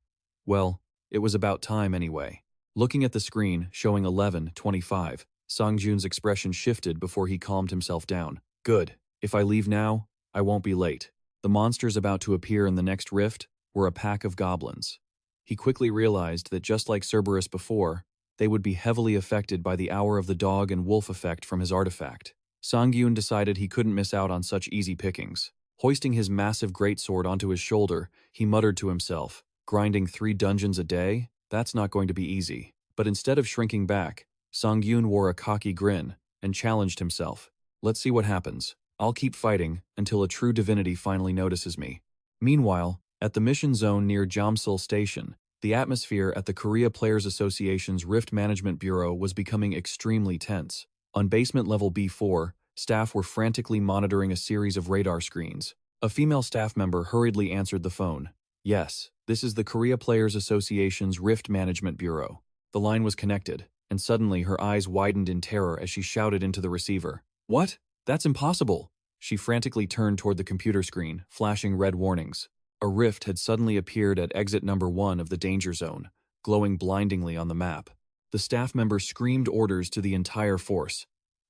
Well, it was about time anyway. Looking at the screen, showing 11:25, Sangjun's expression shifted before he calmed himself down. Good. If I leave now, I won't be late. The monsters about to appear in the next rift were a pack of goblins. He quickly realized that just like Cerberus before, they would be heavily affected by the Hour of the Dog and Wolf effect from his artifact. Sangiun decided he couldn't miss out on such easy pickings. Hoisting his massive greatsword onto his shoulder, he muttered to himself, grinding 3 dungeons a day? That's not going to be easy. But instead of shrinking back, Sangiun wore a cocky grin and challenged himself. Let's see what happens. I'll keep fighting until a true divinity finally notices me. Meanwhile, at the mission zone near Jamsil Station, the atmosphere at the Korea Players Association's Rift Management Bureau was becoming extremely tense. On basement level B4, staff were frantically monitoring a series of radar screens. A female staff member hurriedly answered the phone. Yes, this is the Korea Players Association's Rift Management Bureau. The line was connected, and suddenly her eyes widened in terror as she shouted into the receiver. What? That's impossible! She frantically turned toward the computer screen, flashing red warnings. A rift had suddenly appeared at exit number 1 of the danger zone, glowing blindingly on the map. The staff member screamed orders to the entire force.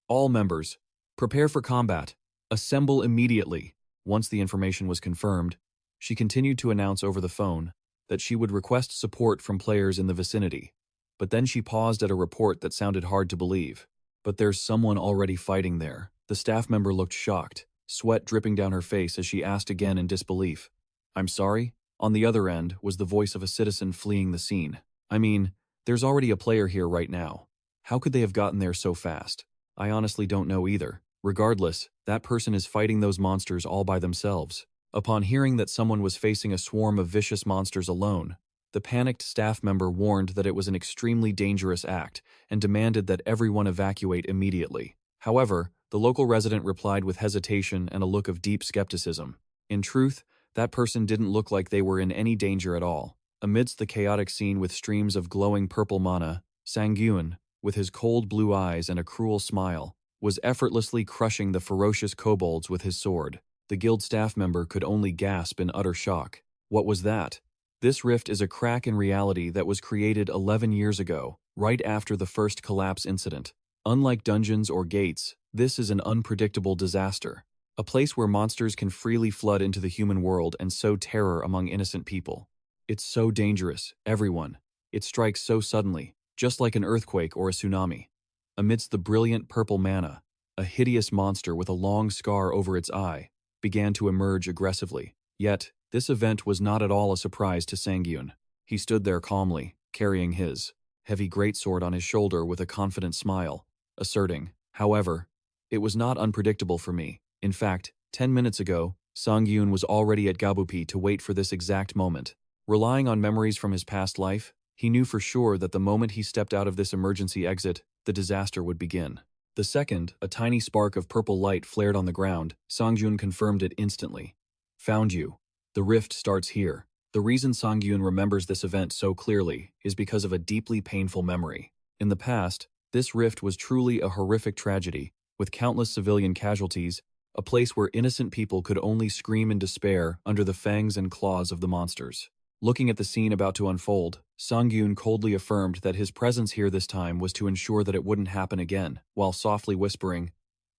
All members, prepare for combat. Assemble immediately. Once the information was confirmed, she continued to announce over the phone that she would request support from players in the vicinity. But then she paused at a report that sounded hard to believe. But there's someone already fighting there. The staff member looked shocked, sweat dripping down her face as she asked again in disbelief. "I'm sorry?" On the other end was the voice of a citizen fleeing the scene. "I mean, there's already a player here right now. How could they have gotten there so fast? I honestly don't know either. Regardless, that person is fighting those monsters all by themselves." Upon hearing that someone was facing a swarm of vicious monsters alone, the panicked staff member warned that it was an extremely dangerous act and demanded that everyone evacuate immediately. However, the local resident replied with hesitation and a look of deep skepticism. In truth, that person didn't look like they were in any danger at all. Amidst the chaotic scene with streams of glowing purple mana, Sangiun, with his cold blue eyes and a cruel smile, was effortlessly crushing the ferocious kobolds with his sword. The guild staff member could only gasp in utter shock. What was that? This rift is a crack in reality that was created 11 years ago, right after the first collapse incident. Unlike dungeons or gates, this is an unpredictable disaster. A place where monsters can freely flood into the human world and sow terror among innocent people. It's so dangerous, everyone. It strikes so suddenly, just like an earthquake or a tsunami. Amidst the brilliant purple mana, a hideous monster with a long scar over its eye began to emerge aggressively. Yet, this event was not at all a surprise to Sangiun. He stood there calmly, carrying his heavy greatsword on his shoulder with a confident smile, asserting, "However, it was not unpredictable for me. In fact, 10 minutes ago, Sangiun was already at Gabupi to wait for this exact moment. Relying on memories from his past life, he knew for sure that the moment he stepped out of this emergency exit, the disaster would begin." The second, a tiny spark of purple light flared on the ground, Sangiun confirmed it instantly. "Found you. The rift starts here." The reason Sangiun remembers this event so clearly is because of a deeply painful memory. In the past, this rift was truly a horrific tragedy, with countless civilian casualties, a place where innocent people could only scream in despair under the fangs and claws of the monsters. Looking at the scene about to unfold, Sangiun coldly affirmed that his presence here this time was to ensure that it wouldn't happen again, while softly whispering,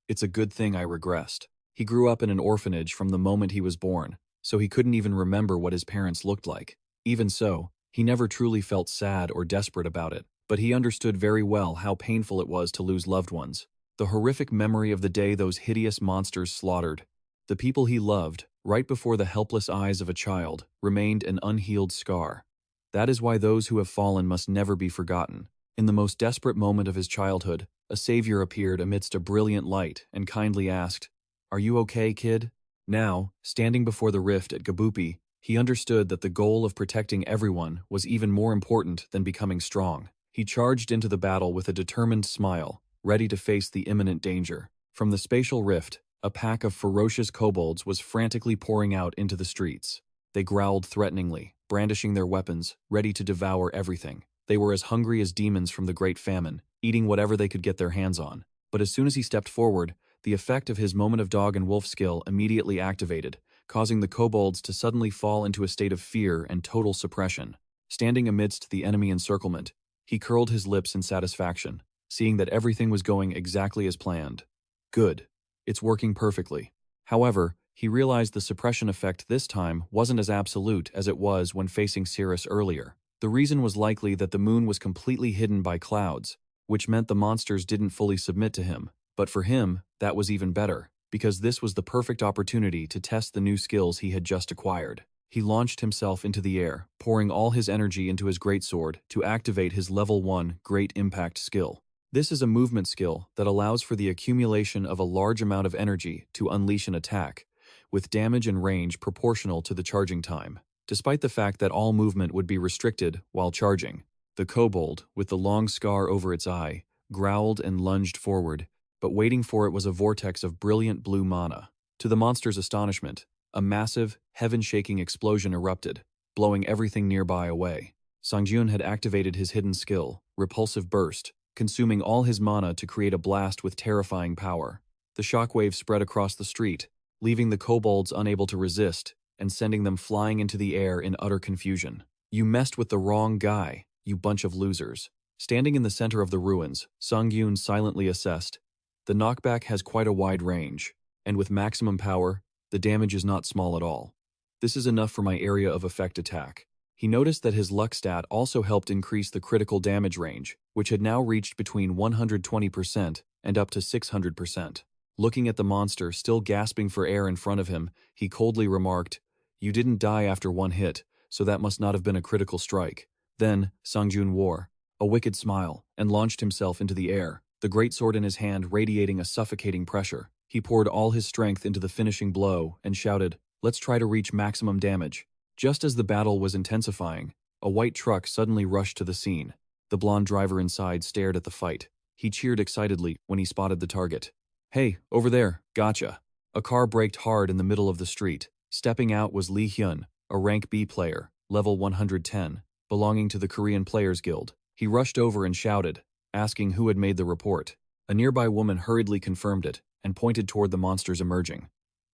"It's a good thing I regressed." He grew up in an orphanage from the moment he was born, so he couldn't even remember what his parents looked like. Even so, he never truly felt sad or desperate about it, but he understood very well how painful it was to lose loved ones. The horrific memory of the day those hideous monsters slaughtered the people he loved, right before the helpless eyes of a child, remained an unhealed scar. That is why those who have fallen must never be forgotten. In the most desperate moment of his childhood, a savior appeared amidst a brilliant light and kindly asked, "Are you okay, kid?" Now, standing before the rift at Gabupi, he understood that the goal of protecting everyone was even more important than becoming strong. He charged into the battle with a determined smile, ready to face the imminent danger. From the spatial rift, a pack of ferocious kobolds was frantically pouring out into the streets. They growled threateningly, brandishing their weapons, ready to devour everything. They were as hungry as demons from the Great Famine, eating whatever they could get their hands on. But as soon as he stepped forward, the effect of his moment of dog and wolf skill immediately activated, causing the kobolds to suddenly fall into a state of fear and total suppression. Standing amidst the enemy encirclement, he curled his lips in satisfaction, seeing that everything was going exactly as planned. Good. It's working perfectly. However, he realized the suppression effect this time wasn't as absolute as it was when facing Cirrus earlier. The reason was likely that the moon was completely hidden by clouds, which meant the monsters didn't fully submit to him. But for him, that was even better, because this was the perfect opportunity to test the new skills he had just acquired. He launched himself into the air, pouring all his energy into his greatsword to activate his level 1 Great Impact skill. This is a movement skill that allows for the accumulation of a large amount of energy to unleash an attack, with damage and range proportional to the charging time. Despite the fact that all movement would be restricted while charging, the kobold, with the long scar over its eye, growled and lunged forward, but waiting for it was a vortex of brilliant blue mana. To the monster's astonishment, a massive, heaven-shaking explosion erupted, blowing everything nearby away. Sangiun had activated his hidden skill, Repulsive Burst, consuming all his mana to create a blast with terrifying power. The shockwave spread across the street, leaving the kobolds unable to resist and sending them flying into the air in utter confusion. "You messed with the wrong guy, you bunch of losers." Standing in the center of the ruins, Sangiun silently assessed, "The knockback has quite a wide range, and with maximum power, the damage is not small at all. This is enough for my area of effect attack." He noticed that his luck stat also helped increase the critical damage range, which had now reached between 120% and up to 600%. Looking at the monster still gasping for air in front of him, he coldly remarked, "You didn't die after one hit, so that must not have been a critical strike." Then, Sangiun wore a wicked smile and launched himself into the air, the greatsword in his hand radiating a suffocating pressure. He poured all his strength into the finishing blow and shouted, "Let's try to reach maximum damage." Just as the battle was intensifying, a white truck suddenly rushed to the scene. The blonde driver inside stared at the fight. He cheered excitedly when he spotted the target. "Hey, over there, gotcha." A car braked hard in the middle of the street. Stepping out was Lee Hyun, a rank B player, level 110, belonging to the Korean Players Guild. He rushed over and shouted, asking who had made the report. A nearby woman hurriedly confirmed it and pointed toward the monsters emerging.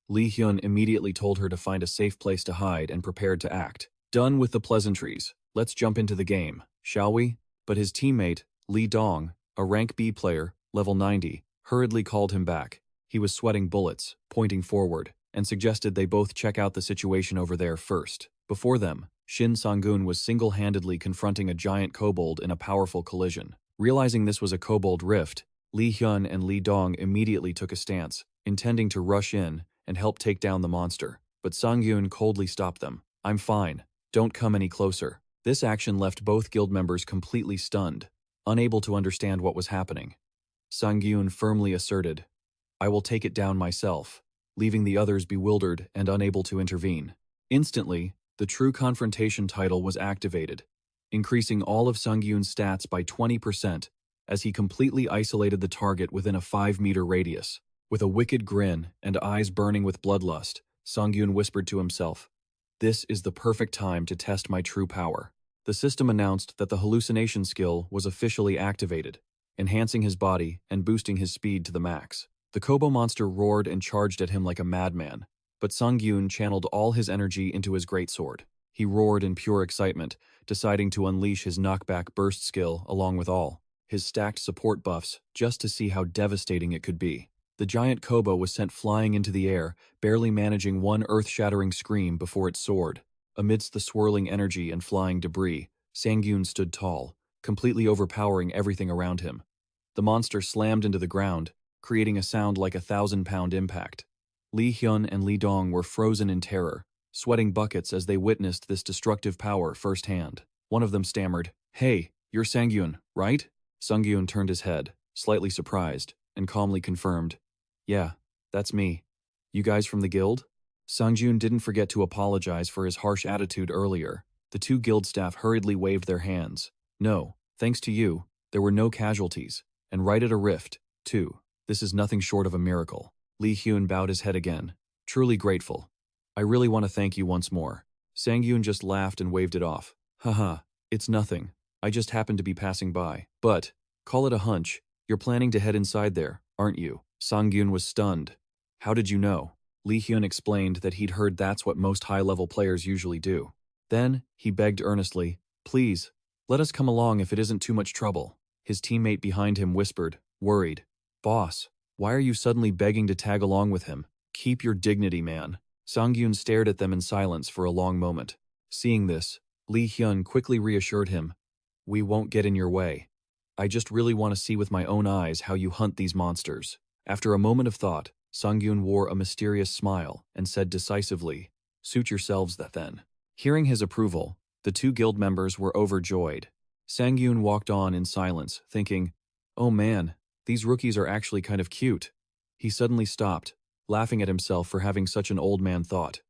Lee Hyun immediately told her to find a safe place to hide and prepared to act. "Done with the pleasantries. Let's jump into the game, shall we?" But his teammate, Lee Dong, a rank B player, level 90, hurriedly called him back. He was sweating bullets, pointing forward, and suggested they both check out the situation over there first. Before them, Shin Sangiun was single-handedly confronting a giant kobold in a powerful collision. Realizing this was a kobold rift, Lee Hyun and Lee Dong immediately took a stance, intending to rush in and help take down the monster. But Sangiun coldly stopped them. "I'm fine. Don't come any closer." This action left both guild members completely stunned, unable to understand what was happening. Sangiun firmly asserted, "I will take it down myself," leaving the others bewildered and unable to intervene. Instantly, the true confrontation title was activated, increasing all of Sangyun's stats by 20% as he completely isolated the target within a 5-meter radius. With a wicked grin and eyes burning with bloodlust, Sangyun whispered to himself, "This is the perfect time to test my true power." The system announced that the hallucination skill was officially activated, enhancing his body and boosting his speed to the max. The Kobo monster roared and charged at him like a madman, but Sangyun channeled all his energy into his greatsword. He roared in pure excitement, deciding to unleash his knockback burst skill along with all his stacked support buffs just to see how devastating it could be. The giant Kobo was sent flying into the air, barely managing one earth-shattering scream before it soared. Amidst the swirling energy and flying debris, Sangyun stood tall, completely overpowering everything around him. The monster slammed into the ground, creating a sound like a 1,000-pound impact. Lee Hyun and Lee Dong were frozen in terror, sweating buckets as they witnessed this destructive power firsthand. One of them stammered, "Hey, you're Sangyun, right?" Sangyun turned his head, slightly surprised, and calmly confirmed, "Yeah, that's me. You guys from the guild?" Sangyun didn't forget to apologize for his harsh attitude earlier. The two guild staff hurriedly waved their hands. "No, thanks to you, there were no casualties, and right at a rift, too. This is nothing short of a miracle." Lee Hyun bowed his head again, truly grateful. "I really want to thank you once more." Sangyun just laughed and waved it off. "Haha, it's nothing. I just happened to be passing by. But, call it a hunch, you're planning to head inside there, aren't you?" Sangyun was stunned. "How did you know?" Lee Hyun explained that he'd heard that's what most high-level players usually do. Then, he begged earnestly, "Please, let us come along if it isn't too much trouble." His teammate behind him whispered, worried, "Boss, why are you suddenly begging to tag along with him? Keep your dignity, man." Sangyun stared at them in silence for a long moment. Seeing this, Lee Hyun quickly reassured him, "We won't get in your way. I just really want to see with my own eyes how you hunt these monsters." After a moment of thought, Sangyun wore a mysterious smile and said decisively, "Suit yourselves then." Hearing his approval, the two guild members were overjoyed. Sangyun walked on in silence, thinking, "Oh man, these rookies are actually kind of cute." He suddenly stopped, laughing at himself for having such an old man thought.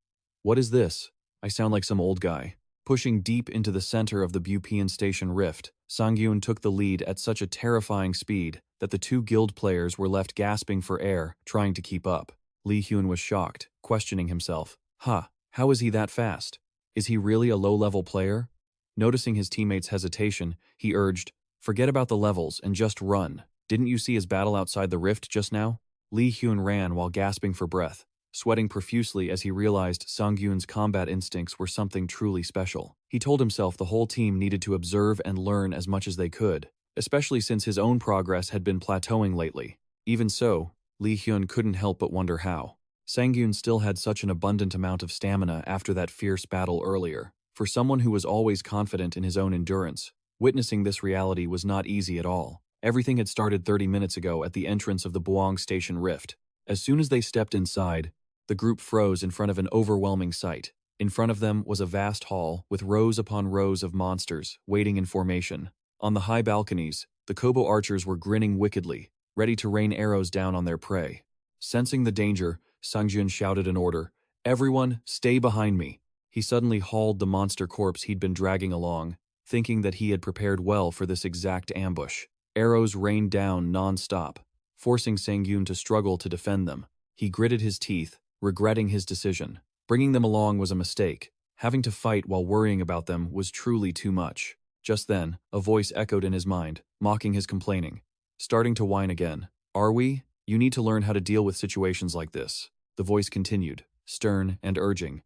"What is this? I sound like some old guy." Pushing deep into the center of the Bupian Station rift, Sangyun took the lead at such a terrifying speed that the two guild players were left gasping for air, trying to keep up. Lee Hyun was shocked, questioning himself. How is he that fast? Is he really a low-level player? Noticing his teammates' hesitation, he urged, "Forget about the levels and just run. Didn't you see his battle outside the rift just now?" Lee Hyun ran while gasping for breath, sweating profusely as he realized Sangyun's combat instincts were something truly special. He told himself the whole team needed to observe and learn as much as they could, especially since his own progress had been plateauing lately. Even so, Lee Hyun couldn't help but wonder how. Sangyun still had such an abundant amount of stamina after that fierce battle earlier. For someone who was always confident in his own endurance, witnessing this reality was not easy at all. Everything had started 30 minutes ago at the entrance of the Buang Station rift. As soon as they stepped inside, the group froze in front of an overwhelming sight. In front of them was a vast hall with rows upon rows of monsters waiting in formation. On the high balconies, the Kobo archers were grinning wickedly, ready to rain arrows down on their prey. Sensing the danger, Sangiun shouted an order, "Everyone, stay behind me." He suddenly hauled the monster corpse he'd been dragging along, thinking that he had prepared well for this exact ambush. Arrows rained down non-stop, forcing Sangiun to struggle to defend them. He gritted his teeth, regretting his decision. Bringing them along was a mistake. Having to fight while worrying about them was truly too much. Just then, a voice echoed in his mind, mocking his complaining. Starting to whine again. "Are we? You need to learn how to deal with situations like this." The voice continued, stern and urging.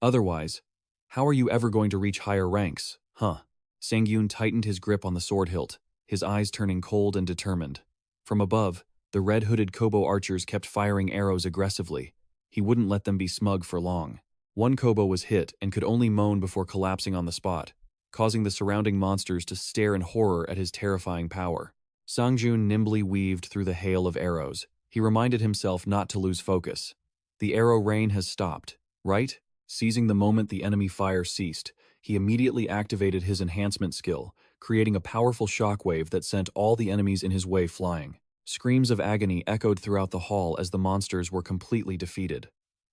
"Otherwise, how are you ever going to reach higher ranks, huh?" Sangiun tightened his grip on the sword hilt, his eyes turning cold and determined. From above, the red-hooded Kobo archers kept firing arrows aggressively. He wouldn't let them be smug for long. One Kobo was hit and could only moan before collapsing on the spot, causing the surrounding monsters to stare in horror at his terrifying power. Sangiun nimbly weaved through the hail of arrows. He reminded himself not to lose focus. The arrow rain has stopped, right? Seizing the moment the enemy fire ceased, he immediately activated his enhancement skill, creating a powerful shockwave that sent all the enemies in his way flying. Screams of agony echoed throughout the hall as the monsters were completely defeated.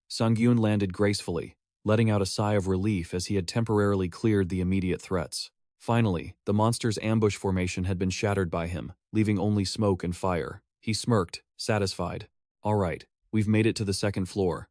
Sangiun landed gracefully, letting out a sigh of relief as he had temporarily cleared the immediate threats. Finally, the monster's ambush formation had been shattered by him, leaving only smoke and fire. He smirked, satisfied. "All right, we've made it to the second floor."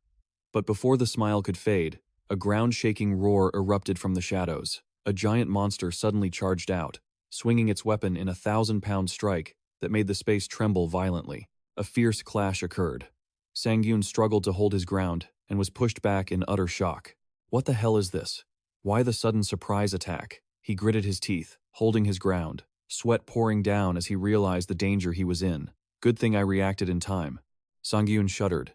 But before the smile could fade, a ground-shaking roar erupted from the shadows. A giant monster suddenly charged out, swinging its weapon in a 1,000-pound strike that made the space tremble violently. A fierce clash occurred. Sangiun struggled to hold his ground and was pushed back in utter shock. What the hell is this? Why the sudden surprise attack? He gritted his teeth, holding his ground, sweat pouring down as he realized the danger he was in. Good thing I reacted in time. Sangiun shuddered.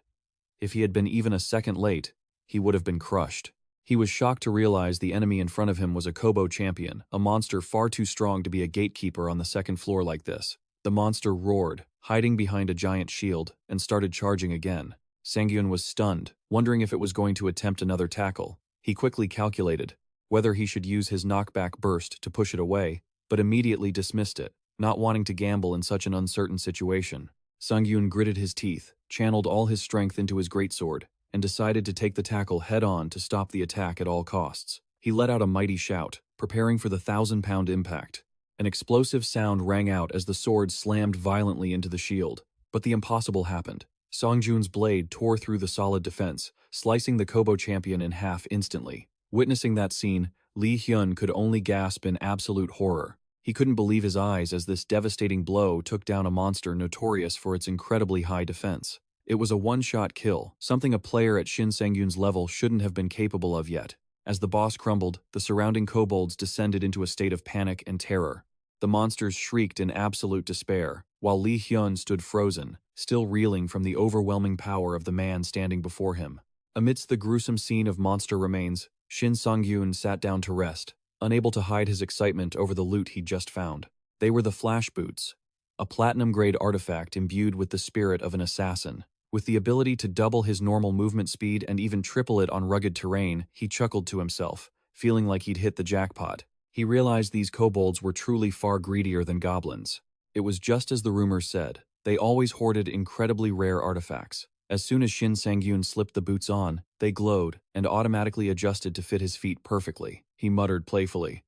If he had been even a second late, he would have been crushed. He was shocked to realize the enemy in front of him was a Kobo champion, a monster far too strong to be a gatekeeper on the second floor like this. The monster roared, hiding behind a giant shield, and started charging again. Sangiun was stunned, wondering if it was going to attempt another tackle. He quickly calculated whether he should use his knockback burst to push it away, but immediately dismissed it, not wanting to gamble in such an uncertain situation. Sangiun gritted his teeth, channeled all his strength into his greatsword, and decided to take the tackle head-on to stop the attack at all costs. He let out a mighty shout, preparing for the 1,000-pound impact. An explosive sound rang out as the sword slammed violently into the shield, but the impossible happened. Sangjun's blade tore through the solid defense, slicing the Kobo champion in half instantly. Witnessing that scene, Lee Hyun could only gasp in absolute horror. He couldn't believe his eyes as this devastating blow took down a monster notorious for its incredibly high defense. It was a one-shot kill, something a player at Shin Sangyun's level shouldn't have been capable of yet. As the boss crumbled, the surrounding kobolds descended into a state of panic and terror. The monsters shrieked in absolute despair, while Lee Hyun stood frozen, still reeling from the overwhelming power of the man standing before him. Amidst the gruesome scene of monster remains, Shin Sangyun sat down to rest, unable to hide his excitement over the loot he'd just found. They were the flash boots, a platinum-grade artifact imbued with the spirit of an assassin. With the ability to double his normal movement speed and even triple it on rugged terrain, he chuckled to himself, feeling like he'd hit the jackpot. He realized these kobolds were truly far greedier than goblins. It was just as the rumors said. They always hoarded incredibly rare artifacts. As soon as Shin Sangyun slipped the boots on, they glowed and automatically adjusted to fit his feet perfectly. He muttered playfully.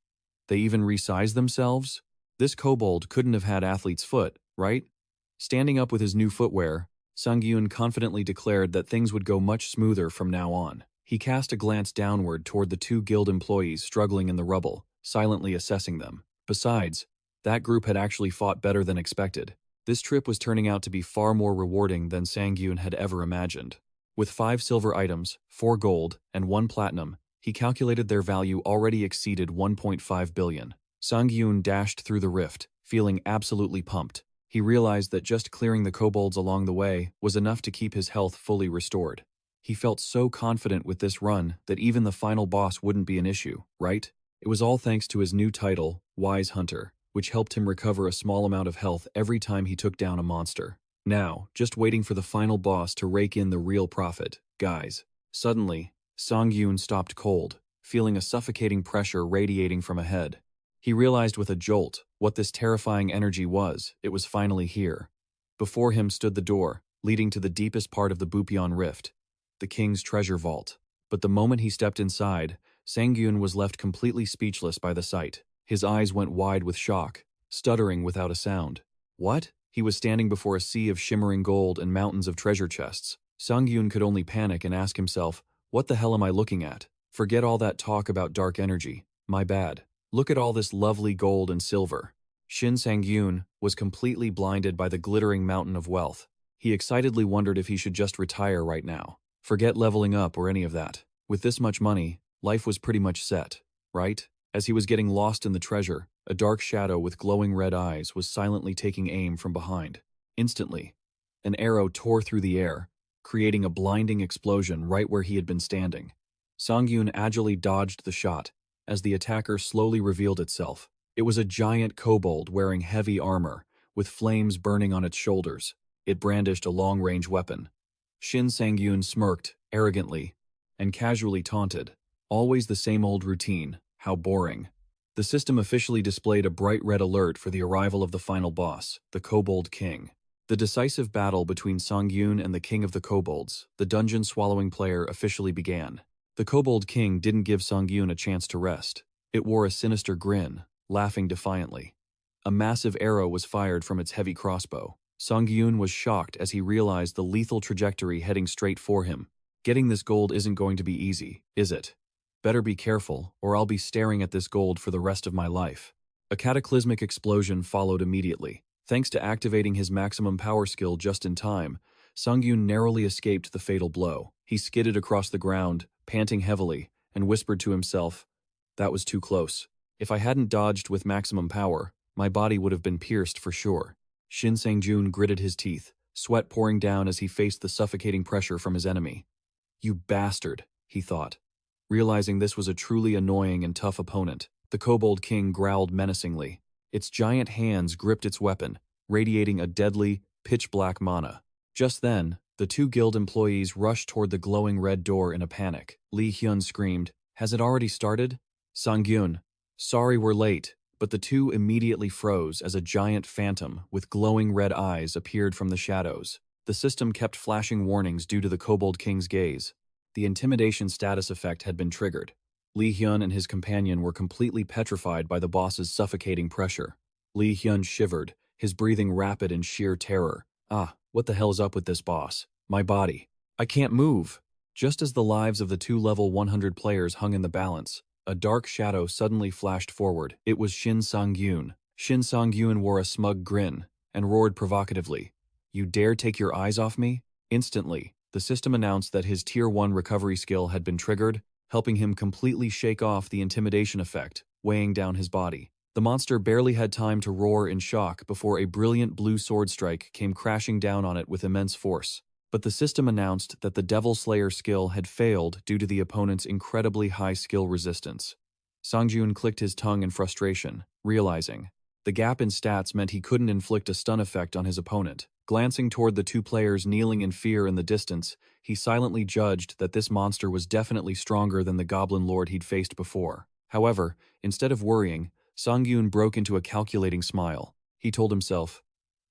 They even resized themselves? This kobold couldn't have had athlete's foot, right? Standing up with his new footwear, Sangyun confidently declared that things would go much smoother from now on. He cast a glance downward toward the two guild employees struggling in the rubble, silently assessing them. Besides, that group had actually fought better than expected. This trip was turning out to be far more rewarding than Sangyun had ever imagined. With 5 silver items, 4 gold, and 1 platinum, he calculated their value already exceeded 1.5 billion. Sangyun dashed through the rift, feeling absolutely pumped. He realized that just clearing the kobolds along the way was enough to keep his health fully restored. He felt so confident with this run that even the final boss wouldn't be an issue, right? It was all thanks to his new title, Wise Hunter, which helped him recover a small amount of health every time he took down a monster. Now, just waiting for the final boss to rake in the real profit, guys. Suddenly, Sangiun stopped cold, feeling a suffocating pressure radiating from ahead. He realized with a jolt what this terrifying energy was. It was finally here. Before him stood the door, leading to the deepest part of the Bupyeon Rift, the king's treasure vault. But the moment he stepped inside, Sangiun was left completely speechless by the sight. His eyes went wide with shock, stuttering without a sound. What? He was standing before a sea of shimmering gold and mountains of treasure chests. Sangiun could only panic and ask himself, what the hell am I looking at? Forget all that talk about dark energy. My bad. Look at all this lovely gold and silver. Shin Sangiun was completely blinded by the glittering mountain of wealth. He excitedly wondered if he should just retire right now. Forget leveling up or any of that. With this much money, life was pretty much set, right? As he was getting lost in the treasure, a dark shadow with glowing red eyes was silently taking aim from behind. Instantly, an arrow tore through the air, creating a blinding explosion right where he had been standing. Sangiun agilely dodged the shot as the attacker slowly revealed itself. It was a giant kobold wearing heavy armor, with flames burning on its shoulders. It brandished a long-range weapon. Shin Sangiun smirked, arrogantly, and casually taunted. Always the same old routine. How boring. The system officially displayed a bright red alert for the arrival of the final boss, the Kobold King. The decisive battle between Sangiun and the King of the Kobolds, the dungeon-swallowing player, officially began. The Kobold King didn't give Sangiun a chance to rest. It wore a sinister grin, laughing defiantly. A massive arrow was fired from its heavy crossbow. Sangiun was shocked as he realized the lethal trajectory heading straight for him. Getting this gold isn't going to be easy, is it? Better be careful, or I'll be staring at this gold for the rest of my life. A cataclysmic explosion followed immediately. Thanks to activating his maximum power skill just in time, Sangiun narrowly escaped the fatal blow. He skidded across the ground, panting heavily, and whispered to himself, "That was too close. If I hadn't dodged with maximum power, my body would have been pierced for sure." Shin Sangiun gritted his teeth, sweat pouring down as he faced the suffocating pressure from his enemy. "You bastard," he thought. Realizing this was a truly annoying and tough opponent, the Kobold King growled menacingly. Its giant hands gripped its weapon, radiating a deadly, pitch-black mana. Just then, the two guild employees rushed toward the glowing red door in a panic. Lee Hyun screamed, "Has it already started?" "Sangyun, sorry we're late," but the two immediately froze as a giant phantom with glowing red eyes appeared from the shadows. The system kept flashing warnings due to the Kobold King's gaze. The intimidation status effect had been triggered. Lee Hyun and his companion were completely petrified by the boss's suffocating pressure. Lee Hyun shivered, his breathing rapid in sheer terror. What the hell's up with this boss? My body. I can't move. Just as the lives of the two level 100 players hung in the balance, a dark shadow suddenly flashed forward. It was Shin Sangyun. Shin Sangyun wore a smug grin and roared provocatively, "You dare take your eyes off me?" Instantly, the system announced that his Tier 1 recovery skill had been triggered, helping him completely shake off the intimidation effect, weighing down his body. The monster barely had time to roar in shock before a brilliant blue sword strike came crashing down on it with immense force. But the system announced that the Devil Slayer skill had failed due to the opponent's incredibly high skill resistance. Sangjun clicked his tongue in frustration, realizing the gap in stats meant he couldn't inflict a stun effect on his opponent. Glancing toward the two players kneeling in fear in the distance, he silently judged that this monster was definitely stronger than the Goblin Lord he'd faced before. However, instead of worrying, Sangyun broke into a calculating smile. He told himself,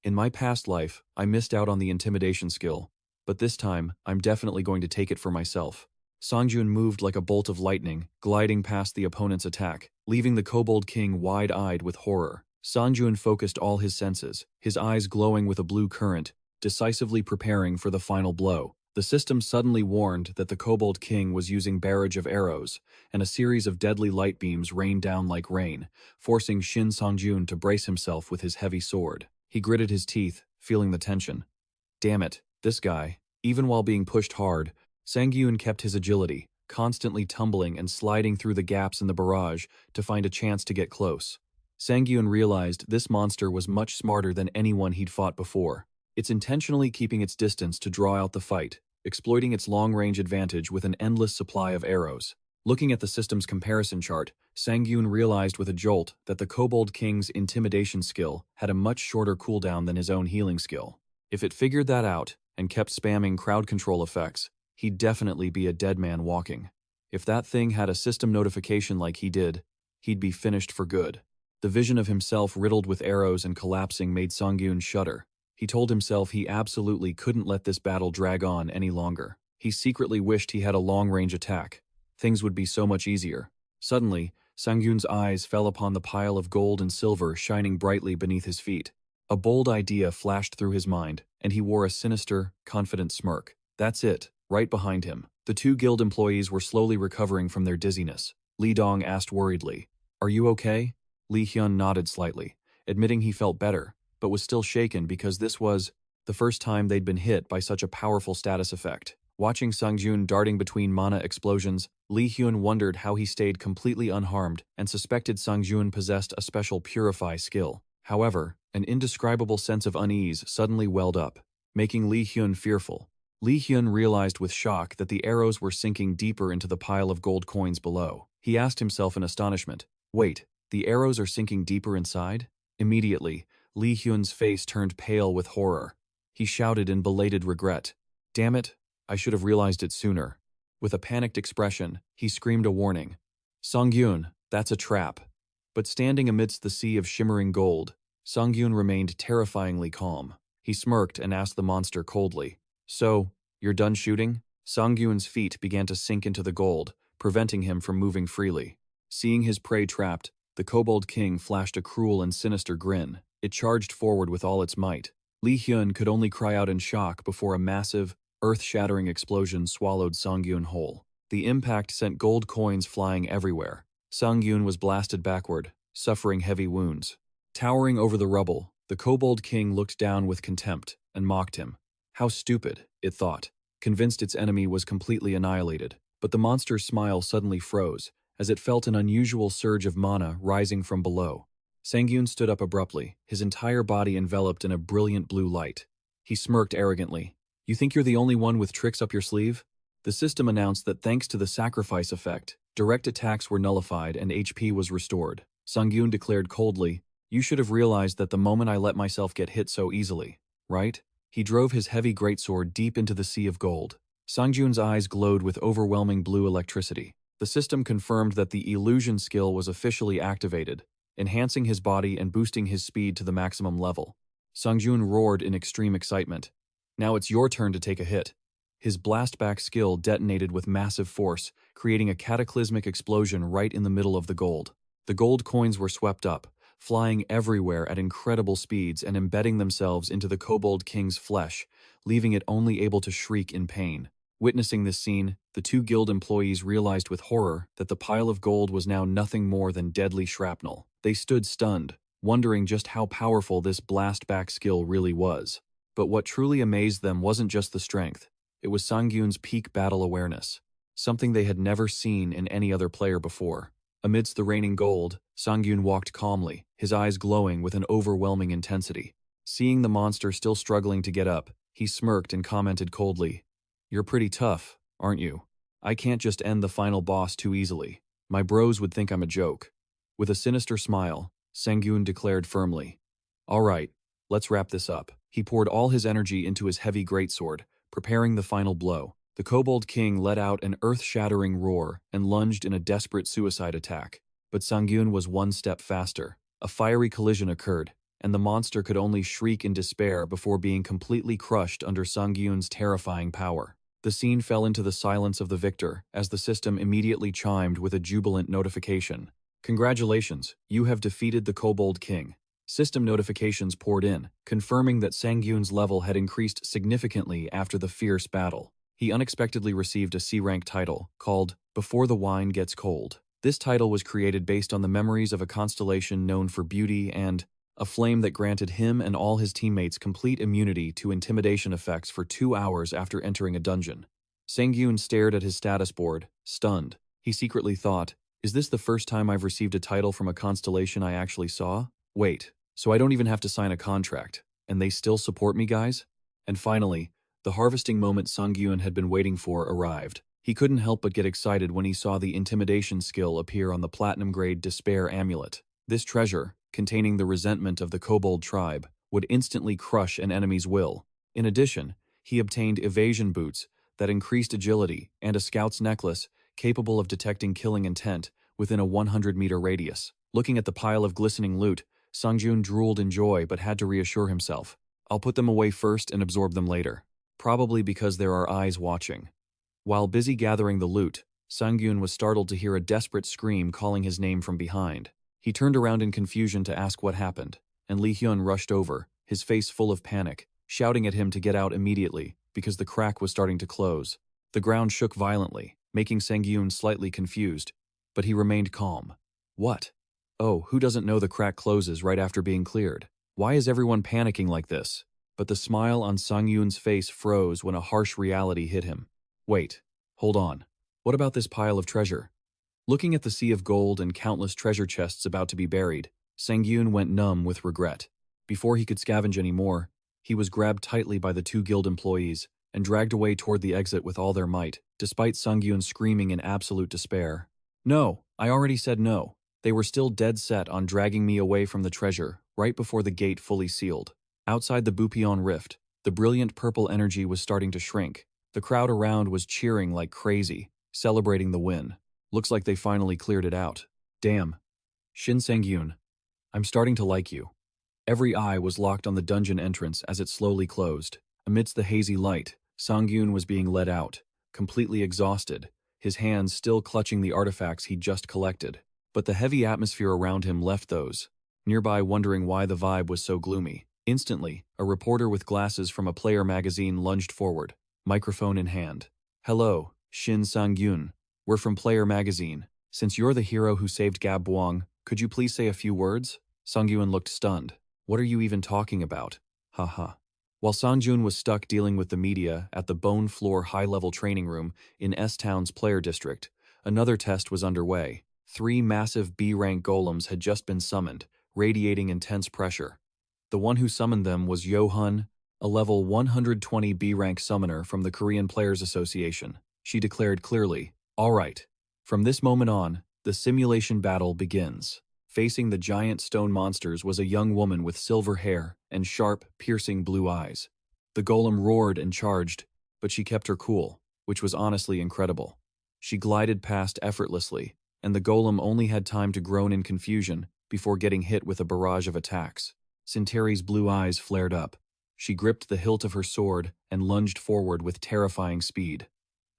"In my past life, I missed out on the intimidation skill, but this time, I'm definitely going to take it for myself." Sangjun moved like a bolt of lightning, gliding past the opponent's attack, leaving the Kobold King wide-eyed with horror. Sangjun focused all his senses, his eyes glowing with a blue current, decisively preparing for the final blow. The system suddenly warned that the Kobold King was using barrage of arrows, and a series of deadly light beams rained down like rain, forcing Shin Sangjun to brace himself with his heavy sword. He gritted his teeth, feeling the tension. Damn it, this guy. Even while being pushed hard, Sangyun kept his agility, constantly tumbling and sliding through the gaps in the barrage to find a chance to get close. Sangyun realized this monster was much smarter than anyone he'd fought before. It's intentionally keeping its distance to draw out the fight, exploiting its long-range advantage with an endless supply of arrows. Looking at the system's comparison chart, Sangyun realized with a jolt that the Kobold King's intimidation skill had a much shorter cooldown than his own healing skill. If it figured that out and kept spamming crowd control effects, he'd definitely be a dead man walking. If that thing had a system notification like he did, he'd be finished for good. The vision of himself riddled with arrows and collapsing made Sangiun shudder. He told himself he absolutely couldn't let this battle drag on any longer. He secretly wished he had a long-range attack. Things would be so much easier. Suddenly, Sangyun's eyes fell upon the pile of gold and silver shining brightly beneath his feet. A bold idea flashed through his mind, and he wore a sinister, confident smirk. That's it, right behind him. The two guild employees were slowly recovering from their dizziness. Li Dong asked worriedly, "Are you okay?" Li Hyun nodded slightly, admitting he felt better, but was still shaken because this was the first time they'd been hit by such a powerful status effect. Watching Sangjun darting between mana explosions, Li Hyun wondered how he stayed completely unharmed and suspected Sangjun possessed a special purify skill. However, an indescribable sense of unease suddenly welled up, making Li Hyun fearful. Li Hyun realized with shock that the arrows were sinking deeper into the pile of gold coins below. He asked himself in astonishment, "Wait, the arrows are sinking deeper inside?" Immediately, Li Hyun's face turned pale with horror. He shouted in belated regret, "Damn it, I should have realized it sooner." With a panicked expression, he screamed a warning. "Sangyun, that's a trap." But standing amidst the sea of shimmering gold, Sangyun remained terrifyingly calm. He smirked and asked the monster coldly, "So, you're done shooting?" Sangyun's feet began to sink into the gold, preventing him from moving freely. Seeing his prey trapped, the Kobold King flashed a cruel and sinister grin. It charged forward with all its might. Li Hyun could only cry out in shock before a massive, earth-shattering explosion swallowed Sangyun whole. The impact sent gold coins flying everywhere. Sangyun was blasted backward, suffering heavy wounds. Towering over the rubble, the Kobold King looked down with contempt and mocked him. How stupid, it thought, convinced its enemy was completely annihilated. But the monster's smile suddenly froze, as it felt an unusual surge of mana rising from below. Sangyun stood up abruptly, his entire body enveloped in a brilliant blue light. He smirked arrogantly. "You think you're the only one with tricks up your sleeve?" The system announced that thanks to the sacrifice effect, direct attacks were nullified and HP was restored. Sangyun declared coldly, "You should have realized that the moment I let myself get hit so easily, right?" He drove his heavy greatsword deep into the sea of gold. Sangjun's eyes glowed with overwhelming blue electricity. The system confirmed that the illusion skill was officially activated, enhancing his body and boosting his speed to the maximum level. Sangjun roared in extreme excitement. "Now it's your turn to take a hit." His blastback skill detonated with massive force, creating a cataclysmic explosion right in the middle of the gold. The gold coins were swept up, flying everywhere at incredible speeds and embedding themselves into the Kobold King's flesh, leaving it only able to shriek in pain. Witnessing this scene, the two guild employees realized with horror that the pile of gold was now nothing more than deadly shrapnel. They stood stunned, wondering just how powerful this blastback skill really was. But what truly amazed them wasn't just the strength, it was Sangyun's peak battle awareness, something they had never seen in any other player before. Amidst the raining gold, Sangyun walked calmly, his eyes glowing with an overwhelming intensity. Seeing the monster still struggling to get up, he smirked and commented coldly, "You're pretty tough, aren't you? I can't just end the final boss too easily. My bros would think I'm a joke." With a sinister smile, Sangyun declared firmly, "All right, let's wrap this up." He poured all his energy into his heavy greatsword, preparing the final blow. The Kobold King let out an earth-shattering roar and lunged in a desperate suicide attack. But Sangyun was one step faster. A fiery collision occurred, and the monster could only shriek in despair before being completely crushed under Sangyun's terrifying power. The scene fell into the silence of the victor as the system immediately chimed with a jubilant notification. "Congratulations, you have defeated the Kobold King." System notifications poured in, confirming that Sangyun's level had increased significantly after the fierce battle. He unexpectedly received a C-rank title, called Before the Wine Gets Cold. This title was created based on the memories of a constellation known for beauty and a flame that granted him and all his teammates complete immunity to intimidation effects for 2 hours after entering a dungeon. Sangyun stared at his status board, stunned. He secretly thought, "Is this the first time I've received a title from a constellation I actually saw? Wait, so I don't even have to sign a contract, and they still support me, guys?" And finally, the harvesting moment Sangyun had been waiting for arrived. He couldn't help but get excited when he saw the intimidation skill appear on the platinum-grade Despair amulet. This treasure, containing the resentment of the Kobold tribe, would instantly crush an enemy's will. In addition, he obtained evasion boots that increased agility and a scout's necklace capable of detecting killing intent within a 100-meter radius. Looking at the pile of glistening loot, Sangiun drooled in joy but had to reassure himself. I'll put them away first and absorb them later. Probably because there are eyes watching. While busy gathering the loot, Sangiun was startled to hear a desperate scream calling his name from behind. He turned around in confusion to ask what happened, and Li Hyun rushed over, his face full of panic, shouting at him to get out immediately because the crack was starting to close. The ground shook violently, making Sangiun slightly confused, but he remained calm. What? Oh, who doesn't know the crack closes right after being cleared? Why is everyone panicking like this? But the smile on Sangyun's face froze when a harsh reality hit him. Wait, hold on. What about this pile of treasure? Looking at the sea of gold and countless treasure chests about to be buried, Sangyun went numb with regret. Before he could scavenge any more, he was grabbed tightly by the two guild employees and dragged away toward the exit with all their might, despite Sangyun screaming in absolute despair. No, I already said no. They were still dead set on dragging me away from the treasure, right before the gate fully sealed. Outside the Bupion rift, the brilliant purple energy was starting to shrink. The crowd around was cheering like crazy, celebrating the win. Looks like they finally cleared it out. Damn. Shin Sangyun, I'm starting to like you. Every eye was locked on the dungeon entrance as it slowly closed. Amidst the hazy light, Sangyun was being led out, completely exhausted, his hands still clutching the artifacts he'd just collected. But the heavy atmosphere around him left those, nearby wondering why the vibe was so gloomy. Instantly, a reporter with glasses from a player magazine lunged forward, microphone in hand. Hello, Shin Sangyun. We're from Player Magazine. Since you're the hero who saved Gab Buang, could you please say a few words? Sangyun looked stunned. What are you even talking about? Haha. While Sangjun was stuck dealing with the media at the bone floor high-level training room in S-Town's player district, another test was underway. 3 massive B-rank golems had just been summoned, radiating intense pressure. The one who summoned them was Yo-hun, a level 120 B-rank summoner from the Korean Players Association. She declared clearly, "All right, from this moment on, the simulation battle begins." Facing the giant stone monsters was a young woman with silver hair and sharp, piercing blue eyes. The golem roared and charged, but she kept her cool, which was honestly incredible. She glided past effortlessly, and the golem only had time to groan in confusion before getting hit with a barrage of attacks. Sinteri's blue eyes flared up. She gripped the hilt of her sword and lunged forward with terrifying speed.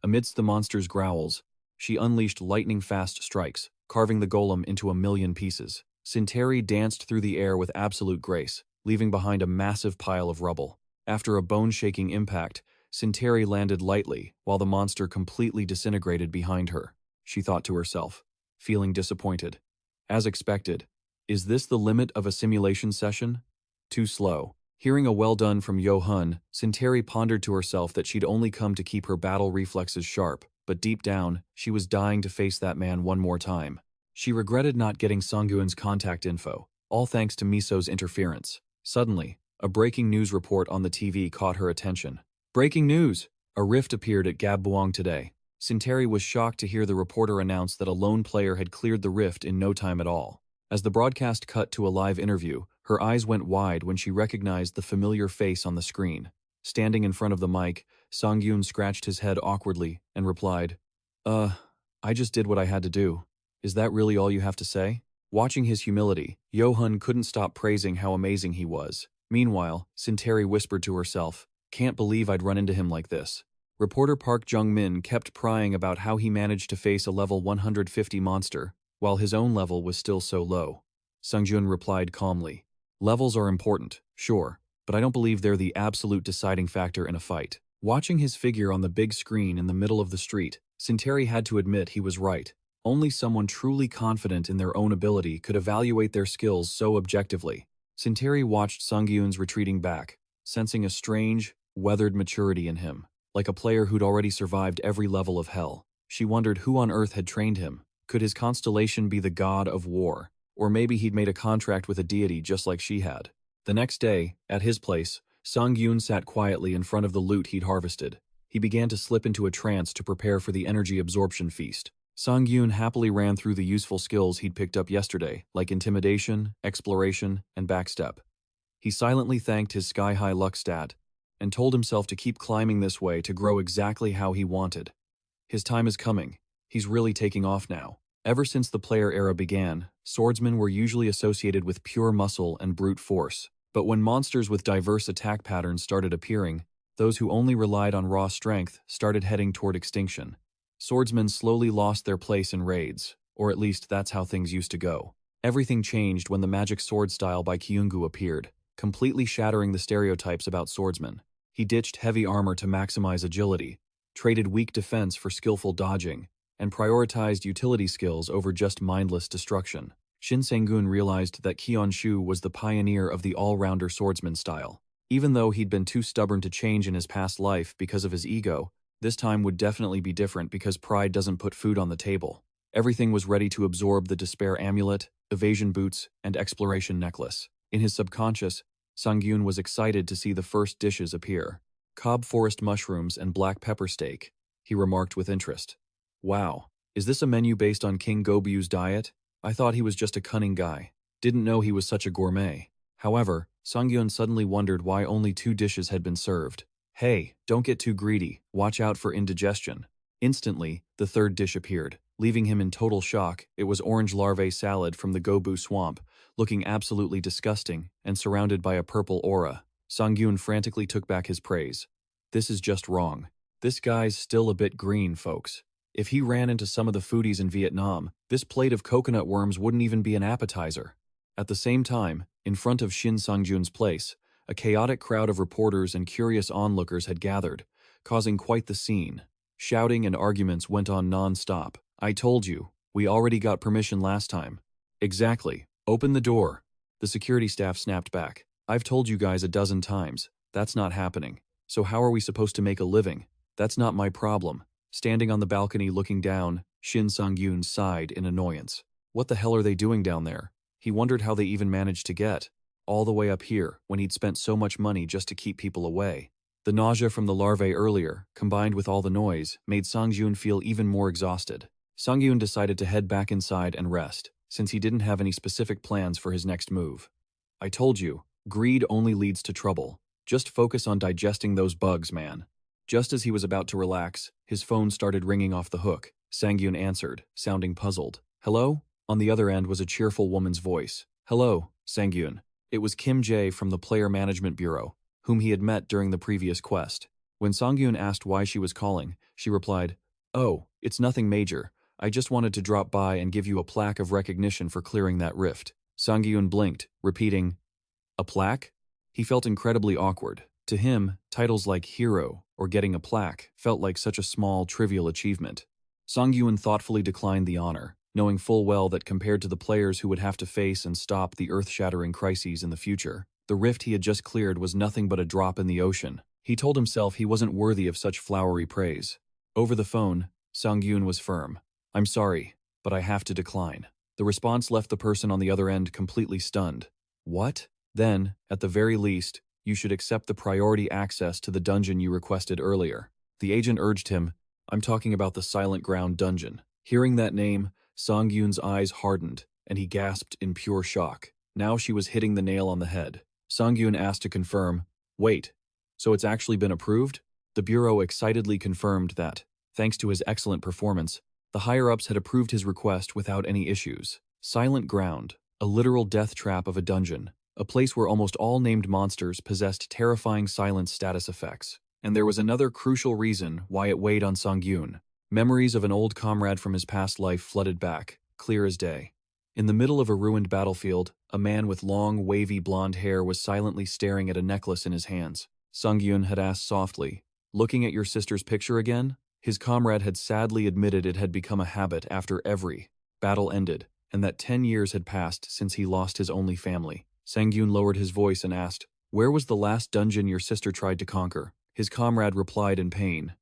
Amidst the monster's growls, she unleashed lightning-fast strikes, carving the golem into a million pieces. Sinteri danced through the air with absolute grace, leaving behind a massive pile of rubble. After a bone-shaking impact, Sinteri landed lightly, while the monster completely disintegrated behind her. She thought to herself, feeling disappointed. As expected, is this the limit of a simulation session? Too slow. Hearing a well done from Yo-hun, Sinteri pondered to herself that she'd only come to keep her battle reflexes sharp, but deep down, she was dying to face that man one more time. She regretted not getting Sangyun's contact info, all thanks to Miso's interference. Suddenly, a breaking news report on the TV caught her attention. Breaking news! A rift appeared at Gab Buang today. Sinteri was shocked to hear the reporter announce that a lone player had cleared the rift in no time at all. As the broadcast cut to a live interview, her eyes went wide when she recognized the familiar face on the screen. Standing in front of the mic, Sangyun scratched his head awkwardly and replied, I just did what I had to do. Is that really all you have to say? Watching his humility, Yo-hun couldn't stop praising how amazing he was. Meanwhile, Sinteri whispered to herself, can't believe I'd run into him like this. Reporter Park Jung-min kept prying about how he managed to face a level 150 monster, while his own level was still so low. Sangjun replied calmly, levels are important, sure, but I don't believe they're the absolute deciding factor in a fight. Watching his figure on the big screen in the middle of the street, Sinteri had to admit he was right. Only someone truly confident in their own ability could evaluate their skills so objectively. Sinteri watched Sangyun's retreating back, sensing a strange, weathered maturity in him, like a player who'd already survived every level of hell. She wondered who on earth had trained him. Could his constellation be the god of war? Or maybe he'd made a contract with a deity just like she had. The next day, at his place, Sangyun sat quietly in front of the loot he'd harvested. He began to slip into a trance to prepare for the energy absorption feast. Sangyun happily ran through the useful skills he'd picked up yesterday, like intimidation, exploration, and backstep. He silently thanked his sky-high luck stat, and told himself to keep climbing this way to grow exactly how he wanted. His time is coming. He's really taking off now. Ever since the player era began, swordsmen were usually associated with pure muscle and brute force. But when monsters with diverse attack patterns started appearing, those who only relied on raw strength started heading toward extinction. Swordsmen slowly lost their place in raids, or at least that's how things used to go. Everything changed when the magic sword style by Kyungu appeared, completely shattering the stereotypes about swordsmen. He ditched heavy armor to maximize agility, traded weak defense for skillful dodging, and prioritized utility skills over just mindless destruction. Shin Sangiun realized that Kyonshu was the pioneer of the all-rounder swordsman style. Even though he'd been too stubborn to change in his past life because of his ego, this time would definitely be different because pride doesn't put food on the table. Everything was ready to absorb the despair amulet, evasion boots, and exploration necklace. In his subconscious, Sangyun was excited to see the first dishes appear. Cobb forest mushrooms and black pepper steak, he remarked with interest. Wow, is this a menu based on King Gobyu's diet? I thought he was just a cunning guy. Didn't know he was such a gourmet. However, Sangyun suddenly wondered why only 2 dishes had been served. Hey, don't get too greedy, watch out for indigestion. Instantly, the 3rd dish appeared, leaving him in total shock. It was orange larvae salad from the Gobu swamp, looking absolutely disgusting and surrounded by a purple aura. Sangyun frantically took back his praise. This is just wrong. This guy's still a bit green, folks. If he ran into some of the foodies in Vietnam, this plate of coconut worms wouldn't even be an appetizer. At the same time, in front of Shin Sangjun's place, a chaotic crowd of reporters and curious onlookers had gathered, causing quite the scene. Shouting and arguments went on non-stop. I told you, we already got permission last time. Exactly. Open the door. The security staff snapped back. I've told you guys a dozen times. That's not happening. So how are we supposed to make a living? That's not my problem. Standing on the balcony looking down, Shin Sangyun sighed in annoyance. What the hell are they doing down there? He wondered how they even managed to get all the way up here when he'd spent so much money just to keep people away. The nausea from the larvae earlier, combined with all the noise, made Sangyun feel even more exhausted. Sangyun decided to head back inside and rest, since he didn't have any specific plans for his next move. I told you, greed only leads to trouble. Just focus on digesting those bugs, man. Just as he was about to relax, his phone started ringing off the hook. Sangyun answered, sounding puzzled. Hello? On the other end was a cheerful woman's voice. Hello, Sangyun. It was Kim Jae from the Player Management Bureau, whom he had met during the previous quest. When Sangyun asked why she was calling, she replied, Oh, it's nothing major. I just wanted to drop by and give you a plaque of recognition for clearing that rift. Sangyun blinked, repeating, A plaque? He felt incredibly awkward. To him, titles like hero or getting a plaque felt like such a small, trivial achievement. Sangyun thoughtfully declined the honor, knowing full well that compared to the players who would have to face and stop the earth-shattering crises in the future, the rift he had just cleared was nothing but a drop in the ocean. He told himself he wasn't worthy of such flowery praise. Over the phone, Sangyun was firm. I'm sorry, but I have to decline. The response left the person on the other end completely stunned. What? Then, at the very least, you should accept the priority access to the dungeon you requested earlier. The agent urged him. I'm talking about the Silent Ground dungeon. Hearing that name, Sangyun's eyes hardened, and he gasped in pure shock. Now she was hitting the nail on the head. Sangyun asked to confirm, Wait, so it's actually been approved? The Bureau excitedly confirmed that, thanks to his excellent performance, the higher-ups had approved his request without any issues. Silent Ground, a literal death trap of a dungeon, a place where almost all named monsters possessed terrifying silence status effects. And there was another crucial reason why it weighed on Sangyun. Memories of an old comrade from his past life flooded back, clear as day. In the middle of a ruined battlefield, a man with long, wavy blonde hair was silently staring at a necklace in his hands. Sangyun had asked softly, Looking at your sister's picture again? His comrade had sadly admitted it had become a habit after every battle ended, and that 10 years had passed since he lost his only family. Sangyun lowered his voice and asked, Where was the last dungeon your sister tried to conquer? His comrade replied in pain.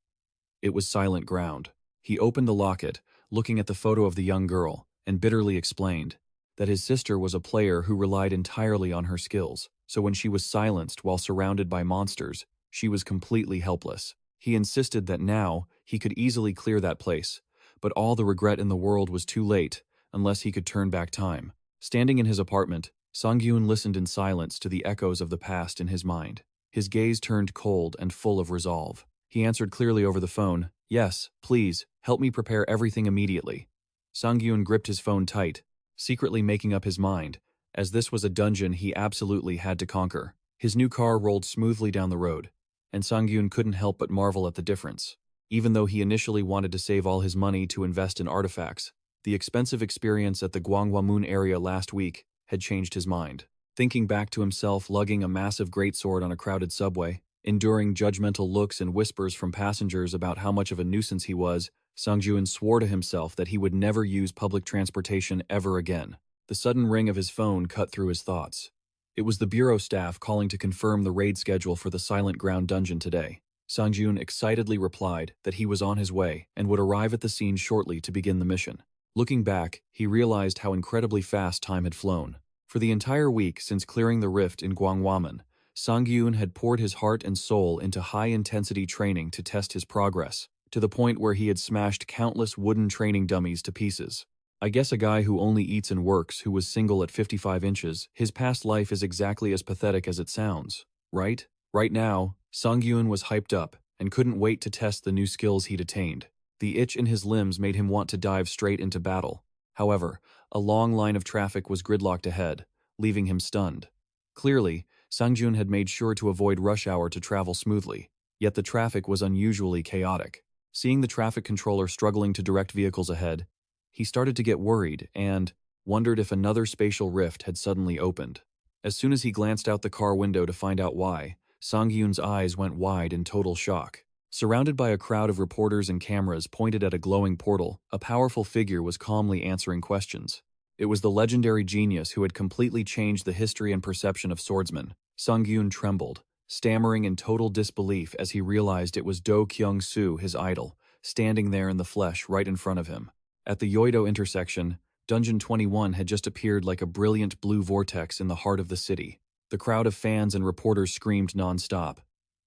It was Silent Ground. He opened the locket, looking at the photo of the young girl, and bitterly explained that his sister was a player who relied entirely on her skills, so when she was silenced while surrounded by monsters, she was completely helpless. He insisted that now he could easily clear that place, but all the regret in the world was too late unless he could turn back time. Standing in his apartment, Sangyun listened in silence to the echoes of the past in his mind. His gaze turned cold and full of resolve. He answered clearly over the phone, "Yes, please, help me prepare everything immediately." Sangiun gripped his phone tight, secretly making up his mind, as this was a dungeon he absolutely had to conquer. His new car rolled smoothly down the road, and Sangiun couldn't help but marvel at the difference. Even though he initially wanted to save all his money to invest in artifacts, the expensive experience at the Gwanghwamun area last week had changed his mind. Thinking back to himself lugging a massive greatsword on a crowded subway, enduring judgmental looks and whispers from passengers about how much of a nuisance he was, Sangjun swore to himself that he would never use public transportation ever again. The sudden ring of his phone cut through his thoughts. It was the bureau staff calling to confirm the raid schedule for the Silent Ground dungeon today. Sangjun excitedly replied that he was on his way and would arrive at the scene shortly to begin the mission. Looking back, he realized how incredibly fast time had flown. For the entire week since clearing the rift in Gwanghwamun, Sangyun had poured his heart and soul into high-intensity training to test his progress, to the point where he had smashed countless wooden training dummies to pieces. I guess a guy who only eats and works who was single at 55 inches, his past life is exactly as pathetic as it sounds, right? Right now, Sangyun was hyped up and couldn't wait to test the new skills he'd attained. The itch in his limbs made him want to dive straight into battle. However, a long line of traffic was gridlocked ahead, leaving him stunned. Clearly, Sangjun had made sure to avoid rush hour to travel smoothly, yet the traffic was unusually chaotic. Seeing the traffic controller struggling to direct vehicles ahead, he started to get worried and wondered if another spatial rift had suddenly opened. As soon as he glanced out the car window to find out why, Sangyun's eyes went wide in total shock. Surrounded by a crowd of reporters and cameras pointed at a glowing portal, a powerful figure was calmly answering questions. It was the legendary genius who had completely changed the history and perception of swordsmen. Sangyun trembled, stammering in total disbelief as he realized it was Do Kyung-soo, his idol, standing there in the flesh right in front of him. At the Yoido intersection, Dungeon 21 had just appeared like a brilliant blue vortex in the heart of the city. The crowd of fans and reporters screamed non-stop.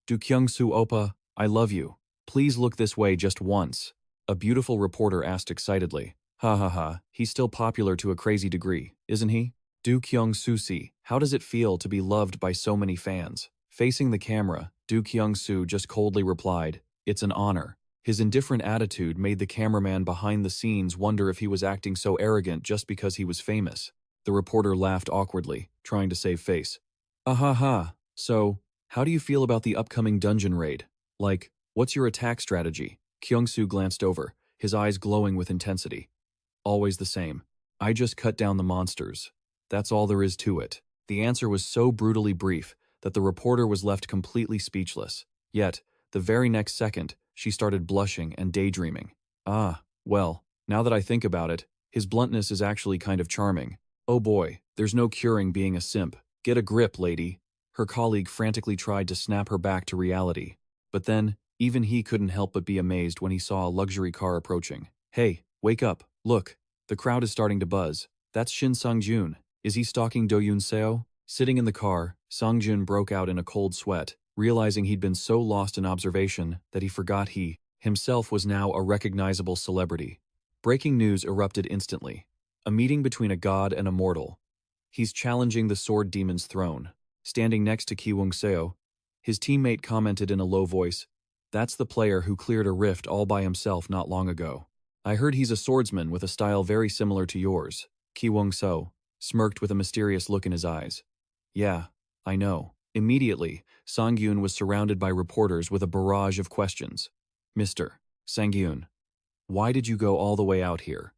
"Do Kyung-soo Oppa, I love you. Please look this way just once." A beautiful reporter asked excitedly. "Ha ha ha, he's still popular to a crazy degree, isn't he? Do Kyung-soo, how does it feel to be loved by so many fans?" Facing the camera, Do Kyung-soo just coldly replied, "It's an honor." His indifferent attitude made the cameraman behind the scenes wonder if he was acting so arrogant just because he was famous. The reporter laughed awkwardly, trying to save face. "Ah ha ha, so, how do you feel about the upcoming dungeon raid? Like, what's your attack strategy?" Kyung-soo glanced over, his eyes glowing with intensity. "Always the same. I just cut down the monsters. That's all there is to it." The answer was so brutally brief that the reporter was left completely speechless. Yet, the very next second, she started blushing and daydreaming. "Ah, well, now that I think about it, his bluntness is actually kind of charming. Oh boy, there's no curing being a simp. Get a grip, lady." Her colleague frantically tried to snap her back to reality. But then, even he couldn't help but be amazed when he saw a luxury car approaching. "Hey, wake up, look. The crowd is starting to buzz. That's Shin Sangjun. Is he stalking Do Yoon-seo?" Sitting in the car, Sangjun broke out in a cold sweat, realizing he'd been so lost in observation that he forgot he, himself, was now a recognizable celebrity. Breaking news erupted instantly. A meeting between a god and a mortal. He's challenging the sword demon's throne. Standing next to Ki Woong-seo, his teammate commented in a low voice, "That's the player who cleared a rift all by himself not long ago. I heard he's a swordsman with a style very similar to yours." Ki Woong-seo smirked with a mysterious look in his eyes. "Yeah, I know." Immediately, Sangyun was surrounded by reporters with a barrage of questions. "Mr. Sangyun, why did you go all the way out here?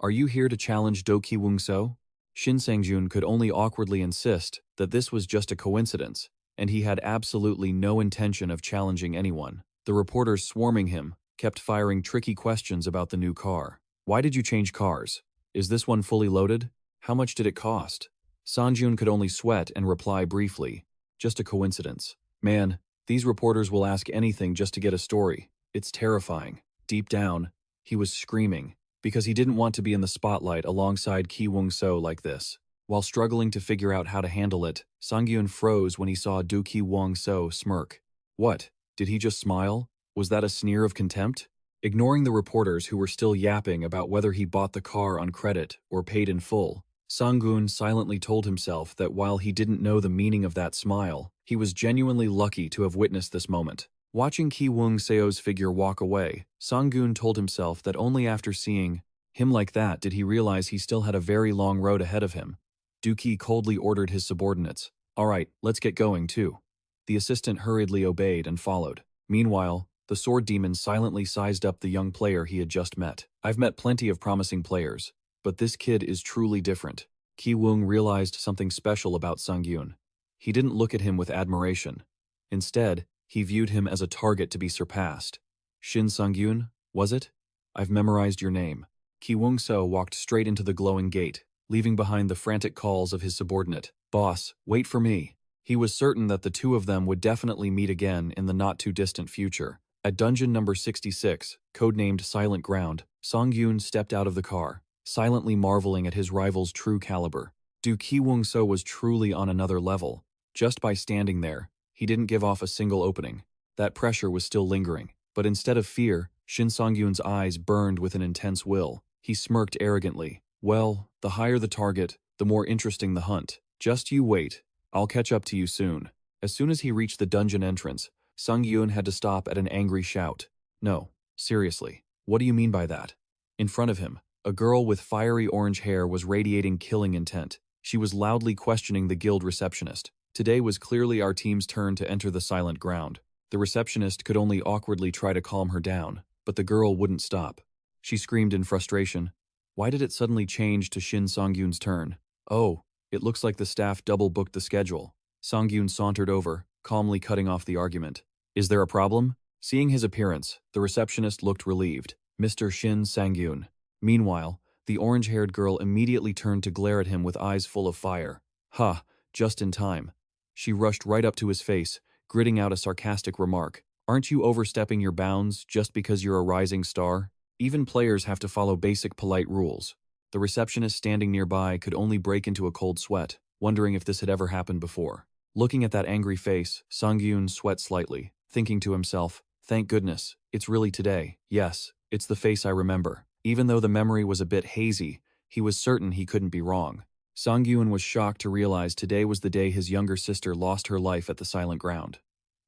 Are you here to challenge Do Ki Woong-seo?" Shin Sangjun could only awkwardly insist that this was just a coincidence, and he had absolutely no intention of challenging anyone. The reporters swarming him kept firing tricky questions about the new car. "Why did you change cars? Is this one fully loaded? How much did it cost?" Sanjun could only sweat and reply briefly, "Just a coincidence." Man, these reporters will ask anything just to get a story. It's terrifying. Deep down, he was screaming, because he didn't want to be in the spotlight alongside Ki Woong-seo like this. While struggling to figure out how to handle it, Sangyun froze when he saw Do Ki Woong-seo smirk. What? Did he just smile? Was that a sneer of contempt? Ignoring the reporters who were still yapping about whether he bought the car on credit or paid in full, Sangiun silently told himself that while he didn't know the meaning of that smile, he was genuinely lucky to have witnessed this moment. Watching Ki Wung Seo's figure walk away, Sangiun told himself that only after seeing him like that did he realize he still had a very long road ahead of him. Duki coldly ordered his subordinates, "All right, let's get going too." The assistant hurriedly obeyed and followed. Meanwhile, the sword demon silently sized up the young player he had just met. "I've met plenty of promising players, but this kid is truly different." Ki Wung realized something special about Sangyun. He didn't look at him with admiration. Instead, he viewed him as a target to be surpassed. "Shin Sangyun, was it? I've memorized your name." Ki Wung Seo walked straight into the glowing gate, leaving behind the frantic calls of his subordinate. "Boss, wait for me." He was certain that the two of them would definitely meet again in the not-too-distant future. At dungeon number 66, codenamed Silent Ground, Sangyun stepped out of the car, silently marveling at his rival's true caliber. Ki Wung Seo was truly on another level. Just by standing there, he didn't give off a single opening. That pressure was still lingering. But instead of fear, Shin Sangyun's eyes burned with an intense will. He smirked arrogantly. "Well, the higher the target, the more interesting the hunt. Just you wait. I'll catch up to you soon." As soon as he reached the dungeon entrance, Sangyun had to stop at an angry shout. "No, seriously, what do you mean by that?" In front of him, a girl with fiery orange hair was radiating killing intent. She was loudly questioning the guild receptionist. Today was clearly our team's turn to enter the Silent Ground. The receptionist could only awkwardly try to calm her down, but the girl wouldn't stop. She screamed in frustration. Why did it suddenly change to Shin Sangyun's turn? "Oh, it looks like the staff double-booked the schedule." Sangyun sauntered over, calmly cutting off the argument. "Is there a problem?" Seeing his appearance, the receptionist looked relieved. "Mr. Shin Sangyun." Meanwhile, the orange-haired girl immediately turned to glare at him with eyes full of fire. "Ha, just in time." She rushed right up to his face, gritting out a sarcastic remark. "Aren't you overstepping your bounds just because you're a rising star? Even players have to follow basic polite rules." The receptionist standing nearby could only break into a cold sweat, wondering if this had ever happened before. Looking at that angry face, Sangyun sweat slightly, thinking to himself, "Thank goodness, it's really today. Yes, it's the face I remember." Even though the memory was a bit hazy, he was certain he couldn't be wrong. Sangyun was shocked to realize today was the day his younger sister lost her life at the Silent Ground.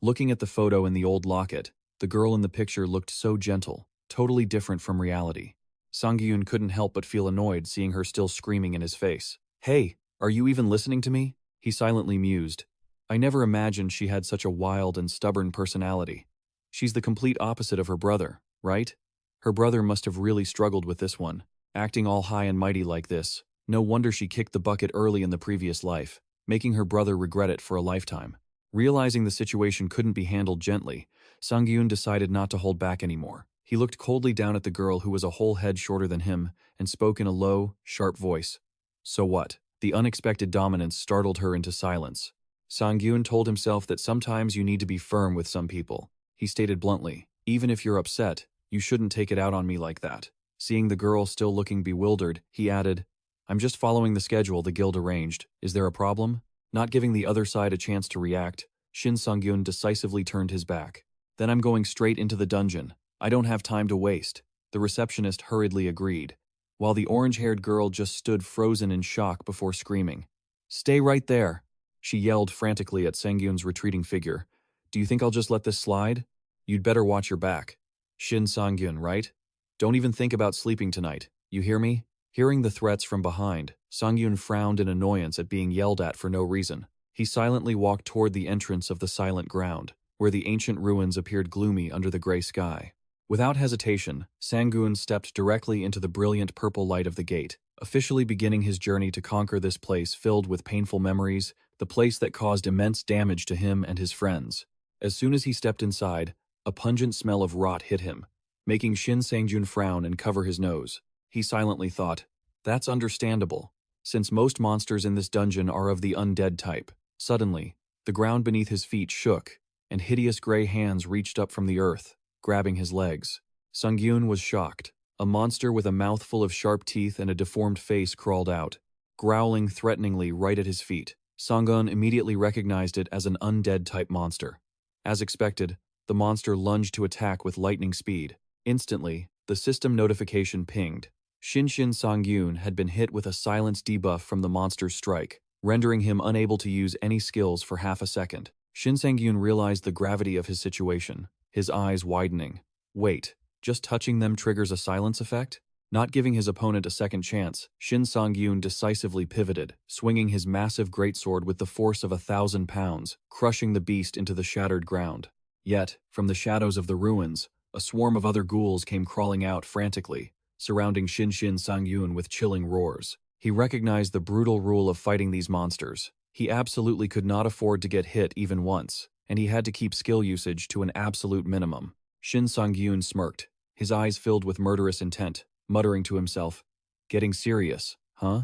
Looking at the photo in the old locket, the girl in the picture looked so gentle, totally different from reality. Sangyun couldn't help but feel annoyed seeing her still screaming in his face. "Hey, are you even listening to me?" He silently mused. "I never imagined she had such a wild and stubborn personality. She's the complete opposite of her brother, right? Her brother must have really struggled with this one, acting all high and mighty like this. No wonder she kicked the bucket early in the previous life, making her brother regret it for a lifetime." Realizing the situation couldn't be handled gently, Sangyun decided not to hold back anymore. He looked coldly down at the girl who was a whole head shorter than him and spoke in a low, sharp voice. "So what?" The unexpected dominance startled her into silence. Sangyun told himself that sometimes you need to be firm with some people. He stated bluntly, "Even if you're upset, you shouldn't take it out on me like that." Seeing the girl still looking bewildered, he added, "I'm just following the schedule the guild arranged. Is there a problem?" Not giving the other side a chance to react, Shin Sangyun decisively turned his back. "Then I'm going straight into the dungeon. I don't have time to waste." The receptionist hurriedly agreed, while the orange-haired girl just stood frozen in shock before screaming. "Stay right there!" She yelled frantically at Sangyun's retreating figure. "Do you think I'll just let this slide? You'd better watch your back. Shin Sangyun, right? Don't even think about sleeping tonight. You hear me?" Hearing the threats from behind, Sangyun frowned in annoyance at being yelled at for no reason. He silently walked toward the entrance of the Silent Ground, where the ancient ruins appeared gloomy under the gray sky. Without hesitation, Sangyun stepped directly into the brilliant purple light of the gate, officially beginning his journey to conquer this place filled with painful memories, the place that caused immense damage to him and his friends. As soon as he stepped inside, a pungent smell of rot hit him, making Shin Sangyun frown and cover his nose. He silently thought, "That's understandable, since most monsters in this dungeon are of the undead type." Suddenly, the ground beneath his feet shook, and hideous gray hands reached up from the earth, grabbing his legs. Sangyun was shocked. A monster with a mouthful of sharp teeth and a deformed face crawled out, growling threateningly right at his feet. Sangyun immediately recognized it as an undead-type monster. As expected, the monster lunged to attack with lightning speed. Instantly, the system notification pinged. Shin Sangyun had been hit with a silence debuff from the monster's strike, rendering him unable to use any skills for half a second. Shin Sangyun realized the gravity of his situation, his eyes widening. Wait, just touching them triggers a silence effect? Not giving his opponent a second chance, Shin Sangyun decisively pivoted, swinging his massive greatsword with the force of 1,000 pounds, crushing the beast into the shattered ground. Yet, from the shadows of the ruins, a swarm of other ghouls came crawling out frantically, surrounding Shin Sangyun with chilling roars. He recognized the brutal rule of fighting these monsters. He absolutely could not afford to get hit even once, and he had to keep skill usage to an absolute minimum. Shin Sangyun smirked, his eyes filled with murderous intent, muttering to himself, "Getting serious, huh?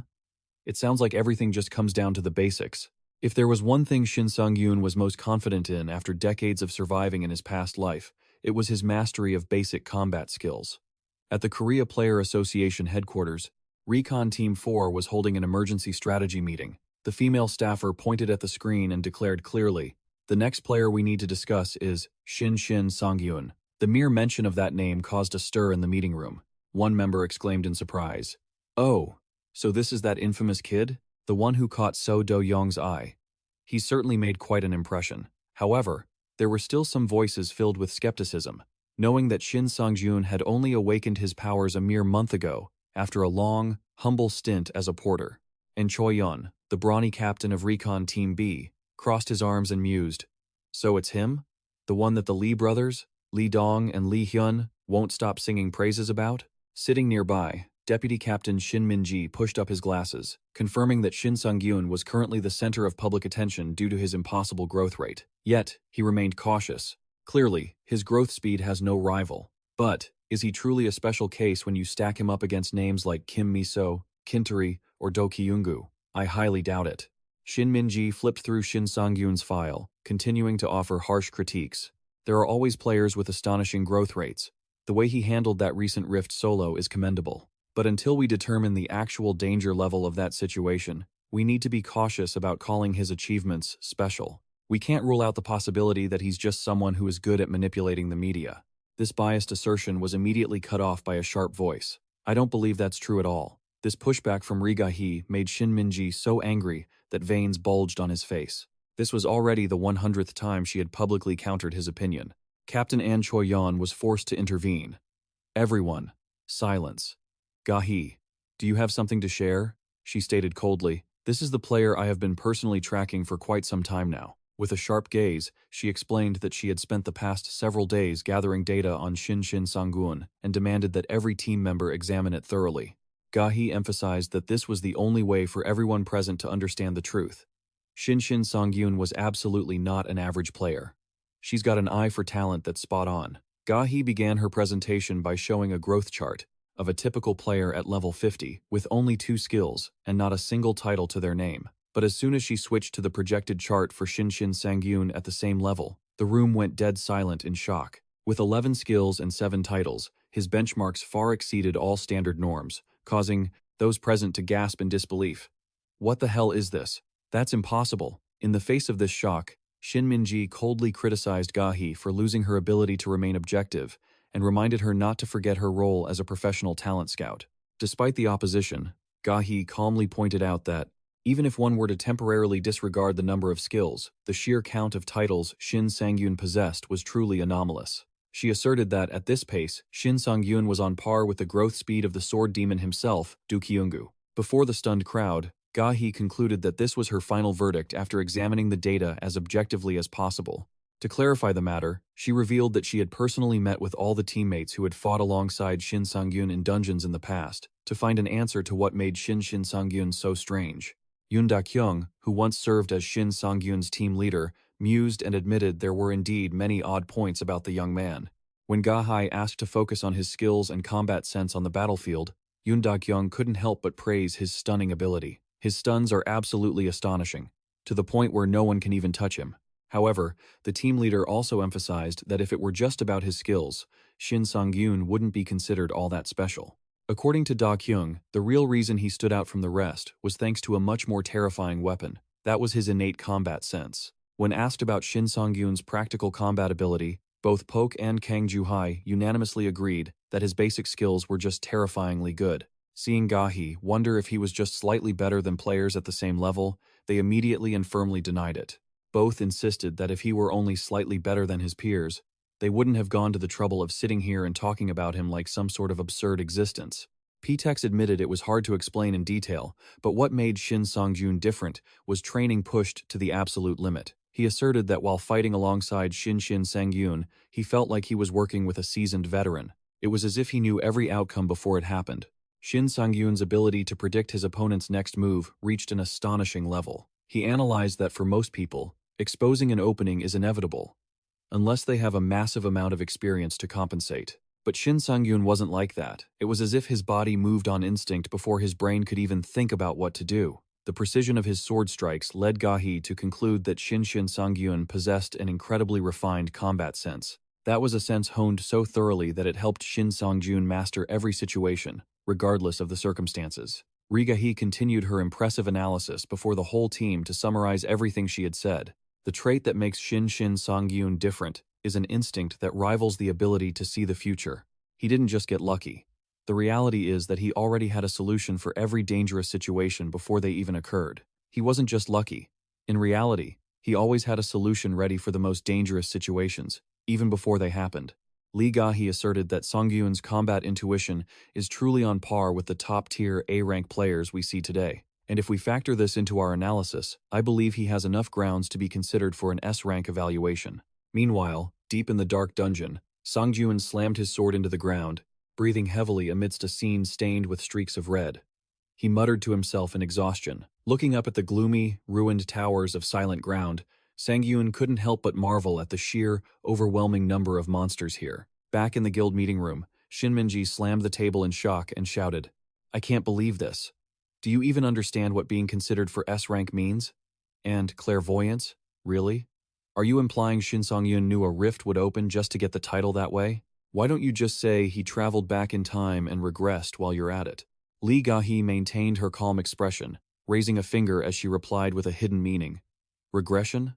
It sounds like everything just comes down to the basics." If there was one thing Shin Sangyun was most confident in after decades of surviving in his past life, it was his mastery of basic combat skills. At the Korea Player Association headquarters, Recon Team 4 was holding an emergency strategy meeting. The female staffer pointed at the screen and declared clearly, "The next player we need to discuss is Shin Sangyun." The mere mention of that name caused a stir in the meeting room. One member exclaimed in surprise, "Oh, so this is that infamous kid? The one who caught So Do-young's eye." He certainly made quite an impression. However, there were still some voices filled with skepticism, knowing that Shin Sangyun had only awakened his powers a mere month ago, after a long, humble stint as a porter. And Choi-yun, the brawny captain of Recon Team B, crossed his arms and mused, "So it's him? The one that the Lee brothers, Lee Dong and Lee Hyun, won't stop singing praises about?" Sitting nearby, Deputy Captain Shin Min-ji pushed up his glasses, confirming that Shin Sangyun was currently the center of public attention due to his impossible growth rate. Yet, he remained cautious. Clearly, his growth speed has no rival. But, is he truly a special case when you stack him up against names like Kim Miso, Kintari, or Do Kyungu? I highly doubt it. Shin Min-ji flipped through Shin Sangyun's file, continuing to offer harsh critiques. There are always players with astonishing growth rates. The way he handled that recent Rift solo is commendable. But until we determine the actual danger level of that situation, we need to be cautious about calling his achievements special. We can't rule out the possibility that he's just someone who is good at manipulating the media. This biased assertion was immediately cut off by a sharp voice. "I don't believe that's true at all." This pushback from Riga-hee made Shin Min-ji so angry that veins bulged on his face. This was already the 100th time she had publicly countered his opinion. Captain An Choi-yeon was forced to intervene. "Everyone, silence. Ga-hee, do you have something to share?" she stated coldly. "This is the player I have been personally tracking for quite some time now." With a sharp gaze, she explained that she had spent the past several days gathering data on Shin Sangyun and demanded that every team member examine it thoroughly. Ga-hee emphasized that this was the only way for everyone present to understand the truth. Shin Sangyun was absolutely not an average player. "She's got an eye for talent that's spot on." Ga-hee began her presentation by showing a growth chart of a typical player at level 50, with only 2 skills and not a single title to their name. But as soon as she switched to the projected chart for Shin Sangyun at the same level, the room went dead silent in shock. With 11 skills and 7 titles, his benchmarks far exceeded all standard norms, causing those present to gasp in disbelief. "What the hell is this? That's impossible." In the face of this shock, Shin Min-ji coldly criticized Ga-hee for losing her ability to remain objective and reminded her not to forget her role as a professional talent scout. Despite the opposition, Ga-hee calmly pointed out that, even if one were to temporarily disregard the number of skills, the sheer count of titles Shin Sangyun possessed was truly anomalous. She asserted that, at this pace, Shin Sangyun was on par with the growth speed of the sword demon himself, Do Kyungu. Before the stunned crowd, Ga-hee concluded that this was her final verdict after examining the data as objectively as possible. To clarify the matter, she revealed that she had personally met with all the teammates who had fought alongside Shin Sangyun in dungeons in the past, to find an answer to what made Shin Sangyun so strange. Yoon Da-kyung, who once served as Shin Sangyun's team leader, mused and admitted there were indeed many odd points about the young man. When Ga-hee asked to focus on his skills and combat sense on the battlefield, Yoon Da-kyung couldn't help but praise his stunning ability. His stuns are absolutely astonishing, to the point where no one can even touch him. However, the team leader also emphasized that if it were just about his skills, Shin Sangyun wouldn't be considered all that special. According to Da-kyung, the real reason he stood out from the rest was thanks to a much more terrifying weapon. That was his innate combat sense. When asked about Shin Sangyun's practical combat ability, both Poke and Kang Ju-hai unanimously agreed that his basic skills were just terrifyingly good. Seeing Gahi wonder if he was just slightly better than players at the same level, they immediately and firmly denied it. Both insisted that if he were only slightly better than his peers, they wouldn't have gone to the trouble of sitting here and talking about him like some sort of absurd existence. Ptex admitted it was hard to explain in detail, but what made Shin Songjun different was training pushed to the absolute limit. He asserted that while fighting alongside Shin Sangiun, he felt like he was working with a seasoned veteran. It was as if he knew every outcome before it happened. Shin Sangyun's ability to predict his opponent's next move reached an astonishing level. He analyzed that for most people, exposing an opening is inevitable, unless they have a massive amount of experience to compensate. But Shin Sangyun wasn't like that. It was as if his body moved on instinct before his brain could even think about what to do. The precision of his sword strikes led Gahi to conclude that Shin Sangyun possessed an incredibly refined combat sense. That was a sense honed so thoroughly that it helped Shin Songjun master every situation, regardless of the circumstances. Rigahi continued her impressive analysis before the whole team to summarize everything she had said. The trait that makes Shin Songyun different is an instinct that rivals the ability to see the future. He didn't just get lucky. The reality is that he already had a solution for every dangerous situation before they even occurred. He wasn't just lucky. In reality, he always had a solution ready for the most dangerous situations, even before they happened. Li Gahi asserted that Songyun's combat intuition is truly on par with the top-tier A-rank players we see today. And if we factor this into our analysis, I believe he has enough grounds to be considered for an S-rank evaluation. Meanwhile, deep in the dark dungeon, Songjun slammed his sword into the ground, breathing heavily amidst a scene stained with streaks of red. He muttered to himself in exhaustion. Looking up at the gloomy, ruined towers of silent ground, Sangiun couldn't help but marvel at the sheer, overwhelming number of monsters here. Back in the guild meeting room, Shinminji slammed the table in shock and shouted, "I can't believe this. Do you even understand what being considered for S-rank means? And clairvoyance? Really? Are you implying Shin Songyun knew a rift would open just to get the title that way? Why don't you just say he traveled back in time and regressed while you're at it?" Li Gahi maintained her calm expression, raising a finger as she replied with a hidden meaning. Regression?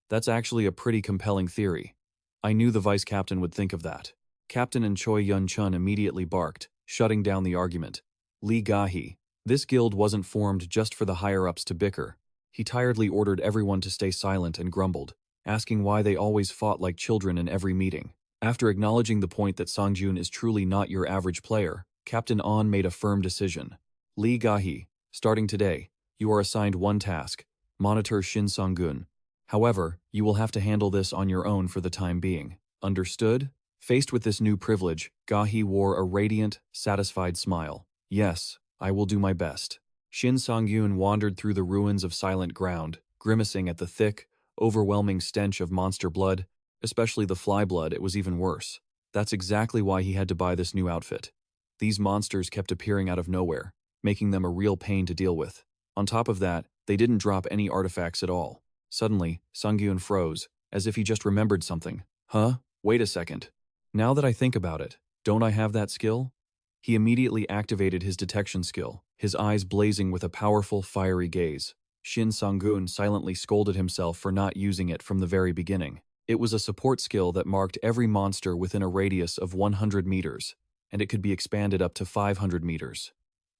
That's actually a pretty compelling theory. I knew the vice captain would think of that. Captain and Choi Yun-chun immediately barked, shutting down the argument. Li Gahi. This guild wasn't formed just for the higher-ups to bicker. He tiredly ordered everyone to stay silent and grumbled, asking why they always fought like children in every meeting. After acknowledging the point that Songjun is truly not your average player, Captain An made a firm decision. Li Gahi, starting today, you are assigned one task: monitor Shin Songun. However, you will have to handle this on your own for the time being. Understood? Faced with this new privilege, Gahi wore a radiant, satisfied smile. Yes, I will do my best. Shin Songyun wandered through the ruins of silent ground, grimacing at the thick, overwhelming stench of monster blood, especially the fly blood. It was even worse. That's exactly why he had to buy this new outfit. These monsters kept appearing out of nowhere, making them a real pain to deal with. On top of that, they didn't drop any artifacts at all. Suddenly, Sangyun froze, as if he just remembered something. Huh? Wait a second. Now that I think about it, don't I have that skill? He immediately activated his detection skill, his eyes blazing with a powerful, fiery gaze. Shin Songun silently scolded himself for not using it from the very beginning. It was a support skill that marked every monster within a radius of 100 meters, and it could be expanded up to 500 meters.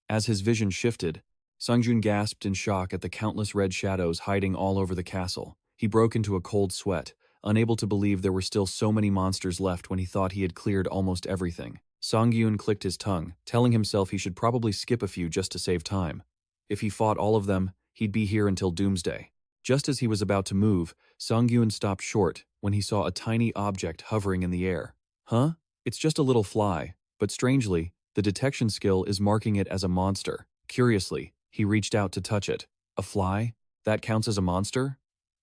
As his vision shifted, Songjun gasped in shock at the countless red shadows hiding all over the castle. He broke into a cold sweat, unable to believe there were still so many monsters left when he thought he had cleared almost everything. Songyun clicked his tongue, telling himself he should probably skip a few just to save time. If he fought all of them, he'd be here until doomsday. Just as he was about to move, Songyun stopped short when he saw a tiny object hovering in the air. Huh? It's just a little fly, but strangely, the detection skill is marking it as a monster. Curiously, he reached out to touch it. A fly? That counts as a monster?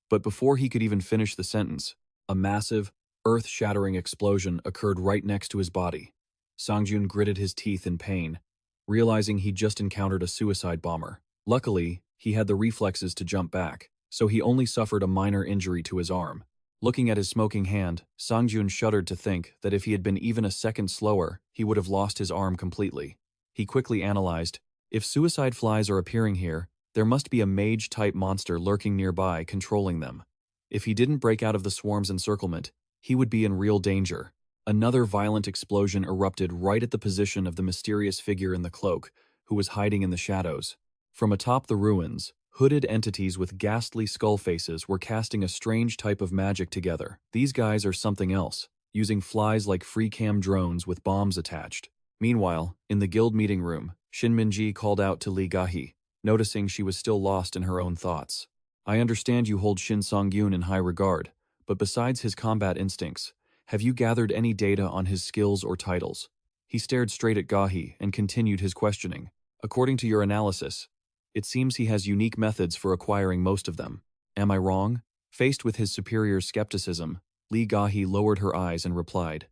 But before he could even finish the sentence, a massive, earth-shattering explosion occurred right next to his body. Songjun gritted his teeth in pain, realizing he'd just encountered a suicide bomber. Luckily, he had the reflexes to jump back, so he only suffered a minor injury to his arm. Looking at his smoking hand, Songjun shuddered to think that if he had been even a second slower, he would have lost his arm completely. He quickly analyzed, if suicide flies are appearing here, there must be a mage-type monster lurking nearby controlling them. If he didn't break out of the swarm's encirclement, he would be in real danger. Another violent explosion erupted right at the position of the mysterious figure in the cloak, who was hiding in the shadows. From atop the ruins, hooded entities with ghastly skull faces were casting a strange type of magic together. These guys are something else, using flies like free-cam drones with bombs attached. Meanwhile, in the guild meeting room, Shin Minji called out to Li Gahi, noticing she was still lost in her own thoughts. I understand you hold Shin Sangiun in high regard, but besides his combat instincts, have you gathered any data on his skills or titles? He stared straight at Gahi and continued his questioning. According to your analysis, it seems he has unique methods for acquiring most of them. Am I wrong? Faced with his superior's skepticism, Li Gahi lowered her eyes and replied,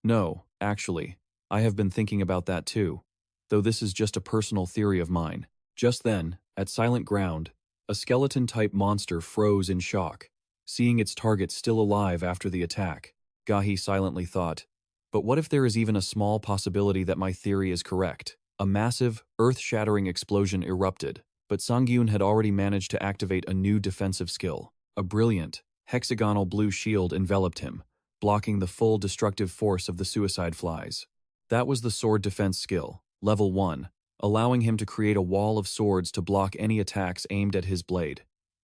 No, actually, I have been thinking about that too, though this is just a personal theory of mine. Just then, at silent ground, a skeleton-type monster froze in shock. Seeing its target still alive after the attack, Gahi silently thought, but what if there is even a small possibility that my theory is correct? A massive, earth-shattering explosion erupted, but Sangiun had already managed to activate a new defensive skill. A brilliant, hexagonal blue shield enveloped him, blocking the full destructive force of the suicide flies. That was the sword defense skill, level 1, allowing him to create a wall of swords to block any attacks aimed at his blade.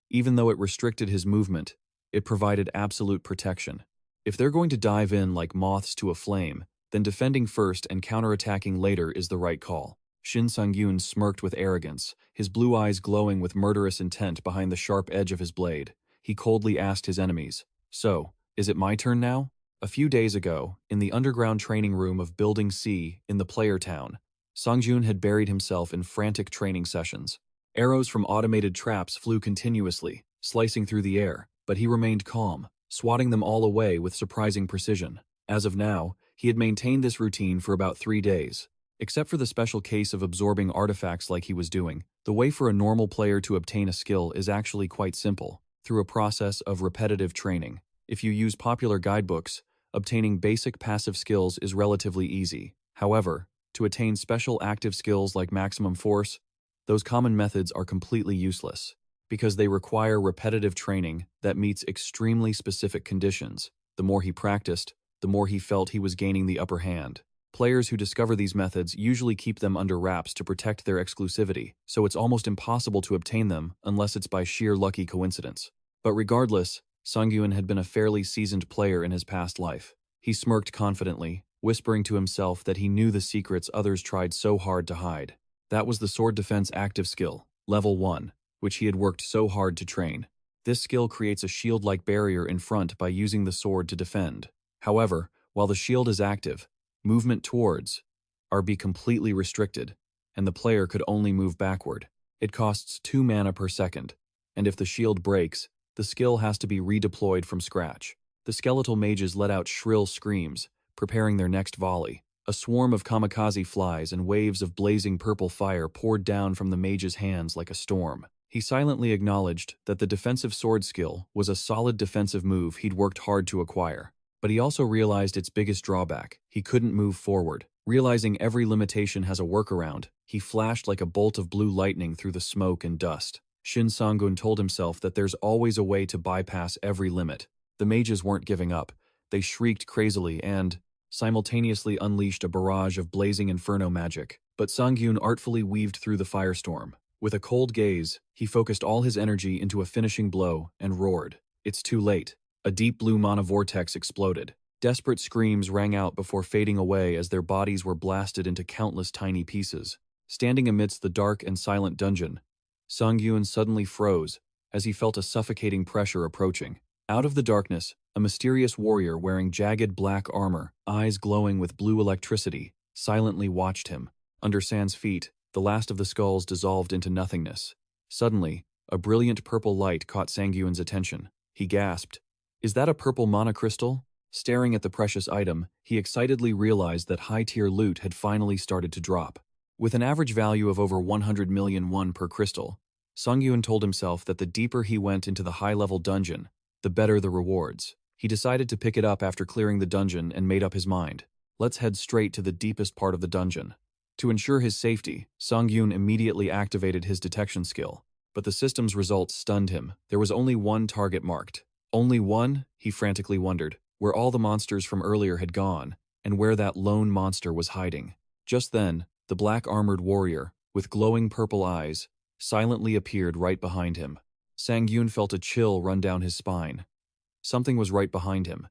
Even though it restricted his movement, it provided absolute protection. If they're going to dive in like moths to a flame, then defending first and counterattacking later is the right call. Shin Sangyun smirked with arrogance, his blue eyes glowing with murderous intent behind the sharp edge of his blade. He coldly asked his enemies, So, is it my turn now? A few days ago, in the underground training room of Building C in the player town, Sangjun had buried himself in frantic training sessions. Arrows from automated traps flew continuously, slicing through the air, but he remained calm, swatting them all away with surprising precision. As of now, he had maintained this routine for about 3 days. Except for the special case of absorbing artifacts like he was doing, the way for a normal player to obtain a skill is actually quite simple, through a process of repetitive training. If you use popular guidebooks, obtaining basic passive skills is relatively easy. However, to attain special active skills like maximum force, those common methods are completely useless, because they require repetitive training that meets extremely specific conditions. The more he practiced, the more he felt he was gaining the upper hand. Players who discover these methods usually keep them under wraps to protect their exclusivity, so it's almost impossible to obtain them unless it's by sheer lucky coincidence. But regardless, Sangyun had been a fairly seasoned player in his past life. He smirked confidently, whispering to himself that he knew the secrets others tried so hard to hide. That was the sword defense active skill, level 1, which he had worked so hard to train. This skill creates a shield-like barrier in front by using the sword to defend. However, while the shield is active, movement towards be completely restricted, and the player could only move backward. It costs 2 mana per second, and if the shield breaks, the skill has to be redeployed from scratch. The skeletal mages let out shrill screams, preparing their next volley. A swarm of kamikaze flies and waves of blazing purple fire poured down from the mage's hands like a storm. He silently acknowledged that the defensive sword skill was a solid defensive move he'd worked hard to acquire. But he also realized its biggest drawback: he couldn't move forward. Realizing every limitation has a workaround, he flashed like a bolt of blue lightning through the smoke and dust. Shin Sangun told himself that there's always a way to bypass every limit. The mages weren't giving up. They shrieked crazily and, simultaneously unleashed a barrage of blazing inferno magic. But Sangyun artfully weaved through the firestorm. With a cold gaze, he focused all his energy into a finishing blow and roared. It's too late. A deep blue mana vortex exploded. Desperate screams rang out before fading away as their bodies were blasted into countless tiny pieces. Standing amidst the dark and silent dungeon, Sangyun suddenly froze as he felt a suffocating pressure approaching. Out of the darkness, a mysterious warrior wearing jagged black armor, eyes glowing with blue electricity, silently watched him. Under San's feet, the last of the skulls dissolved into nothingness. Suddenly, a brilliant purple light caught Sangyun's attention. He gasped, "Is that a purple mana crystal?" Staring at the precious item, he excitedly realized that high-tier loot had finally started to drop. With an average value of over 100 million won per crystal, Sangyun told himself that the deeper he went into the high-level dungeon, the better the rewards. He decided to pick it up after clearing the dungeon and made up his mind. Let's head straight to the deepest part of the dungeon. To ensure his safety, Sangyun immediately activated his detection skill. But the system's results stunned him. There was only one target marked. Only one? He frantically wondered, where all the monsters from earlier had gone, and where that lone monster was hiding. Just then, the black-armored warrior, with glowing purple eyes, silently appeared right behind him. Sangiun felt a chill run down his spine. Something was right behind him.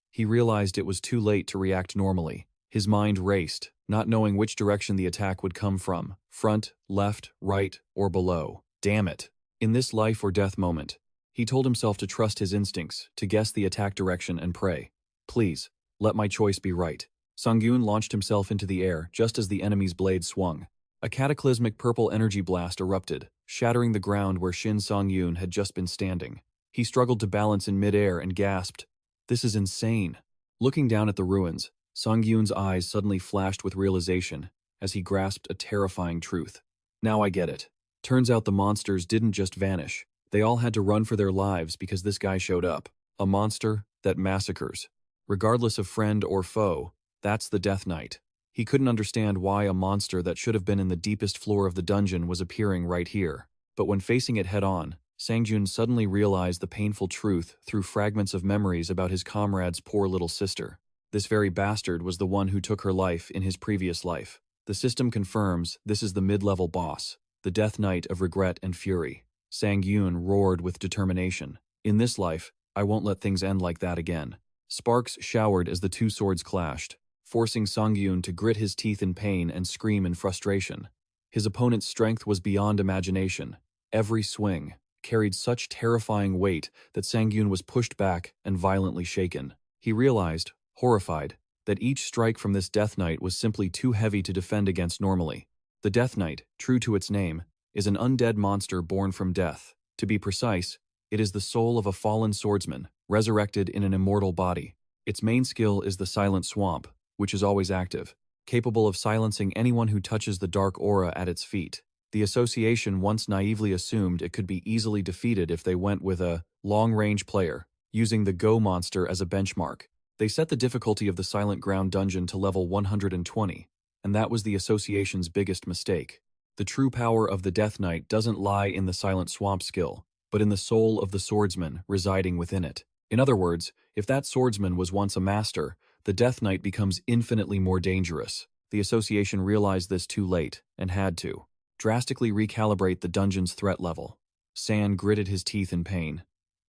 He realized it was too late to react normally. His mind raced, not knowing which direction the attack would come from, front, left, right, or below. Damn it. In this life or death moment, he told himself to trust his instincts, to guess the attack direction and pray. Please, let my choice be right. Sangiun launched himself into the air just as the enemy's blade swung. A cataclysmic purple energy blast erupted, shattering the ground where Shin Sangyun had just been standing. He struggled to balance in midair and gasped, "This is insane." Looking down at the ruins, Sangyun's eyes suddenly flashed with realization as he grasped a terrifying truth. Now I get it. Turns out the monsters didn't just vanish. They all had to run for their lives because this guy showed up. A monster that massacres. Regardless of friend or foe, that's the Death Knight. He couldn't understand why a monster that should have been in the deepest floor of the dungeon was appearing right here. But when facing it head-on, Sangjun suddenly realized the painful truth through fragments of memories about his comrade's poor little sister. This very bastard was the one who took her life in his previous life. The system confirms this is the mid-level boss, the Death Knight of regret and fury. Sangyun roared with determination. In this life, I won't let things end like that again. Sparks showered as the two swords clashed, forcing Sangyun to grit his teeth in pain and scream in frustration. His opponent's strength was beyond imagination. Every swing carried such terrifying weight that Sangyun was pushed back and violently shaken. He realized, horrified, that each strike from this Death Knight was simply too heavy to defend against normally. The Death Knight, true to its name, is an undead monster born from death. To be precise, it is the soul of a fallen swordsman, resurrected in an immortal body. Its main skill is the Silent Swamp, which is always active, capable of silencing anyone who touches the dark aura at its feet. The association once naively assumed it could be easily defeated if they went with a long-range player, using the Go monster as a benchmark. They set the difficulty of the Silent Ground dungeon to level 120, and that was the association's biggest mistake. The true power of the Death Knight doesn't lie in the Silent Swamp skill, but in the soul of the swordsman residing within it. In other words, if that swordsman was once a master, the Death Knight becomes infinitely more dangerous. The association realized this too late, and had to drastically recalibrate the dungeon's threat level. San gritted his teeth in pain.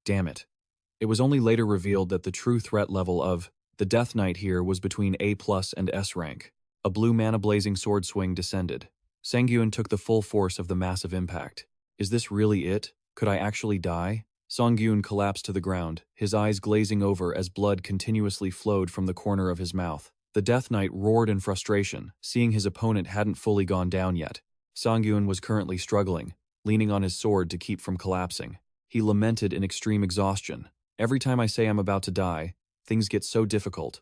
Damn it. It was only later revealed that the true threat level of the Death Knight here was between A+ and S rank. A blue mana-blazing sword swing descended. Sangyun took the full force of the massive impact. Is this really it? Could I actually die? Sangyun collapsed to the ground, his eyes glazing over as blood continuously flowed from the corner of his mouth. The Death Knight roared in frustration, seeing his opponent hadn't fully gone down yet. Sangyun was currently struggling, leaning on his sword to keep from collapsing. He lamented in extreme exhaustion. Every time I say I'm about to die, things get so difficult.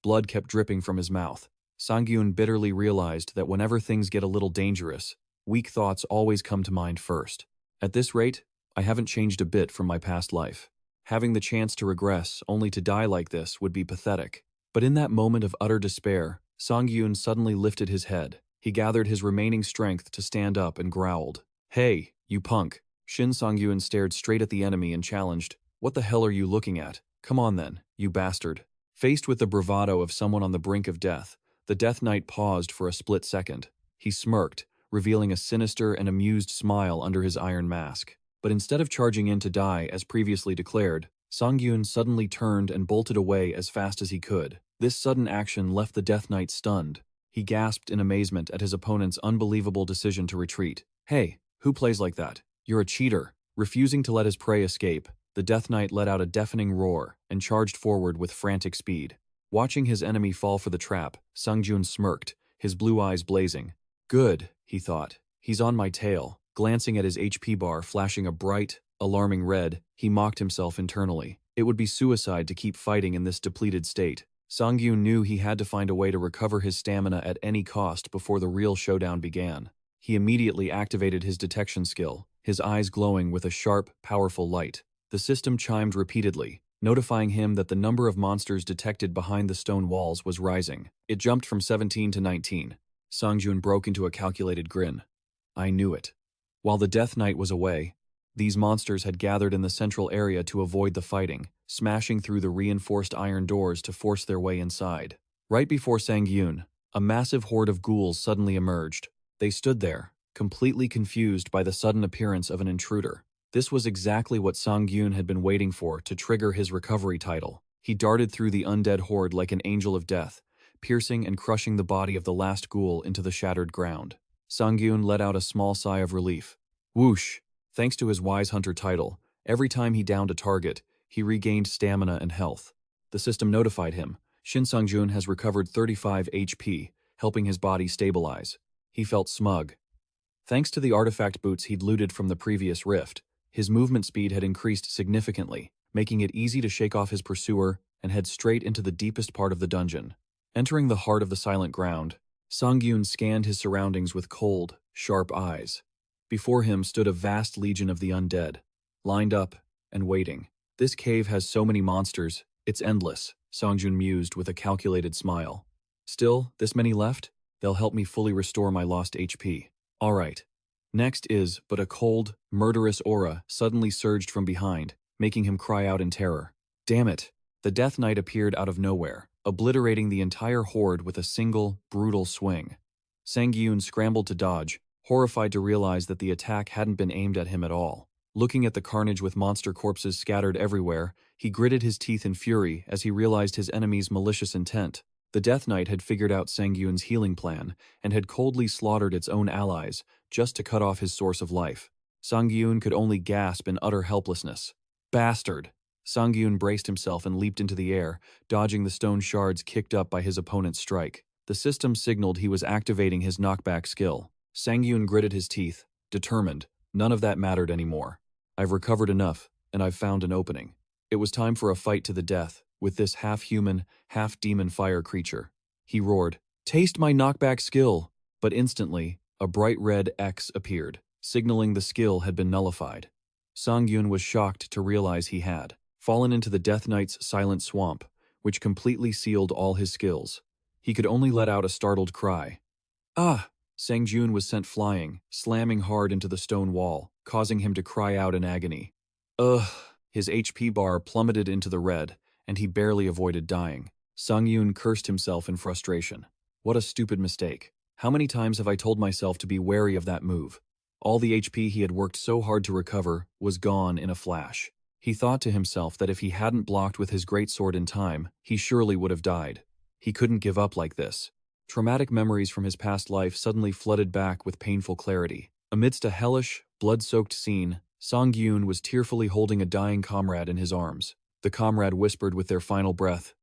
Blood kept dripping from his mouth. Sangyun bitterly realized that whenever things get a little dangerous, weak thoughts always come to mind first. At this rate, I haven't changed a bit from my past life. Having the chance to regress only to die like this would be pathetic. But in that moment of utter despair, Sangyun suddenly lifted his head. He gathered his remaining strength to stand up and growled. Hey, you punk. Shin Sangyun stared straight at the enemy and challenged, What the hell are you looking at? Come on then, you bastard. Faced with the bravado of someone on the brink of death, the Death Knight paused for a split second. He smirked, revealing a sinister and amused smile under his iron mask. But instead of charging in to die as previously declared, Sangyun suddenly turned and bolted away as fast as he could. This sudden action left the Death Knight stunned. He gasped in amazement at his opponent's unbelievable decision to retreat. Hey, who plays like that? You're a cheater. Refusing to let his prey escape, the Death Knight let out a deafening roar and charged forward with frantic speed. Watching his enemy fall for the trap, Sangjun smirked, his blue eyes blazing. Good, he thought. He's on my tail. Glancing at his HP bar flashing a bright, alarming red, he mocked himself internally. It would be suicide to keep fighting in this depleted state. Sangyun knew he had to find a way to recover his stamina at any cost before the real showdown began. He immediately activated his detection skill, his eyes glowing with a sharp, powerful light. The system chimed repeatedly, notifying him that the number of monsters detected behind the stone walls was rising. It jumped from 17 to 19. Sangjun broke into a calculated grin. I knew it. While the Death Knight was away, these monsters had gathered in the central area to avoid the fighting, smashing through the reinforced iron doors to force their way inside. Right before Sangyun, a massive horde of ghouls suddenly emerged. They stood there, completely confused by the sudden appearance of an intruder. This was exactly what Sangiun had been waiting for to trigger his recovery title. He darted through the undead horde like an angel of death, piercing and crushing the body of the last ghoul into the shattered ground. Sangiun let out a small sigh of relief. Whoosh! Thanks to his Wise Hunter title, every time he downed a target, he regained stamina and health. The system notified him. Shin Sangjun has recovered 35 HP, helping his body stabilize. He felt smug. Thanks to the artifact boots he'd looted from the previous rift, his movement speed had increased significantly, making it easy to shake off his pursuer and head straight into the deepest part of the dungeon. Entering the heart of the silent ground, Sangyun scanned his surroundings with cold, sharp eyes. Before him stood a vast legion of the undead, lined up and waiting. This cave has so many monsters, it's endless, Sangjun mused with a calculated smile. Still, this many left? They'll help me fully restore my lost HP. All right. Next is, but a cold, murderous aura suddenly surged from behind, making him cry out in terror. Damn it! The Death Knight appeared out of nowhere, obliterating the entire horde with a single, brutal swing. Sangyun scrambled to dodge, horrified to realize that the attack hadn't been aimed at him at all. Looking at the carnage with monster corpses scattered everywhere, he gritted his teeth in fury as he realized his enemy's malicious intent. The Death Knight had figured out Sangyun's healing plan and had coldly slaughtered its own allies just to cut off his source of life. Sangyun could only gasp in utter helplessness. Bastard! Sangyun braced himself and leaped into the air, dodging the stone shards kicked up by his opponent's strike. The system signaled he was activating his knockback skill. Sangyun gritted his teeth, determined. None of that mattered anymore. I've recovered enough, and I've found an opening. It was time for a fight to the death with this half-human, half-demon fire creature. He roared, "Taste my knockback skill!" But instantly, a bright red X appeared, signaling the skill had been nullified. Sangyun was shocked to realize he had fallen into the Death Knight's silent swamp, which completely sealed all his skills. He could only let out a startled cry. Ah! Sangjun was sent flying, slamming hard into the stone wall, causing him to cry out in agony. Ugh! His HP bar plummeted into the red, and he barely avoided dying. Sangyun cursed himself in frustration. What a stupid mistake. How many times have I told myself to be wary of that move? All the HP he had worked so hard to recover was gone in a flash. He thought to himself that if he hadn't blocked with his greatsword in time, he surely would have died. He couldn't give up like this. Traumatic memories from his past life suddenly flooded back with painful clarity. Amidst a hellish, blood-soaked scene, Sangyun was tearfully holding a dying comrade in his arms. The comrade whispered with their final breath,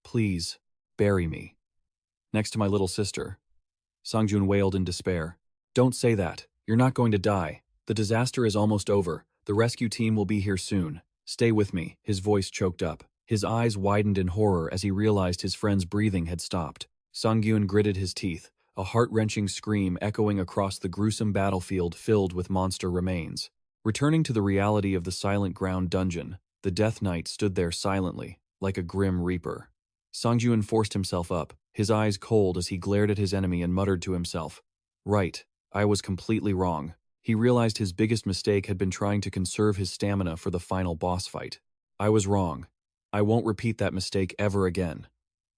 "Please, bury me. Next to my little sister." Sangjun wailed in despair. "Don't say that. You're not going to die. The disaster is almost over. The rescue team will be here soon. Stay with me." His voice choked up. His eyes widened in horror as he realized his friend's breathing had stopped. Sangyun gritted his teeth, a heart-wrenching scream echoing across the gruesome battlefield filled with monster remains. Returning to the reality of the silent ground dungeon, the Death Knight stood there silently, like a grim reaper. Sangjun forced himself up, his eyes cold as he glared at his enemy and muttered to himself, "Right, I was completely wrong." He realized his biggest mistake had been trying to conserve his stamina for the final boss fight. "I was wrong. I won't repeat that mistake ever again.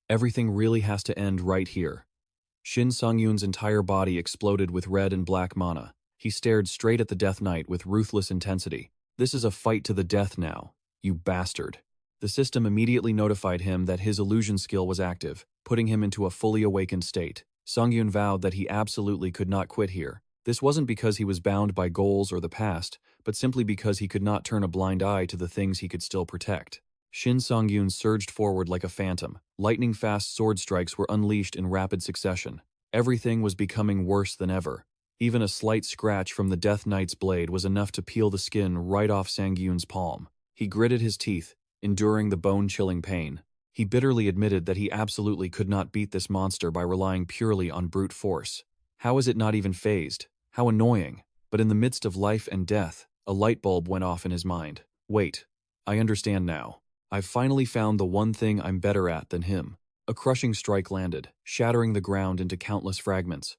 Everything really has to end right here." Shin Sangyun's entire body exploded with red and black mana. He stared straight at the Death Knight with ruthless intensity. "This is a fight to the death now, you bastard." The system immediately notified him that his illusion skill was active, putting him into a fully awakened state. Sangyun vowed that he absolutely could not quit here. This wasn't because he was bound by goals or the past, but simply because he could not turn a blind eye to the things he could still protect. Shin Sangyun surged forward like a phantom. Lightning-fast sword strikes were unleashed in rapid succession. Everything was becoming worse than ever. Even a slight scratch from the Death Knight's blade was enough to peel the skin right off Sangyun's palm. He gritted his teeth, enduring the bone-chilling pain. He bitterly admitted that he absolutely could not beat this monster by relying purely on brute force. How is it not even phased? How annoying. But in the midst of life and death, a light bulb went off in his mind. Wait, I understand now. I've finally found the one thing I'm better at than him. A crushing strike landed, shattering the ground into countless fragments.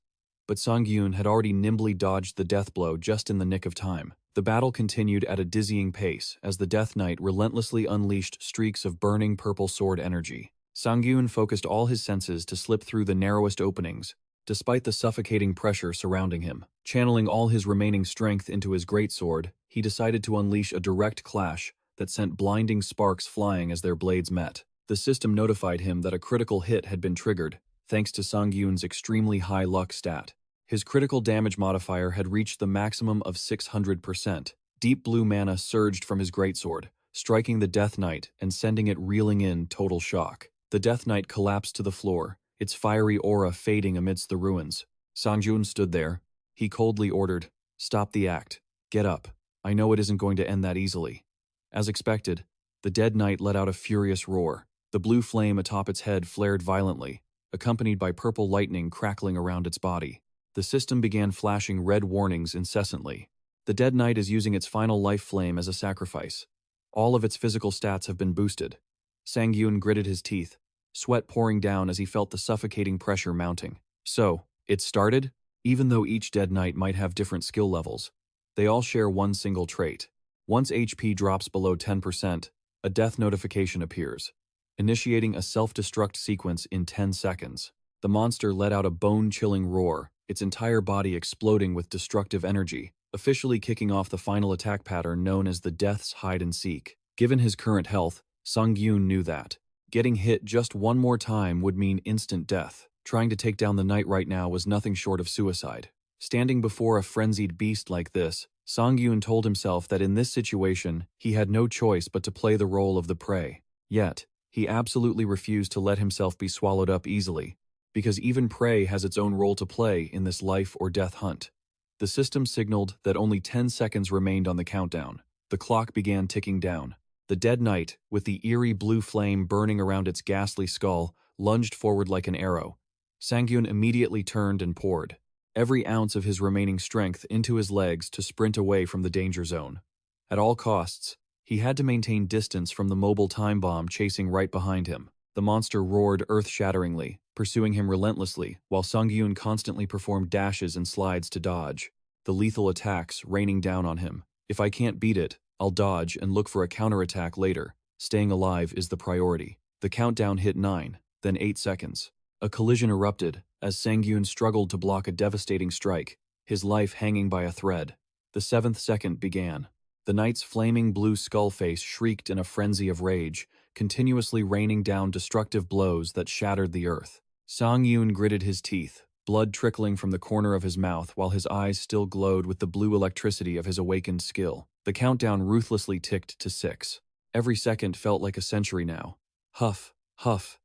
But Sangyun had already nimbly dodged the death blow just in the nick of time. The battle continued at a dizzying pace as the Death Knight relentlessly unleashed streaks of burning purple sword energy. Sangyun focused all his senses to slip through the narrowest openings, despite the suffocating pressure surrounding him. Channeling all his remaining strength into his greatsword, he decided to unleash a direct clash that sent blinding sparks flying as their blades met. The system notified him that a critical hit had been triggered, thanks to Sangyun's extremely high luck stat. His critical damage modifier had reached the maximum of 600%. Deep blue mana surged from his greatsword, striking the Death Knight and sending it reeling in total shock. The Death Knight collapsed to the floor, its fiery aura fading amidst the ruins. Sangiun stood there. He coldly ordered, "Stop the act. Get up. I know it isn't going to end that easily." As expected, the dead knight let out a furious roar. The blue flame atop its head flared violently, accompanied by purple lightning crackling around its body. The system began flashing red warnings incessantly. The dead knight is using its final life flame as a sacrifice. All of its physical stats have been boosted. Sangyun gritted his teeth, sweat pouring down as he felt the suffocating pressure mounting. So, it started? Even though each dead knight might have different skill levels, they all share one single trait. Once HP drops below 10%, a death notification appears, initiating a self-destruct sequence in 10 seconds. The monster let out a bone-chilling roar, its entire body exploding with destructive energy, officially kicking off the final attack pattern known as the Death's Hide-and-Seek. Given his current health, Sangyun knew that getting hit just one more time would mean instant death. Trying to take down the knight right now was nothing short of suicide. Standing before a frenzied beast like this, Sangyun told himself that in this situation, he had no choice but to play the role of the prey. Yet, he absolutely refused to let himself be swallowed up easily, because even prey has its own role to play in this life or death hunt. The system signaled that only 10 seconds remained on the countdown. The clock began ticking down. The dead knight, with the eerie blue flame burning around its ghastly skull, lunged forward like an arrow. Sangyun immediately turned and poured every ounce of his remaining strength into his legs to sprint away from the danger zone. At all costs, he had to maintain distance from the mobile time bomb chasing right behind him. The monster roared earth-shatteringly, pursuing him relentlessly, while Sangyun constantly performed dashes and slides to dodge, the lethal attacks raining down on him. "If I can't beat it, I'll dodge and look for a counterattack later. Staying alive is the priority." The countdown hit 9, then 8 seconds. A collision erupted as Sangyun struggled to block a devastating strike, his life hanging by a thread. The 7th second began. The knight's flaming blue skull face shrieked in a frenzy of rage, continuously raining down destructive blows that shattered the earth. Sangyun gritted his teeth, blood trickling from the corner of his mouth while his eyes still glowed with the blue electricity of his awakened skill. The countdown ruthlessly ticked to 6. Every second felt like a century now. Huff, huff.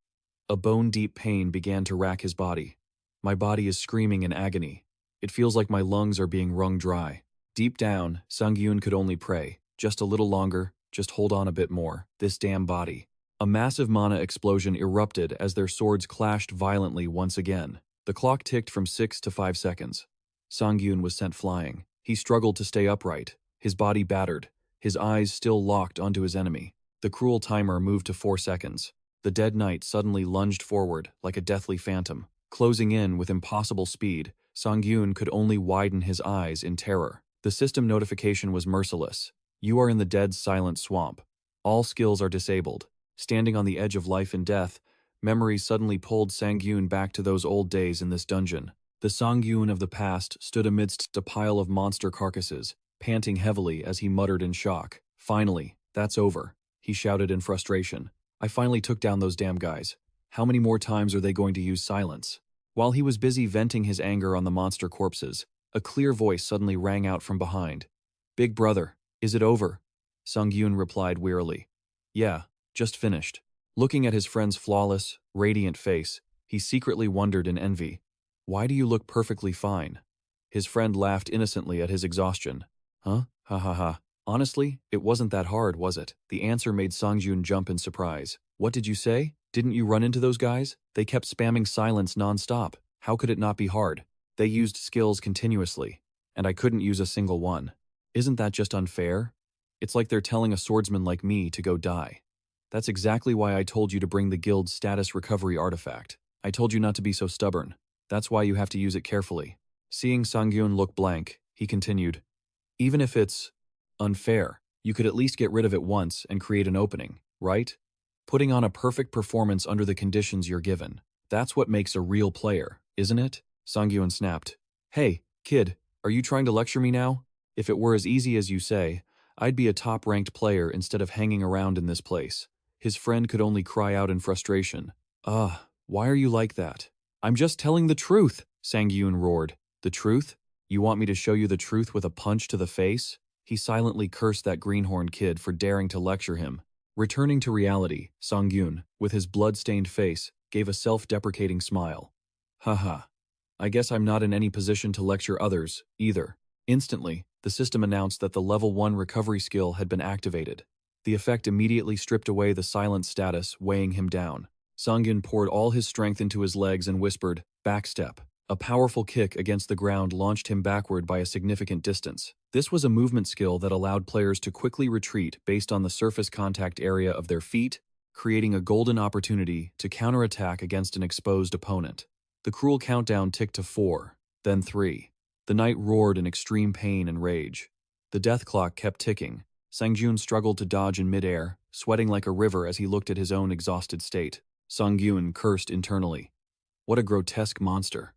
A bone-deep pain began to rack his body. "My body is screaming in agony. It feels like my lungs are being wrung dry." Deep down, Sangyun could only pray, "Just a little longer, just hold on a bit more, this damn body." A massive mana explosion erupted as their swords clashed violently once again. The clock ticked from 6 to 5 seconds. Sangyun was sent flying. He struggled to stay upright, his body battered, his eyes still locked onto his enemy. The cruel timer moved to 4 seconds. The dead knight suddenly lunged forward like a deathly phantom. Closing in with impossible speed, Sangyun could only widen his eyes in terror. The system notification was merciless. "You are in the dead silent swamp. All skills are disabled." Standing on the edge of life and death, memory suddenly pulled Sangyun back to those old days in this dungeon. The Sangyun of the past stood amidst a pile of monster carcasses, panting heavily as he muttered in shock. "Finally, that's over," he shouted in frustration. "I finally took down those damn guys. How many more times are they going to use silence?" While he was busy venting his anger on the monster corpses, a clear voice suddenly rang out from behind. "Big brother, is it over?" Sangyun replied wearily. "Yeah, just finished." Looking at his friend's flawless, radiant face, he secretly wondered in envy. "Why do you look perfectly fine?" His friend laughed innocently at his exhaustion. "Huh? Ha ha ha. Honestly, it wasn't that hard, was it?" The answer made Sangyun jump in surprise. "What did you say? Didn't you run into those guys? They kept spamming silence non-stop. How could it not be hard? They used skills continuously, and I couldn't use a single one. Isn't that just unfair? It's like they're telling a swordsman like me to go die." "That's exactly why I told you to bring the guild's status recovery artifact. I told you not to be so stubborn. That's why you have to use it carefully." Seeing Sangyun look blank, he continued, "Even if it's unfair, you could at least get rid of it once and create an opening, right? Putting on a perfect performance under the conditions you're given. That's what makes a real player, isn't it?" Sangiun snapped. Hey, kid, are you trying to lecture me now? If it were as easy as you say, I'd be a top-ranked player instead of hanging around in this place. His friend could only cry out in frustration. Why are you like that? I'm just telling the truth, Sangiun roared. The truth? You want me to show you the truth with a punch to the face? He silently cursed that greenhorn kid for daring to lecture him. Returning to reality, Sangiun, with his blood-stained face, gave a self-deprecating smile. Haha. I guess I'm not in any position to lecture others, either. Instantly, the system announced that the Level 1 recovery skill had been activated. The effect immediately stripped away the silent status, weighing him down. Sangiun poured all his strength into his legs and whispered, "Backstep." A powerful kick against the ground launched him backward by a significant distance. This was a movement skill that allowed players to quickly retreat based on the surface contact area of their feet, creating a golden opportunity to counterattack against an exposed opponent. The cruel countdown ticked to 4, then 3. The knight roared in extreme pain and rage. The death clock kept ticking. Sangiun struggled to dodge in midair, sweating like a river as he looked at his own exhausted state. Sangiun cursed internally. What a grotesque monster.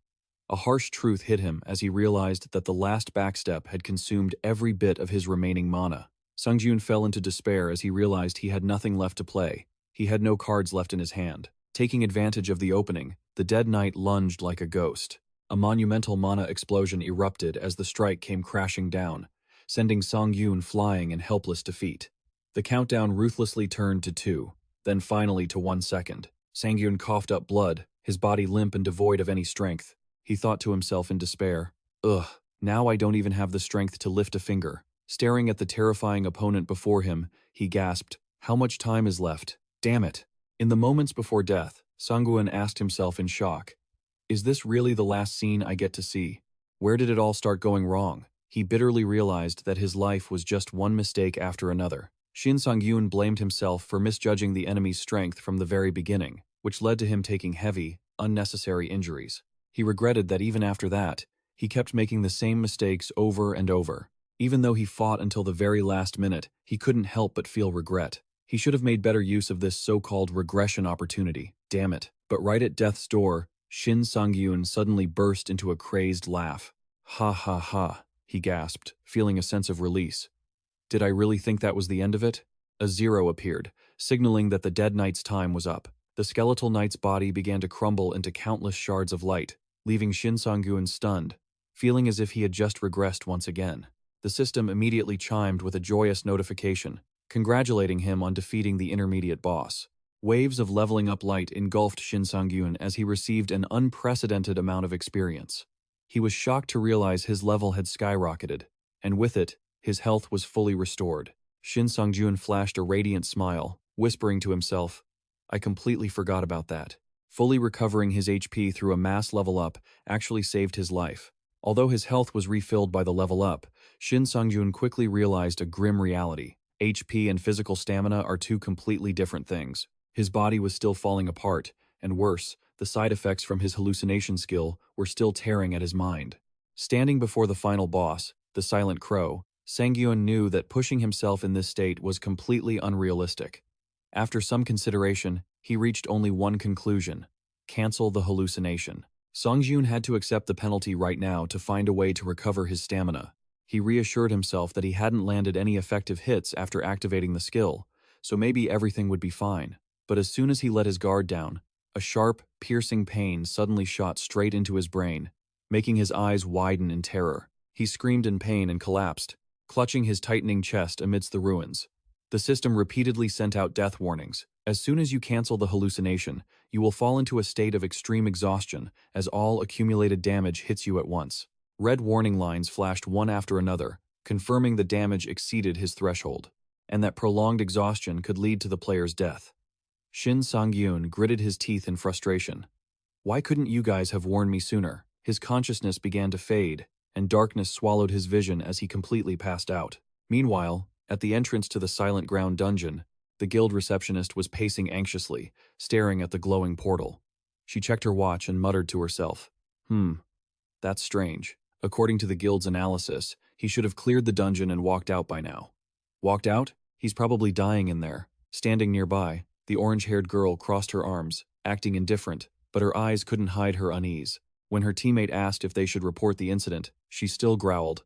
A harsh truth hit him as he realized that the last backstep had consumed every bit of his remaining mana. Sangiun fell into despair as he realized he had nothing left to play. He had no cards left in his hand. Taking advantage of the opening, the dead knight lunged like a ghost. A monumental mana explosion erupted as the strike came crashing down, sending Sangiun flying in helpless defeat. The countdown ruthlessly turned to 2, then finally to 1 second. Sangiun coughed up blood, his body limp and devoid of any strength. He thought to himself in despair, "Ugh, now I don't even have the strength to lift a finger." Staring at the terrifying opponent before him, he gasped, "How much time is left? Damn it." In the moments before death, Sangiun asked himself in shock, "Is this really the last scene I get to see? Where did it all start going wrong?" He bitterly realized that his life was just one mistake after another. Sangiun blamed himself for misjudging the enemy's strength from the very beginning, which led to him taking heavy, unnecessary injuries. He regretted that even after that, he kept making the same mistakes over and over. Even though he fought until the very last minute, he couldn't help but feel regret. He should have made better use of this so-called regression opportunity. Damn it. But right at death's door, Sangiun suddenly burst into a crazed laugh. "Ha ha ha," he gasped, feeling a sense of release. Did I really think that was the end of it? A 0 appeared, signaling that the dead knight's time was up. The skeletal knight's body began to crumble into countless shards of light, leaving Sangiun stunned, feeling as if he had just regressed once again. The system immediately chimed with a joyous notification, congratulating him on defeating the intermediate boss. Waves of leveling up light engulfed Sangiun as he received an unprecedented amount of experience. He was shocked to realize his level had skyrocketed, and with it, his health was fully restored. Sangiun flashed a radiant smile, whispering to himself, "I completely forgot about that." Fully recovering his HP through a mass level up actually saved his life. Although his health was refilled by the level up, Sangiun quickly realized a grim reality. HP and physical stamina are two completely different things. His body was still falling apart, and worse, the side effects from his hallucination skill were still tearing at his mind. Standing before the final boss, the Silent Crow, Sangiun knew that pushing himself in this state was completely unrealistic. After some consideration, he reached only one conclusion: cancel the hallucination. Sangiun had to accept the penalty right now to find a way to recover his stamina. He reassured himself that he hadn't landed any effective hits after activating the skill, so maybe everything would be fine. But as soon as he let his guard down, a sharp, piercing pain suddenly shot straight into his brain, making his eyes widen in terror. He screamed in pain and collapsed, clutching his tightening chest amidst the ruins. The system repeatedly sent out death warnings. As soon as you cancel the hallucination, you will fall into a state of extreme exhaustion as all accumulated damage hits you at once. Red warning lines flashed one after another, confirming the damage exceeded his threshold, and that prolonged exhaustion could lead to the player's death. Sangiun gritted his teeth in frustration. Why couldn't you guys have warned me sooner? His consciousness began to fade, and darkness swallowed his vision as he completely passed out. Meanwhile, at the entrance to the Silent Ground dungeon, the guild receptionist was pacing anxiously, staring at the glowing portal. She checked her watch and muttered to herself, That's strange. According to the guild's analysis, he should have cleared the dungeon and walked out by now." Walked out? He's probably dying in there. Standing nearby, the orange-haired girl crossed her arms, acting indifferent, but her eyes couldn't hide her unease. When her teammate asked if they should report the incident, she still growled,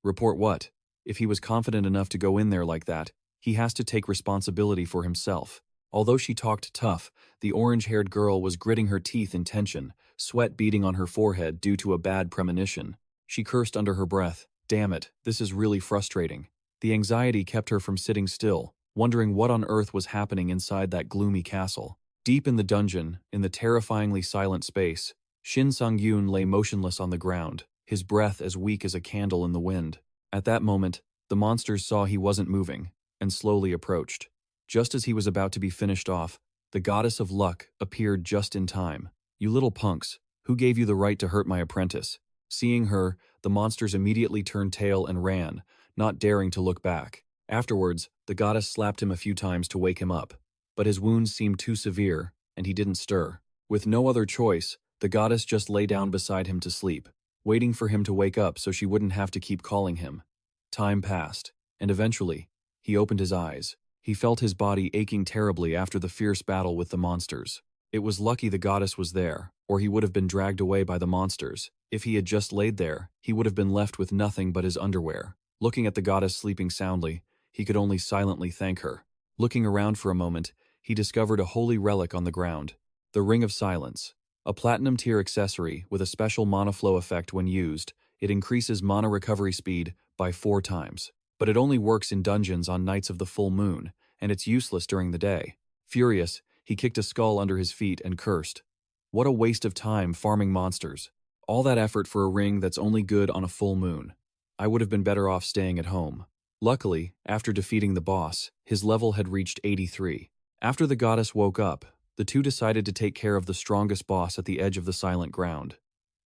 report what? If he was confident enough to go in there like that, he has to take responsibility for himself. Although she talked tough, the orange-haired girl was gritting her teeth in tension, sweat beading on her forehead due to a bad premonition. She cursed under her breath, "Damn it, this is really frustrating." The anxiety kept her from sitting still, wondering what on earth was happening inside that gloomy castle. Deep in the dungeon, in the terrifyingly silent space, Shin Sangiun lay motionless on the ground, his breath as weak as a candle in the wind. At that moment, the monsters saw he wasn't moving, and slowly approached. Just as he was about to be finished off, the goddess of luck appeared just in time. "You little punks, who gave you the right to hurt my apprentice?" Seeing her, the monsters immediately turned tail and ran, not daring to look back. Afterwards, the goddess slapped him a few times to wake him up, but his wounds seemed too severe, and he didn't stir. With no other choice, the goddess just lay down beside him to sleep, waiting for him to wake up so she wouldn't have to keep calling him. Time passed, and eventually, he opened his eyes. He felt his body aching terribly after the fierce battle with the monsters. It was lucky the goddess was there, or he would have been dragged away by the monsters. If he had just laid there, he would have been left with nothing but his underwear. Looking at the goddess sleeping soundly, he could only silently thank her. Looking around for a moment, he discovered a holy relic on the ground, the Ring of Silence. A platinum-tier accessory with a special mana flow effect when used. It increases mana recovery speed by 4 times. But it only works in dungeons on nights of the full moon, and it's useless during the day. Furious, he kicked a skull under his feet and cursed. What a waste of time farming monsters. All that effort for a ring that's only good on a full moon. I would have been better off staying at home. Luckily, after defeating the boss, his level had reached 83. After the goddess woke up, the two decided to take care of the strongest boss at the edge of the silent ground.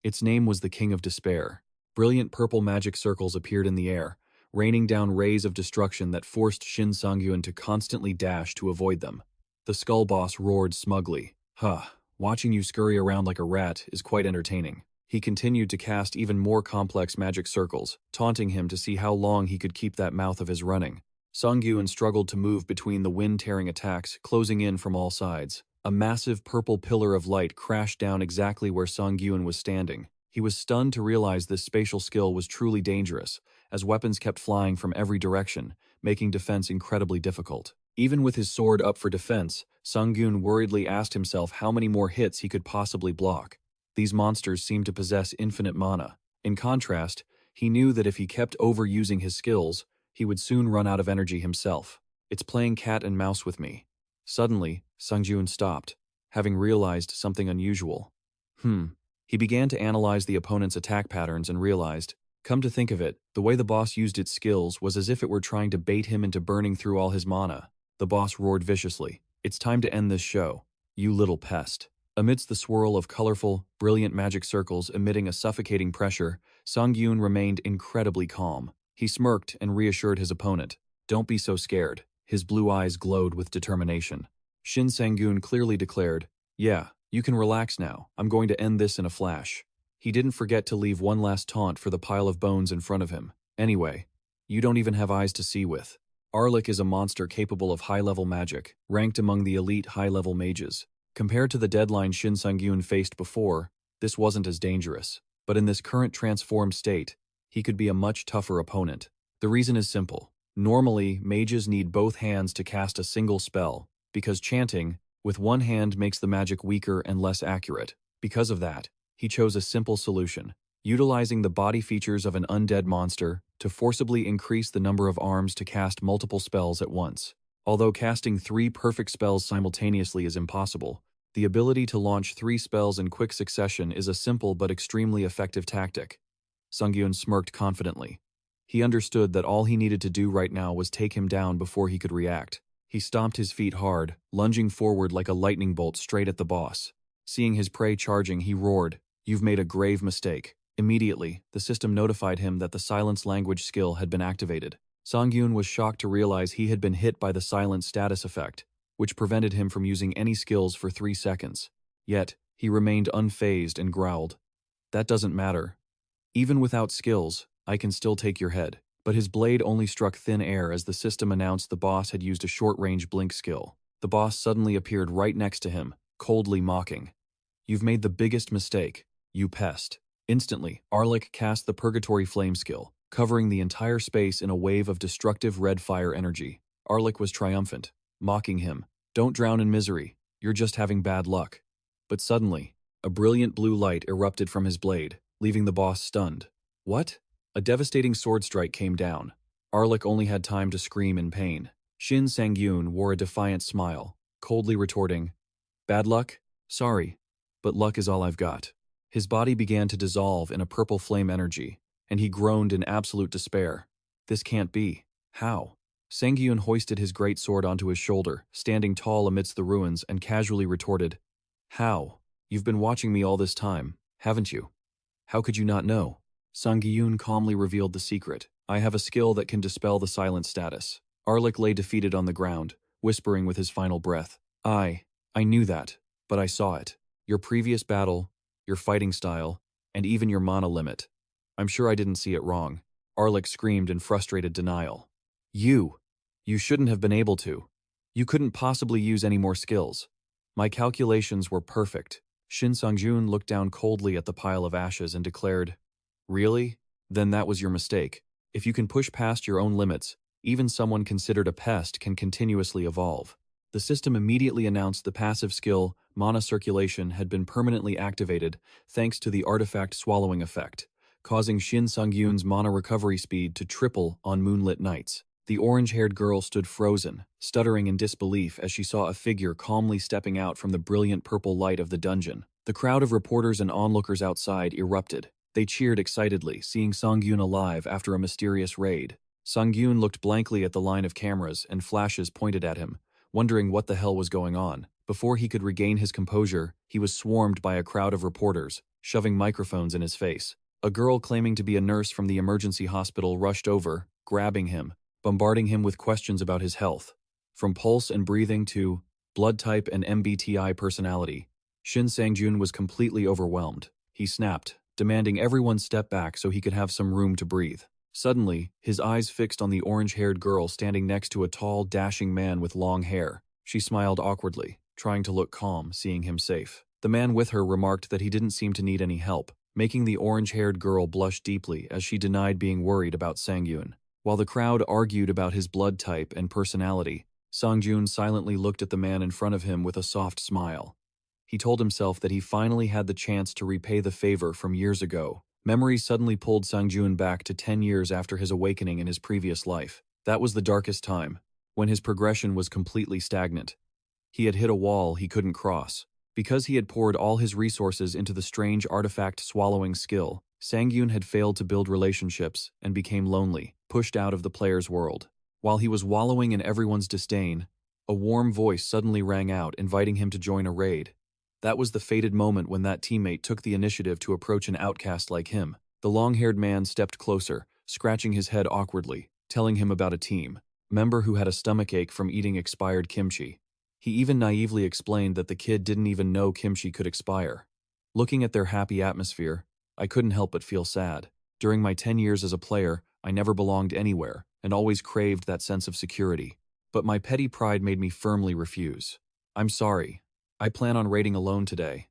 Its name was the King of Despair. Brilliant purple magic circles appeared in the air, raining down rays of destruction that forced Shin Sangyun to constantly dash to avoid them. The skull boss roared smugly. Watching you scurry around like a rat is quite entertaining." He continued to cast even more complex magic circles, taunting him to see how long he could keep that mouth of his running. Sangyun struggled to move between the wind-tearing attacks, closing in from all sides. A massive purple pillar of light crashed down exactly where Sangyun was standing. He was stunned to realize this spatial skill was truly dangerous, as weapons kept flying from every direction, making defense incredibly difficult. Even with his sword up for defense, Sangyun worriedly asked himself how many more hits he could possibly block. These monsters seemed to possess infinite mana. In contrast, he knew that if he kept overusing his skills, he would soon run out of energy himself. "It's playing cat and mouse with me." Suddenly, Sangyun stopped, having realized something unusual. He began to analyze the opponent's attack patterns and realized, come to think of it, the way the boss used its skills was as if it were trying to bait him into burning through all his mana. The boss roared viciously, "It's time to end this show, you little pest." Amidst the swirl of colorful, brilliant magic circles emitting a suffocating pressure, Sangyun remained incredibly calm. He smirked and reassured his opponent. "Don't be so scared." His blue eyes glowed with determination. Shin Sangyun clearly declared, "Yeah, you can relax now. I'm going to end this in a flash." He didn't forget to leave one last taunt for the pile of bones in front of him. "Anyway, you don't even have eyes to see with." Relic is a monster capable of high-level magic, ranked among the elite high-level mages. Compared to the deadline Shin Sangyun faced before, this wasn't as dangerous. But in this current transformed state, he could be a much tougher opponent. The reason is simple. Normally, mages need both hands to cast a single spell, because chanting with one hand makes the magic weaker and less accurate. Because of that, he chose a simple solution, utilizing the body features of an undead monster to forcibly increase the number of arms to cast multiple spells at once. Although casting 3 perfect spells simultaneously is impossible, the ability to launch 3 spells in quick succession is a simple but extremely effective tactic. Sangyun smirked confidently. He understood that all he needed to do right now was take him down before he could react. He stomped his feet hard, lunging forward like a lightning bolt straight at the boss. Seeing his prey charging, he roared, "You've made a grave mistake." Immediately, the system notified him that the silence language skill had been activated. Sangyun was shocked to realize he had been hit by the silence status effect, which prevented him from using any skills for 3 seconds. Yet, he remained unfazed and growled, "That doesn't matter. Even without skills, I can still take your head." But his blade only struck thin air as the system announced the boss had used a short-range blink skill. The boss suddenly appeared right next to him, coldly mocking. "You've made the biggest mistake. You pest. Instantly, Arlik cast the Purgatory Flame skill, covering the entire space in a wave of destructive red fire energy. Arlik was triumphant, mocking him. Don't drown in misery, you're just having bad luck. But suddenly, a brilliant blue light erupted from his blade, leaving the boss stunned. What? A devastating sword strike came down. Arlik only had time to scream in pain. Shin Sangiun wore a defiant smile, coldly retorting, "Bad luck? Sorry, but luck is all I've got." His body began to dissolve in a purple flame energy, and he groaned in absolute despair. This can't be. How? Sangiun hoisted his great sword onto his shoulder, standing tall amidst the ruins, and casually retorted, "How? You've been watching me all this time, haven't you? How could you not know?" Sangiun calmly revealed the secret. "I have a skill that can dispel the silent status." Arlik lay defeated on the ground, whispering with his final breath, I knew that, but I saw it. Your previous battle, your fighting style, and even your mana limit. I'm sure I didn't see it wrong." Arlik screamed in frustrated denial. You shouldn't have been able to. You couldn't possibly use any more skills. My calculations were perfect." Shin Sangjun looked down coldly at the pile of ashes and declared, "Really? Then that was your mistake. If you can push past your own limits, even someone considered a pest can continuously evolve." The system immediately announced the passive skill, mana circulation, had been permanently activated thanks to the artifact swallowing effect, causing Shin Sangyun's mana recovery speed to triple on moonlit nights. The orange-haired girl stood frozen, stuttering in disbelief as she saw a figure calmly stepping out from the brilliant purple light of the dungeon. The crowd of reporters and onlookers outside erupted. They cheered excitedly, seeing Sangyun alive after a mysterious raid. Sangyun looked blankly at the line of cameras and flashes pointed at him, wondering what the hell was going on. Before he could regain his composure, he was swarmed by a crowd of reporters, shoving microphones in his face. A girl claiming to be a nurse from the emergency hospital rushed over, grabbing him, bombarding him with questions about his health. From pulse and breathing to blood type and MBTI personality, Shin Sangjun was completely overwhelmed. He snapped, demanding everyone step back so he could have some room to breathe. Suddenly, his eyes fixed on the orange-haired girl standing next to a tall, dashing man with long hair. She smiled awkwardly, trying to look calm, seeing him safe. The man with her remarked that he didn't seem to need any help, making the orange-haired girl blush deeply as she denied being worried about Sangyun. While the crowd argued about his blood type and personality, Sangjun silently looked at the man in front of him with a soft smile. He told himself that he finally had the chance to repay the favor from years ago. Memory suddenly pulled Sangjun back to 10 years after his awakening in his previous life. That was the darkest time, when his progression was completely stagnant. He had hit a wall he couldn't cross. Because he had poured all his resources into the strange artifact swallowing skill, Sangyun had failed to build relationships and became lonely, pushed out of the player's world. While he was wallowing in everyone's disdain, a warm voice suddenly rang out, inviting him to join a raid. That was the fated moment when that teammate took the initiative to approach an outcast like him. The long-haired man stepped closer, scratching his head awkwardly, telling him about a team member who had a stomachache from eating expired kimchi. He even naively explained that the kid didn't even know kimchi could expire. Looking at their happy atmosphere, I couldn't help but feel sad. During my 10 years as a player, I never belonged anywhere and always craved that sense of security. But my petty pride made me firmly refuse. "I'm sorry. I plan on raiding alone today.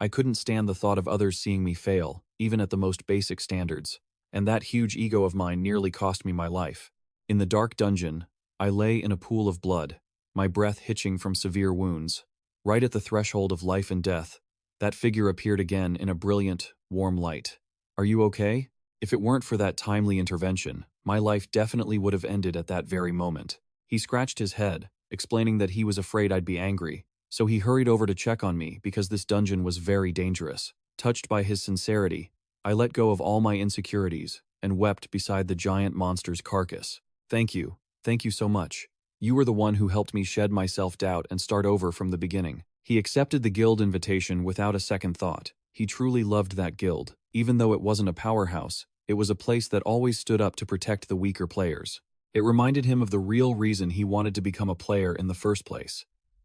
I couldn't stand the thought of others seeing me fail, even at the most basic standards, and that huge ego of mine nearly cost me my life." In the dark dungeon, I lay in a pool of blood, my breath hitching from severe wounds. Right at the threshold of life and death, that figure appeared again in a brilliant, warm light. "Are you okay?" If it weren't for that timely intervention, my life definitely would have ended at that very moment. He scratched his head, explaining that he was afraid I'd be angry, so he hurried over to check on me because this dungeon was very dangerous. Touched by his sincerity, I let go of all my insecurities and wept beside the giant monster's carcass. Thank you so much. You were the one who helped me shed my self-doubt and start over from the beginning." He accepted the guild invitation without a second thought. He truly loved that guild. Even though it wasn't a powerhouse, it was a place that always stood up to protect the weaker players. It reminded him of the real reason he wanted to become a player in the first place.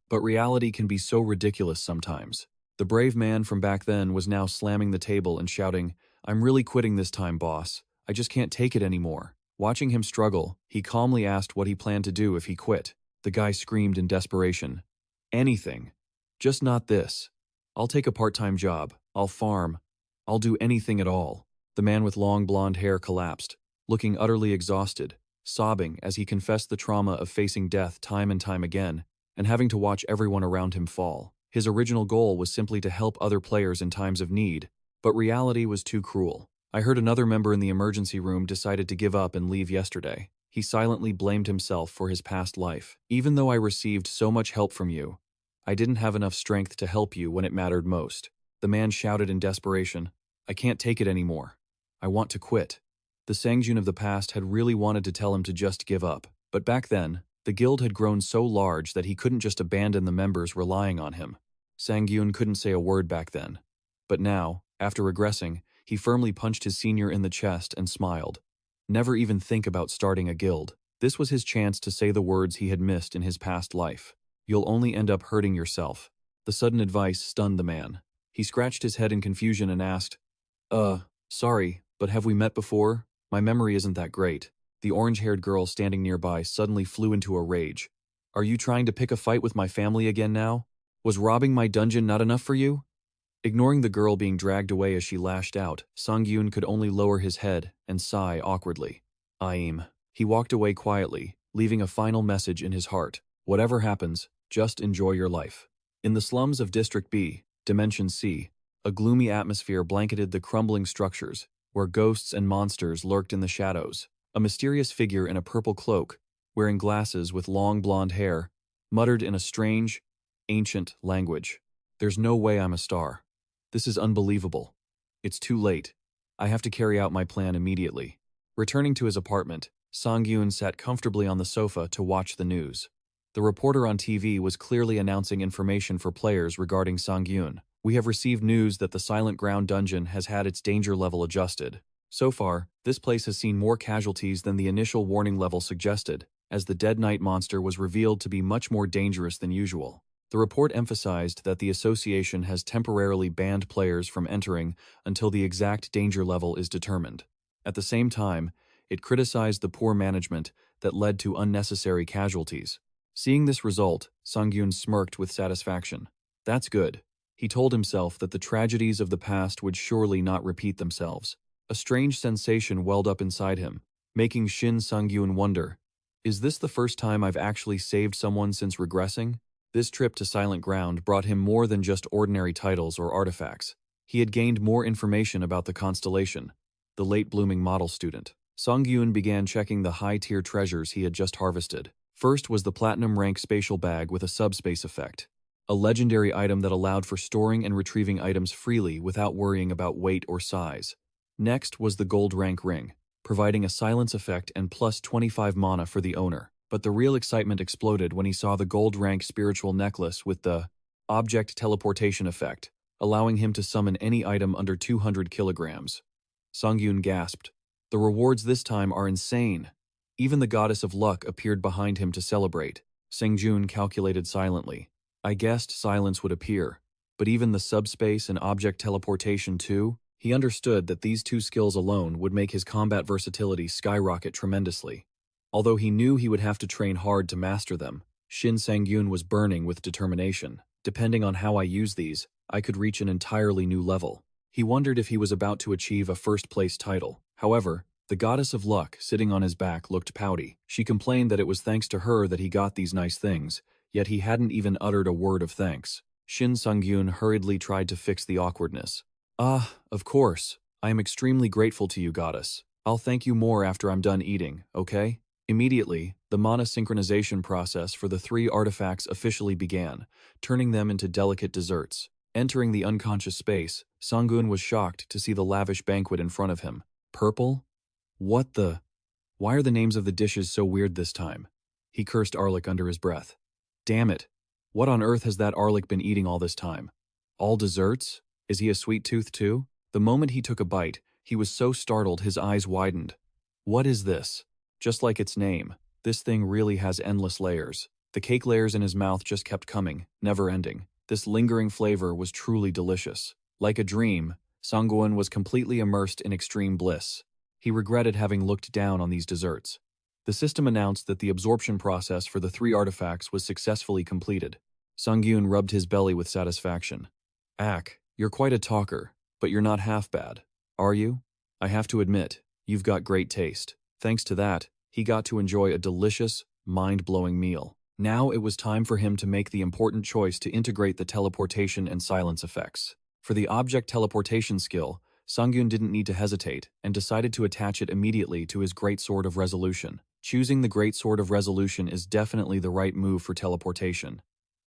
But reality can be so ridiculous sometimes. The brave man from back then was now slamming the table and shouting, "I'm really quitting this time, boss. I just can't take it anymore." Watching him struggle, he calmly asked what he planned to do if he quit. The guy screamed in desperation, "Anything. Just not this. I'll take a part-time job. I'll farm. I'll do anything at all. The man with long blonde hair collapsed, looking utterly exhausted, sobbing as he confessed the trauma of facing death time and time again, and having to watch everyone around him fall. His original goal was simply to help other players in times of need, but reality was too cruel. I heard another member in the emergency room decided to give up and leave yesterday. He silently blamed himself for his past life. Even though I received so much help from you, I didn't have enough strength to help you when it mattered most. The man shouted in desperation, I can't take it anymore. I want to quit. The Sangiun of the past had really wanted to tell him to just give up, but back then, the guild had grown so large that he couldn't just abandon the members relying on him. Sangiun couldn't say a word back then. But now, after regressing, he firmly punched his senior in the chest and smiled. Never even think about starting a guild. This was his chance to say the words he had missed in his past life. You'll only end up hurting yourself. The sudden advice stunned the man. He scratched his head in confusion and asked, sorry, but have we met before? My memory isn't that great. The orange-haired girl standing nearby suddenly flew into a rage. Are you trying to pick a fight with my family again now? Was robbing my dungeon not enough for you? Ignoring the girl being dragged away as she lashed out, Sangiun could only lower his head and sigh awkwardly. He walked away quietly, leaving a final message in his heart. Whatever happens, just enjoy your life. In the slums of District B, Dimension C, a gloomy atmosphere blanketed the crumbling structures, where ghosts and monsters lurked in the shadows. A mysterious figure in a purple cloak, wearing glasses with long blonde hair, muttered in a strange, ancient language. There's no way I'm a star. This is unbelievable. It's too late. I have to carry out my plan immediately. Returning to his apartment, Sangiun sat comfortably on the sofa to watch the news. The reporter on TV was clearly announcing information for players regarding Sangiun. We have received news that the Silent Ground dungeon has had its danger level adjusted. So far, this place has seen more casualties than the initial warning level suggested, as the Dead Knight monster was revealed to be much more dangerous than usual. The report emphasized that the association has temporarily banned players from entering until the exact danger level is determined. At the same time, it criticized the poor management that led to unnecessary casualties. Seeing this result, Sangiun smirked with satisfaction. That's good. He told himself that the tragedies of the past would surely not repeat themselves. A strange sensation welled up inside him, making Shin Sangiun wonder, is this the first time I've actually saved someone since regressing? This trip to Silent Ground brought him more than just ordinary titles or artifacts. He had gained more information about the constellation, the late-blooming model student. Sangiun began checking the high-tier treasures he had just harvested. First was the platinum-rank spatial bag with a subspace effect, a legendary item that allowed for storing and retrieving items freely without worrying about weight or size. Next was the gold rank ring, providing a silence effect and plus 25 mana for the owner. But the real excitement exploded when he saw the gold rank spiritual necklace with the object teleportation effect, allowing him to summon any item under 200 kilograms. Sangiun gasped. The rewards this time are insane. Even the goddess of luck appeared behind him to celebrate. Sangiun calculated silently. I guessed silence would appear, but even the subspace and object teleportation too? He understood that these two skills alone would make his combat versatility skyrocket tremendously. Although he knew he would have to train hard to master them, Shin Sangiun was burning with determination. Depending on how I use these, I could reach an entirely new level. He wondered if he was about to achieve a first-place title. However, the goddess of luck sitting on his back looked pouty. She complained that it was thanks to her that he got these nice things, yet he hadn't even uttered a word of thanks. Shin Sangiun hurriedly tried to fix the awkwardness. Of course. I am extremely grateful to you, goddess. I'll thank you more after I'm done eating, okay? Immediately, the mana synchronization process for the 3 artifacts officially began, turning them into delicate desserts. Entering the unconscious space, Sangiun was shocked to see the lavish banquet in front of him. Purple? What the? Why are the names of the dishes so weird this time? He cursed Arlic under his breath. Damn it. What on earth has that Arlic been eating all this time? All desserts? Is he a sweet tooth too? The moment he took a bite, he was so startled his eyes widened. What is this? Just like its name, this thing really has endless layers. The cake layers in his mouth just kept coming, never ending. This lingering flavor was truly delicious. Like a dream, Sangiun was completely immersed in extreme bliss. He regretted having looked down on these desserts. The system announced that the absorption process for the 3 artifacts was successfully completed. Sangiun rubbed his belly with satisfaction. You're quite a talker. But you're not half bad, are you? I have to admit, you've got great taste. Thanks to that, he got to enjoy a delicious, mind-blowing meal. Now it was time for him to make the important choice to integrate the teleportation and silence effects. For the object teleportation skill, Sangiun didn't need to hesitate and decided to attach it immediately to his Great Sword of Resolution. Choosing the Great Sword of Resolution is definitely the right move for teleportation.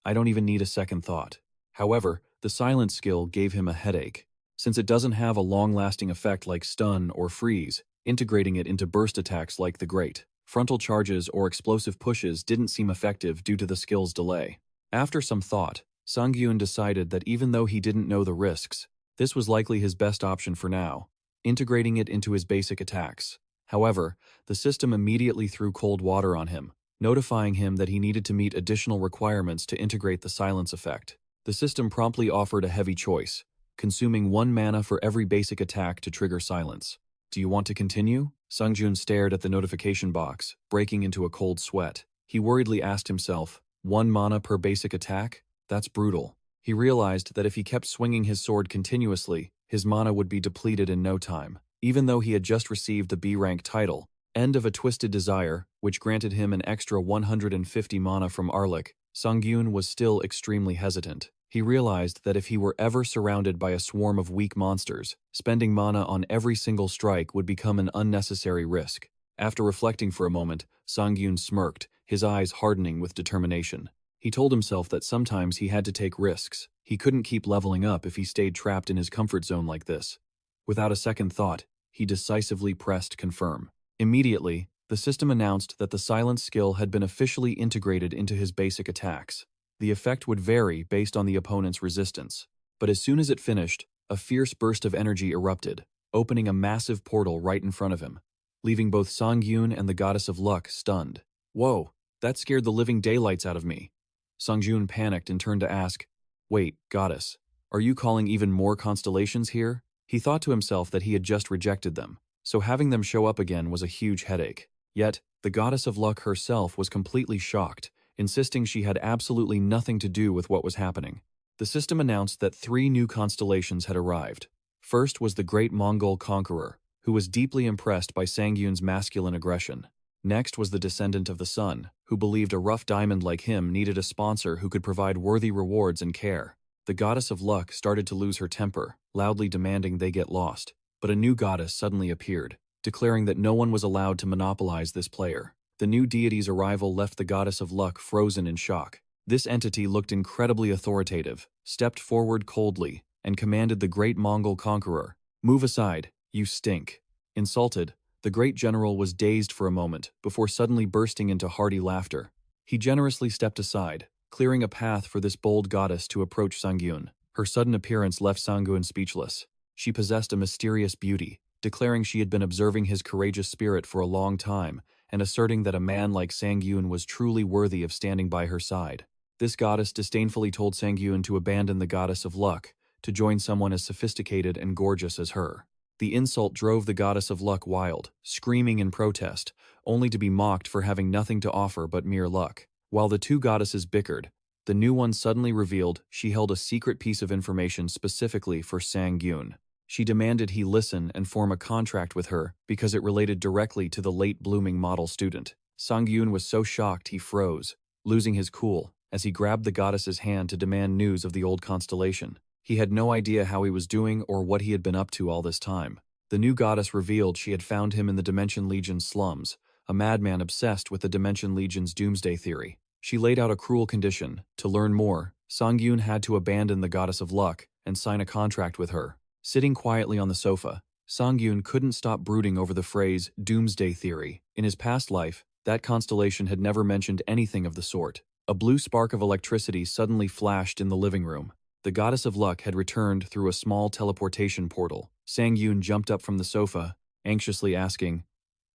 I don't even need a second thought. However, the silence skill gave him a headache. Since it doesn't have a long-lasting effect like stun or freeze, integrating it into burst attacks like the Great Frontal Charges or explosive pushes didn't seem effective due to the skill's delay. After some thought, Sangiun decided that even though he didn't know the risks, this was likely his best option for now, integrating it into his basic attacks. However, the system immediately threw cold water on him, notifying him that he needed to meet additional requirements to integrate the silence effect. The system promptly offered a heavy choice, consuming 1 mana for every basic attack to trigger silence. Do you want to continue? Sangjun stared at the notification box, breaking into a cold sweat. He worriedly asked himself, 1 mana per basic attack? That's brutal. He realized that if he kept swinging his sword continuously, his mana would be depleted in no time. Even though he had just received the B-rank title, End of a Twisted Desire, which granted him an extra 150 mana from Arlic, Sangyun was still extremely hesitant. He realized that if he were ever surrounded by a swarm of weak monsters, spending mana on every single strike would become an unnecessary risk. After reflecting for a moment, Sangyun smirked, his eyes hardening with determination. He told himself that sometimes he had to take risks. He couldn't keep leveling up if he stayed trapped in his comfort zone like this. Without a second thought, he decisively pressed confirm. Immediately, the system announced that the silence skill had been officially integrated into his basic attacks. The effect would vary based on the opponent's resistance. But as soon as it finished, a fierce burst of energy erupted, opening a massive portal right in front of him, leaving both Sangyun and the Goddess of Luck stunned. Whoa, that scared the living daylights out of me. Sangjun panicked and turned to ask, Wait, Goddess, are you calling even more constellations here? He thought to himself that he had just rejected them, so having them show up again was a huge headache. Yet, the Goddess of Luck herself was completely shocked, insisting she had absolutely nothing to do with what was happening. The system announced that 3 new constellations had arrived. First was the Great Mongol Conqueror, who was deeply impressed by Sangyun's masculine aggression. Next was the Descendant of the Sun, who believed a rough diamond like him needed a sponsor who could provide worthy rewards and care. The Goddess of Luck started to lose her temper, loudly demanding they get lost. But a new goddess suddenly appeared, declaring that no one was allowed to monopolize this player. The new deity's arrival left the Goddess of Luck frozen in shock. This entity looked incredibly authoritative, stepped forward coldly, and commanded the Great Mongol Conqueror, "Move aside, you stink." Insulted, the great general was dazed for a moment before suddenly bursting into hearty laughter. He generously stepped aside, clearing a path for this bold goddess to approach Sangyun. Her sudden appearance left Sangyun speechless. She possessed a mysterious beauty, declaring she had been observing his courageous spirit for a long time and asserting that a man like Sangyun was truly worthy of standing by her side. This goddess disdainfully told Sangyun to abandon the Goddess of Luck to join someone as sophisticated and gorgeous as her. The insult drove the Goddess of Luck wild, screaming in protest, only to be mocked for having nothing to offer but mere luck. While the two goddesses bickered, the new one suddenly revealed she held a secret piece of information specifically for Sangyun. She demanded he listen and form a contract with her because it related directly to the late-blooming model student. Sangyun was so shocked he froze, losing his cool as he grabbed the goddess's hand to demand news of the old constellation. He had no idea how he was doing or what he had been up to all this time. The new goddess revealed she had found him in the Dimension Legion's slums, a madman obsessed with the Dimension Legion's doomsday theory. She laid out a cruel condition. To learn more, Sangyun had to abandon the Goddess of Luck and sign a contract with her. Sitting quietly on the sofa, Sangyun couldn't stop brooding over the phrase doomsday theory. In his past life, that constellation had never mentioned anything of the sort. A blue spark of electricity suddenly flashed in the living room. The Goddess of Luck had returned through a small teleportation portal. Sangyun jumped up from the sofa, anxiously asking,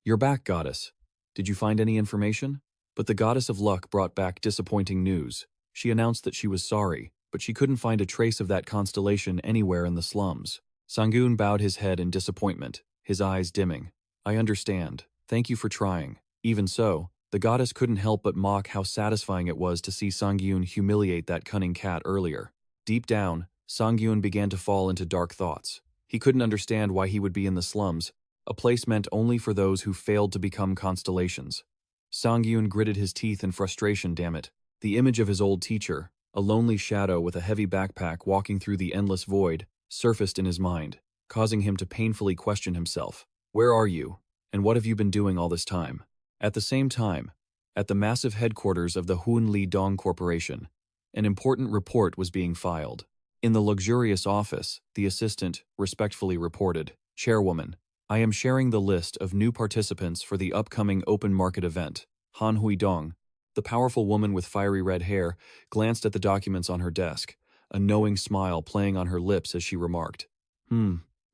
"You're back, Goddess. Did you find any information?" But the Goddess of Luck brought back disappointing news. She announced that she was sorry, but she couldn't find a trace of that constellation anywhere in the slums. Sangyun bowed his head in disappointment, his eyes dimming. "I understand. Thank you for trying." Even so, the goddess couldn't help but mock how satisfying it was to see Sangyun humiliate that cunning cat earlier. Deep down, Sangyun began to fall into dark thoughts. He couldn't understand why he would be in the slums, a place meant only for those who failed to become constellations. Sangiun gritted his teeth in frustration, damn it. The image of his old teacher, a lonely shadow with a heavy backpack walking through the endless void, surfaced in his mind, causing him to painfully question himself. Where are you? And what have you been doing all this time? At the same time, at the massive headquarters of the Hoon Dong Corporation, an important report was being filed. In the luxurious office, the assistant respectfully reported, "Chairwoman, I am sharing the list of new participants for the upcoming open market event." Han Huidong, the powerful woman with fiery red hair, glanced at the documents on her desk, a knowing smile playing on her lips as she remarked,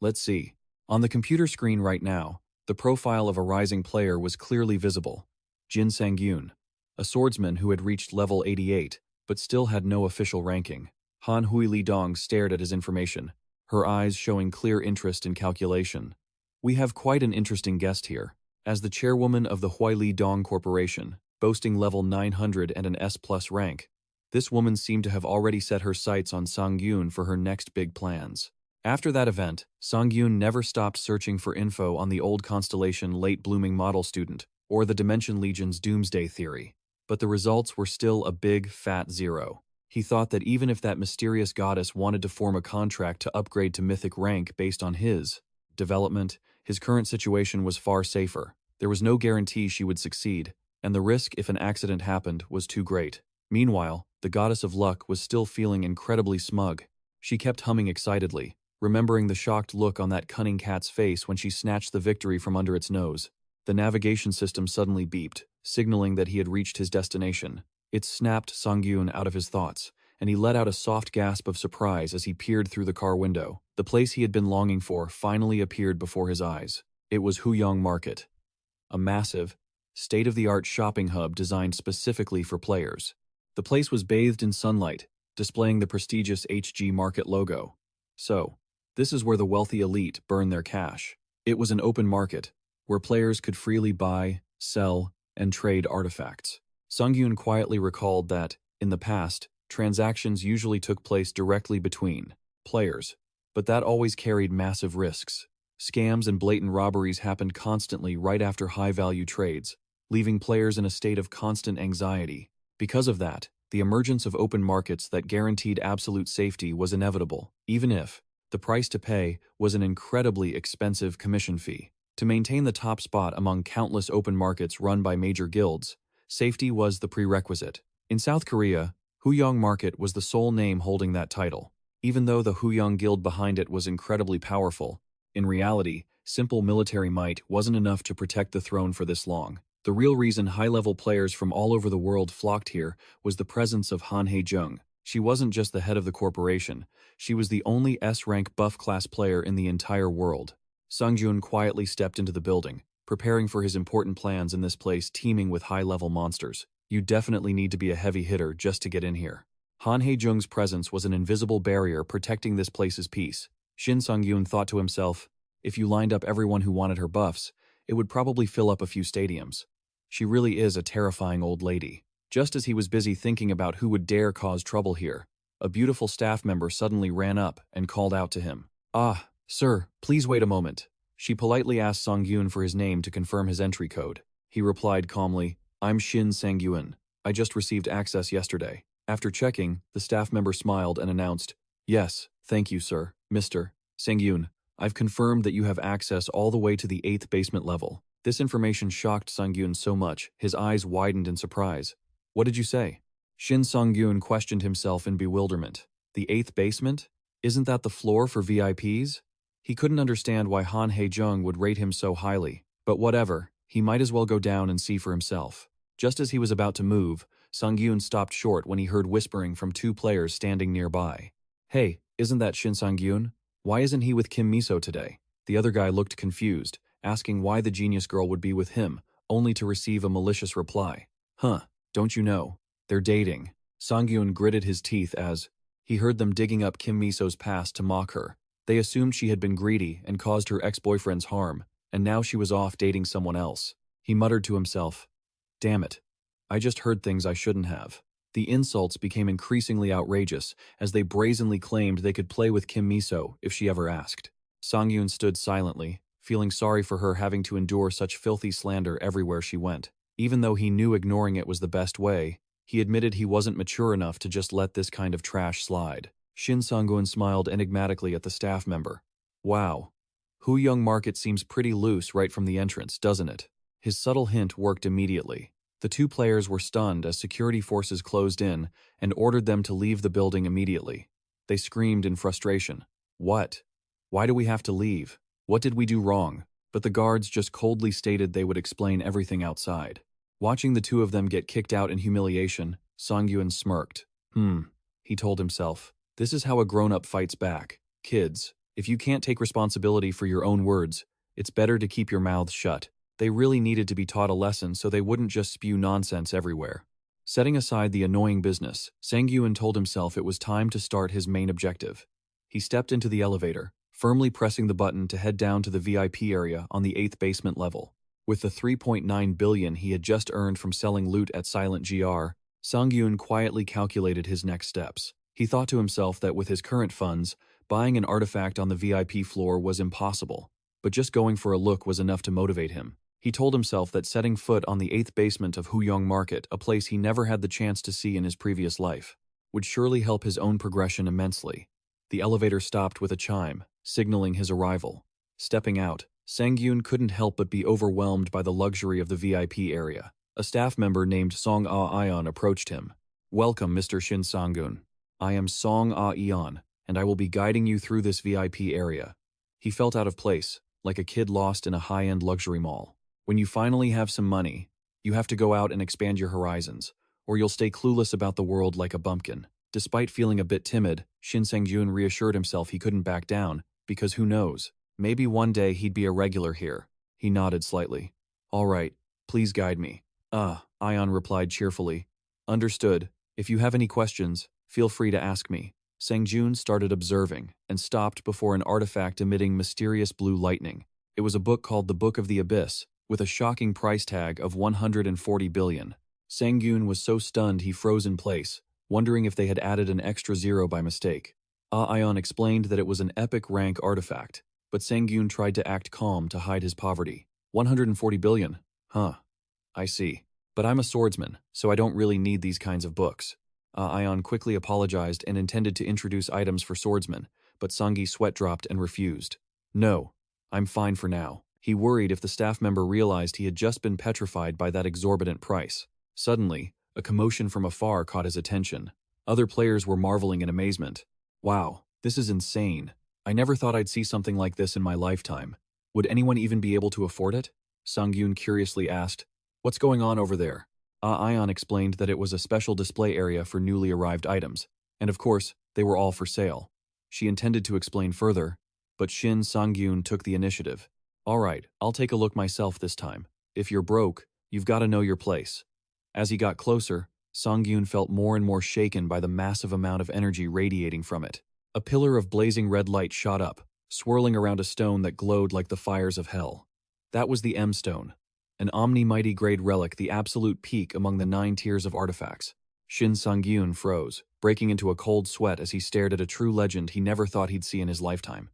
let's see. On the computer screen right now, the profile of a rising player was clearly visible. Jin Sangiun, a swordsman who had reached level 88, but still had no official ranking. Han Huilidong stared at his information, her eyes showing clear interest in calculation. We have quite an interesting guest here. As the chairwoman of the Huili Dong Corporation, boasting level 900 and an S+ rank, this woman seemed to have already set her sights on Sangiun for her next big plans. After that event, Sangiun never stopped searching for info on the old constellation late-blooming model student, or the Dimension Legion's doomsday theory. But the results were still a big, fat zero. He thought that even if that mysterious goddess wanted to form a contract to upgrade to mythic rank based on his development, his current situation was far safer. There was no guarantee she would succeed, and the risk if an accident happened was too great. Meanwhile, the goddess of luck was still feeling incredibly smug. She kept humming excitedly, remembering the shocked look on that cunning cat's face when she snatched the victory from under its nose. The navigation system suddenly beeped, signaling that he had reached his destination. It snapped Sangiun out of his thoughts, and he let out a soft gasp of surprise as he peered through the car window. The place he had been longing for finally appeared before his eyes. It was Huyong Market, a massive, state-of-the-art shopping hub designed specifically for players. The place was bathed in sunlight, displaying the prestigious HG Market logo. So, this is where the wealthy elite burn their cash. It was an open market, where players could freely buy, sell, and trade artifacts. Sangiun quietly recalled that, in the past, transactions usually took place directly between players, but that always carried massive risks. Scams and blatant robberies happened constantly right after high-value trades, leaving players in a state of constant anxiety. Because of that, the emergence of open markets that guaranteed absolute safety was inevitable, even if the price to pay was an incredibly expensive commission fee. To maintain the top spot among countless open markets run by major guilds, safety was the prerequisite. In South Korea, Huyong Market was the sole name holding that title. Even though the Huyong Guild behind it was incredibly powerful, in reality, simple military might wasn't enough to protect the throne for this long. The real reason high-level players from all over the world flocked here was the presence of Han Hae-jung. She wasn't just the head of the corporation, she was the only S-rank buff-class player in the entire world. Sangjun quietly stepped into the building, preparing for his important plans in this place teeming with high-level monsters. You definitely need to be a heavy hitter just to get in here. Han Hae-jung's presence was an invisible barrier protecting this place's peace. Shin Sangyun thought to himself, if you lined up everyone who wanted her buffs, it would probably fill up a few stadiums. She really is a terrifying old lady. Just as he was busy thinking about who would dare cause trouble here, a beautiful staff member suddenly ran up and called out to him. "Ah, sir, please wait a moment." She politely asked Sangyun for his name to confirm his entry code. He replied calmly, "I'm Shin Sangyun. I just received access yesterday." After checking, the staff member smiled and announced, "Yes, thank you, sir. Mr. Sangyun, I've confirmed that you have access all the way to the 8th basement level." This information shocked Sangyun so much, his eyes widened in surprise. "What did you say?" Shin Sangyun questioned himself in bewilderment. The 8th basement? Isn't that the floor for VIPs? He couldn't understand why Han Hae-jung would rate him so highly, but whatever, he might as well go down and see for himself. Just as he was about to move, Sangyun stopped short when he heard whispering from two players standing nearby. "Hey, isn't that Shin Sangyun? Why isn't he with Kim Miso today?" The other guy looked confused, asking why the genius girl would be with him, only to receive a malicious reply. "Huh, don't you know? They're dating." Sangyun gritted his teeth as he heard them digging up Kim Miso's past to mock her. They assumed she had been greedy and caused her ex-boyfriends harm, and now she was off dating someone else. He muttered to himself, "Damn it. I just heard things I shouldn't have." The insults became increasingly outrageous as they brazenly claimed they could play with Kim Miso if she ever asked. Sangyun stood silently, feeling sorry for her having to endure such filthy slander everywhere she went. Even though he knew ignoring it was the best way, he admitted he wasn't mature enough to just let this kind of trash slide. Shin Sangyun smiled enigmatically at the staff member. Wow. Young Market seems pretty loose right from the entrance, doesn't it? His subtle hint worked immediately. The two players were stunned as security forces closed in and ordered them to leave the building immediately. They screamed in frustration. What? Why do we have to leave? What did we do wrong? But the guards just coldly stated they would explain everything outside. Watching the two of them get kicked out in humiliation, Sangyun smirked. He told himself. This is how a grown-up fights back. Kids, if you can't take responsibility for your own words, it's better to keep your mouths shut. They really needed to be taught a lesson so they wouldn't just spew nonsense everywhere. Setting aside the annoying business, Sangyun told himself it was time to start his main objective. He stepped into the elevator, firmly pressing the button to head down to the VIP area on the 8th basement level. With the 3.9 billion he had just earned from selling loot at Silent GR, Sangyun quietly calculated his next steps. He thought to himself that with his current funds, buying an artifact on the VIP floor was impossible, but just going for a look was enough to motivate him. He told himself that setting foot on the 8th basement of Young Market, a place he never had the chance to see in his previous life, would surely help his own progression immensely. The elevator stopped with a chime, signaling his arrival. Stepping out, Sangyun couldn't help but be overwhelmed by the luxury of the VIP area. A staff member named Song Ah-Ion approached him. Welcome, Mr. Shin Sangyun. I am Song Ah-Ion, and I will be guiding you through this VIP area. He felt out of place, like a kid lost in a high-end luxury mall. When you finally have some money, you have to go out and expand your horizons, or you'll stay clueless about the world like a bumpkin. Despite feeling a bit timid, Shin Sangyun reassured himself he couldn't back down, because who knows, maybe one day he'd be a regular here. He nodded slightly. All right, please guide me. Ion replied cheerfully. Understood. If you have any questions, feel free to ask me. Sangyun started observing and stopped before an artifact emitting mysterious blue lightning. It was a book called The Book of the Abyss, with a shocking price tag of 140 billion. Sangyun was so stunned he froze in place, wondering if they had added an extra zero by mistake. Ion explained that it was an epic rank artifact, but Sangyun tried to act calm to hide his poverty. 140 billion? Huh. I see. But I'm a swordsman, so I don't really need these kinds of books. Ion quickly apologized and intended to introduce items for swordsmen, but Sangi sweat dropped and refused. No, I'm fine for now. He worried if the staff member realized he had just been petrified by that exorbitant price. Suddenly, a commotion from afar caught his attention. Other players were marveling in amazement. Wow, this is insane. I never thought I'd see something like this in my lifetime. Would anyone even be able to afford it? Sangyun curiously asked. What's going on over there? Ion explained that it was a special display area for newly arrived items, and of course, they were all for sale. She intended to explain further, but Shin Sangyun took the initiative. All right, I'll take a look myself this time. If you're broke, you've got to know your place. As he got closer, Sangyun felt more and more shaken by the massive amount of energy radiating from it. A pillar of blazing red light shot up, swirling around a stone that glowed like the fires of hell. That was the M Stone, an omni-mighty grade relic, the absolute peak among the 9 tiers of artifacts. Shin Sangyun froze, breaking into a cold sweat as he stared at a true legend he never thought he'd see in his lifetime.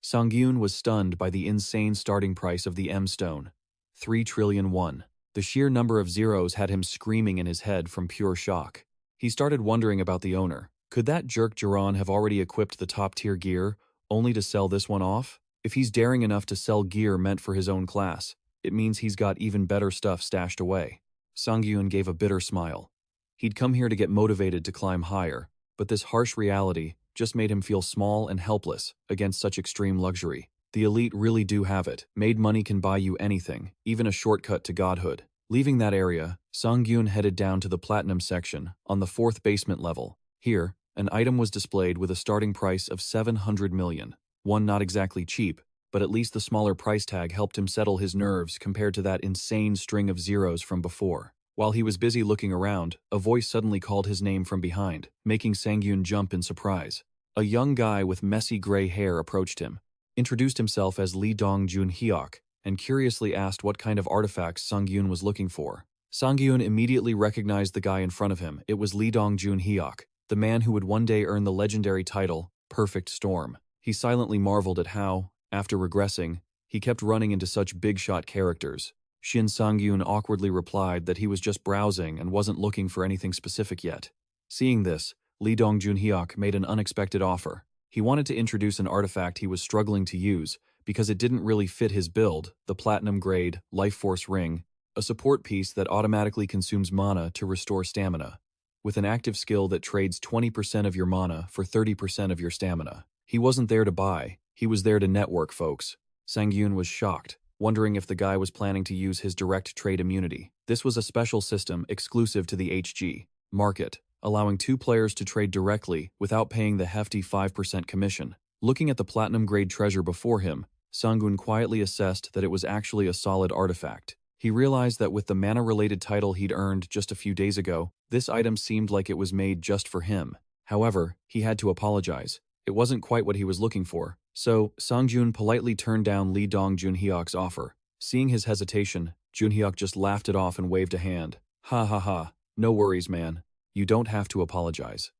Sangyun was stunned by the insane starting price of the M Stone. 3 trillion won. The sheer number of zeros had him screaming in his head from pure shock. He started wondering about the owner. Could that jerk Jiran have already equipped the top-tier gear, only to sell this one off? If he's daring enough to sell gear meant for his own class, it means he's got even better stuff stashed away. Sangyun gave a bitter smile. He'd come here to get motivated to climb higher, but this harsh reality just made him feel small and helpless against such extreme luxury. The elite really do have it. Made money can buy you anything, even a shortcut to godhood. Leaving that area, Sangyun headed down to the platinum section on the 4th basement level. Here, an item was displayed with a starting price of 700 million. One not exactly cheap, but at least the smaller price tag helped him settle his nerves compared to that insane string of zeros from before. While he was busy looking around, a voice suddenly called his name from behind, making Sangyun jump in surprise. A young guy with messy gray hair approached him, introduced himself as Lee Dong-jun Hyok, and curiously asked what kind of artifacts Sangyun was looking for. Sangyun immediately recognized the guy in front of him. It was Lee Dong-jun Hyok, the man who would one day earn the legendary title, Perfect Storm. He silently marveled at how, After regressing, he kept running into such big-shot characters. Shin Sangyun awkwardly replied that he was just browsing and wasn't looking for anything specific yet. Seeing this, Lee Dong-junhyuk made an unexpected offer. He wanted to introduce an artifact he was struggling to use because it didn't really fit his build, the platinum-grade Life Force Ring, a support piece that automatically consumes mana to restore stamina, with an active skill that trades 20% of your mana for 30% of your stamina. He wasn't there to buy, he was there to network, folks. Sangyun was shocked, wondering if the guy was planning to use his direct trade immunity. This was a special system exclusive to the HG market, allowing two players to trade directly without paying the hefty 5% commission. Looking at the platinum-grade treasure before him, Sangyun quietly assessed that it was actually a solid artifact. He realized that with the mana-related title he'd earned just a few days ago, this item seemed like it was made just for him. However, he had to apologize. It wasn't quite what he was looking for, so Sangyun politely turned down Lee Dong-junhyuk's offer. Seeing his hesitation, Junhyuk just laughed it off and waved a hand. Ha ha ha, no worries, man. You don't have to apologize.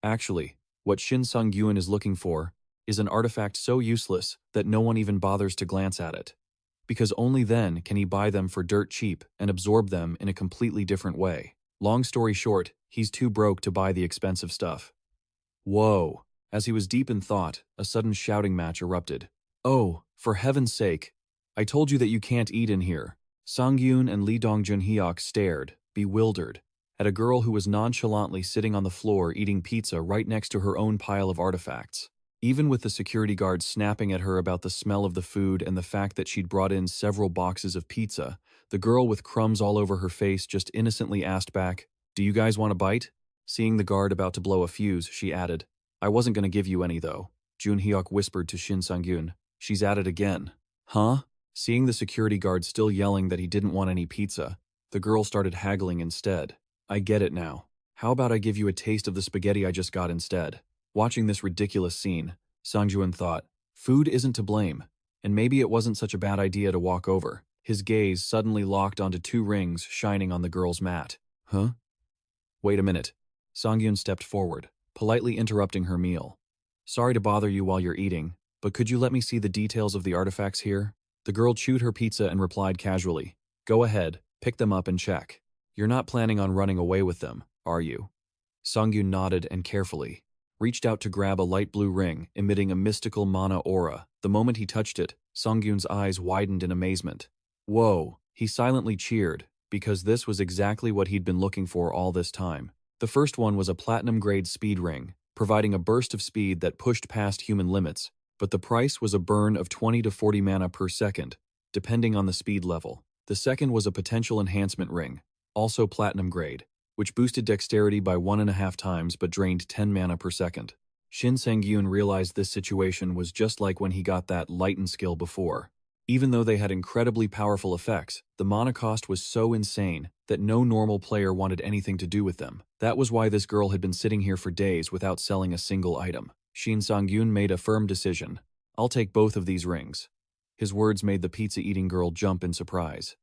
Actually, what Shin Sangyun is looking for is an artifact so useless that no one even bothers to glance at it. Because only then can he buy them for dirt cheap and absorb them in a completely different way. Long story short, he's too broke to buy the expensive stuff. Whoa! As he was deep in thought, a sudden shouting match erupted. Oh, for heaven's sake! I told you that you can't eat in here. Sangyun and Lee Dong-junhyuk stared, bewildered, at a girl who was nonchalantly sitting on the floor eating pizza right next to her own pile of artifacts. Even with the security guard snapping at her about the smell of the food and the fact that she'd brought in several boxes of pizza, the girl with crumbs all over her face just innocently asked back, "Do you guys want a bite?" Seeing the guard about to blow a fuse, she added, "I wasn't going to give you any though." Junhyuk whispered to Shin Sangyun, "She's at it again." Huh? Seeing the security guard still yelling that he didn't want any pizza, the girl started haggling instead. "I get it now. How about I give you a taste of the spaghetti I just got instead?" Watching this ridiculous scene, Sangyun thought, food isn't to blame, and maybe it wasn't such a bad idea to walk over. His gaze suddenly locked onto two rings shining on the girl's mat. Huh? Wait a minute. Sangyun stepped forward, politely interrupting her meal. "Sorry to bother you while you're eating, but could you let me see the details of the artifacts here?" The girl chewed her pizza and replied casually, "Go ahead, pick them up and check. You're not planning on running away with them, are you?" Sangyun nodded and carefully reached out to grab a light blue ring emitting a mystical mana aura. The moment he touched it, Sangyun's eyes widened in amazement. Whoa, he silently cheered, because this was exactly what he'd been looking for all this time. The first one was a platinum-grade speed ring, providing a burst of speed that pushed past human limits, but the price was a burn of 20 to 40 mana per second, depending on the speed level. The second was a potential enhancement ring, also platinum-grade, which boosted dexterity by 1.5 times but drained 10 mana per second. Shin Sangyun realized this situation was just like when he got that lighten skill before. Even though they had incredibly powerful effects, the mana cost was so insane that no normal player wanted anything to do with them. That was why this girl had been sitting here for days without selling a single item. Shin Sangyun made a firm decision. "I'll take both of these rings." His words made the pizza-eating girl jump in surprise.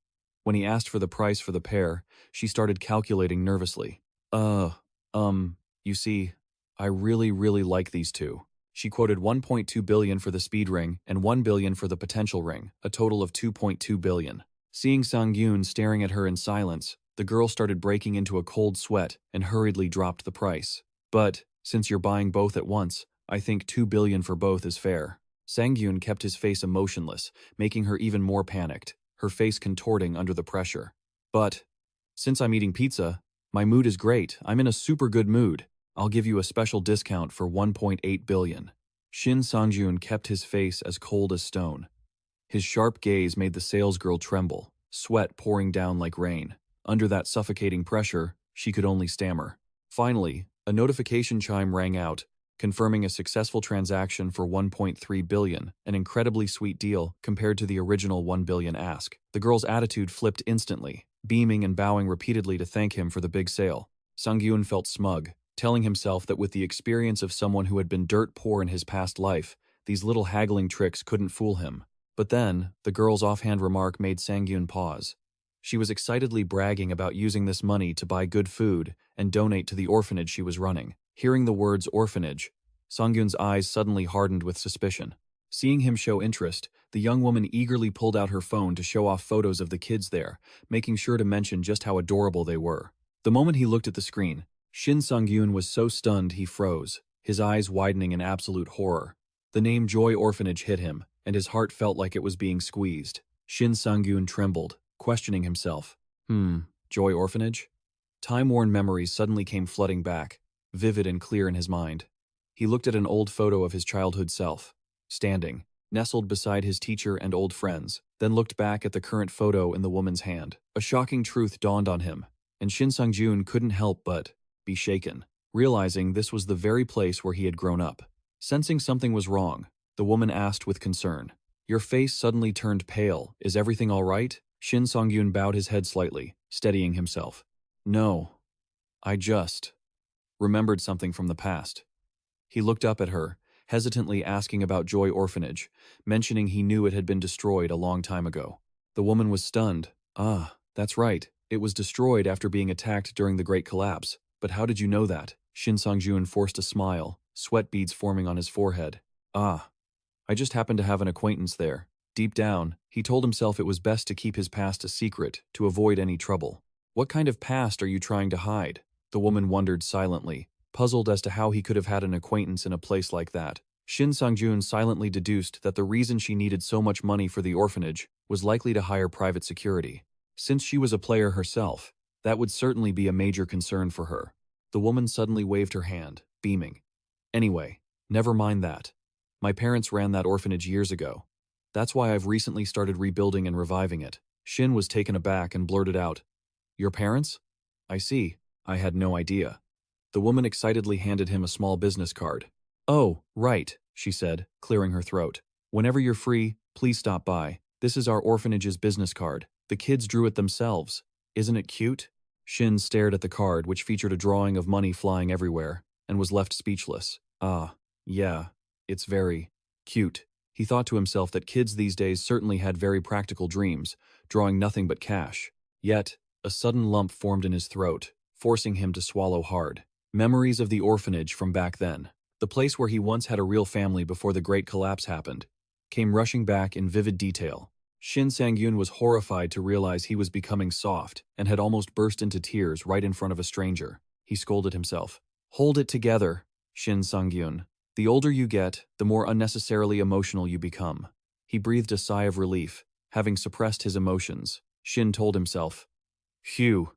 When he asked for the price for the pair, she started calculating nervously. You see, I really like these two." She quoted 1.2 billion for the speed ring and 1 billion for the potential ring, a total of 2.2 billion. Seeing Sangyun staring at her in silence, the girl started breaking into a cold sweat and hurriedly dropped the price. "But, since you're buying both at once, I think 2 billion for both is fair." Sangyun kept his face emotionless, making her even more panicked, her face contorting under the pressure. "But, since I'm eating pizza, my mood is great. I'm in a super good mood. I'll give you a special discount for 1.8 billion. Shin Sangyun kept his face as cold as stone. His sharp gaze made the salesgirl tremble, sweat pouring down like rain. Under that suffocating pressure, she could only stammer. Finally, a notification chime rang out, confirming a successful transaction for 1.3 billion, an incredibly sweet deal compared to the original 1 billion ask. The girl's attitude flipped instantly, beaming and bowing repeatedly to thank him for the big sale. Sangyun felt smug, telling himself that with the experience of someone who had been dirt poor in his past life, these little haggling tricks couldn't fool him. But then, the girl's offhand remark made Sangyun pause. She was excitedly bragging about using this money to buy good food and donate to the orphanage she was running. Hearing the words orphanage, Sangyun's eyes suddenly hardened with suspicion. Seeing him show interest, the young woman eagerly pulled out her phone to show off photos of the kids there, making sure to mention just how adorable they were. The moment he looked at the screen, Shin Sangyun was so stunned he froze, his eyes widening in absolute horror. The name Joy Orphanage hit him, and his heart felt like it was being squeezed. Shin Sangyun trembled, questioning himself. Joy Orphanage? Time-worn memories suddenly came flooding back, vivid and clear in his mind. He looked at an old photo of his childhood self, standing, nestled beside his teacher and old friends, then looked back at the current photo in the woman's hand. A shocking truth dawned on him, and Shin Sang-jun couldn't help but be shaken, realizing this was the very place where he had grown up. Sensing something was wrong, the woman asked with concern. Your face suddenly turned pale. Is everything all right? Shin Sang-yun bowed his head slightly, steadying himself. No. I just remembered something from the past. He looked up at her, hesitantly asking about Joy Orphanage, mentioning he knew it had been destroyed a long time ago. The woman was stunned. Ah, that's right. It was destroyed after being attacked during the Great Collapse. But how did you know that? Shin Sang-jun forced a smile, sweat beads forming on his forehead. Ah, I just happened to have an acquaintance there. Deep down, he told himself it was best to keep his past a secret to avoid any trouble. What kind of past are you trying to hide? The woman wondered silently, puzzled as to how he could have had an acquaintance in a place like that. Shin Sang-jun silently deduced that the reason she needed so much money for the orphanage was likely to hire private security. Since she was a player herself, that would certainly be a major concern for her. The woman suddenly waved her hand, beaming. Anyway, never mind that. My parents ran that orphanage years ago. That's why I've recently started rebuilding and reviving it. Shin was taken aback and blurted out, Your parents? I see. I had no idea. The woman excitedly handed him a small business card. Oh, right, she said, clearing her throat. Whenever you're free, please stop by. This is our orphanage's business card. The kids drew it themselves. Isn't it cute? Shin stared at the card, which featured a drawing of money flying everywhere, and was left speechless. Ah, yeah, it's very cute. He thought to himself that kids these days certainly had very practical dreams, drawing nothing but cash. Yet, a sudden lump formed in his throat, forcing him to swallow hard. Memories of the orphanage from back then, the place where he once had a real family before the Great Collapse happened, came rushing back in vivid detail. Shin Sang-yun was horrified to realize he was becoming soft and had almost burst into tears right in front of a stranger. He scolded himself. Hold it together, Shin Sang-yun. The older you get, the more unnecessarily emotional you become. He breathed a sigh of relief, having suppressed his emotions. Shin told himself, Phew,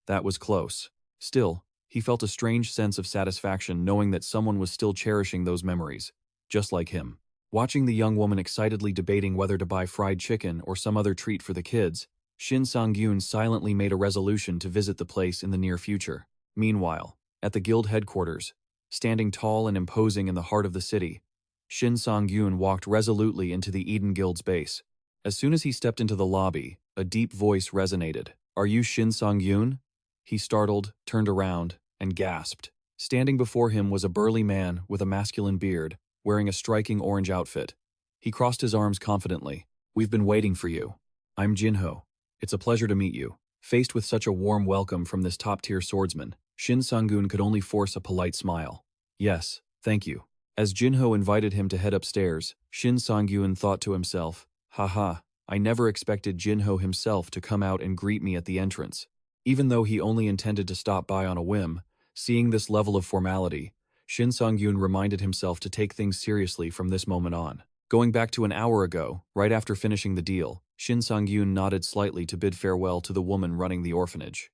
that was close. Still, he felt a strange sense of satisfaction knowing that someone was still cherishing those memories, just like him. Watching the young woman excitedly debating whether to buy fried chicken or some other treat for the kids, Shin Sang-yun silently made a resolution to visit the place in the near future. Meanwhile, at the guild headquarters, standing tall and imposing in the heart of the city, Shin Sang-yun walked resolutely into the Eden Guild's base. As soon as he stepped into the lobby, a deep voice resonated. Are you Shin Sang-yun? He startled, turned around, and gasped. Standing before him was a burly man with a masculine beard, wearing a striking orange outfit. He crossed his arms confidently. We've been waiting for you. I'm Jinho. It's a pleasure to meet you. Faced with such a warm welcome from this top-tier swordsman, Shin Sang-gun could only force a polite smile. Yes, thank you. As Jinho invited him to head upstairs, Shin Sang-gun thought to himself, Haha, I never expected Jinho himself to come out and greet me at the entrance. Even though he only intended to stop by on a whim, seeing this level of formality, Shin Sang-yun reminded himself to take things seriously from this moment on. Going back to an hour ago, right after finishing the deal, Shin Sang-yun nodded slightly to bid farewell to the woman running the orphanage.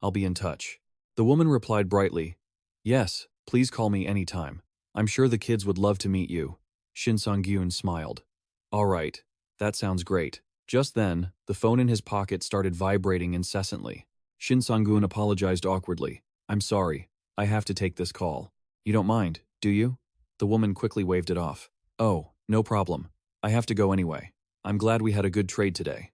I'll be in touch. The woman replied brightly, Yes, please call me anytime. I'm sure the kids would love to meet you. Shin Sang-yun smiled. All right, that sounds great. Just then, the phone in his pocket started vibrating incessantly. Shin Sang-gun apologized awkwardly. I'm sorry, I have to take this call. You don't mind, do you? The woman quickly waved it off. Oh, no problem. I have to go anyway. I'm glad we had a good trade today.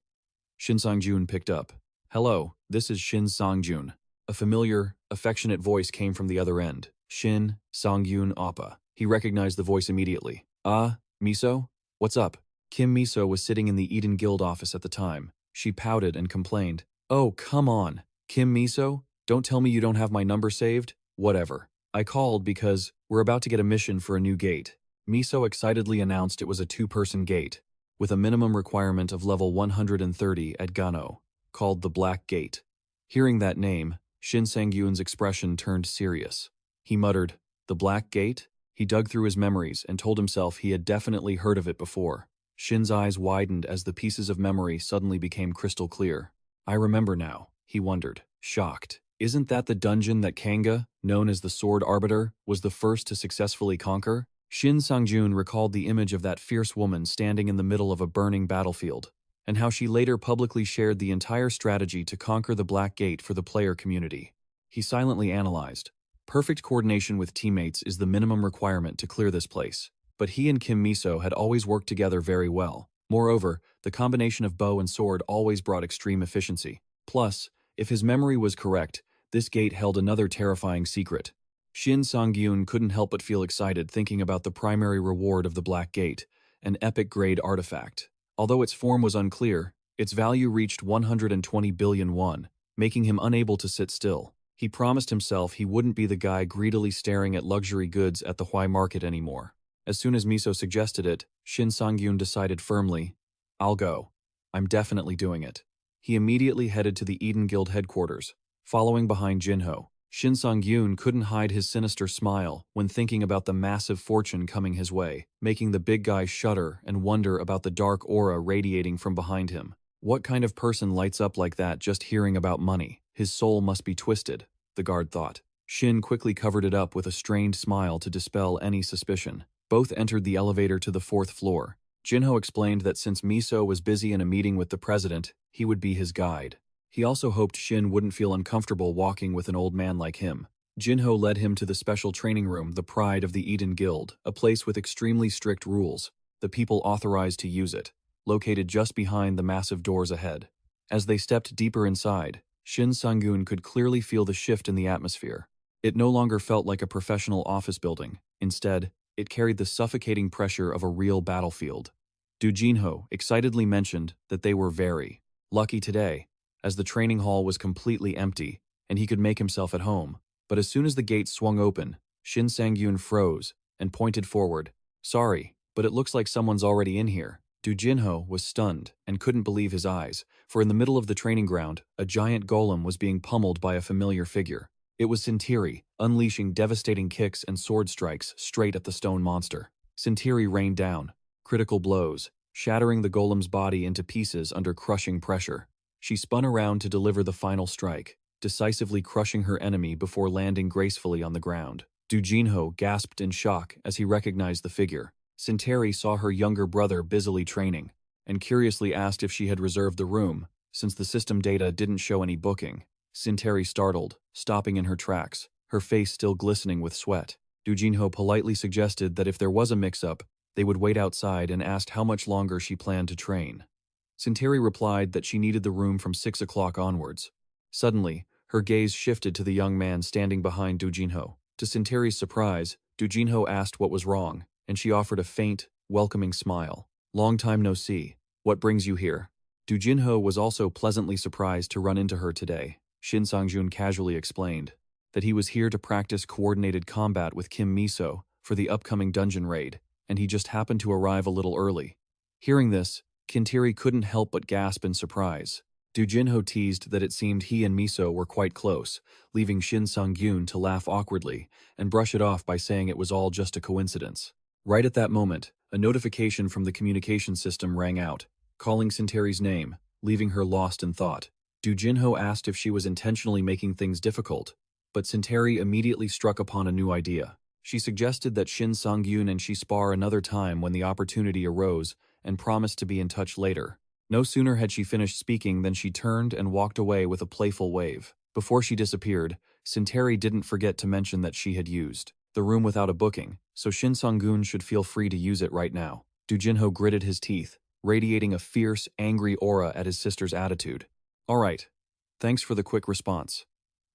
Shin Sang-jun picked up. Hello, this is Shin Sang-jun. A familiar, affectionate voice came from the other end. Shin Sang-yun Appa. He recognized the voice immediately. Ah, Miso? What's up? Kim Miso was sitting in the Eden Guild office at the time. She pouted and complained. Oh, come on. Kim Miso? Don't tell me you don't have my number saved? Whatever. I called because we're about to get a mission for a new gate. Miso excitedly announced it was a two-person gate, with a minimum requirement of level 130 at Gano, called the Black Gate. Hearing that name, Shin Sangyun's expression turned serious. He muttered, "The Black Gate?" He dug through his memories and told himself he had definitely heard of it before. Shin's eyes widened as the pieces of memory suddenly became crystal clear. "I remember now," he wondered, shocked. "Isn't that the dungeon that Kanga, known as the Sword Arbiter, was the first to successfully conquer?" Shin Sangjun recalled the image of that fierce woman standing in the middle of a burning battlefield, and how she later publicly shared the entire strategy to conquer the Black Gate for the player community. He silently analyzed. Perfect coordination with teammates is the minimum requirement to clear this place, but he and Kim Miso had always worked together very well. Moreover, the combination of bow and sword always brought extreme efficiency. Plus, if his memory was correct, this gate held another terrifying secret. Shin Sangyun couldn't help but feel excited thinking about the primary reward of the Black Gate, an epic-grade artifact. Although its form was unclear, its value reached 120 billion won, making him unable to sit still. He promised himself he wouldn't be the guy greedily staring at luxury goods at the Huai market anymore. As soon as Miso suggested it, Shin Sangyun decided firmly, "I'll go. I'm definitely doing it." He immediately headed to the Eden Guild headquarters, following behind Jinho. Shin Sangyun couldn't hide his sinister smile when thinking about the massive fortune coming his way, making the big guy shudder and wonder about the dark aura radiating from behind him. What kind of person lights up like that just hearing about money? His soul must be twisted, the guard thought. Shin quickly covered it up with a strained smile to dispel any suspicion. Both entered the elevator to the 4th floor. Jinho explained that since Miso was busy in a meeting with the president, he would be his guide. He also hoped Shin wouldn't feel uncomfortable walking with an old man like him. Jinho led him to the special training room, the pride of the Eden Guild, a place with extremely strict rules, the people authorized to use it, located just behind the massive doors ahead. As they stepped deeper inside, Shin Sangyun could clearly feel the shift in the atmosphere. It no longer felt like a professional office building. Instead, it carried the suffocating pressure of a real battlefield. Du Jinho excitedly mentioned that they were very lucky today, as the training hall was completely empty and he could make himself at home. But as soon as the gates swung open, Shin Sangyun froze and pointed forward. "Sorry, but it looks like someone's already in here." Du Jinho was stunned and couldn't believe his eyes, for in the middle of the training ground, a giant golem was being pummeled by a familiar figure. It was Sintiri, unleashing devastating kicks and sword strikes straight at the stone monster. Sintiri rained down, critical blows, shattering the golem's body into pieces under crushing pressure. She spun around to deliver the final strike, decisively crushing her enemy before landing gracefully on the ground. Du Jinho gasped in shock as he recognized the figure. Sinteri saw her younger brother busily training, and curiously asked if she had reserved the room, since the system data didn't show any booking. Sinteri startled, stopping in her tracks, her face still glistening with sweat. Du Jinho politely suggested that if there was a mix-up, they would wait outside and asked how much longer she planned to train. Sinteri replied that she needed the room from 6 o'clock onwards. Suddenly, her gaze shifted to the young man standing behind Du Jinho. To Sinteri's surprise, Du Jinho asked what was wrong, and she offered a faint, welcoming smile. "Long time no see. What brings you here?" Du Jinho was also pleasantly surprised to run into her today. Shin Sangjun casually explained that he was here to practice coordinated combat with Kim Miso for the upcoming dungeon raid, and he just happened to arrive a little early. Hearing this, Kintiri couldn't help but gasp in surprise. Du Jinho teased that it seemed he and Miso were quite close, leaving Shin Sangyun to laugh awkwardly and brush it off by saying it was all just a coincidence. Right at that moment, a notification from the communication system rang out, calling Sinteri's name, leaving her lost in thought. Du Jinho asked if she was intentionally making things difficult, but Sinteri immediately struck upon a new idea. She suggested that Shin Sangyun and she spar another time when the opportunity arose, and promised to be in touch later. No sooner had she finished speaking than she turned and walked away with a playful wave. Before she disappeared, Sinteri didn't forget to mention that she had used the room without a booking, so Shin Sangyun should feel free to use it right now. Du Jinho gritted his teeth, radiating a fierce, angry aura at his sister's attitude. "All right. Thanks for the quick response."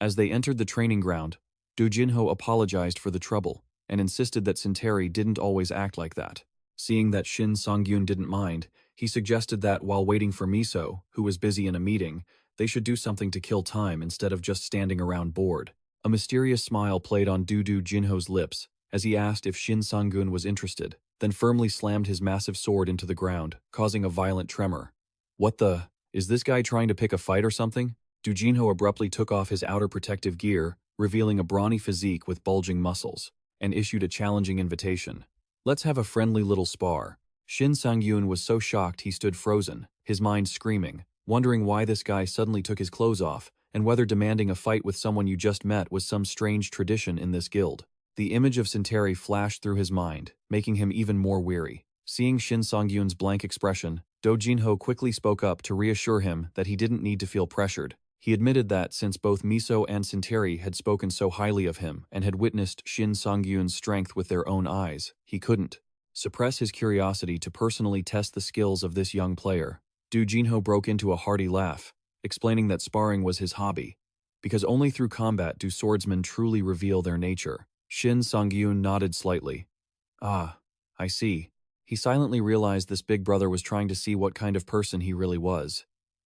As they entered the training ground, Du Jinho apologized for the trouble and insisted that Sinteri didn't always act like that. Seeing that Shin Sangyun didn't mind, he suggested that while waiting for Miso, who was busy in a meeting, they should do something to kill time instead of just standing around bored. A mysterious smile played on Du Jinho's lips as he asked if Shin Sangyun was interested. then firmly slammed his massive sword into the ground, causing a violent tremor. What the? Is this guy trying to pick a fight or something? Du Jinho abruptly took off his outer protective gear, revealing a brawny physique with bulging muscles, and issued a challenging invitation. Let's have a friendly little spar. Shin Sangyun was so shocked he stood frozen, his mind screaming, wondering why this guy suddenly took his clothes off, and whether demanding a fight with someone you just met was some strange tradition in this guild. The image of Sinteri flashed through his mind, making him even more weary. Seeing Shin Sangyun's blank expression, Do Jinho quickly spoke up to reassure him that he didn't need to feel pressured. He admitted that since both Miso and Sinteri had spoken so highly of him and had witnessed Shin Sangyun's strength with their own eyes, he couldn't suppress his curiosity to personally test the skills of this young player. Du Jinho broke into a hearty laugh, explaining that sparring was his hobby, because only through combat do swordsmen truly reveal their nature. Shin Sangyun nodded slightly. Ah, I see. He silently realized this big brother was trying to see what kind of person he really was,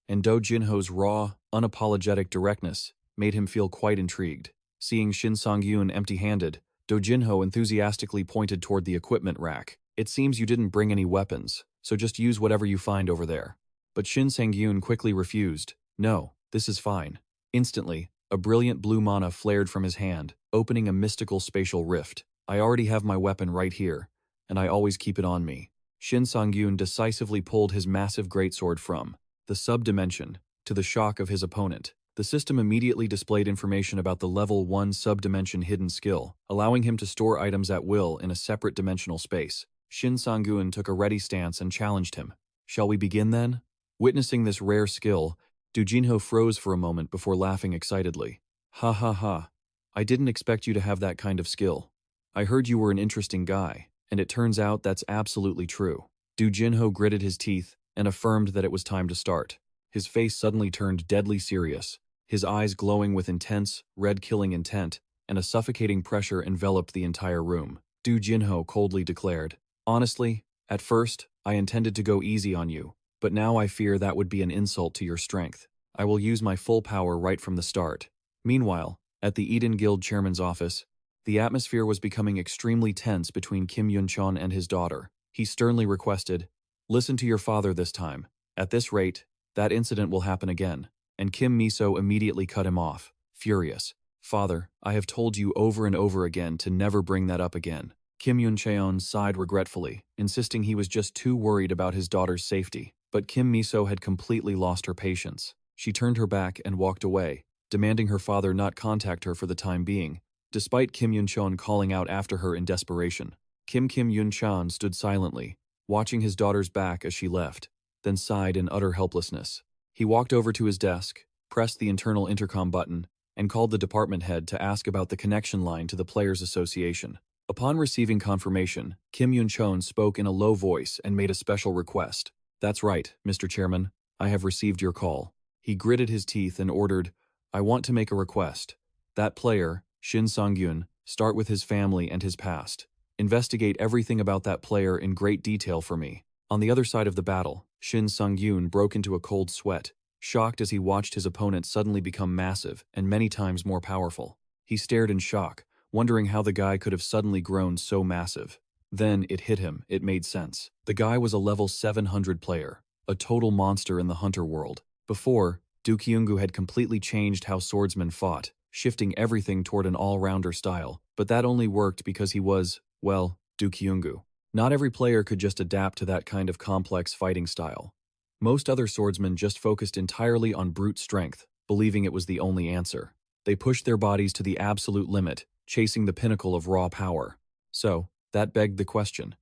and Do Jinho's raw, unapologetic directness made him feel quite intrigued. Seeing Shin Sangyun empty-handed, Do Jinho enthusiastically pointed toward the equipment rack. It seems you didn't bring any weapons, so just use whatever you find over there. But Shin Sangyun quickly refused. No, this is fine. Instantly, a brilliant blue mana flared from his hand, opening a mystical spatial rift. I already have my weapon right here, and I always keep it on me. Shin Sangyun decisively pulled his massive greatsword from the sub-dimension, to the shock of his opponent. The system immediately displayed information about the level 1 sub-dimension hidden skill, allowing him to store items at will in a separate dimensional space. Shin Sangyun took a ready stance and challenged him. Shall we begin then? Witnessing this rare skill, Du Jinho froze for a moment before laughing excitedly. Ha ha ha. I didn't expect you to have that kind of skill. I heard you were an interesting guy, and it turns out that's absolutely true. Du Jinho gritted his teeth and affirmed that it was time to start. His face suddenly turned deadly serious, his eyes glowing with intense, red-killing intent, and a suffocating pressure enveloped the entire room. Du Jinho coldly declared, Honestly, at first, I intended to go easy on you, but now I fear that would be an insult to your strength. I will use my full power right from the start. Meanwhile, at the Eden Guild chairman's office, the atmosphere was becoming extremely tense between Kim Yun-chon and his daughter. He sternly requested, Listen to your father this time. At this rate, that incident will happen again. And Kim Miso immediately cut him off, furious. Father, I have told you over and over again to never bring that up again. Kim Yun-cheon sighed regretfully, insisting he was just too worried about his daughter's safety. But Kim Miso had completely lost her patience. She turned her back and walked away, demanding her father not contact her for the time being, despite Kim Yun-chon calling out after her in desperation. Kim Yun-chan stood silently, watching his daughter's back as she left, then sighed in utter helplessness. He walked over to his desk, pressed the internal intercom button, and called the department head to ask about the connection line to the Players Association. Upon receiving confirmation, Kim Yun-chon spoke in a low voice and made a special request. That's right, Mr. Chairman, I have received your call. He gritted his teeth and ordered, I want to make a request. That player, Shin Sangyun, start with his family and his past. Investigate everything about that player in great detail for me. On the other side of the battle, Shin Sangyun broke into a cold sweat, shocked as he watched his opponent suddenly become massive and many times more powerful. He stared in shock, wondering how the guy could have suddenly grown so massive. Then it hit him, it made sense. The guy was a level 700 player, a total monster in the hunter world. Before, Du Kyungu had completely changed how swordsmen fought, shifting everything toward an all-rounder style, but that only worked because he was, well, Du Kyungu. Not every player could just adapt to that kind of complex fighting style. Most other swordsmen just focused entirely on brute strength, believing it was the only answer. They pushed their bodies to the absolute limit, chasing the pinnacle of raw power. So, that begged the question.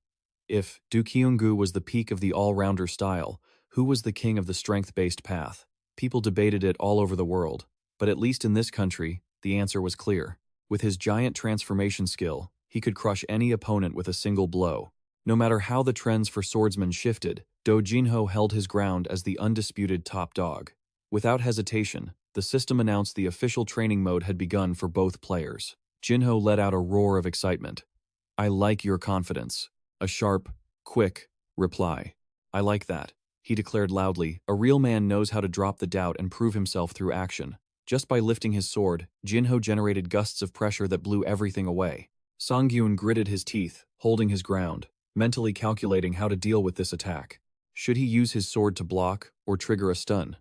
If Du Kyungu was the peak of the all-rounder style, who was the king of the strength-based path? People debated it all over the world, but at least in this country, the answer was clear. With his giant transformation skill, he could crush any opponent with a single blow. No matter how the trends for swordsmen shifted, Do Jinho held his ground as the undisputed top dog. Without hesitation, the system announced the official training mode had begun for both players. Jinho let out a roar of excitement. I like your confidence. A sharp, quick reply. I like that, he declared loudly. A real man knows how to drop the doubt and prove himself through action. Just by lifting his sword, Jinho generated gusts of pressure that blew everything away. Sangyun gritted his teeth, holding his ground. mentally calculating how to deal with this attack. Should he use his sword to block or trigger a stun?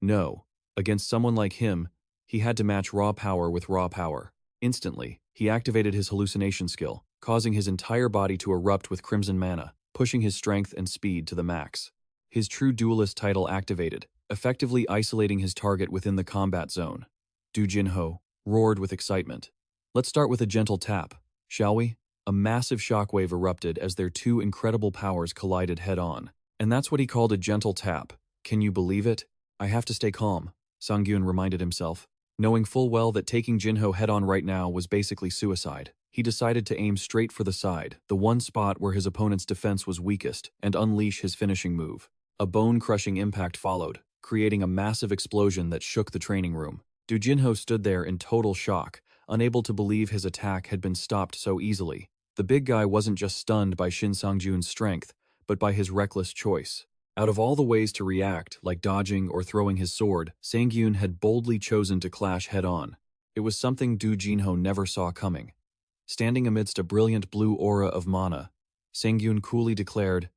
No. Against someone like him, he had to match raw power with raw power. Instantly, he activated his hallucination skill, causing his entire body to erupt with crimson mana, pushing his strength and speed to the max. His true duelist title activated, effectively isolating his target within the combat zone. Du Jinho roared with excitement. Let's start with a gentle tap, shall we? A massive shockwave erupted as their two incredible powers collided head-on. And that's what he called a gentle tap. Can you believe it? I have to stay calm, Sangiun reminded himself. Knowing full well that taking Jinho head-on right now was basically suicide, he decided to aim straight for the side, the one spot where his opponent's defense was weakest, and unleash his finishing move. A bone-crushing impact followed, creating a massive explosion that shook the training room. Du Jinho stood there in total shock, unable to believe his attack had been stopped so easily. The big guy wasn't just stunned by Shin Sangjun's strength, but by his reckless choice. Out of all the ways to react, like dodging or throwing his sword, Sangiun had boldly chosen to clash head-on. It was something Du Jinho never saw coming. Standing amidst a brilliant blue aura of mana, Sangiun coolly declared,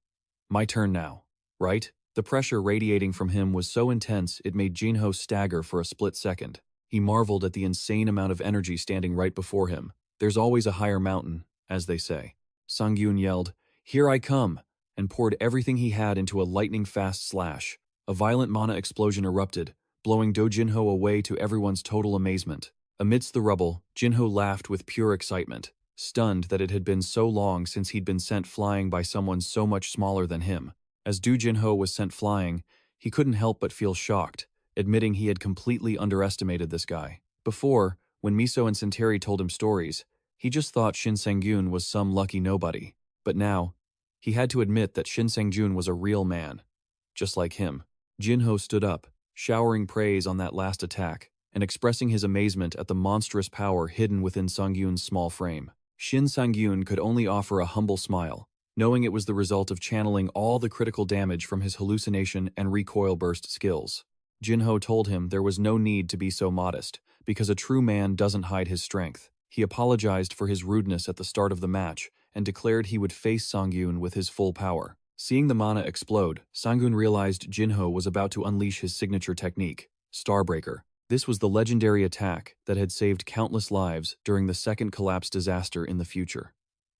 "My turn now, right?" The pressure radiating from him was so intense it made Jinho stagger for a split second. He marveled at the insane amount of energy standing right before him. There's always a higher mountain, as they say. Sangiun yelled, "Here I come!" and poured everything he had into a lightning-fast slash. A violent mana explosion erupted, blowing Do Jinho away to everyone's total amazement. Amidst the rubble, Jinho laughed with pure excitement, stunned that it had been so long since he'd been sent flying by someone so much smaller than him. As Du Jinho was sent flying, he couldn't help but feel shocked, admitting he had completely underestimated this guy. Before, when Miso and Senteri told him stories, he just thought Shin Sangyun was some lucky nobody. But now, he had to admit that Shin Sangjun was a real man. Just like him. Jinho stood up, showering praise on that last attack, and expressing his amazement at the monstrous power hidden within Sangyun's small frame. Shin Sangyun could only offer a humble smile, knowing it was the result of channeling all the critical damage from his hallucination and recoil burst skills. Jinho told him there was no need to be so modest, because a true man doesn't hide his strength. He apologized for his rudeness at the start of the match, and declared he would face Sangyun with his full power. Seeing the mana explode, Sangyun realized Jinho was about to unleash his signature technique, Starbreaker. This was the legendary attack that had saved countless lives during the second collapse disaster in the future.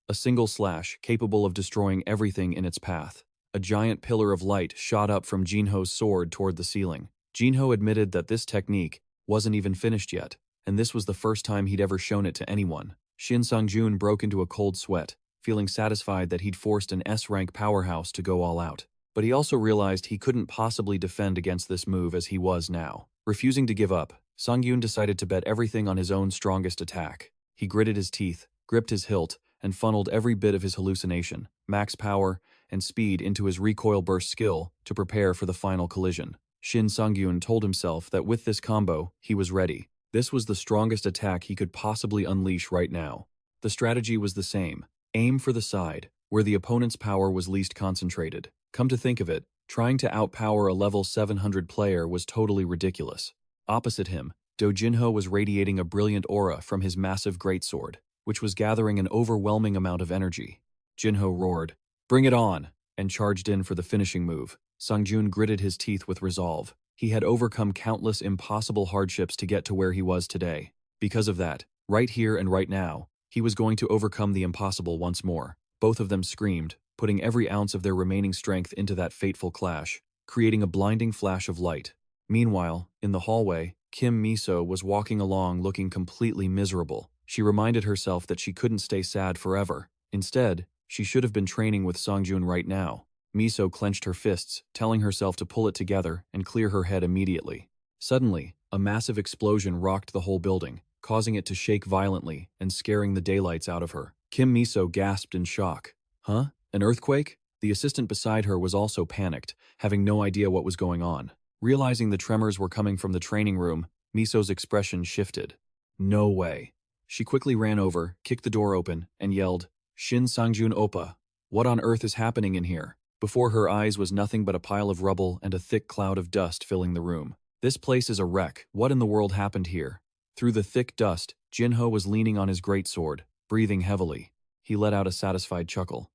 A single slash capable of destroying everything in its path. A giant pillar of light shot up from Jinho's sword toward the ceiling. Jinho admitted that this technique wasn't even finished yet, and this was the first time he'd ever shown it to anyone. Shin Sangjun broke into a cold sweat, feeling satisfied that he'd forced an S-rank powerhouse to go all out. But he also realized he couldn't possibly defend against this move as he was now. Refusing to give up, Sangyun decided to bet everything on his own strongest attack. He gritted his teeth, gripped his hilt, and funneled every bit of his hallucination, max power, and speed into his recoil burst skill to prepare for the final collision. Shin Sangyun told himself that with this combo, he was ready. This was the strongest attack he could possibly unleash right now. The strategy was the same. Aim for the side, where the opponent's power was least concentrated. Come to think of it, trying to outpower a level 700 player was totally ridiculous. Opposite him, Do Jinho was radiating a brilliant aura from his massive greatsword, which was gathering an overwhelming amount of energy. Jinho roared, "Bring it on!" and charged in for the finishing move. Sangjun gritted his teeth with resolve. He had overcome countless impossible hardships to get to where he was today. Because of that, right here and right now, he was going to overcome the impossible once more. Both of them screamed, putting every ounce of their remaining strength into that fateful clash, creating a blinding flash of light. Meanwhile, in the hallway, Kim Miso was walking along looking completely miserable. She reminded herself that she couldn't stay sad forever. Instead, she should have been training with Sangjun right now. Miso clenched her fists, telling herself to pull it together and clear her head immediately. Suddenly, a massive explosion rocked the whole building, causing it to shake violently and scaring the daylights out of her. Kim Miso gasped in shock. Huh? An earthquake? The assistant beside her was also panicked, having no idea what was going on. Realizing the tremors were coming from the training room, Miso's expression shifted. No way. She quickly ran over, kicked the door open, and yelled, "Shin Sangjun Oppa, what on earth is happening in here?" Before her eyes was nothing but a pile of rubble and a thick cloud of dust filling the room. This place is a wreck. What in the world happened here? Through the thick dust, Jinho was leaning on his greatsword, breathing heavily. He let out a satisfied chuckle.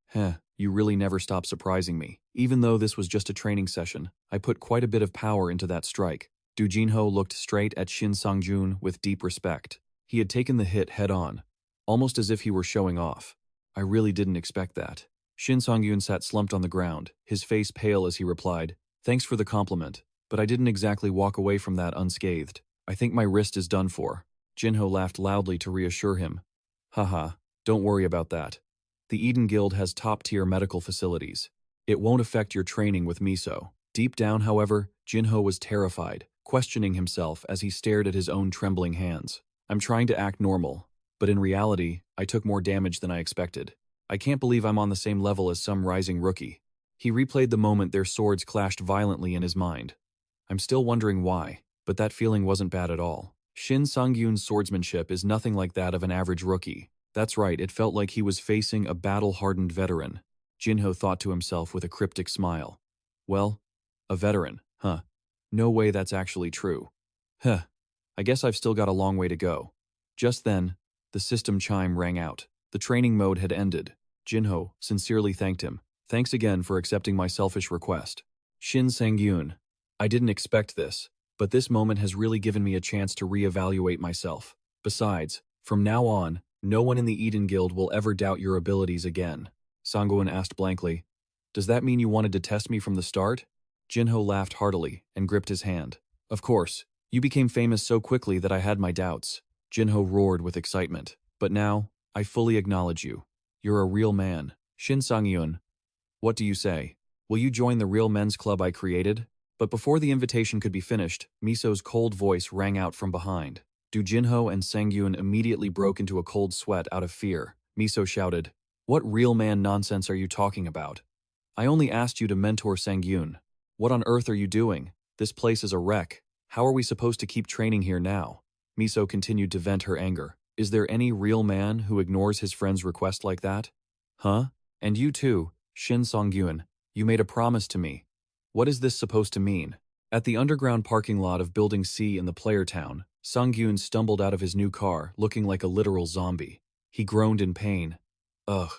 You really never stop surprising me. Even though this was just a training session, I put quite a bit of power into that strike. Du Jinho looked straight at Shin Sangjun with deep respect. He had taken the hit head-on, almost as if he were showing off. I really didn't expect that. Shin Sangyun sat slumped on the ground, his face pale as he replied, "Thanks for the compliment, but I didn't exactly walk away from that unscathed. I think my wrist is done for." Jinho laughed loudly to reassure him. "Haha, don't worry about that. The Eden Guild has top-tier medical facilities. It won't affect your training with Miso." Deep down, however, Jinho was terrified, questioning himself as he stared at his own trembling hands. "I'm trying to act normal, but in reality, I took more damage than I expected. I can't believe I'm on the same level as some rising rookie." He replayed the moment their swords clashed violently in his mind. "I'm still wondering why, but that feeling wasn't bad at all. Shin Sangyun's swordsmanship is nothing like that of an average rookie. That's right, it felt like he was facing a battle-hardened veteran." Jinho thought to himself with a cryptic smile. "Well, a veteran, huh? No way that's actually true. Huh, I guess I've still got a long way to go." Just then, the system chime rang out. The training mode had ended. Jinho sincerely thanked him. "Thanks again for accepting my selfish request." Shin Sangyun, "I didn't expect this, but this moment has really given me a chance to reevaluate myself. Besides, from now on, no one in the Eden Guild will ever doubt your abilities again." Sangyun asked blankly, "Does that mean you wanted to test me from the start?" Jinho laughed heartily and gripped his hand. "Of course, you became famous so quickly that I had my doubts." Jinho roared with excitement. "But now, I fully acknowledge you. You're a real man." Shin Sangyun, "What do you say? Will you join the real men's club I created?" But before the invitation could be finished, Miso's cold voice rang out from behind. Du Jinho and Sangyun immediately broke into a cold sweat out of fear. Miso shouted, "What real man nonsense are you talking about? I only asked you to mentor Sangyun. What on earth are you doing? This place is a wreck. How are we supposed to keep training here now?" Miso continued to vent her anger. "Is there any real man who ignores his friend's request like that? Huh? And you too, Shin Sangyun, you made a promise to me. What is this supposed to mean?" At the underground parking lot of Building C in the player town, Sangyun stumbled out of his new car, looking like a literal zombie. He groaned in pain. "Ugh,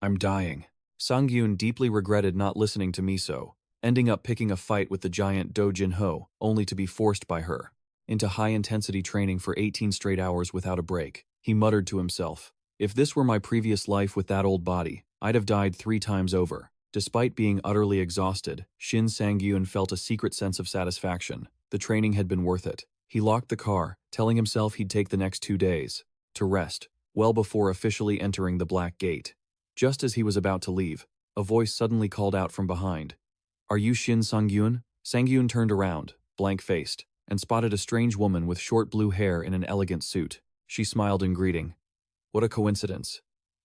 I'm dying." Sangyun deeply regretted not listening to Miso, ending up picking a fight with the giant Do Jinho, only to be forced by her into high-intensity training for 18 straight hours without a break. He muttered to himself, "If this were my previous life with that old body, I'd have died 3 times over." Despite being utterly exhausted, Shin Sangyun felt a secret sense of satisfaction. The training had been worth it. He locked the car, telling himself he'd take the next 2 days to rest, well before officially entering the Black Gate. Just as he was about to leave, a voice suddenly called out from behind. "Are you Shin Sangyun?" Sangyun turned around, blank-faced, and spotted a strange woman with short blue hair in an elegant suit. She smiled in greeting. "What a coincidence.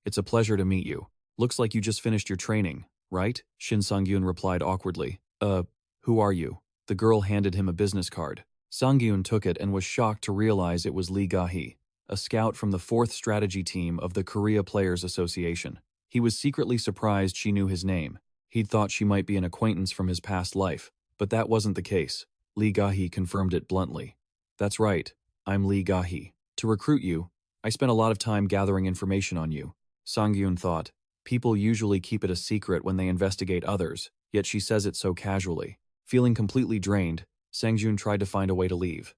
It's a pleasure to meet you. Looks like you just finished your training, right?" Shin Sangyun replied awkwardly. Who are you?" The girl handed him a business card. Sangyun took it and was shocked to realize it was Lee Gahi, a scout from the 4th strategy team of the Korea Players Association. He was secretly surprised she knew his name. He'd thought she might be an acquaintance from his past life, but that wasn't the case. Lee Gahi confirmed it bluntly. "That's right, I'm Lee Gahi. To recruit you, I spent a lot of time gathering information on you." Sangyun thought, people usually keep it a secret when they investigate others, yet she says it so casually. Feeling completely drained, Sangjun tried to find a way to leave.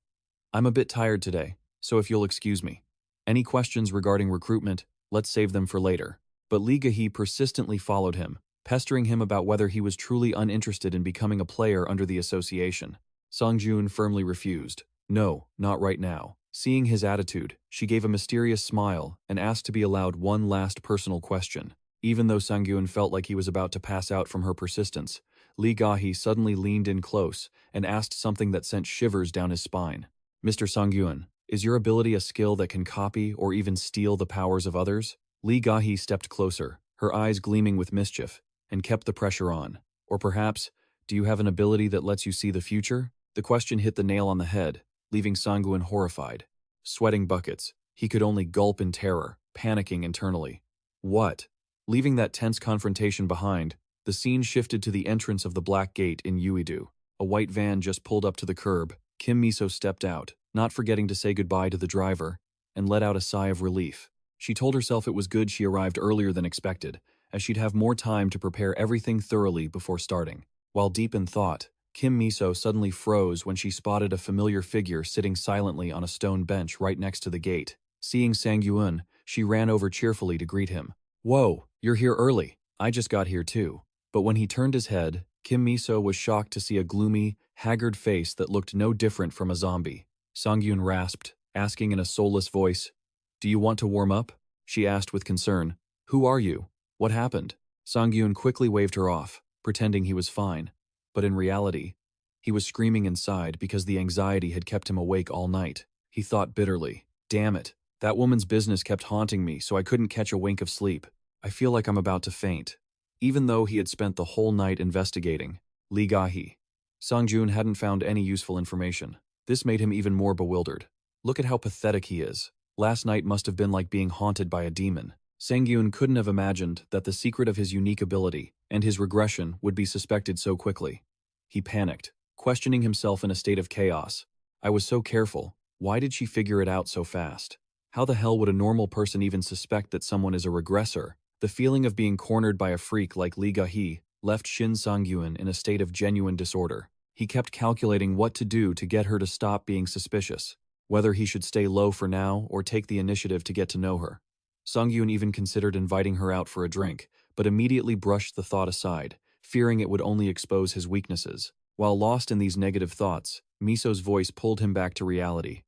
"I'm a bit tired today, so if you'll excuse me. Any questions regarding recruitment, let's save them for later." But Lee Gahi persistently followed him, pestering him about whether he was truly uninterested in becoming a player under the association. Sangjun firmly refused. "No, not right now." Seeing his attitude, she gave a mysterious smile and asked to be allowed one last personal question. Even though Sangyun felt like he was about to pass out from her persistence, Lee Gahi suddenly leaned in close and asked something that sent shivers down his spine. "Mr. Sangyun, is your ability a skill that can copy or even steal the powers of others?" Lee Gahi stepped closer, her eyes gleaming with mischief, and kept the pressure on. "Or perhaps, do you have an ability that lets you see the future?" The question hit the nail on the head, leaving Sangyun horrified. Sweating buckets, he could only gulp in terror, panicking internally. What? Leaving that tense confrontation behind, the scene shifted to the entrance of the Black Gate in Uido. A white van just pulled up to the curb. Kim Miso stepped out, not forgetting to say goodbye to the driver, and let out a sigh of relief. She told herself it was good she arrived earlier than expected, as she'd have more time to prepare everything thoroughly before starting. While deep in thought, Kim Miso suddenly froze when she spotted a familiar figure sitting silently on a stone bench right next to the gate. Seeing Sangiun, she ran over cheerfully to greet him. "Whoa, you're here early. I just got here too." But when he turned his head, Kim Miso was shocked to see a gloomy, haggard face that looked no different from a zombie. Sangiun rasped, asking in a soulless voice, "Do you want to warm up?" She asked with concern, "Who are you? What happened?" Sangiun quickly waved her off, pretending he was fine. But in reality, he was screaming inside because the anxiety had kept him awake all night. He thought bitterly, "Damn it, that woman's business kept haunting me so I couldn't catch a wink of sleep. I feel like I'm about to faint." Even though he had spent the whole night investigating Lee Gahi, Sangjun hadn't found any useful information. This made him even more bewildered. Look at how pathetic he is. Last night must have been like being haunted by a demon. Sangyun couldn't have imagined that the secret of his unique ability and his regression would be suspected so quickly. He panicked, questioning himself in a state of chaos. I was so careful. Why did she figure it out so fast? How the hell would a normal person even suspect that someone is a regressor? The feeling of being cornered by a freak like Lee Gahi left Shin Sangyun in a state of genuine disorder. He kept calculating what to do to get her to stop being suspicious, whether he should stay low for now or take the initiative to get to know her. Sangyun even considered inviting her out for a drink, but immediately brushed the thought aside, fearing it would only expose his weaknesses. While lost in these negative thoughts, Miso's voice pulled him back to reality.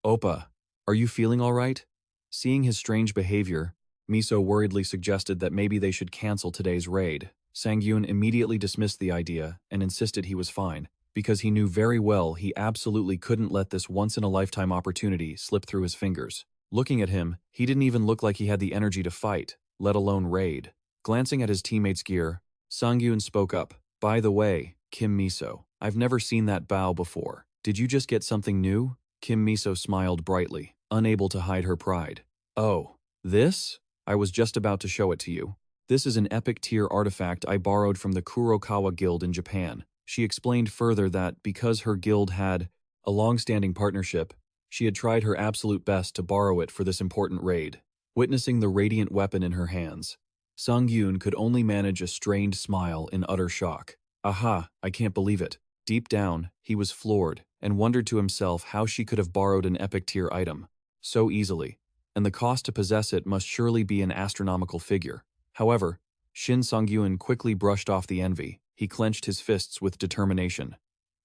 "Oppa, are you feeling all right?" Seeing his strange behavior, Miso worriedly suggested that maybe they should cancel today's raid. Sangyun immediately dismissed the idea and insisted he was fine, because he knew very well he absolutely couldn't let this once-in-a-lifetime opportunity slip through his fingers. Looking at him, he didn't even look like he had the energy to fight, let alone raid. Glancing at his teammate's gear, Sangyun spoke up. "By the way, Kim Miso, I've never seen that bow before. Did you just get something new?" Kim Miso smiled brightly, unable to hide her pride. "Oh, this? I was just about to show it to you. This is an epic tier artifact I borrowed from the Kurokawa Guild in Japan." She explained further that because her guild had a long-standing partnership, she had tried her absolute best to borrow it for this important raid. Witnessing the radiant weapon in her hands, Sangyun could only manage a strained smile in utter shock. "Aha, I can't believe it." Deep down, he was floored and wondered to himself how she could have borrowed an epic tier item so easily, and the cost to possess it must surely be an astronomical figure. However, Shin Sangyun quickly brushed off the envy. He clenched his fists with determination.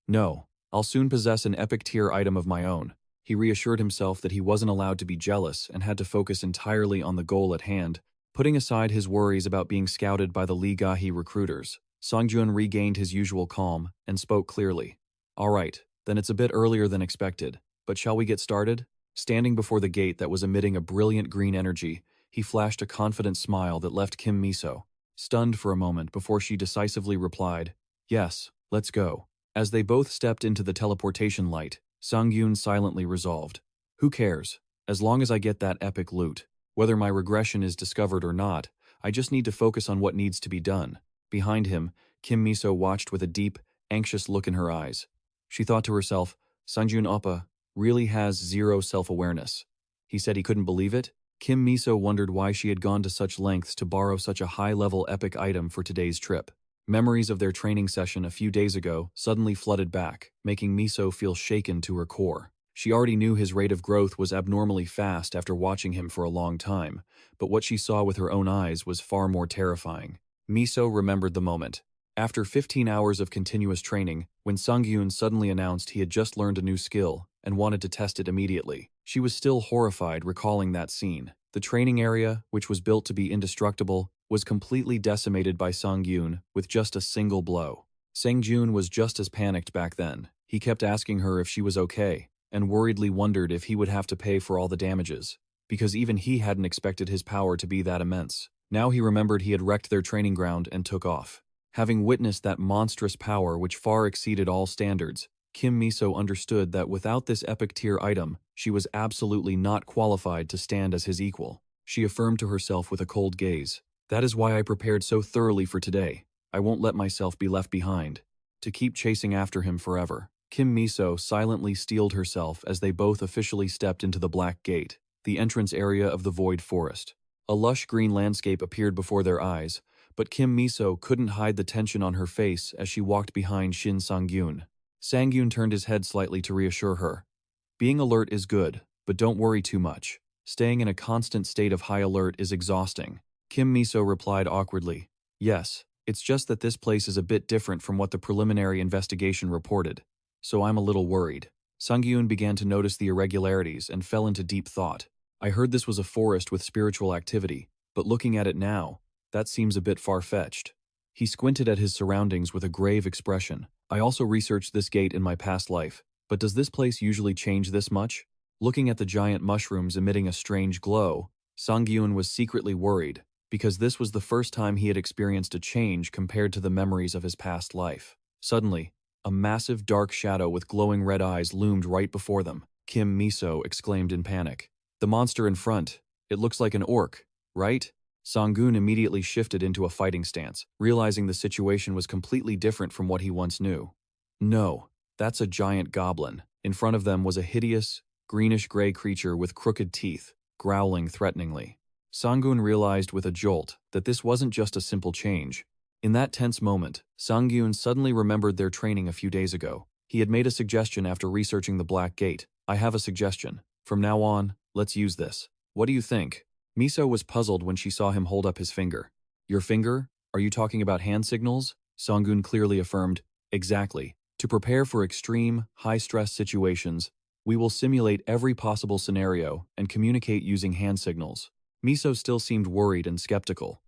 "No, I'll soon possess an epic tier item of my own." He reassured himself that he wasn't allowed to be jealous and had to focus entirely on the goal at hand, putting aside his worries about being scouted by the Lee Gahi recruiters. Sangjun regained his usual calm and spoke clearly. "All right, then it's a bit earlier than expected, but shall we get started?" Standing before the gate that was emitting a brilliant green energy, he flashed a confident smile that left Kim Miso stunned for a moment before she decisively replied, "Yes, let's go." As they both stepped into the teleportation light, Sangyun silently resolved, "Who cares? As long as I get that epic loot. Whether my regression is discovered or not, I just need to focus on what needs to be done." Behind him, Kim Miso watched with a deep, anxious look in her eyes. She thought to herself, Sangjun Oppa really has zero self-awareness. He said he couldn't believe it. Kim Miso wondered why she had gone to such lengths to borrow such a high-level epic item for today's trip. Memories of their training session a few days ago suddenly flooded back, making Miso feel shaken to her core. She already knew his rate of growth was abnormally fast after watching him for a long time, but what she saw with her own eyes was far more terrifying. Miso remembered the moment. After 15 hours of continuous training, when Sangyun suddenly announced he had just learned a new skill and wanted to test it immediately, she was still horrified recalling that scene. The training area, which was built to be indestructible, was completely decimated by Sangyun with just a single blow. Sangjun was just as panicked back then. He kept asking her if she was okay, and worriedly wondered if he would have to pay for all the damages, because even he hadn't expected his power to be that immense. Now he remembered he had wrecked their training ground and took off. Having witnessed that monstrous power which far exceeded all standards, Kim Miso understood that without this epic tier item, she was absolutely not qualified to stand as his equal. She affirmed to herself with a cold gaze, "That is why I prepared so thoroughly for today. I won't let myself be left behind, to keep chasing after him forever." Kim Miso silently steeled herself as they both officially stepped into the Black Gate, the entrance area of the Void Forest. A lush green landscape appeared before their eyes, But Kim Miso couldn't hide the tension on her face as she walked behind Shin Sangyun. Sangyun turned his head slightly to reassure her. Being alert is good, but don't worry too much. Staying in a constant state of high alert is exhausting. Kim Miso replied awkwardly. Yes, it's just that this place is a bit different from what the preliminary investigation reported, so I'm a little worried. Sangyun began to notice the irregularities and fell into deep thought. I heard this was a forest with spiritual activity, but looking at it now, that seems a bit far-fetched. He squinted at his surroundings with a grave expression. I also researched this gate in my past life, but does this place usually change this much? Looking at the giant mushrooms emitting a strange glow, Sangyun was secretly worried, because this was the first time he had experienced a change compared to the memories of his past life. Suddenly, a massive dark shadow with glowing red eyes loomed right before them. Kim Miso exclaimed in panic. The monster in front, it looks like an orc, right? Sangyun immediately shifted into a fighting stance, realizing the situation was completely different from what he once knew. No, that's a giant goblin. In front of them was a hideous, greenish-gray creature with crooked teeth, growling threateningly. Sangyun realized with a jolt that this wasn't just a simple change. In that tense moment, Sangyun suddenly remembered their training a few days ago. He had made a suggestion after researching the Black Gate. I have a suggestion. From now on, let's use this. What do you think? Miso was puzzled when she saw him hold up his finger. Your finger? Are you talking about hand signals? Sangyun clearly affirmed. Exactly. To prepare for extreme, high-stress situations, we will simulate every possible scenario and communicate using hand signals. Miso still seemed worried and skeptical.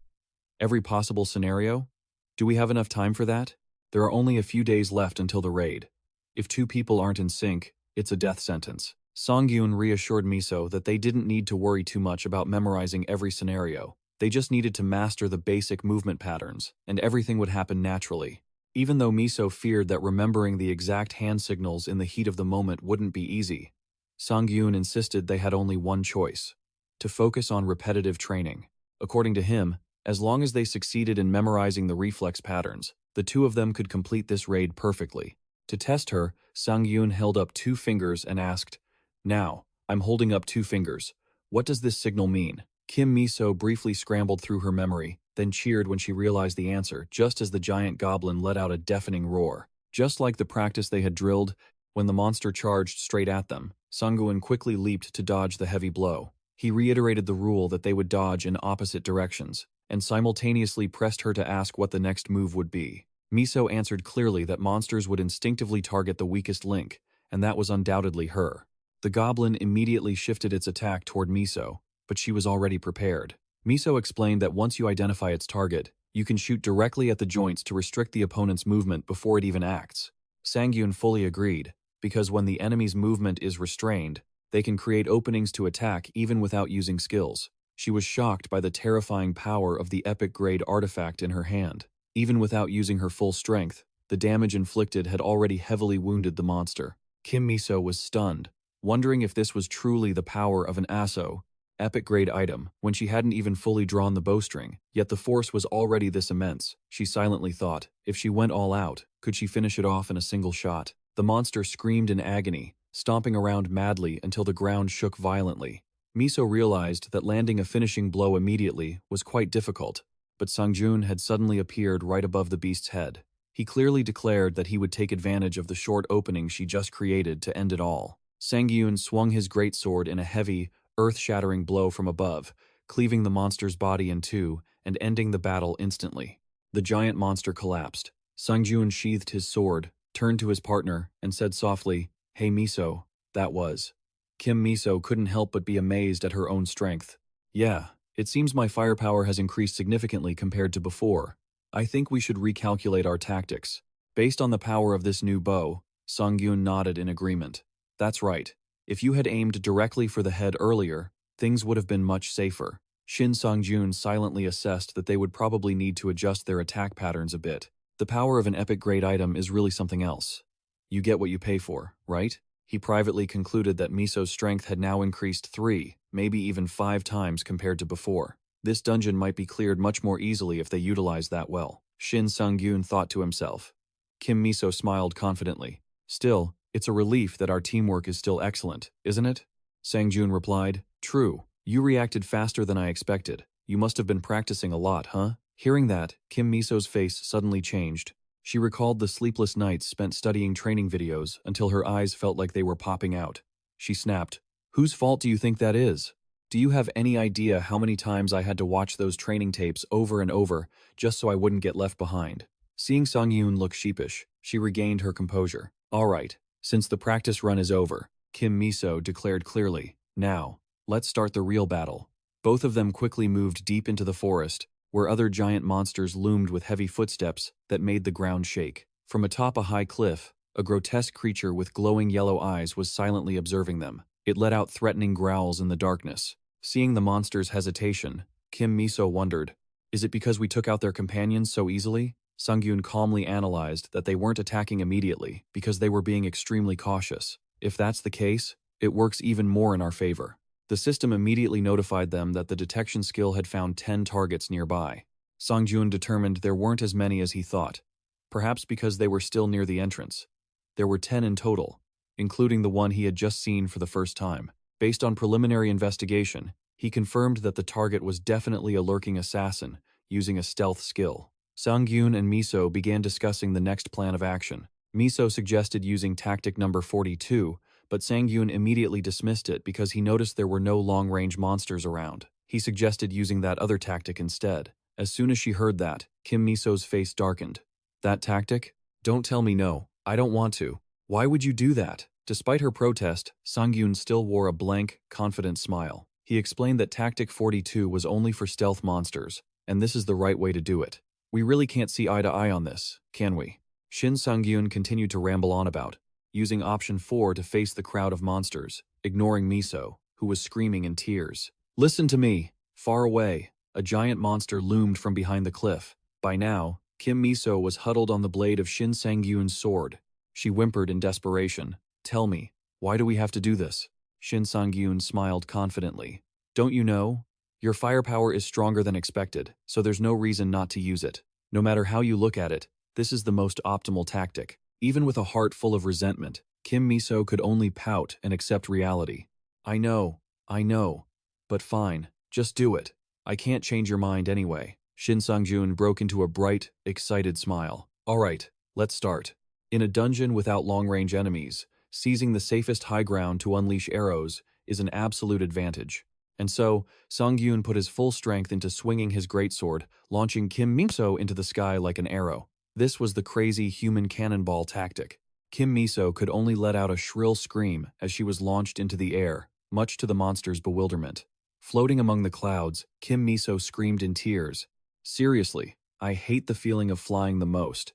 Every possible scenario? Do we have enough time for that? There are only a few days left until the raid. If two people aren't in sync, it's a death sentence. Sangyun reassured Miso that they didn't need to worry too much about memorizing every scenario. They just needed to master the basic movement patterns, and everything would happen naturally. Even though Miso feared that remembering the exact hand signals in the heat of the moment wouldn't be easy, Sangyun insisted they had only one choice: to focus on repetitive training. According to him, as long as they succeeded in memorizing the reflex patterns, the two of them could complete this raid perfectly. To test her, Sangyun held up 2 fingers and asked, Now, I'm holding up 2 fingers. What does this signal mean? Kim Miso briefly scrambled through her memory, then cheered when she realized the answer, just as the giant goblin let out a deafening roar. Just like the practice they had drilled, when the monster charged straight at them, Sangyun quickly leaped to dodge the heavy blow. He reiterated the rule that they would dodge in opposite directions, and simultaneously pressed her to ask what the next move would be. Miso answered clearly that monsters would instinctively target the weakest link, and that was undoubtedly her. The goblin immediately shifted its attack toward Miso, but she was already prepared. Miso explained that once you identify its target, you can shoot directly at the joints to restrict the opponent's movement before it even acts. Sangyun fully agreed, because when the enemy's movement is restrained, they can create openings to attack even without using skills. She was shocked by the terrifying power of the epic-grade artifact in her hand. Even without using her full strength, the damage inflicted had already heavily wounded the monster. Kim Miso was stunned, wondering if this was truly the power of an ASO, epic-grade item, when she hadn't even fully drawn the bowstring, yet the force was already this immense. She silently thought, if she went all out, could she finish it off in a single shot? The monster screamed in agony, stomping around madly until the ground shook violently. Miso realized that landing a finishing blow immediately was quite difficult, but Sangyun had suddenly appeared right above the beast's head. He clearly declared that he would take advantage of the short opening she just created to end it all. Sangyun swung his greatsword in a heavy, earth-shattering blow from above, cleaving the monster's body in two and ending the battle instantly. The giant monster collapsed. Sangyun sheathed his sword, turned to his partner, and said softly, "Hey Miso, that was." Kim Miso couldn't help but be amazed at her own strength. "Yeah, it seems my firepower has increased significantly compared to before. I think we should recalculate our tactics. Based on the power of this new bow," Sangyun nodded in agreement. "That's right. If you had aimed directly for the head earlier, things would have been much safer." Shin Sangjun silently assessed that they would probably need to adjust their attack patterns a bit. The power of an epic-grade item is really something else. You get what you pay for, right? He privately concluded that Miso's strength had now increased 3, maybe even 5 times compared to before. This dungeon might be cleared much more easily if they utilized that well. Shin Sangyun thought to himself. Kim Miso smiled confidently. "Still, it's a relief that our teamwork is still excellent, isn't it?" Sangjun replied, "True. You reacted faster than I expected. You must have been practicing a lot, huh?" Hearing that, Kim Miso's face suddenly changed. She recalled the sleepless nights spent studying training videos until her eyes felt like they were popping out. She snapped, "Whose fault do you think that is? Do you have any idea how many times I had to watch those training tapes over and over just so I wouldn't get left behind?" Seeing Sangiun look sheepish, she regained her composure. "All right, since the practice run is over," Kim Miso declared clearly. "Now, let's start the real battle." Both of them quickly moved deep into the forest, where other giant monsters loomed with heavy footsteps that made the ground shake. From atop a high cliff, a grotesque creature with glowing yellow eyes was silently observing them. It let out threatening growls in the darkness. Seeing the monster's hesitation, Kim Miso wondered, "Is it because we took out their companions so easily?" Sangiun calmly analyzed that they weren't attacking immediately because they were being extremely cautious. If that's the case, it works even more in our favor. The system immediately notified them that the detection skill had found 10 targets nearby. Sangjun determined there weren't as many as he thought, perhaps because they were still near the entrance. There were 10 in total, including the one he had just seen for the first time. Based on preliminary investigation, he confirmed that the target was definitely a lurking assassin using a stealth skill. Sangyun and Miso began discussing the next plan of action. Miso suggested using tactic number 42, but Sangyun immediately dismissed it because he noticed there were no long-range monsters around. He suggested using that other tactic instead. As soon as she heard that, Kim Miso's face darkened. "That tactic? Don't tell me no. I don't want to. Why would you do that?" Despite her protest, Sangyun still wore a blank, confident smile. He explained that tactic 42 was only for stealth monsters, and this is the right way to do it. "We really can't see eye to eye on this, can we?" Shin Sangyun continued to ramble on about, using option 4 to face the crowd of monsters, ignoring Miso, who was screaming in tears. "Listen to me!" Far away, a giant monster loomed from behind the cliff. By now, Kim Miso was huddled on the blade of Shin Sangyun's sword. She whimpered in desperation, "Tell me, why do we have to do this?" Shin Sangyun smiled confidently. "Don't you know? Your firepower is stronger than expected, so there's no reason not to use it. No matter how you look at it, this is the most optimal tactic." Even with a heart full of resentment, Kim Miso could only pout and accept reality. I know, but fine, just do it. I can't change your mind anyway." Shin Sangjun broke into a bright, excited smile. "All right, let's start." In a dungeon without long-range enemies, seizing the safest high ground to unleash arrows is an absolute advantage. And so, Sangyun put his full strength into swinging his greatsword, launching Kim Miso into the sky like an arrow. This was the crazy human cannonball tactic. Kim Miso could only let out a shrill scream as she was launched into the air, much to the monster's bewilderment. Floating among the clouds, Kim Miso screamed in tears. "Seriously, I hate the feeling of flying the most.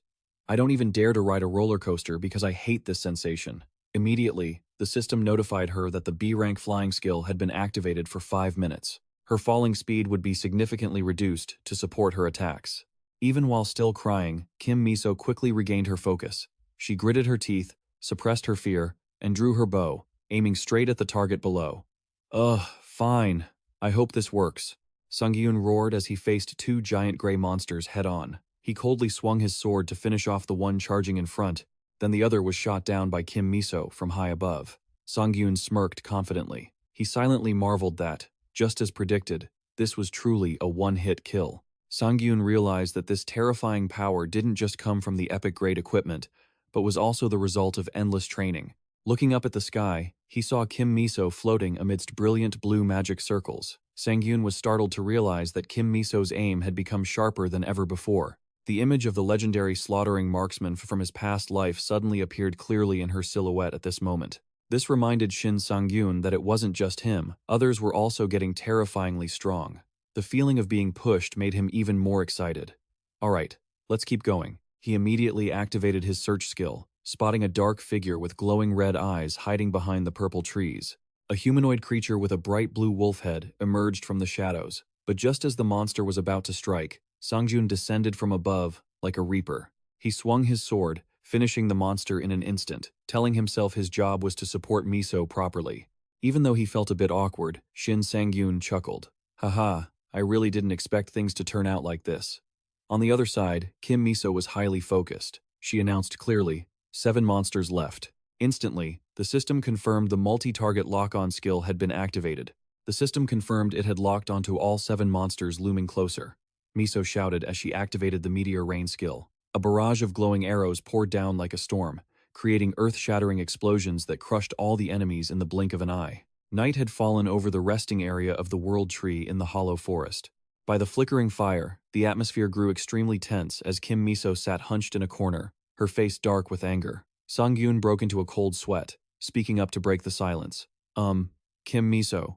I don't even dare to ride a roller coaster because I hate this sensation." Immediately, the system notified her that the B-rank flying skill had been activated for 5 minutes. Her falling speed would be significantly reduced to support her attacks. Even while still crying, Kim Miso quickly regained her focus. She gritted her teeth, suppressed her fear, and drew her bow, aiming straight at the target below. "Ugh, fine. I hope this works." Sangyun roared as he faced 2 giant gray monsters head-on. He coldly swung his sword to finish off the one charging in front, then the other was shot down by Kim Miso from high above. Sangyun smirked confidently. He silently marveled that, just as predicted, this was truly a one-hit kill. Sangyun realized that this terrifying power didn't just come from the epic-grade equipment, but was also the result of endless training. Looking up at the sky, he saw Kim Miso floating amidst brilliant blue magic circles. Sangyun was startled to realize that Kim Miso's aim had become sharper than ever before. The image of the legendary slaughtering marksman from his past life suddenly appeared clearly in her silhouette at this moment. This reminded Shin Sangyun that it wasn't just him, others were also getting terrifyingly strong. The feeling of being pushed made him even more excited. "All right, let's keep going." He immediately activated his search skill, spotting a dark figure with glowing red eyes hiding behind the purple trees. A humanoid creature with a bright blue wolf head emerged from the shadows, but just as the monster was about to strike, Sangjun descended from above like a reaper. He swung his sword, finishing the monster in an instant, telling himself his job was to support Miso properly. Even though he felt a bit awkward, Shin Sangyun chuckled. "Haha, I really didn't expect things to turn out like this." On the other side, Kim Miso was highly focused. She announced clearly, 7 monsters left. Instantly, the system confirmed the multi-target lock-on skill had been activated. The system confirmed it had locked onto all 7 monsters looming closer. Miso shouted as she activated the meteor rain skill. A barrage of glowing arrows poured down like a storm, creating earth-shattering explosions that crushed all the enemies in the blink of an eye. Night had fallen over the resting area of the World Tree in the hollow forest. By the flickering fire, the atmosphere grew extremely tense as Kim Miso sat hunched in a corner, her face dark with anger. Sangiun broke into a cold sweat, speaking up to break the silence. Kim Miso,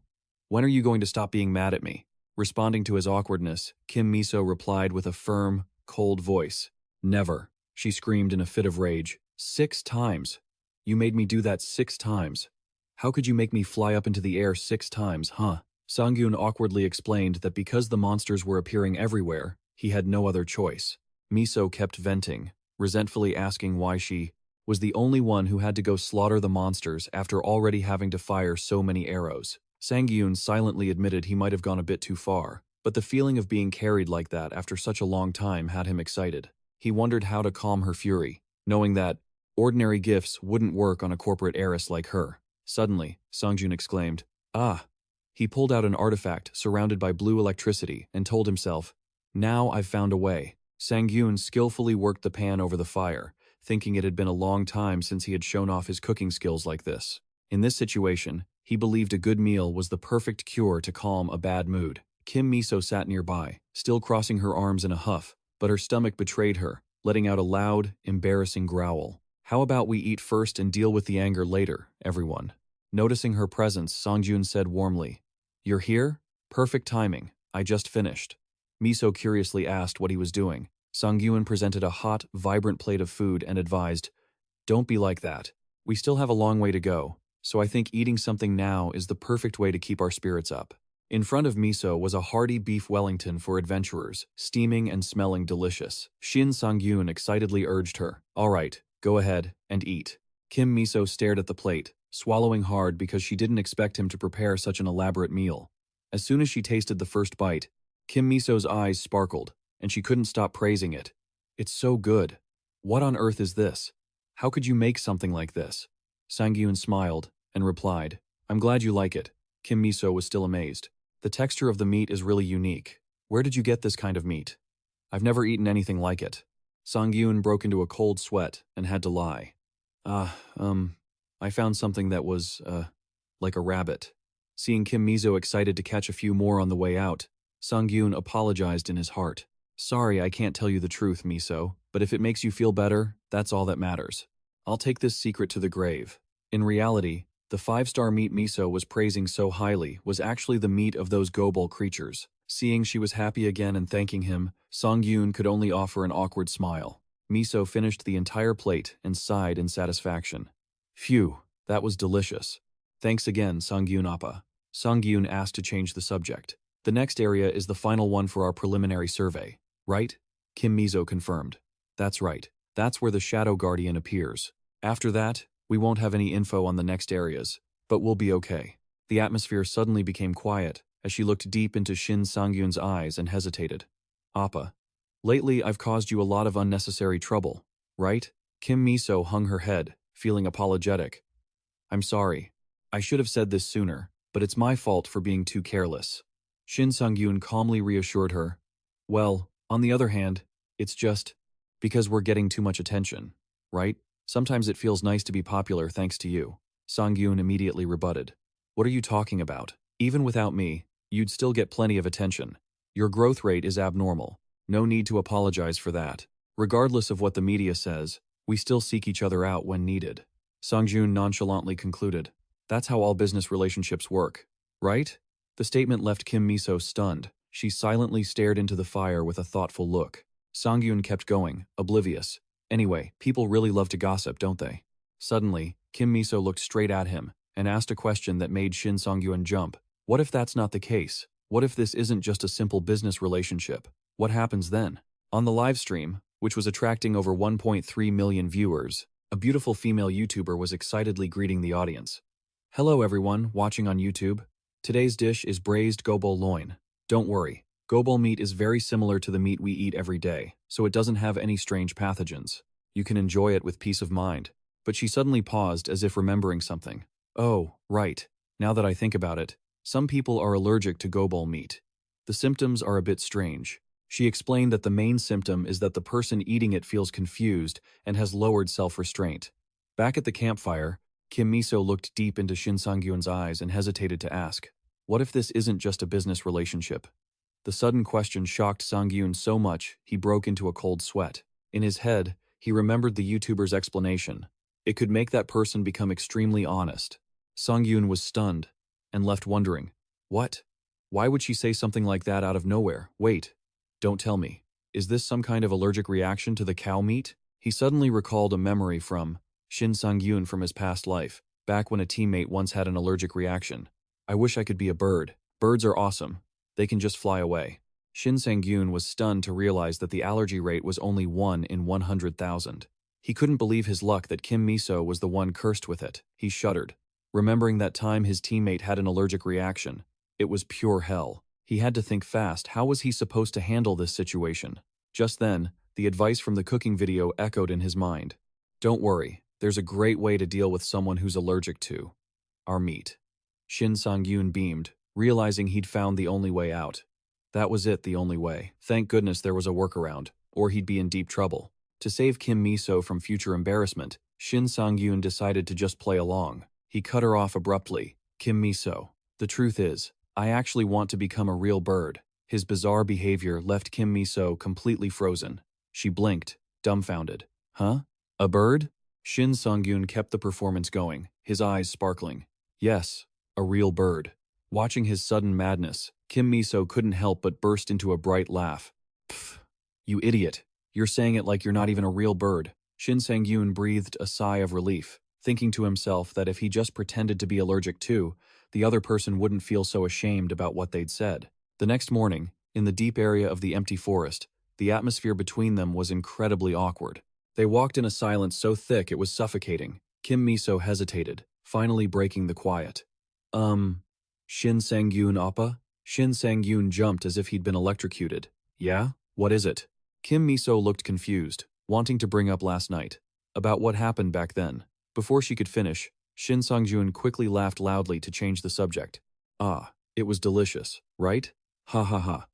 when are you going to stop being mad at me? Responding to his awkwardness, Kim Miso replied with a firm, cold voice. Never, she screamed in a fit of rage. 6 times. You made me do that 6 times. How could you make me fly up into the air 6 times, huh? Sangiun awkwardly explained that because the monsters were appearing everywhere, he had no other choice. Miso kept venting, resentfully asking why she was the only one who had to go slaughter the monsters after already having to fire so many arrows. Sangiun silently admitted he might have gone a bit too far, but the feeling of being carried like that after such a long time had him excited. He wondered how to calm her fury, knowing that ordinary gifts wouldn't work on a corporate heiress like her. Suddenly, Sangjun exclaimed, "Ah!" He pulled out an artifact surrounded by blue electricity and told himself, "Now I've found a way." Sangyun skillfully worked the pan over the fire, thinking it had been a long time since he had shown off his cooking skills like this. In this situation, he believed a good meal was the perfect cure to calm a bad mood. Kim Miso sat nearby, still crossing her arms in a huff, but her stomach betrayed her, letting out a loud, embarrassing growl. "How about we eat first and deal with the anger later, everyone?" Noticing her presence, Sangjun said warmly, "You're here? Perfect timing. I just finished." Miso curiously asked what he was doing. Sangyun presented a hot, vibrant plate of food and advised, "Don't be like that. We still have a long way to go, so I think eating something now is the perfect way to keep our spirits up." In front of Miso was a hearty beef Wellington for adventurers, steaming and smelling delicious. Shin Sangyun excitedly urged her, "All right, go ahead and eat." Kim Miso stared at the plate, swallowing hard because she didn't expect him to prepare such an elaborate meal. As soon as she tasted the first bite, Kim Miso's eyes sparkled, and she couldn't stop praising it. "It's so good. What on earth is this? How could you make something like this?" Sangyun smiled and replied, "I'm glad you like it." Kim Miso was still amazed. "The texture of the meat is really unique. Where did you get this kind of meat? I've never eaten anything like it." Sangyun broke into a cold sweat and had to lie. I found something that was, like a rabbit." Seeing Kim Miso excited to catch a few more on the way out, Sangyun apologized in his heart. "Sorry I can't tell you the truth, Miso, but if it makes you feel better, that's all that matters. I'll take this secret to the grave." In reality, the 5-star meat Miso was praising so highly was actually the meat of those Gobel creatures. Seeing she was happy again and thanking him, Sangyun could only offer an awkward smile. Miso finished the entire plate and sighed in satisfaction. "Phew, that was delicious. Thanks again, Sangyun Appa." Sangyun asked to change the subject. "The next area is the final one for our preliminary survey, right?" Kim Miso confirmed. "That's right. That's where the Shadow Guardian appears. After that, we won't have any info on the next areas, but we'll be okay." The atmosphere suddenly became quiet as she looked deep into Shin Sangyun's eyes and hesitated. "Appa, lately I've caused you a lot of unnecessary trouble, right?" Kim Miso hung her head, feeling apologetic. "I'm sorry. I should have said this sooner, but it's my fault for being too careless." Shin Sangyun calmly reassured her. "Well, on the other hand, it's just because we're getting too much attention, right? Sometimes it feels nice to be popular thanks to you." Sangyun immediately rebutted. "What are you talking about? Even without me, you'd still get plenty of attention. Your growth rate is abnormal. No need to apologize for that. Regardless of what the media says, we still seek each other out when needed." Sangjun nonchalantly concluded. "That's how all business relationships work, right?" The statement left Kim Miso stunned. She silently stared into the fire with a thoughtful look. Sangyun kept going, oblivious. "Anyway, people really love to gossip, don't they?" Suddenly, Kim Miso looked straight at him and asked a question that made Shin Sangyun jump. "What if that's not the case? What if this isn't just a simple business relationship? What happens then?" On the live stream, which was attracting over 1.3 million viewers, a beautiful female YouTuber was excitedly greeting the audience. "Hello everyone watching on YouTube. Today's dish is braised gobol loin. Don't worry, gobol meat is very similar to the meat we eat every day, so it doesn't have any strange pathogens. You can enjoy it with peace of mind." But she suddenly paused as if remembering something. "Oh, right. Now that I think about it, some people are allergic to gobol meat. The symptoms are a bit strange." She explained that the main symptom is that the person eating it feels confused and has lowered self-restraint. Back at the campfire, Kim Miso looked deep into Shin Sangyun's eyes and hesitated to ask, "What if this isn't just a business relationship?" The sudden question shocked Sangyun so much he broke into a cold sweat. In his head, he remembered the YouTuber's explanation. It could make that person become extremely honest. Sangyun was stunned and left wondering, what? Why would she say something like that out of nowhere? Wait, don't tell me. Is this some kind of allergic reaction to the cow meat? He suddenly recalled a memory from Shin Sangyun from his past life, back when a teammate once had an allergic reaction. I wish I could be a bird. Birds are awesome. They can just fly away. Shin Sangyun was stunned to realize that the allergy rate was only 1 in 100,000. He couldn't believe his luck that Kim Miso was the one cursed with it. He shuddered, remembering that time his teammate had an allergic reaction. It was pure hell. He had to think fast. How was he supposed to handle this situation? Just then, the advice from the cooking video echoed in his mind. Don't worry, there's a great way to deal with someone who's allergic to our meat. Shin Sang-yoon beamed, realizing he'd found the only way out. That was it, the only way. Thank goodness there was a workaround, or he'd be in deep trouble. To save Kim Miso from future embarrassment, Shin Sang-yoon decided to just play along. He cut her off abruptly. Kim Miso, the truth is, I actually want to become a real bird. His bizarre behavior left Kim Miso completely frozen. She blinked, dumbfounded. Huh? A bird? Shin Sang-yoon kept the performance going, his eyes sparkling. Yes, a real bird. Watching his sudden madness, Kim Miso couldn't help but burst into a bright laugh. Pfft, you idiot. You're saying it like you're not even a real bird. Shin Sang-yoon breathed a sigh of relief, thinking to himself that if he just pretended to be allergic too, the other person wouldn't feel so ashamed about what they'd said. The next morning, in the deep area of the empty forest, the atmosphere between them was incredibly awkward. They walked in a silence so thick it was suffocating. Kim Miso hesitated, finally breaking the quiet. Shin Sang-yoon oppa? Shin Sang-yoon jumped as if he'd been electrocuted. Yeah? What is it? Kim Miso looked confused, wanting to bring up last night, about what happened back then. Before she could finish, Shin Sang-yoon quickly laughed loudly to change the subject. Ah, it was delicious, right? Ha ha ha.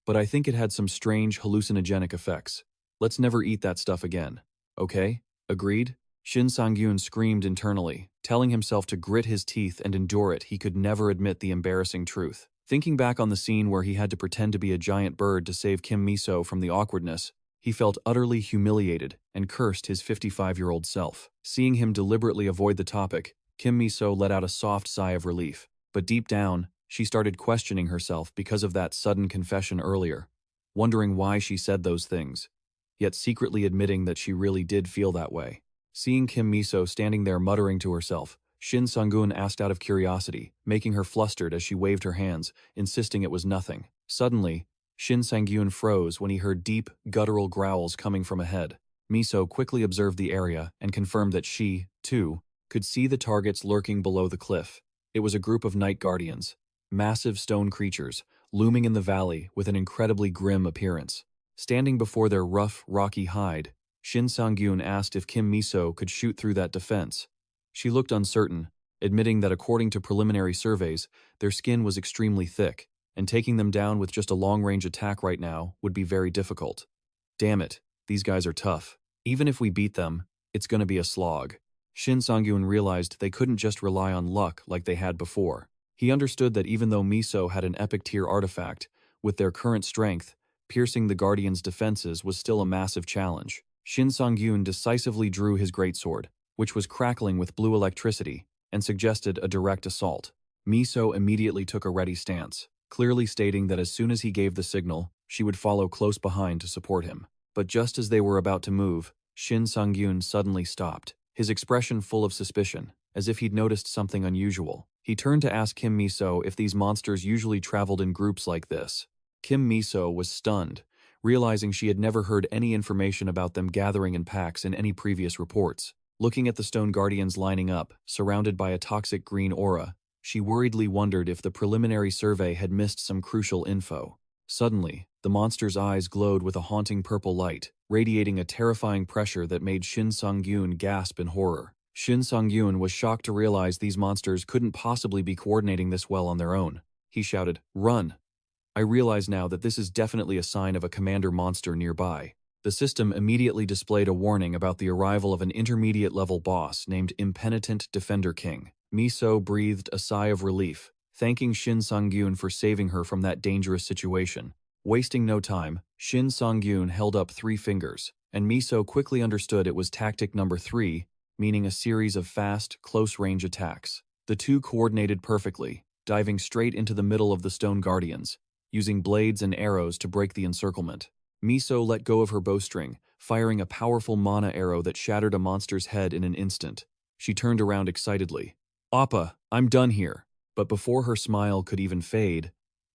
But I think it had some strange hallucinogenic effects. Let's never eat that stuff again. Okay? Agreed? Shin Sang-yoon screamed internally, telling himself to grit his teeth and endure it. He could never admit the embarrassing truth. Thinking back on the scene where he had to pretend to be a giant bird to save Kim Miso from the awkwardness, he felt utterly humiliated and cursed his 55-year-old self. Seeing him deliberately avoid the topic, Kim Miso let out a soft sigh of relief. But deep down, she started questioning herself because of that sudden confession earlier, wondering why she said those things, yet secretly admitting that she really did feel that way. Seeing Kim Miso standing there muttering to herself, Shin Sang-yoon asked out of curiosity, making her flustered as she waved her hands, insisting it was nothing. Suddenly, Shin Sang-yoon froze when he heard deep, guttural growls coming from ahead. Miso quickly observed the area and confirmed that she, too, could see the targets lurking below the cliff. It was a group of night guardians, massive stone creatures, looming in the valley with an incredibly grim appearance. Standing before their rough, rocky hide, Shin Sang-yoon asked if Kim Miso could shoot through that defense. She looked uncertain, admitting that according to preliminary surveys, their skin was extremely thick, and taking them down with just a long-range attack right now would be very difficult. Damn it, these guys are tough. Even if we beat them, it's gonna be a slog. Shin Sang-yoon realized they couldn't just rely on luck like they had before. He understood that even though Miso had an epic-tier artifact, with their current strength, piercing the Guardian's defenses was still a massive challenge. Shin Sang-yoon decisively drew his greatsword, which was crackling with blue electricity, and suggested a direct assault. Miso immediately took a ready stance, clearly stating that as soon as he gave the signal, she would follow close behind to support him. But just as they were about to move, Shin Sang-yoon suddenly stopped, his expression full of suspicion, as if he'd noticed something unusual. He turned to ask Kim Miso if these monsters usually traveled in groups like this. Kim Miso was stunned, realizing she had never heard any information about them gathering in packs in any previous reports. Looking at the stone guardians lining up, surrounded by a toxic green aura, she worriedly wondered if the preliminary survey had missed some crucial info. Suddenly, the monster's eyes glowed with a haunting purple light, radiating a terrifying pressure that made Shin Sang-yoon gasp in horror. Shin Sang-yoon was shocked to realize these monsters couldn't possibly be coordinating this well on their own. He shouted, "Run!" I realize now that this is definitely a sign of a commander monster nearby. The system immediately displayed a warning about the arrival of an intermediate-level boss named Impenitent Defender King. Miso breathed a sigh of relief, thanking Shin Sangyun for saving her from that dangerous situation. Wasting no time, Shin Sangyun held up 3 fingers, and Miso quickly understood it was tactic number 3, meaning a series of fast, close-range attacks. The two coordinated perfectly, diving straight into the middle of the Stone Guardians, using blades and arrows to break the encirclement. Miso let go of her bowstring, firing a powerful mana arrow that shattered a monster's head in an instant. She turned around excitedly. "Appa, I'm done here." But before her smile could even fade,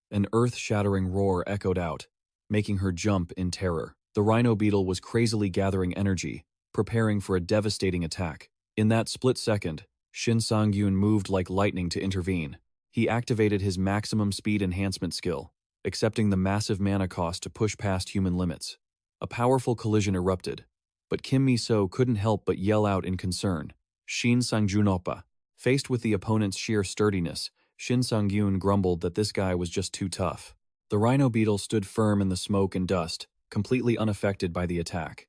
an earth-shattering roar echoed out, making her jump in terror. The rhino beetle was crazily gathering energy, preparing for a devastating attack. In that split second, Shin Sang-yoon moved like lightning to intervene. He activated his maximum speed enhancement skill, accepting the massive mana cost to push past human limits. A powerful collision erupted, but Kim Mi-so couldn't help but yell out in concern. "Shin Sang-jun oppa." Faced with the opponent's sheer sturdiness, Shin Sang-yoon grumbled that this guy was just too tough. The rhino beetle stood firm in the smoke and dust, completely unaffected by the attack.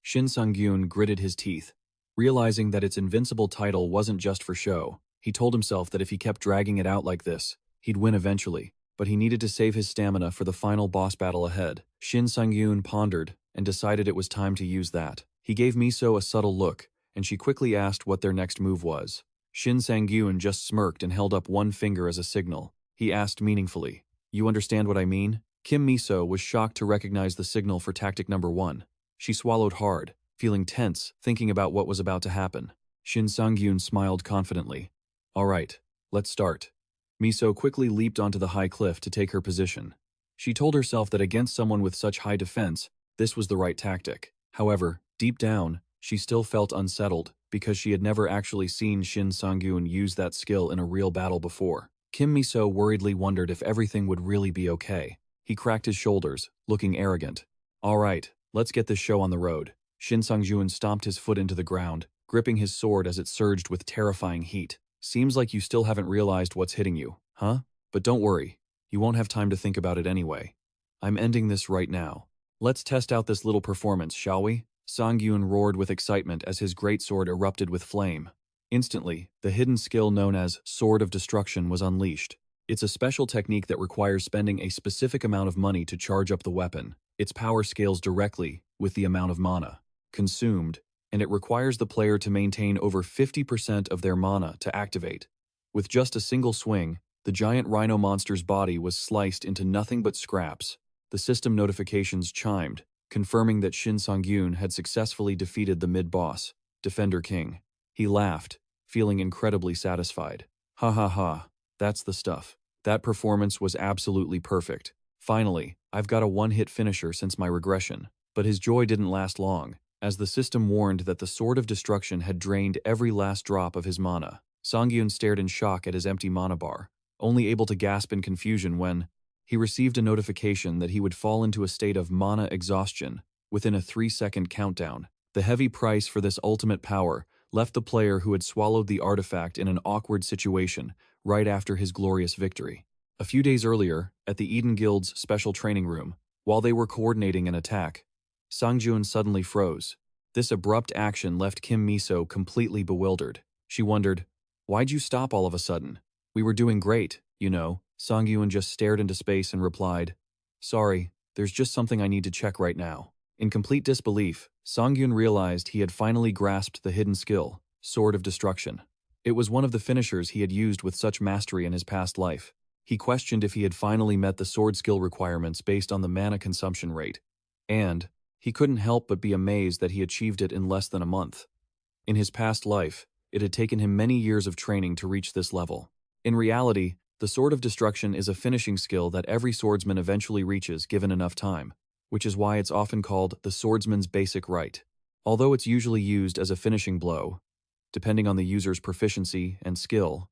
Shin Sang-yoon gritted his teeth. Realizing that its invincible title wasn't just for show, he told himself that if he kept dragging it out like this, he'd win eventually, but he needed to save his stamina for the final boss battle ahead. Shin Sang-yoon pondered and decided it was time to use that. He gave Miso a subtle look, and she quickly asked what their next move was. Shin Sang-yoon just smirked and held up one finger as a signal. He asked meaningfully, "You understand what I mean?" Kim Miso was shocked to recognize the signal for tactic number 1. She swallowed hard, feeling tense, thinking about what was about to happen. Shin Sang-yoon smiled confidently. "All right, let's start." Miso quickly leaped onto the high cliff to take her position. She told herself that against someone with such high defense, this was the right tactic. However, deep down, she still felt unsettled because she had never actually seen Shin Sang-yoon use that skill in a real battle before. Kim Miso worriedly wondered if everything would really be okay. He cracked his shoulders, looking arrogant. "All right, let's get this show on the road." Shin Sang-yoon stomped his foot into the ground, gripping his sword as it surged with terrifying heat. "Seems like you still haven't realized what's hitting you, huh? But don't worry, you won't have time to think about it anyway. I'm ending this right now. Let's test out this little performance, shall we?" Sang-yoon roared with excitement as his greatsword erupted with flame. Instantly, the hidden skill known as Sword of Destruction was unleashed. It's a special technique that requires spending a specific amount of money to charge up the weapon. Its power scales directly with the amount of mana consumed, and it requires the player to maintain over 50% of their mana to activate. With just a single swing, the giant rhino monster's body was sliced into nothing but scraps. The system notifications chimed, confirming that Shin Sang-yoon had successfully defeated the mid-boss, Defender King. He laughed, feeling incredibly satisfied. "Ha ha ha, that's the stuff. That performance was absolutely perfect. Finally, I've got a one-hit finisher since my regression." But his joy didn't last long, as the system warned that the Sword of Destruction had drained every last drop of his mana. Sangyun stared in shock at his empty mana bar, only able to gasp in confusion when he received a notification that he would fall into a state of mana exhaustion within a 3-second countdown. The heavy price for this ultimate power left the player who had swallowed the artifact in an awkward situation right after his glorious victory. A few days earlier, at the Eden Guild's special training room, while they were coordinating an attack, Sangjun suddenly froze. This abrupt action left Kim Miso completely bewildered. She wondered, "Why'd you stop all of a sudden? We were doing great, you know." Sangyun just stared into space and replied, "Sorry, there's just something I need to check right now." In complete disbelief, Sangyun realized he had finally grasped the hidden skill, Sword of Destruction. It was one of the finishers he had used with such mastery in his past life. He questioned if he had finally met the sword skill requirements based on the mana consumption rate, and he couldn't help but be amazed that he achieved it in less than a month. In his past life, it had taken him many years of training to reach this level. In reality, the Sword of Destruction is a finishing skill that every swordsman eventually reaches given enough time, which is why it's often called the swordsman's basic right. Although it's usually used as a finishing blow, depending on the user's proficiency and skill,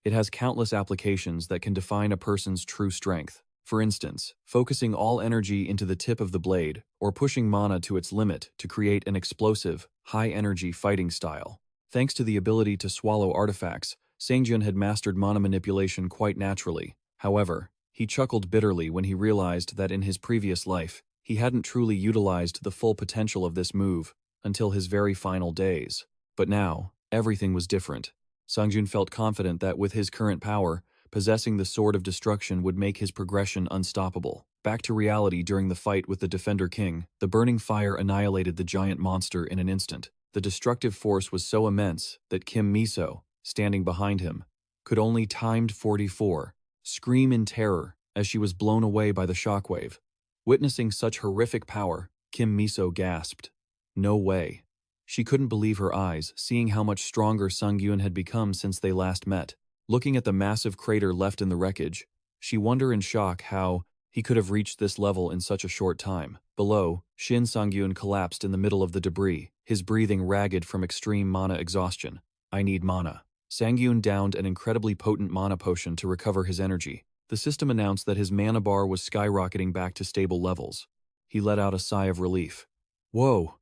it has countless applications that can define a person's true strength. For instance, focusing all energy into the tip of the blade or pushing mana to its limit to create an explosive, high-energy fighting style. Thanks to the ability to swallow artifacts, Sangjun had mastered mana manipulation quite naturally. However, He chuckled bitterly when he realized that in his previous life, he hadn't truly utilized the full potential of this move until his very final days. But now, everything was different. Sangiun felt confident that with his current power, possessing the Sword of Destruction would make his progression unstoppable. Back to reality during the fight with the Defender King, the burning fire annihilated the giant monster in an instant. The destructive force was so immense that Kim Miso, standing behind him, could only timed 44 scream in terror as she was blown away by the shockwave. Witnessing such horrific power, Kim Miso gasped. No way. She couldn't believe her eyes, seeing how much stronger Sangiun had become since they last met. Looking at the massive crater left in the wreckage, she wondered in shock how he could have reached this level in such a short time. Below, Shin Sangiun collapsed in the middle of the debris, his breathing ragged from extreme mana exhaustion. I need mana. Sangiun downed an incredibly potent mana potion to recover his energy. The system announced that his mana bar was skyrocketing back to stable levels. He let out a sigh of relief. Whoa,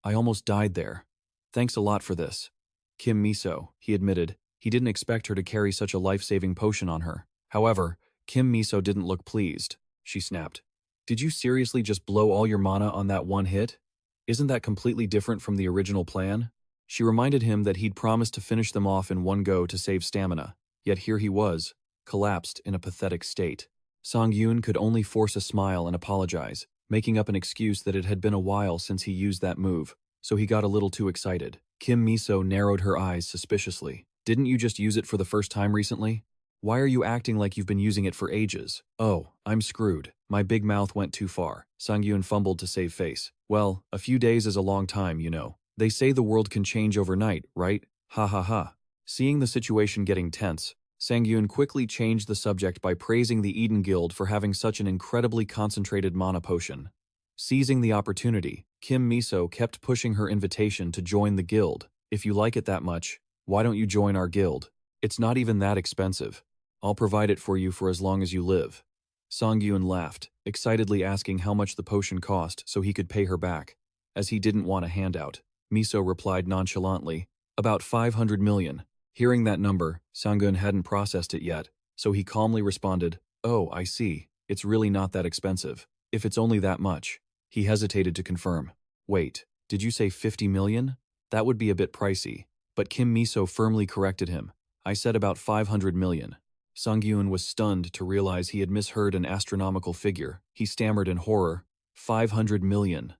I almost died there. Thanks a lot for this. Kim Miso, he admitted. He didn't expect her to carry such a life-saving potion on her. However, Kim Miso didn't look pleased. She snapped. Did you seriously just blow all your mana on that one hit? Isn't that completely different from the original plan? She reminded him that he'd promised to finish them off in one go to save stamina, yet here he was, collapsed in a pathetic state. Sangiun could only force a smile and apologize, making up an excuse that it had been a while since he used that move, so he got a little too excited. Kim Miso narrowed her eyes suspiciously. Didn't you just use it for the first time recently? Why are you acting like you've been using it for ages? Oh, I'm screwed. My big mouth went too far. Sangiun fumbled to save face. Well, a few days is a long time, you know. They say the world can change overnight, right? Ha ha ha. Seeing the situation getting tense, Sangiun quickly changed the subject by praising the Eden Guild for having such an incredibly concentrated mana potion. Seizing the opportunity, Kim Miso kept pushing her invitation to join the guild. If you like it that much, why don't you join our guild? It's not even that expensive. I'll provide it for you for as long as you live. Sangiun laughed, excitedly asking how much the potion cost so he could pay her back. As he didn't want a handout, Miso replied nonchalantly, about 500 million. Hearing that number, Sangiun hadn't processed it yet, so he calmly responded, oh, I see. It's really not that expensive. If it's only that much. He hesitated to confirm. Wait, did you say 50 million? That would be a bit pricey. But Kim Miso firmly corrected him. I said about 500 million. Sangiun was stunned to realize he had misheard an astronomical figure. He stammered in horror. 500 million.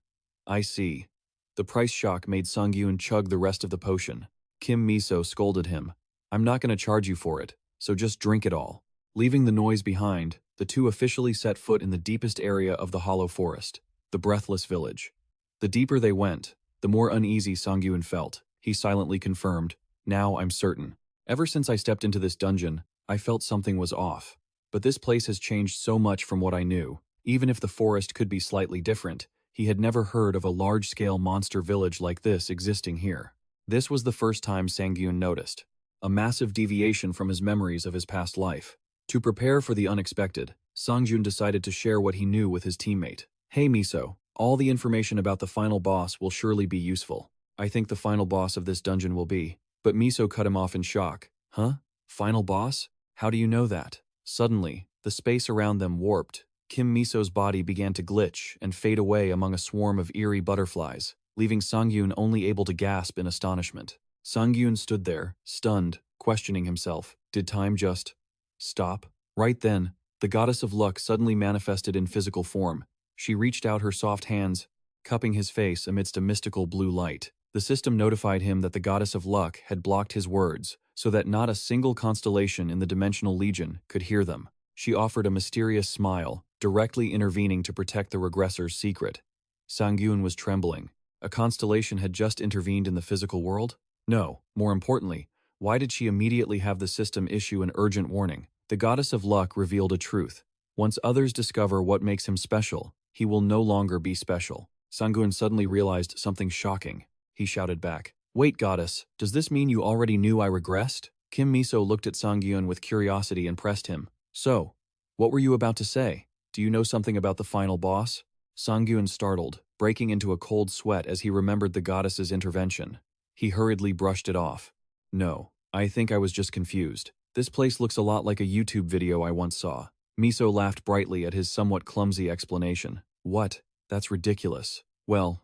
I see. The price shock made Sangiun chug the rest of the potion. Kim Miso scolded him. I'm not going to charge you for it, so just drink it all. Leaving the noise behind, the two officially set foot in the deepest area of the hollow forest, the breathless village. The deeper they went, the more uneasy Sangiun felt. He silently confirmed, now I'm certain. Ever since I stepped into this dungeon, I felt something was off. But this place has changed so much from what I knew. Even if the forest could be slightly different, he had never heard of a large-scale monster village like this existing here. This was the first time Sangiun noticed. A massive deviation from his memories of his past life. To prepare for the unexpected, Sangiun decided to share what he knew with his teammate. Hey Miso, all the information about the final boss will surely be useful. I think the final boss of this dungeon will be. But Miso cut him off in shock. Huh? Final boss? How do you know that? Suddenly, the space around them warped. Kim Miso's body began to glitch and fade away among a swarm of eerie butterflies, leaving Sangiun only able to gasp in astonishment. Sangiun stood there, stunned, questioning himself. Did time just stop? Right then, the goddess of luck suddenly manifested in physical form. She reached out her soft hands, cupping his face amidst a mystical blue light. The system notified him that the goddess of luck had blocked his words, so that not a single constellation in the Dimensional Legion could hear them. She offered a mysterious smile, directly intervening to protect the regressor's secret. Sangiun was trembling. A constellation had just intervened in the physical world? No, more importantly, why did she immediately have the system issue an urgent warning? The goddess of luck revealed a truth. Once others discover what makes him special, he will no longer be special. Sangiun suddenly realized something shocking. He shouted back, Wait, goddess, does this mean you already knew I regressed? Kim Miso looked at Sangiun with curiosity and pressed him. So, what were you about to say? Do you know something about the final boss? Sangiun startled, breaking into a cold sweat as he remembered the goddess's intervention. He hurriedly brushed it off. No, I think I was just confused. This place looks a lot like a YouTube video I once saw. Miso laughed brightly at his somewhat clumsy explanation. What? That's ridiculous. Well,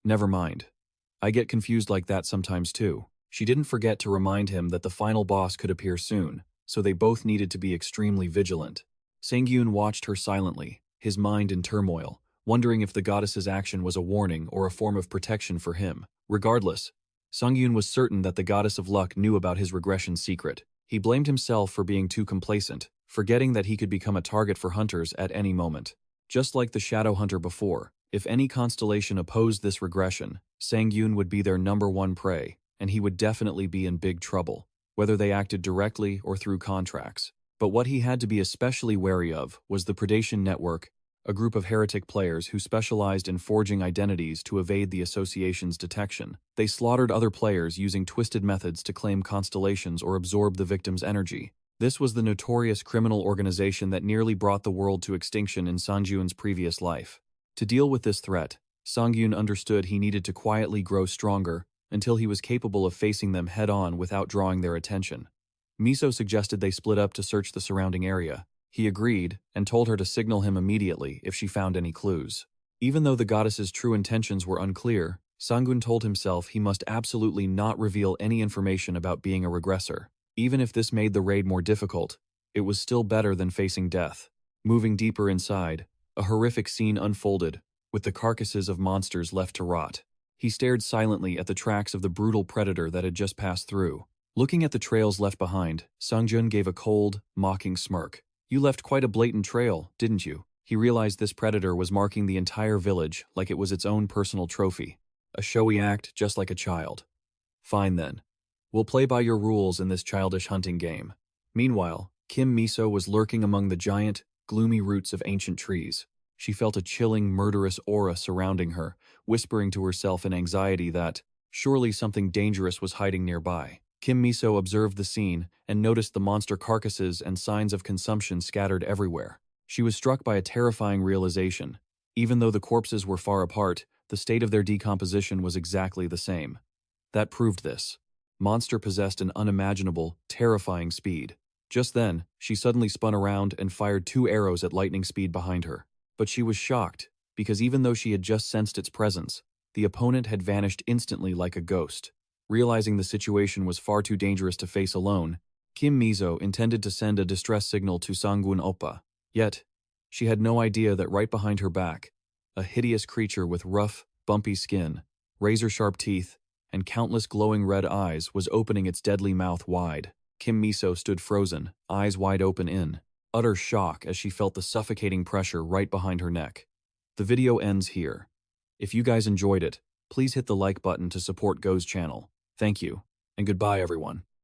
never mind. I get confused like that sometimes too. She didn't forget to remind him that the final boss could appear soon, so they both needed to be extremely vigilant. Sangiun watched her silently, his mind in turmoil, wondering if the goddess's action was a warning or a form of protection for him. Regardless, Sangiun was certain that the goddess of luck knew about his regression secret. He blamed himself for being too complacent, forgetting that he could become a target for hunters at any moment. Just like the shadow hunter before, if any constellation opposed this regression, Sangiun would be their #1 prey, and he would definitely be in big trouble, whether they acted directly or through contracts. But what he had to be especially wary of was the Predation Network, a group of heretic players who specialized in forging identities to evade the association's detection. They slaughtered other players using twisted methods to claim constellations or absorb the victim's energy. This was the notorious criminal organization that nearly brought the world to extinction in Sangiun's previous life. To deal with this threat, Sangiun understood he needed to quietly grow stronger until he was capable of facing them head-on without drawing their attention. Miso suggested they split up to search the surrounding area. He agreed and told her to signal him immediately if she found any clues. Even though the goddess's true intentions were unclear, Sangiun told himself he must absolutely not reveal any information about being a regressor. Even if this made the raid more difficult, it was still better than facing death. Moving deeper inside, a horrific scene unfolded, with the carcasses of monsters left to rot. He stared silently at the tracks of the brutal predator that had just passed through. Looking at the trails left behind, Sangiun gave a cold, mocking smirk. You left quite a blatant trail, didn't you? He realized this predator was marking the entire village like it was its own personal trophy. A showy act, just like a child. Fine then. We'll play by your rules in this childish hunting game. Meanwhile, Kim Miso was lurking among the giant, gloomy roots of ancient trees. She felt a chilling, murderous aura surrounding her, whispering to herself in anxiety that, surely something dangerous was hiding nearby. Kim Miso observed the scene and noticed the monster carcasses and signs of consumption scattered everywhere. She was struck by a terrifying realization. Even though the corpses were far apart, the state of their decomposition was exactly the same. That proved this. Monster possessed an unimaginable, terrifying speed. Just then, she suddenly spun around and fired 2 arrows at lightning speed behind her. But she was shocked, because even though she had just sensed its presence, the opponent had vanished instantly like a ghost. Realizing the situation was far too dangerous to face alone, Kim Miso intended to send a distress signal to Sangiun Oppa. Yet, she had no idea that right behind her back, a hideous creature with rough, bumpy skin, razor-sharp teeth, and countless glowing red eyes was opening its deadly mouth wide. Kim Miso stood frozen, eyes wide open in utter shock as she felt the suffocating pressure right behind her neck. The video ends here. If you guys enjoyed it, please hit the like button to support Go's channel. Thank you, and goodbye everyone.